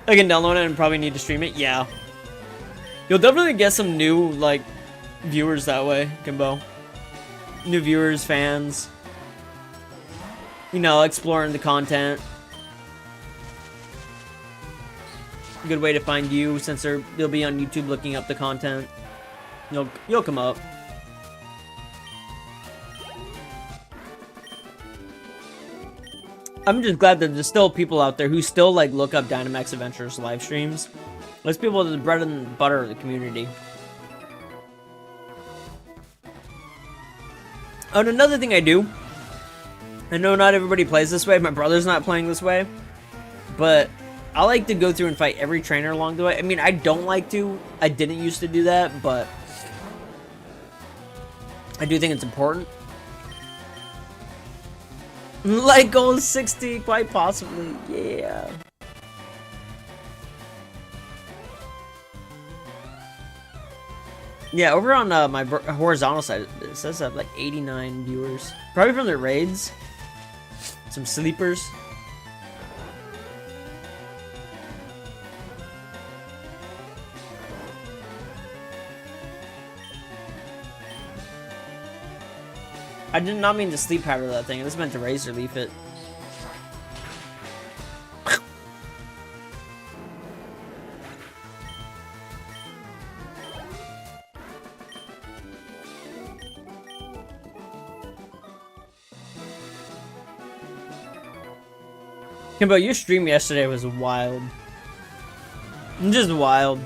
I can download it and probably need to stream it. Yeah. You'll definitely get some new, like, viewers that way, Kimbo. New viewers, fans. You know, exploring the content. Good way to find you, since they'll be on YouTube looking up the content. You'll come up. I'm just glad that there's still people out there who still like look up Dynamax Adventures live streams Let's people the bread and butter of the community. Oh, and another thing I do. I know not everybody plays this way. My brother's not playing this way. But I like to go through and fight every trainer along the way. I mean, I don't like to. I didn't used to do that, but I do think it's important. Like goal 60, quite possibly. Yeah. Yeah, over on my horizontal side, it says I have like 89 viewers. Probably from their raids. Some sleepers. I did not mean to sleep powder that thing. I just meant to razor leaf it. Kimbo, your stream yesterday was wild. Just wild.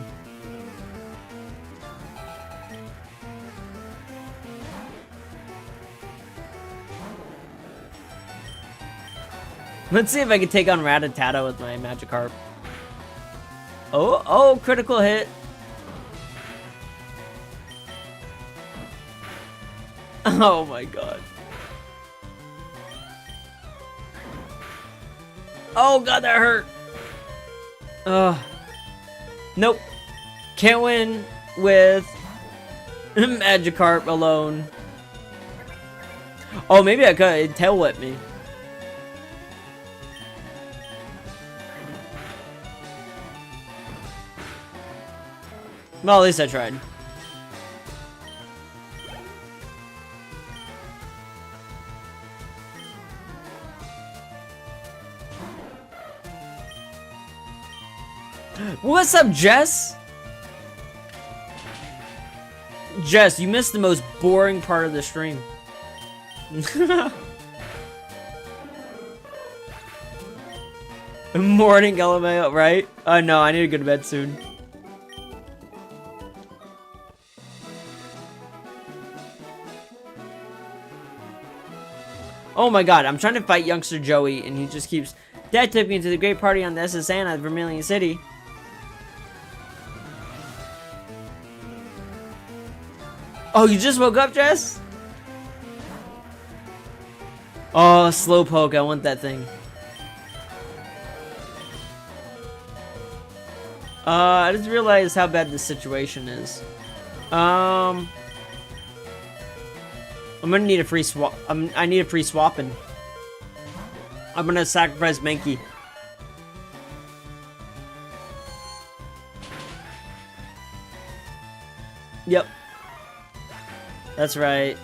Let's see if I can take on Rattata with my Magikarp. Oh, critical hit. Oh my god. Oh god, that hurt. Ugh. Nope. Can't win with Magikarp alone. Oh, maybe I could. It tail whipped me. Well, at least I tried. What's up, Jess? Jess, you missed the most boring part of the stream. Morning, LMAO, right? No, I need to go to bed soon. Oh my god, I'm trying to fight youngster Joey, and he just keeps... Dad took me to the great party on the SSN at Vermilion City. Oh, you just woke up, Jess? Oh, Slowpoke, I want that thing. I just realized how bad this situation is. I'm gonna need a free swap. I need a free swapping. I'm gonna sacrifice Mankey. Yep. That's right.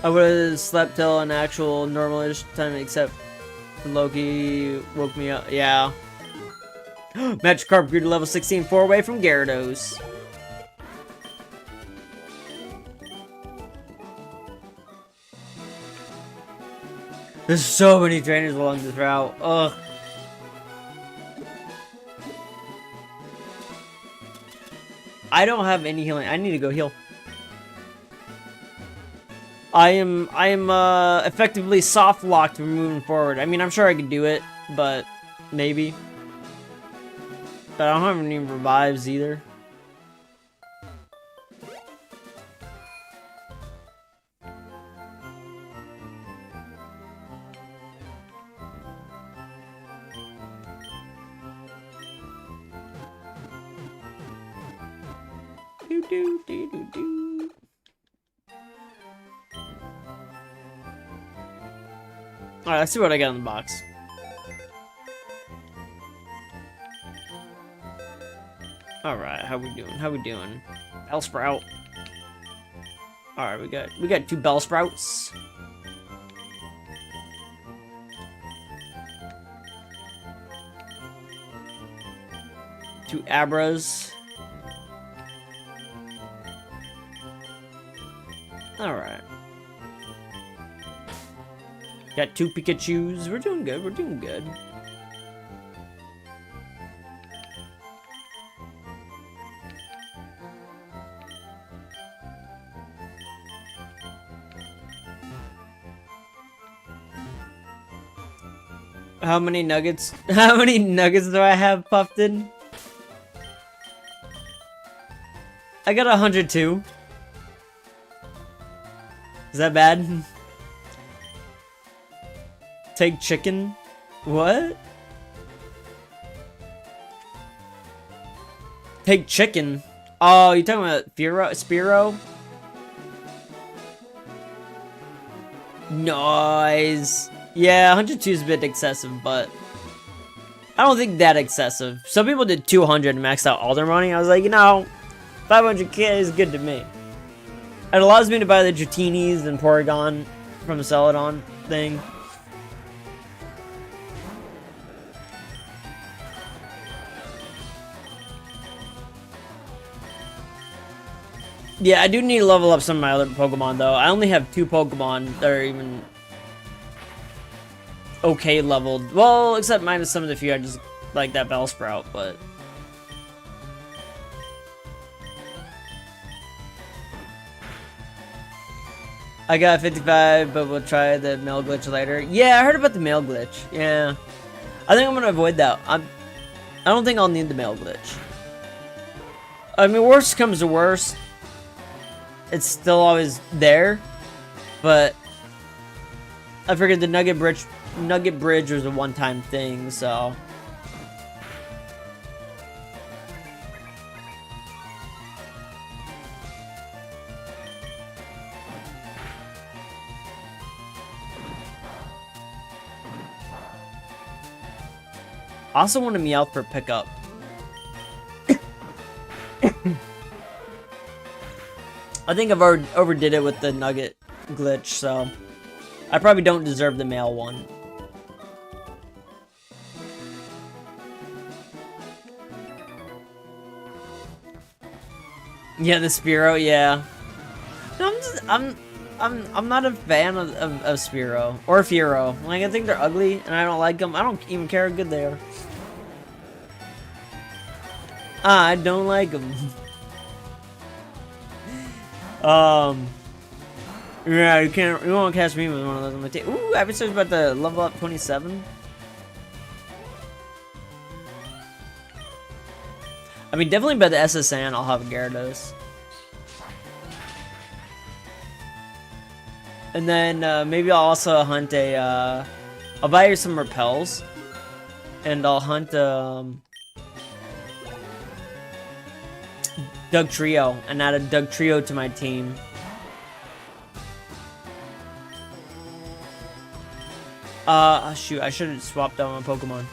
I would have slept till an actual normal-ish time, except Loki woke me up. Yeah. Magikarp grew to level 16, 4 away from Gyarados. There's so many trainers along this route. Ugh. I don't have any healing. I need to go heal. I am effectively soft locked from moving forward. I mean, I'm sure I could do it, but maybe. But I don't have any revives either. Alright, let's see what I got in the box. Alright, how we doing? How we doing? Bellsprout. Alright, we got 2 Bellsprouts. Two Abras. Alright. Got 2 Pikachus. We're doing good. We're doing good. How many nuggets? How many nuggets do I have, Puffton? I got 102. Is that bad? Take chicken? What? Take chicken? Oh, you talking about Spearow? Nice. Yeah, 102 is a bit excessive, but I don't think that excessive. Some people did 200 and maxed out all their money. I was like, you know, 500k is good to me. It allows me to buy the Dratinis and Porygon from the Celadon thing. Yeah, I do need to level up some of my other Pokemon, though. I only have 2 Pokemon that are even okay leveled. Well, except minus some of the few I just like that Bellsprout, but... I got 55, but we'll try the mail glitch later. Yeah, I heard about the mail glitch. Yeah. I think I'm gonna avoid that. I don't think I'll need the mail glitch. I mean, worst comes to worst, it's still always there, but I figured the Nugget Bridge was a one-time thing, so... I also want a Meowth for pickup. I think I've already overdid it with the Nugget glitch, so I probably don't deserve the male one. Yeah, the Spearow, yeah. No, I'm not a fan of Spearow or Fearow. Like, I think they're ugly and I don't like them. I don't even care how good they are. I don't like them. Yeah, you won't catch me with one of those on my team. Ooh, Average about to level up 27. I mean, definitely by the SSN, I'll have a Gyarados. And then, maybe I'll also hunt a, I'll buy you some Repels. And I'll hunt, Doug Trio, and add a Doug Trio to my team. Shoot, I should have swapped out my Pokemon.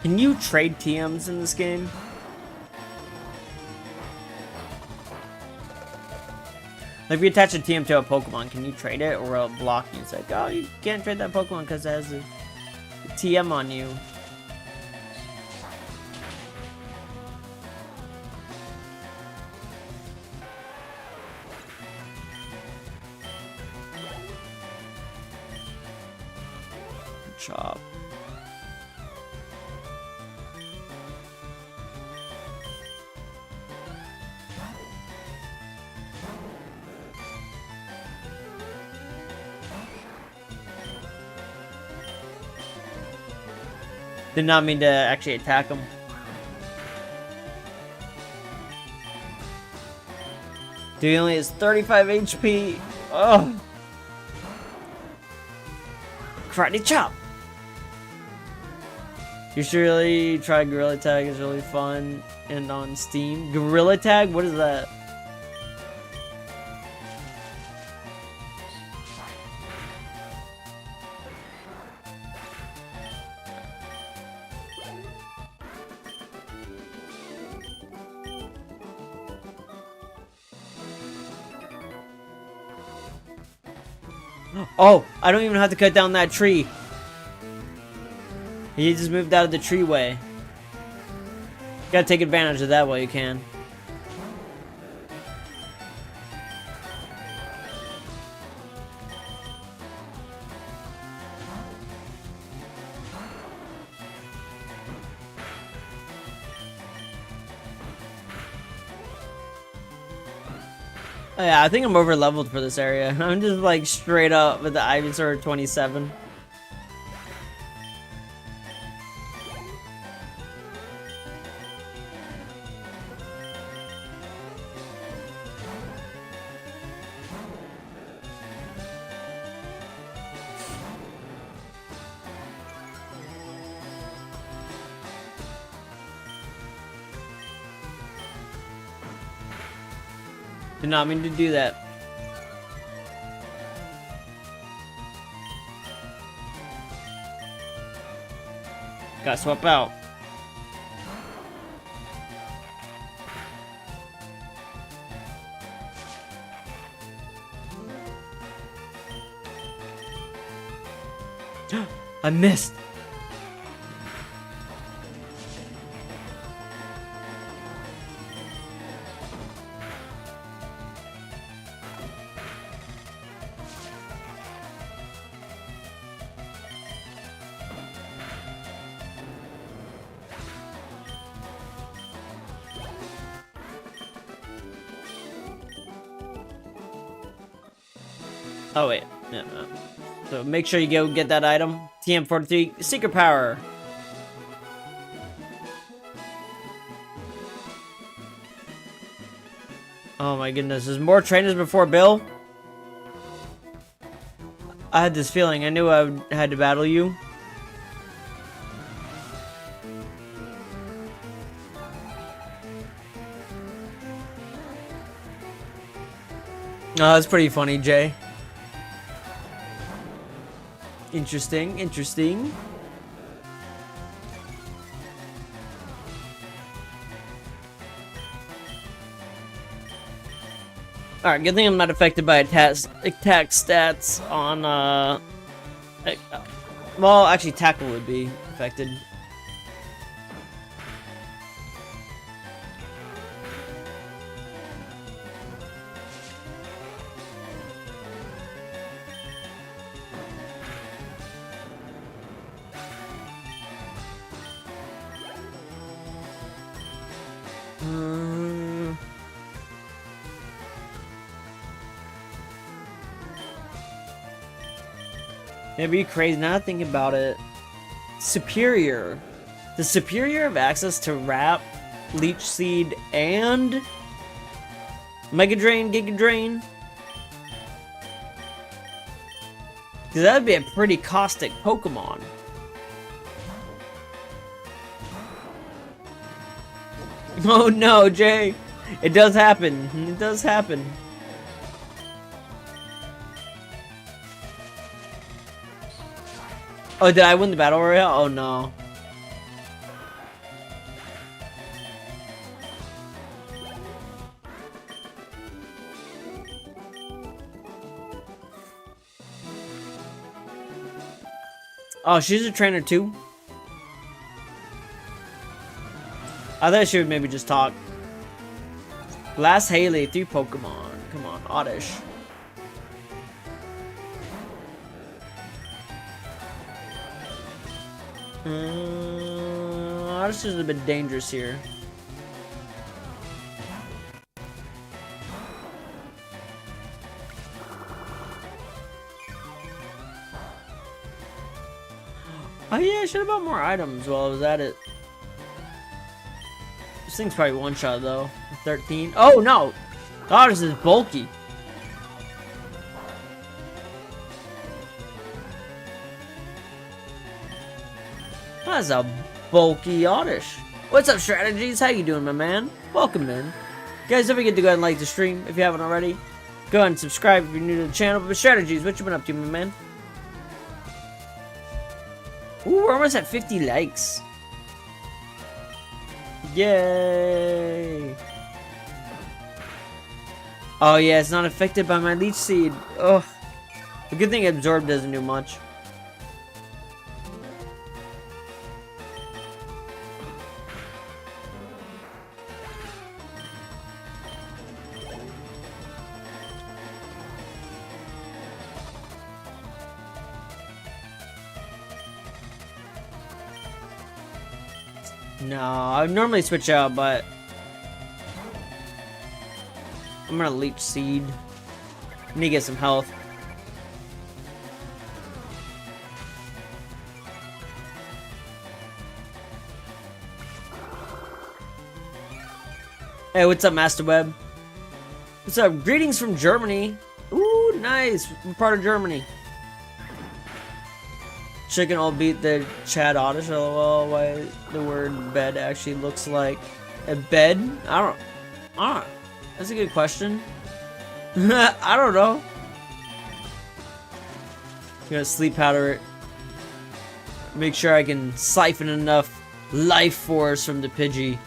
Can you trade TMs in this game? Like, if you attach a TM to a Pokemon, can you trade it, or will it block you? It's like, oh, you can't trade that Pokemon because it has a TM on you. Chop. Did not mean to actually attack him. Dude, he only has 35 HP. Oh. Karate chop. You should really try Gorilla Tag. It's really fun and on Steam. Gorilla Tag? What is that? Oh, I don't even have to cut down that tree. He just moved out of the tree way. Gotta take advantage of that while you can. Oh, yeah, I think I'm over leveled for this area. I'm just like straight up with the Ivysaur 27. Did not mean to do that. Gotta swap out. I missed. Oh wait, yeah. So make sure you go get that item. TM43 Secret Power. Oh my goodness, there's more trainers before Bill. I had this feeling. I knew had to battle you. Oh, that's pretty funny, Jay. Interesting, interesting. Alright, good thing I'm not affected by attack stats on, well, actually, tackle would be affected. It'd be crazy now thinking about it. Superior. Does Superior have access to Wrap, Leech Seed, and Mega Drain, Giga Drain? Because that would be a pretty caustic Pokemon. Oh no, Jay! It does happen. It does happen. Oh, did I win the battle royale? Oh no. Oh, she's a trainer too? I thought she would maybe just talk. Last Haley, 3 Pokemon. Come on, Oddish. Oddish is a bit dangerous here. Oh yeah, I should have bought more items while I was at it. This thing's probably one shot though. 13. Oh no! Oddish is bulky. That's a bulky Oddish. What's up, Strategies? How you doing, my man? Welcome in. Guys, don't forget to go ahead and like the stream if you haven't already. Go ahead and subscribe if you're new to the channel. But Strategies, what you been up to, my man? Ooh, we're almost at 50 likes. Yay! Oh yeah, it's not affected by my Leech Seed. Ugh. The good thing Absorb doesn't do much. No, I would normally switch out, but I'm gonna Leech Seed. I need to get some health. Hey, what's up, Master Web? What's up? Greetings from Germany. Ooh, nice. What part of Germany? Chicken all beat the Chad Oddish. LOL. Why the word bed actually looks like a bed? I don't. That's a good question. I don't know. I'm gonna sleep powder it. Make sure I can siphon enough life force from the Pidgey,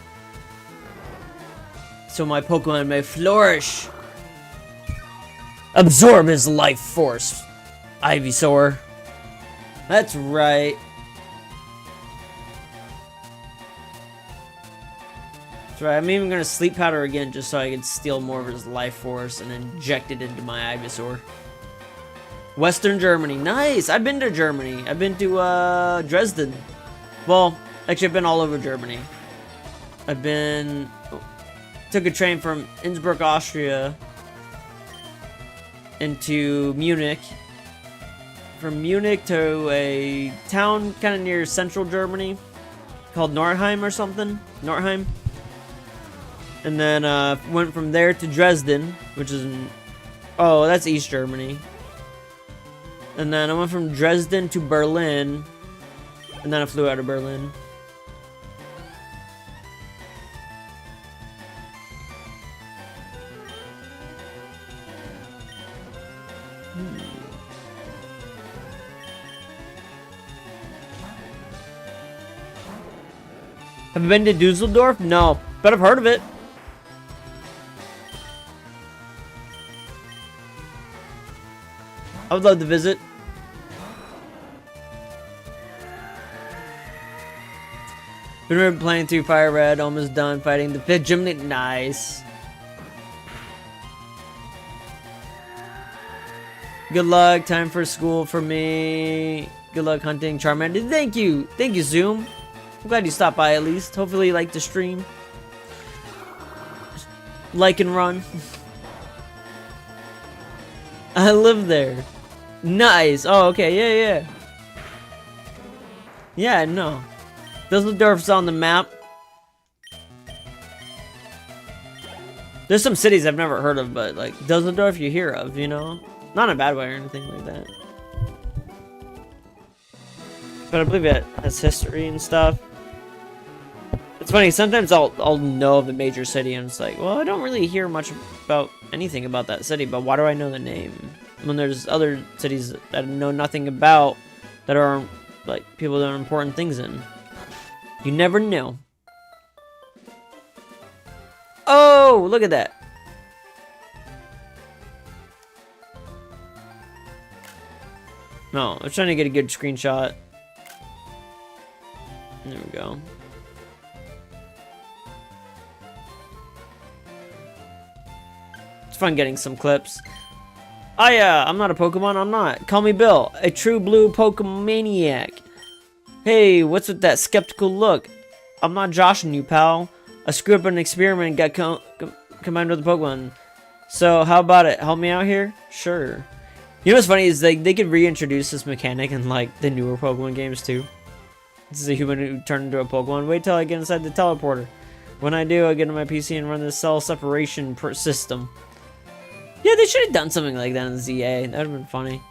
so my Pokemon may flourish. Absorb his life force, Ivysaur. That's right. That's right. I'm even gonna sleep powder again just so I can steal more of his life force and inject it into my Ivysaur. Western Germany. Nice. I've been to Germany. I've been to Dresden. Well, actually I've been all over Germany. I've been... Took a train from Innsbruck, Austria into Munich. From Munich to a town kind of near central Germany called Nordheim or something. Nordheim. And then went from there to Dresden, which is in... Oh, that's East Germany. And then I went from Dresden to Berlin. And then I flew out of Berlin. Have you been to Dusseldorf? No, but I've heard of it. I would love to visit. Been playing through Fire Red, almost done fighting the fifth Gemini. Nice. Good luck. Time for school for me. Good luck hunting Charmander. Thank you. Thank you, Zoom. I'm glad you stopped by at least. Hopefully you like the stream. Like and run. I live there. Nice. Oh, okay. Yeah, yeah. Yeah, no. Dusseldorf's on the map. There's some cities I've never heard of, but like Dusseldorf you hear of, you know? Not in a bad way or anything like that. But I believe it has history and stuff. It's funny, sometimes I'll know of a major city and it's like, well, I don't really hear much about anything about that city, but why do I know the name? When there's other cities that I know nothing about that are like people that are important things in. You never know. Oh, look at that. No, I was trying to get a good screenshot. There we go. It's fun getting some clips. I'm not a Pokemon, I'm not. Call me Bill, a true blue Pokemaniac. Hey, what's with that skeptical look? I'm not joshing you, pal. I screwed up an experiment and got combined with a Pokemon. So, how about it? Help me out here? Sure. You know what's funny is they could reintroduce this mechanic in like the newer Pokemon games too. This is a human who turned into a Pokemon. Wait till I get inside the teleporter. When I do, I get on my PC and run the cell separation system. Yeah, they should have done something like that in ZA. That would have been funny.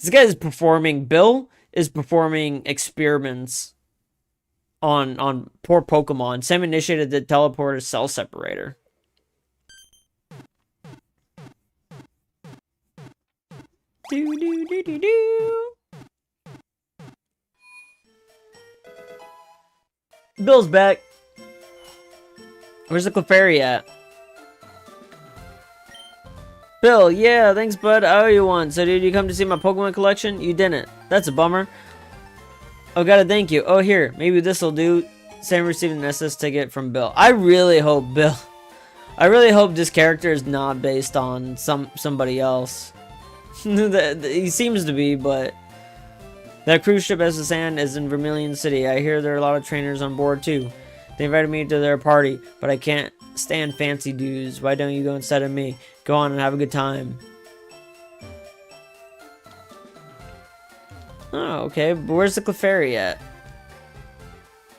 This guy is performing. Bill is performing experiments on poor Pokemon. Sam initiated the teleporter cell separator. Do do do do do. Bill's back. Where's the Clefairy at? Bill, yeah, thanks, bud. I owe you one. So did you come to see my Pokemon collection? You didn't. That's a bummer. Oh, gotta thank you. Oh, here. Maybe this'll do. Sam received an SS ticket from Bill. I really hope this character is not based on somebody else. He seems to be, but... That cruise ship as the sand is in Vermilion City. I hear there are a lot of trainers on board too. They invited me to their party, but I can't stand fancy dudes. Why don't you go instead of me? Go on and have a good time. Oh, okay. But where's the Clefairy at?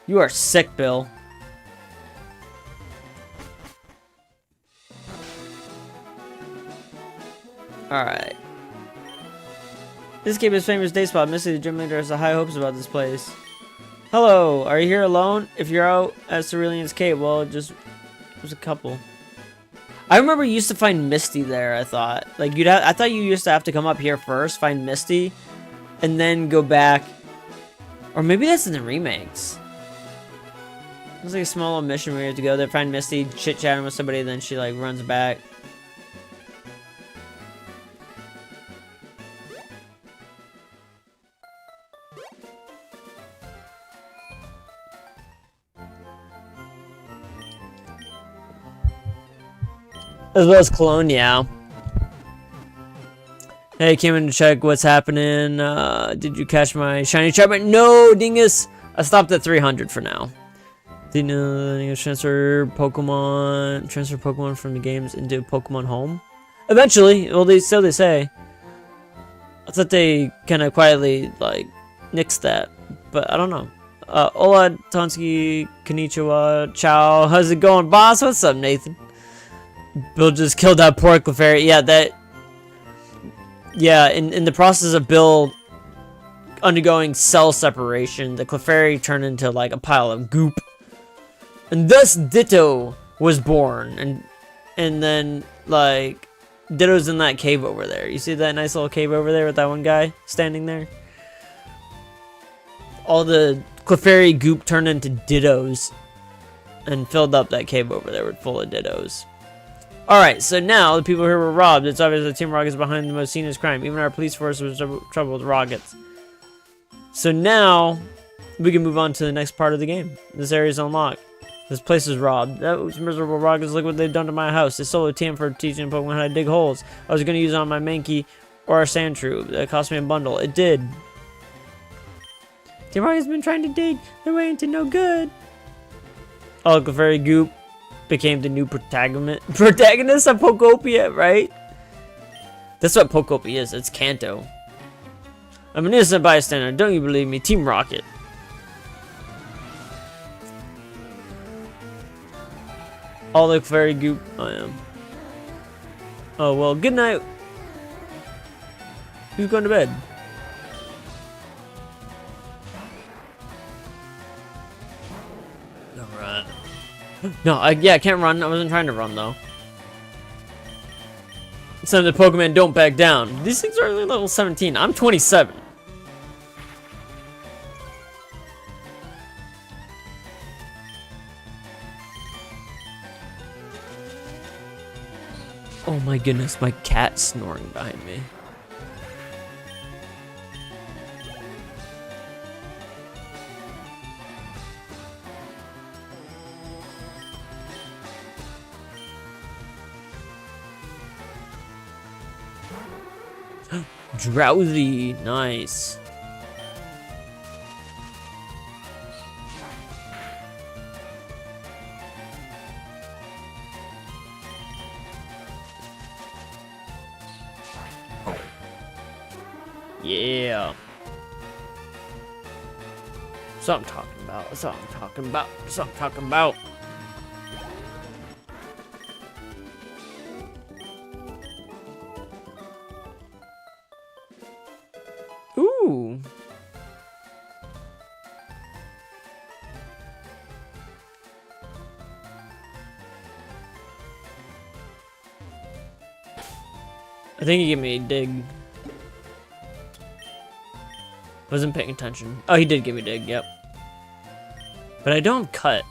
You are sick, Bill. Alright. This game is famous day spot. Missy the Gym Leader has high hopes about this place. Hello, are you here alone? If you're out at Cerulean's Cave, well, there's a couple. I remember you used to find Misty there, I thought. Like, I thought you used to have to come up here first, find Misty, and then go back. Or maybe that's in the remakes. It's like a small little mission where you have to go there, find Misty, chit-chatting with somebody, and then she, like, runs back. As well as Cologne, yeah. Hey, came in to check what's happening. Did you catch my shiny Charmander? No, dingus! I stopped at 300 for now. Didn't know transfer Pokemon from the games into Pokemon Home? Eventually, well, they say. I thought they kind of quietly, like, nixed that, but I don't know. Hola, Tonski, Konnichiwa, ciao. How's it going, boss? What's up, Nathan? Bill just killed that poor Clefairy. Yeah, in the process of Bill undergoing cell separation, the Clefairy turned into like a pile of goop. And thus Ditto was born. And then like Ditto's in that cave over there. You see that nice little cave over there with that one guy standing there? All the Clefairy goop turned into Dittos and filled up that cave over there with full of Dittos. Alright, so now the people here were robbed. It's obvious that Team Rocket is behind the most heinous crime. Even our police force was in trouble with Rockets. So now, we can move on to the next part of the game. This area is unlocked. This place is robbed. Those miserable Rockets, look what they've done to my house. They sold a TM for teaching Pokemon how to dig holes. I was going to use it on my Mankey or our Sandshrew. That cost me a bundle. It did. Team Rocket's been trying to dig their way into no good. Oh, Clefairy Goop became the new protagonist of Pokopia, right? That's what Pokopia is. It's Kanto. I'm an innocent bystander. Don't you believe me? Team Rocket. All the Clefairy Goop. I am. Oh, well, good night. Who's going to bed? Alright. No, I can't run. I wasn't trying to run, though. Some of the Pokemon don't back down. These things are only level 17. I'm 27. Oh my goodness, my cat's snoring behind me. Drowsy, nice. Yeah. That's what I'm talking about. That's what I'm talking about. That's what I'm talking about. Ooh. I think he gave me a dig. Wasn't paying attention. Oh, he did give me a dig, yep. But I don't cut.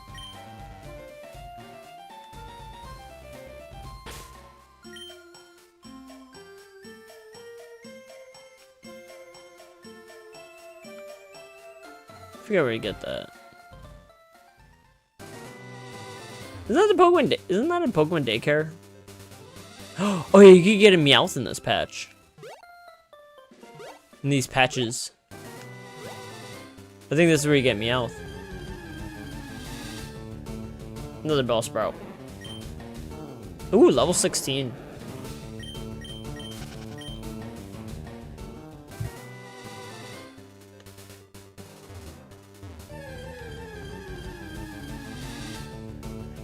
forget where you get that. Isn't that the Pokemon? Isn't that a Pokemon daycare? Oh yeah, you can get a Meowth in this patch. In these patches. I think this is where you get Meowth. Another Bellsprout. Ooh, level 16.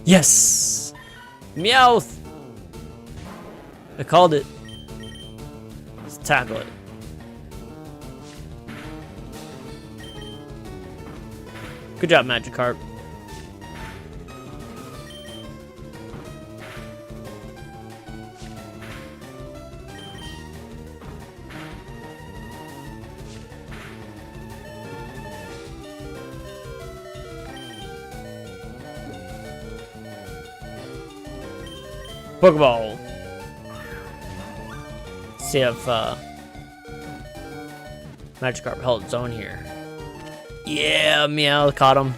Yes! Meowth! I called it. Let's tackle it. Good job, Magikarp. Pokeball. See if Magikarp held its own here. Yeah, Meow caught him.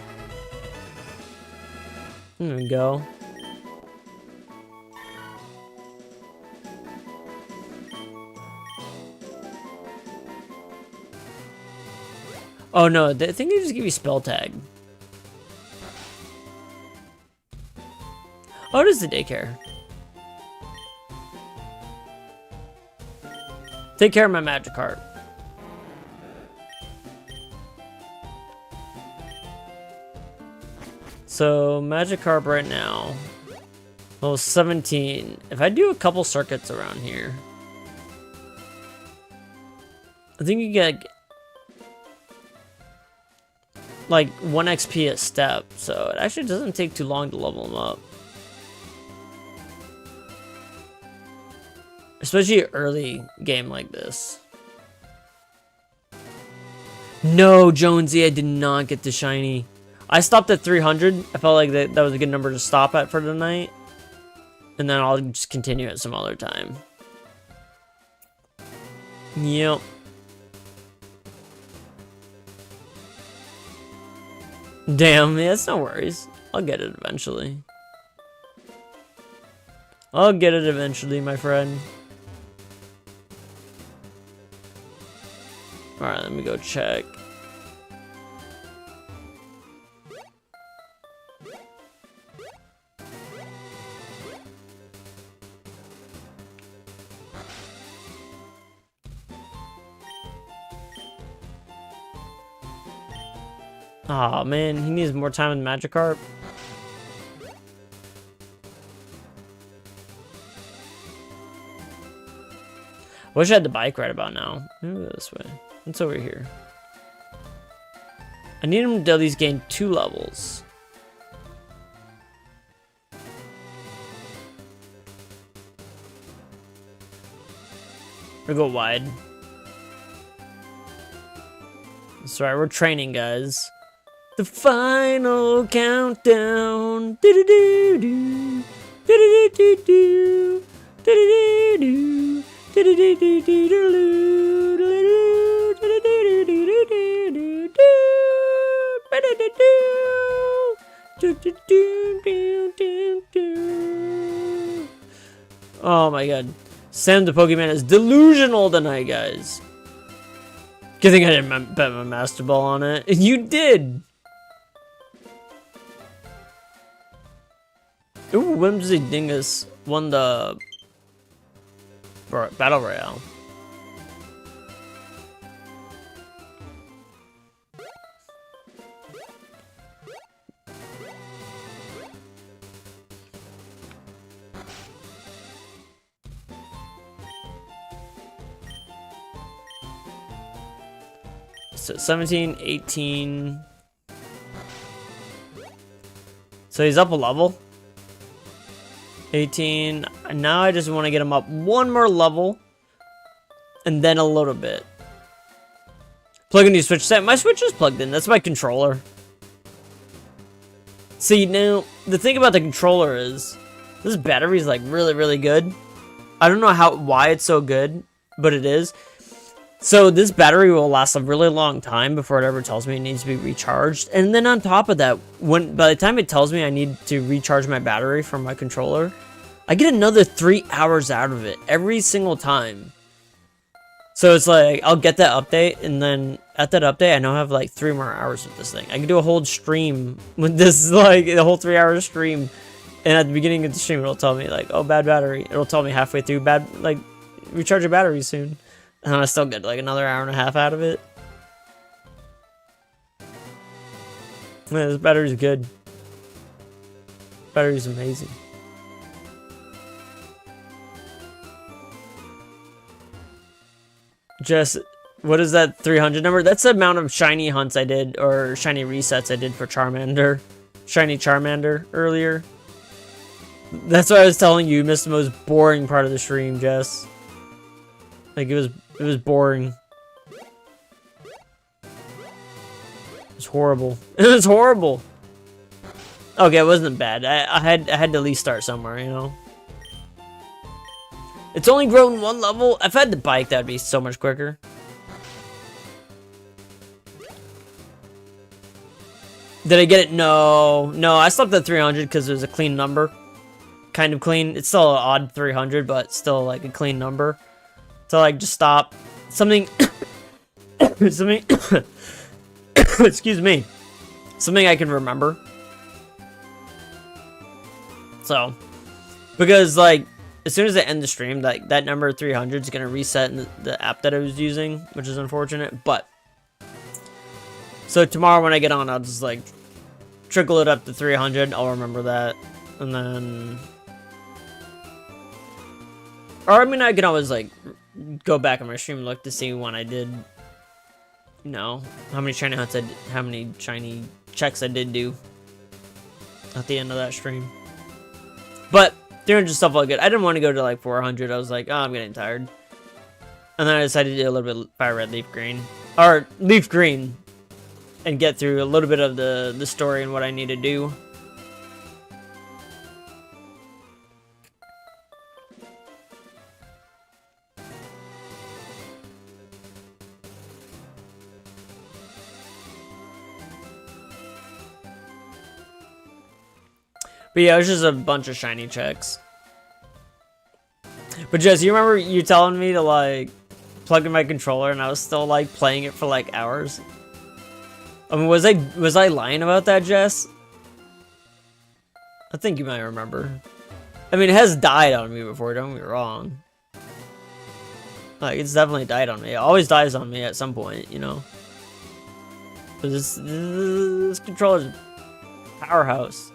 There we go. Oh no, I think they just give you spell tag. Oh, it is the daycare. Take care of my Magikarp. So, Magikarp right now. Level 17. If I do a couple circuits around here, I think you get like 1 XP a step. So, it actually doesn't take too long to level them up. Especially early game like this. No, Jonesy, I did not get the shiny. I stopped at 300. I felt like that was a good number to stop at for tonight. And then I'll just continue at some other time. Yep. Damn, yeah, it's no worries. I'll get it eventually. I'll get it eventually, my friend. Alright, let me go check. Aw, oh, man, he needs more time with Magikarp. Wish I had the bike right about now. Maybe go this way. What's over here? I need him to at least gain 2 levels. Or go wide. That's right, we're training, guys. The final countdown. Do-do-do-do. Do-do-do-do-do. Do-do-do-do. Oh my god. Sam the Pokemon is delusional tonight, guys. Good thing I didn't bet my Master Ball on it. And you did! Ooh, Whimsy Dingus won the Battle Royale. So 17, 18. So he's up a level. 18. And now I just want to get him up 1 more level. And then a little bit. Plug in your Switch set. My Switch is plugged in. That's my controller. See, now, the thing about the controller is, this battery is like really, really good. I don't know why it's so good, but it is. So this battery will last a really long time before it ever tells me it needs to be recharged. And then on top of that, by the time it tells me I need to recharge my battery from my controller, I get another 3 hours out of it every single time. So it's like, I'll get that update, and then at that update, I now have like 3 more hours with this thing. I can do a whole stream with this, like, the whole 3-hour stream. And at the beginning of the stream, it'll tell me, like, oh, bad battery. It'll tell me halfway through, recharge your battery soon. And I still get, like, another hour and a half out of it. Man, this battery's good. Battery's amazing. Just, what is that 300 number? That's the amount of shiny hunts I did, or shiny resets I did for Charmander. Shiny Charmander earlier. That's why I was telling you, you missed the most boring part of the stream, Jess. Like, it was boring. It was horrible. It was horrible. Okay, it wasn't bad. I had to at least start somewhere, you know? It's only grown 1 level. If I had the bike, that'd be so much quicker. Did I get it? No. No, I stopped at 300 because it was a clean number. Kind of clean. It's still an odd 300, but still like a clean number. So like just stop. Something something excuse me. Something I can remember. So because like as soon as I end the stream, like that number 300 is gonna reset in the app that I was using, which is unfortunate. But so tomorrow when I get on, I'll just like trickle it up to 300. I'll remember that, and then, or I mean, I can always like go back on my stream and look to see when I did, you know, how many shiny hunts I did, how many shiny checks I did do at the end of that stream. But 300 stuff all good. I didn't want to go to like 400. I was like, oh, I'm getting tired. And then I decided to do a little bit of fire red, leaf green, or leaf green, and get through a little bit of the story and what I need to do. But yeah, it was just a bunch of shiny checks. But Jess, you remember you telling me to like plug in my controller and I was still like playing it for like hours? I mean, was I lying about that, Jess? I think you might remember. I mean, it has died on me before, don't get me wrong. Like, it's definitely died on me. It always dies on me at some point, you know? But this controller's a powerhouse.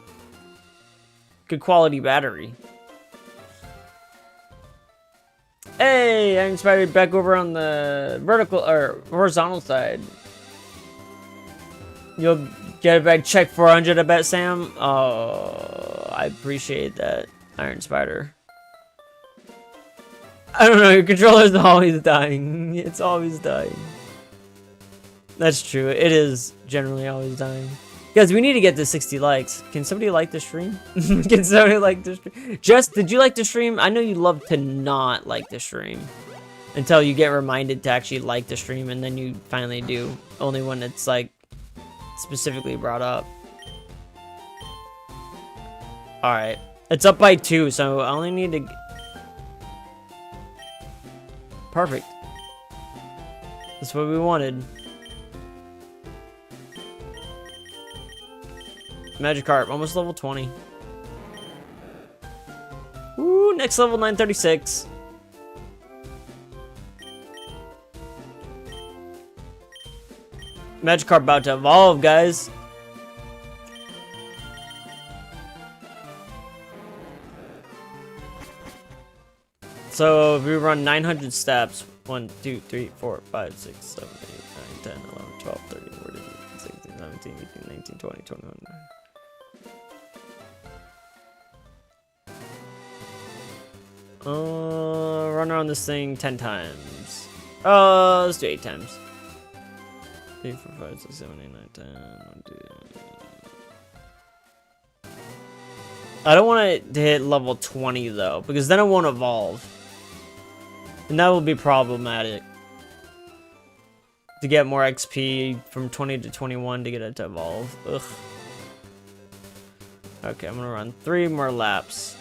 Good quality battery. Hey, I'm inspired back over on the vertical or horizontal side. You'll get it back check 400, I bet, Sam. Oh, I appreciate that, Iron Spider. I don't know, your controller's always dying. It's always dying. That's true. It is generally always dying. Guys, we need to get to 60 likes. Can somebody like the stream? Can somebody like the stream? Jess, did you like the stream? I know you love to not like the stream until you get reminded to actually like the stream, and then you finally do. Only when it's like specifically brought up. Alright. It's up by 2, so I only need to... Perfect. That's what we wanted. Magikarp, almost level 20. Ooh, next level 936. Magikarp about to evolve, guys. So if we run 900 steps, 1, 2, 3, 4, 5, 6, 7, 8, 9, 10, 11, 12, 13, 14, 15, 16, 17, 18, 19, 20, 21. Run around this thing 10 times. Let's do 8 times. 3, 4, 5, 6, 7, 8, 9, 10. 1, 2. I don't want it to hit level 20 though, because then it won't evolve. And that will be problematic. to get more XP from 20 to 21 to get it to evolve. Ugh. Okay, I'm gonna run 3 more laps.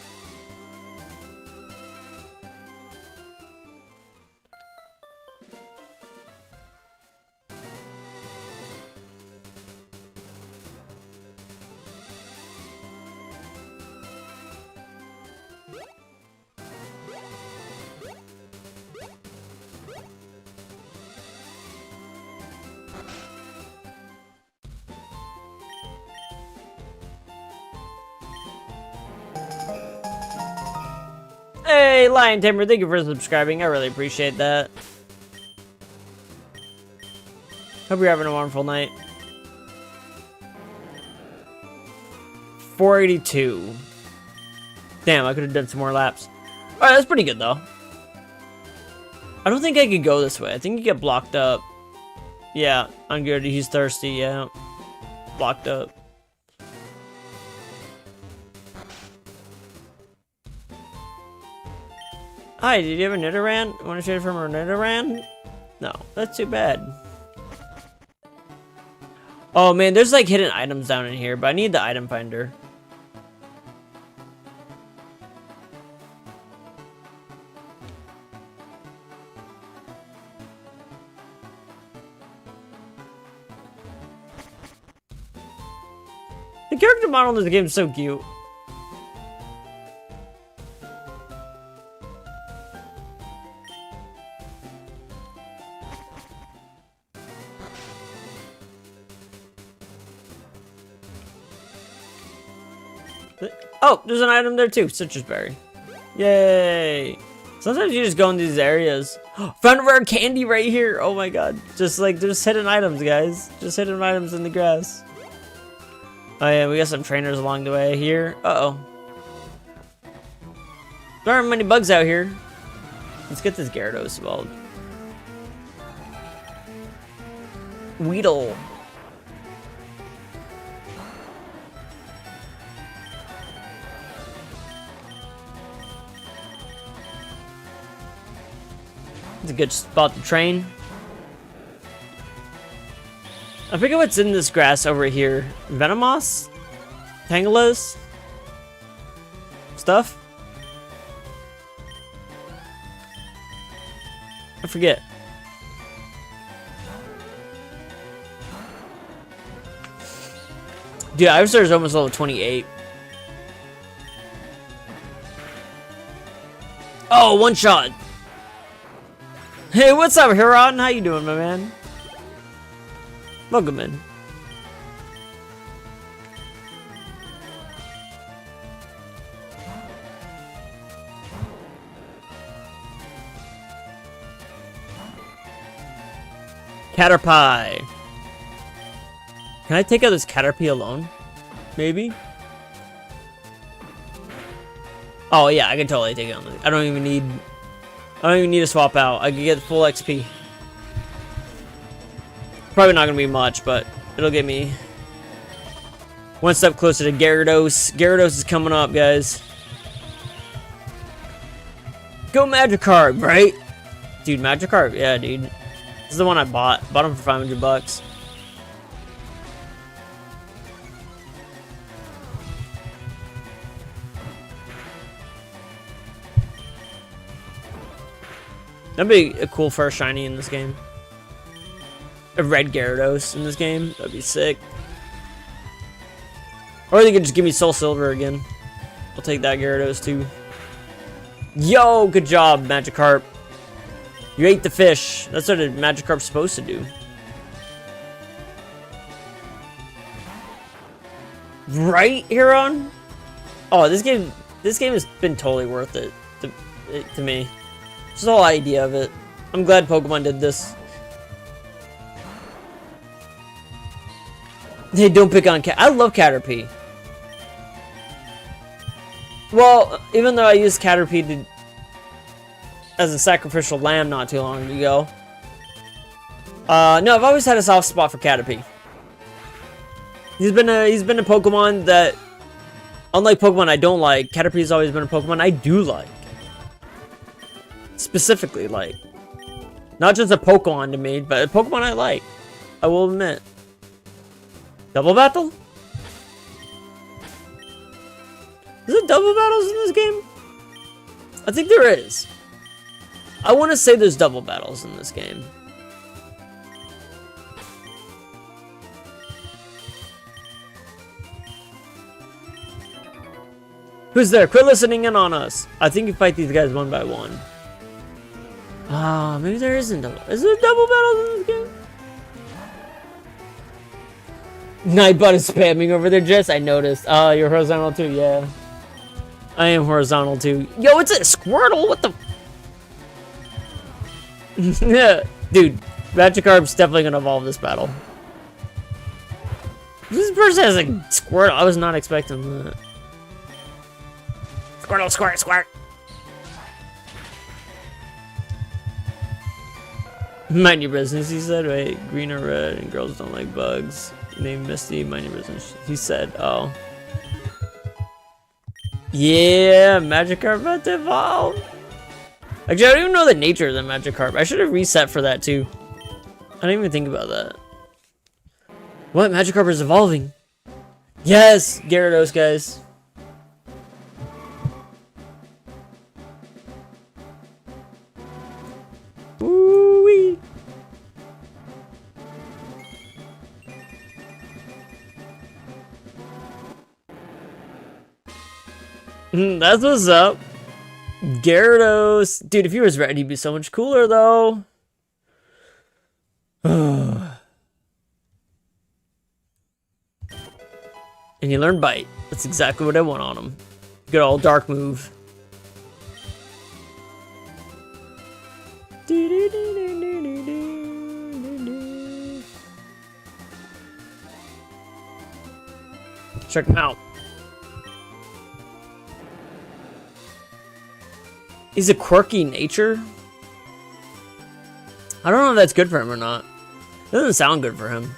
Hey, Lion Tamer, thank you for subscribing. I really appreciate that. Hope you're having a wonderful night. 482. Damn, I could have done some more laps. Alright, that's pretty good, though. I don't think I could go this way. I think you get blocked up. Yeah, I'm good. He's thirsty, yeah. Blocked up. Hi, did you have a Nidoran? Want to trade from a Nidoran? No, that's too bad. Oh man, there's like hidden items down in here, but I need the item finder. The character model in this game is so cute. Oh, there's an item there too, citrus berry. Yay! Sometimes you just go in these areas. Found a rare candy right here. Oh my god! Just like there's hidden items, guys. Just hidden items in the grass. Oh yeah, we got some trainers along the way here. Uh oh. There aren't many bugs out here. Let's get this Gyarados evolved. Weedle. It's a good spot to train. I forget what's in this grass over here. Venomoth? Tangalus? Stuff? I forget. Dude, Ivysaur is almost level 28. Oh, one shot! Hey, what's up, Huron? How you doing, my man? Welcome in. Caterpie. Can I take out this Caterpie alone? Maybe? Oh yeah, I can totally take it on. I don't even need to swap out. I can get full XP. Probably not gonna be much, but it'll get me one step closer to Gyarados. Gyarados is coming up, guys. Go Magikarp, right? Dude, Magikarp, yeah, dude. This is the one I bought. Bought him for 500 bucks. That'd be a cool first shiny in this game. A red Gyarados in this game. That'd be sick. Or they could just give me Soul Silver again. I'll take that Gyarados too. Yo, good job, Magikarp. You ate the fish. That's what a Magikarp's supposed to do. Right, Huron? Oh, this game has been totally worth it to me. Just the whole idea of it. I'm glad Pokemon did this. Hey, don't pick on Cat. I love Caterpie. Well, even though I used Caterpie as a sacrificial lamb not too long ago. No, I've always had a soft spot for Caterpie. He's been a Pokemon that, unlike Pokemon I don't like, Caterpie's always been a Pokemon I do like. Specifically like. Not just a Pokemon to me, but a Pokemon I like. I will admit. Double battle? Is there double battles in this game? I think there is. I want to say there's double battles in this game. Who's there? Quit listening in on us. I think you fight these guys one by one. Ah, maybe there isn't double. Is there double battles in this game? Nightbot is spamming over there, Jess. I noticed. Oh, you're horizontal too, yeah. I am horizontal too. Yo, it's a Squirtle. What the? Yeah, dude. Magikarp's definitely gonna evolve this battle. This person has a Squirtle. I was not expecting that. Squirtle, squirt, squirt. Mind your business, he said. Wait, green or red, and girls don't like bugs. Named Misty, mind your business. He said, oh. Yeah, Magikarp about to evolve. Actually, I don't even know the nature of the Magikarp. I should have reset for that too. I didn't even think about that. What? Magikarp is evolving. Yes, Gyarados, guys. Woo-wee. That's what's up. Gyarados. Dude, if he was red, he'd be so much cooler, though. And he learned Bite. That's exactly what I want on him. Good old dark move. Check him out. He's a quirky nature. I don't know if that's good for him or not. It doesn't sound good for him.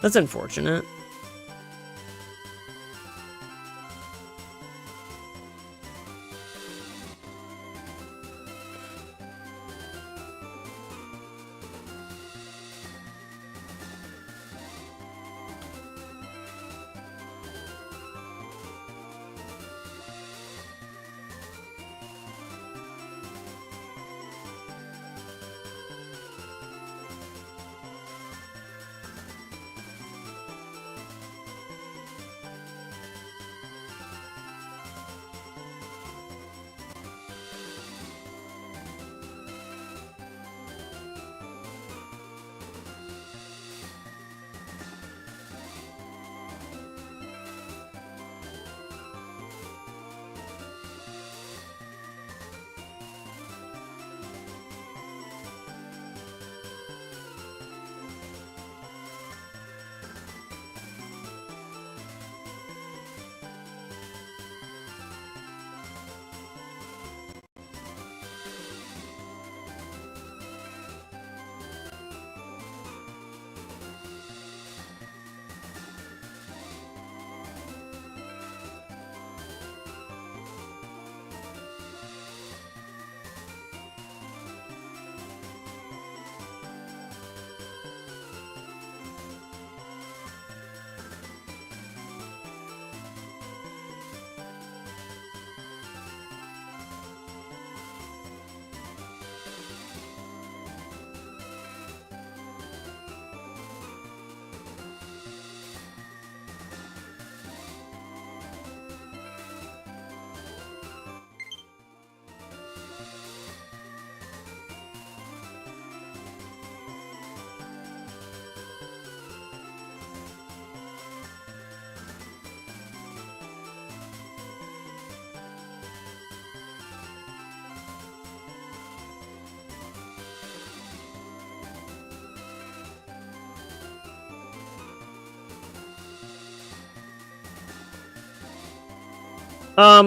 That's unfortunate.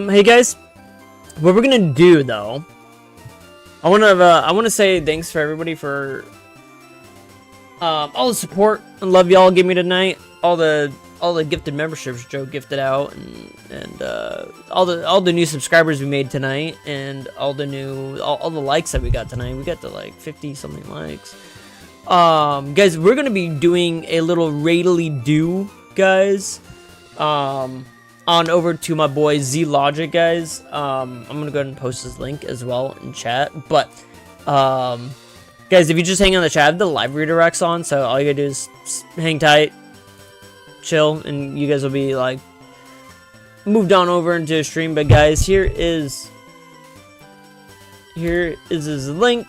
Hey guys, what we're gonna do though, I wanna say thanks for everybody for all the support and love y'all give me tonight, all the all the gifted memberships Joe gifted out, and all the new subscribers we made tonight, and all the likes that we got tonight. We got to like 50 something likes. Guys, we're gonna be doing a little raidly do, guys. On over to my boy Z Logic, guys. I'm gonna go ahead and post his link as well in chat. But guys, if you just hang on the chat, I have the live redirects on, so all you gotta do is hang tight, chill, and you guys will be like moved on over into a stream. But guys, here is his link.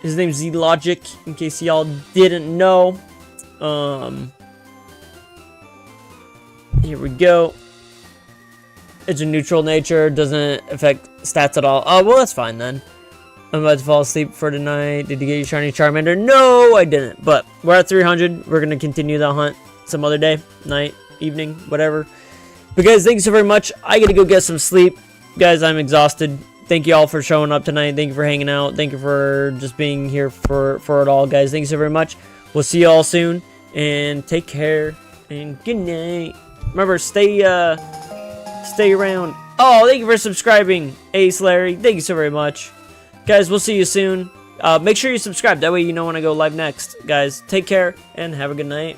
His name's Z Logic, in case y'all didn't know. Here we go. It's a neutral nature, doesn't affect stats at all. Oh, well, that's fine then. I'm about to fall asleep for tonight. Did you get your shiny Charmander? No, I didn't. But we're at 300. We're going to continue the hunt some other day, night, evening, whatever. But guys, thank you so very much. I got to go get some sleep. Guys, I'm exhausted. Thank you all for showing up tonight. Thank you for hanging out. Thank you for just being here for it all, guys. Thank you so very much. We'll see you all soon. And take care. And good night. Remember, stay around. Oh, thank you for subscribing, Ace Larry. Thank you so very much. Guys, we'll see you soon. Make sure you subscribe. That way you know when I go live next. Guys, take care and have a good night.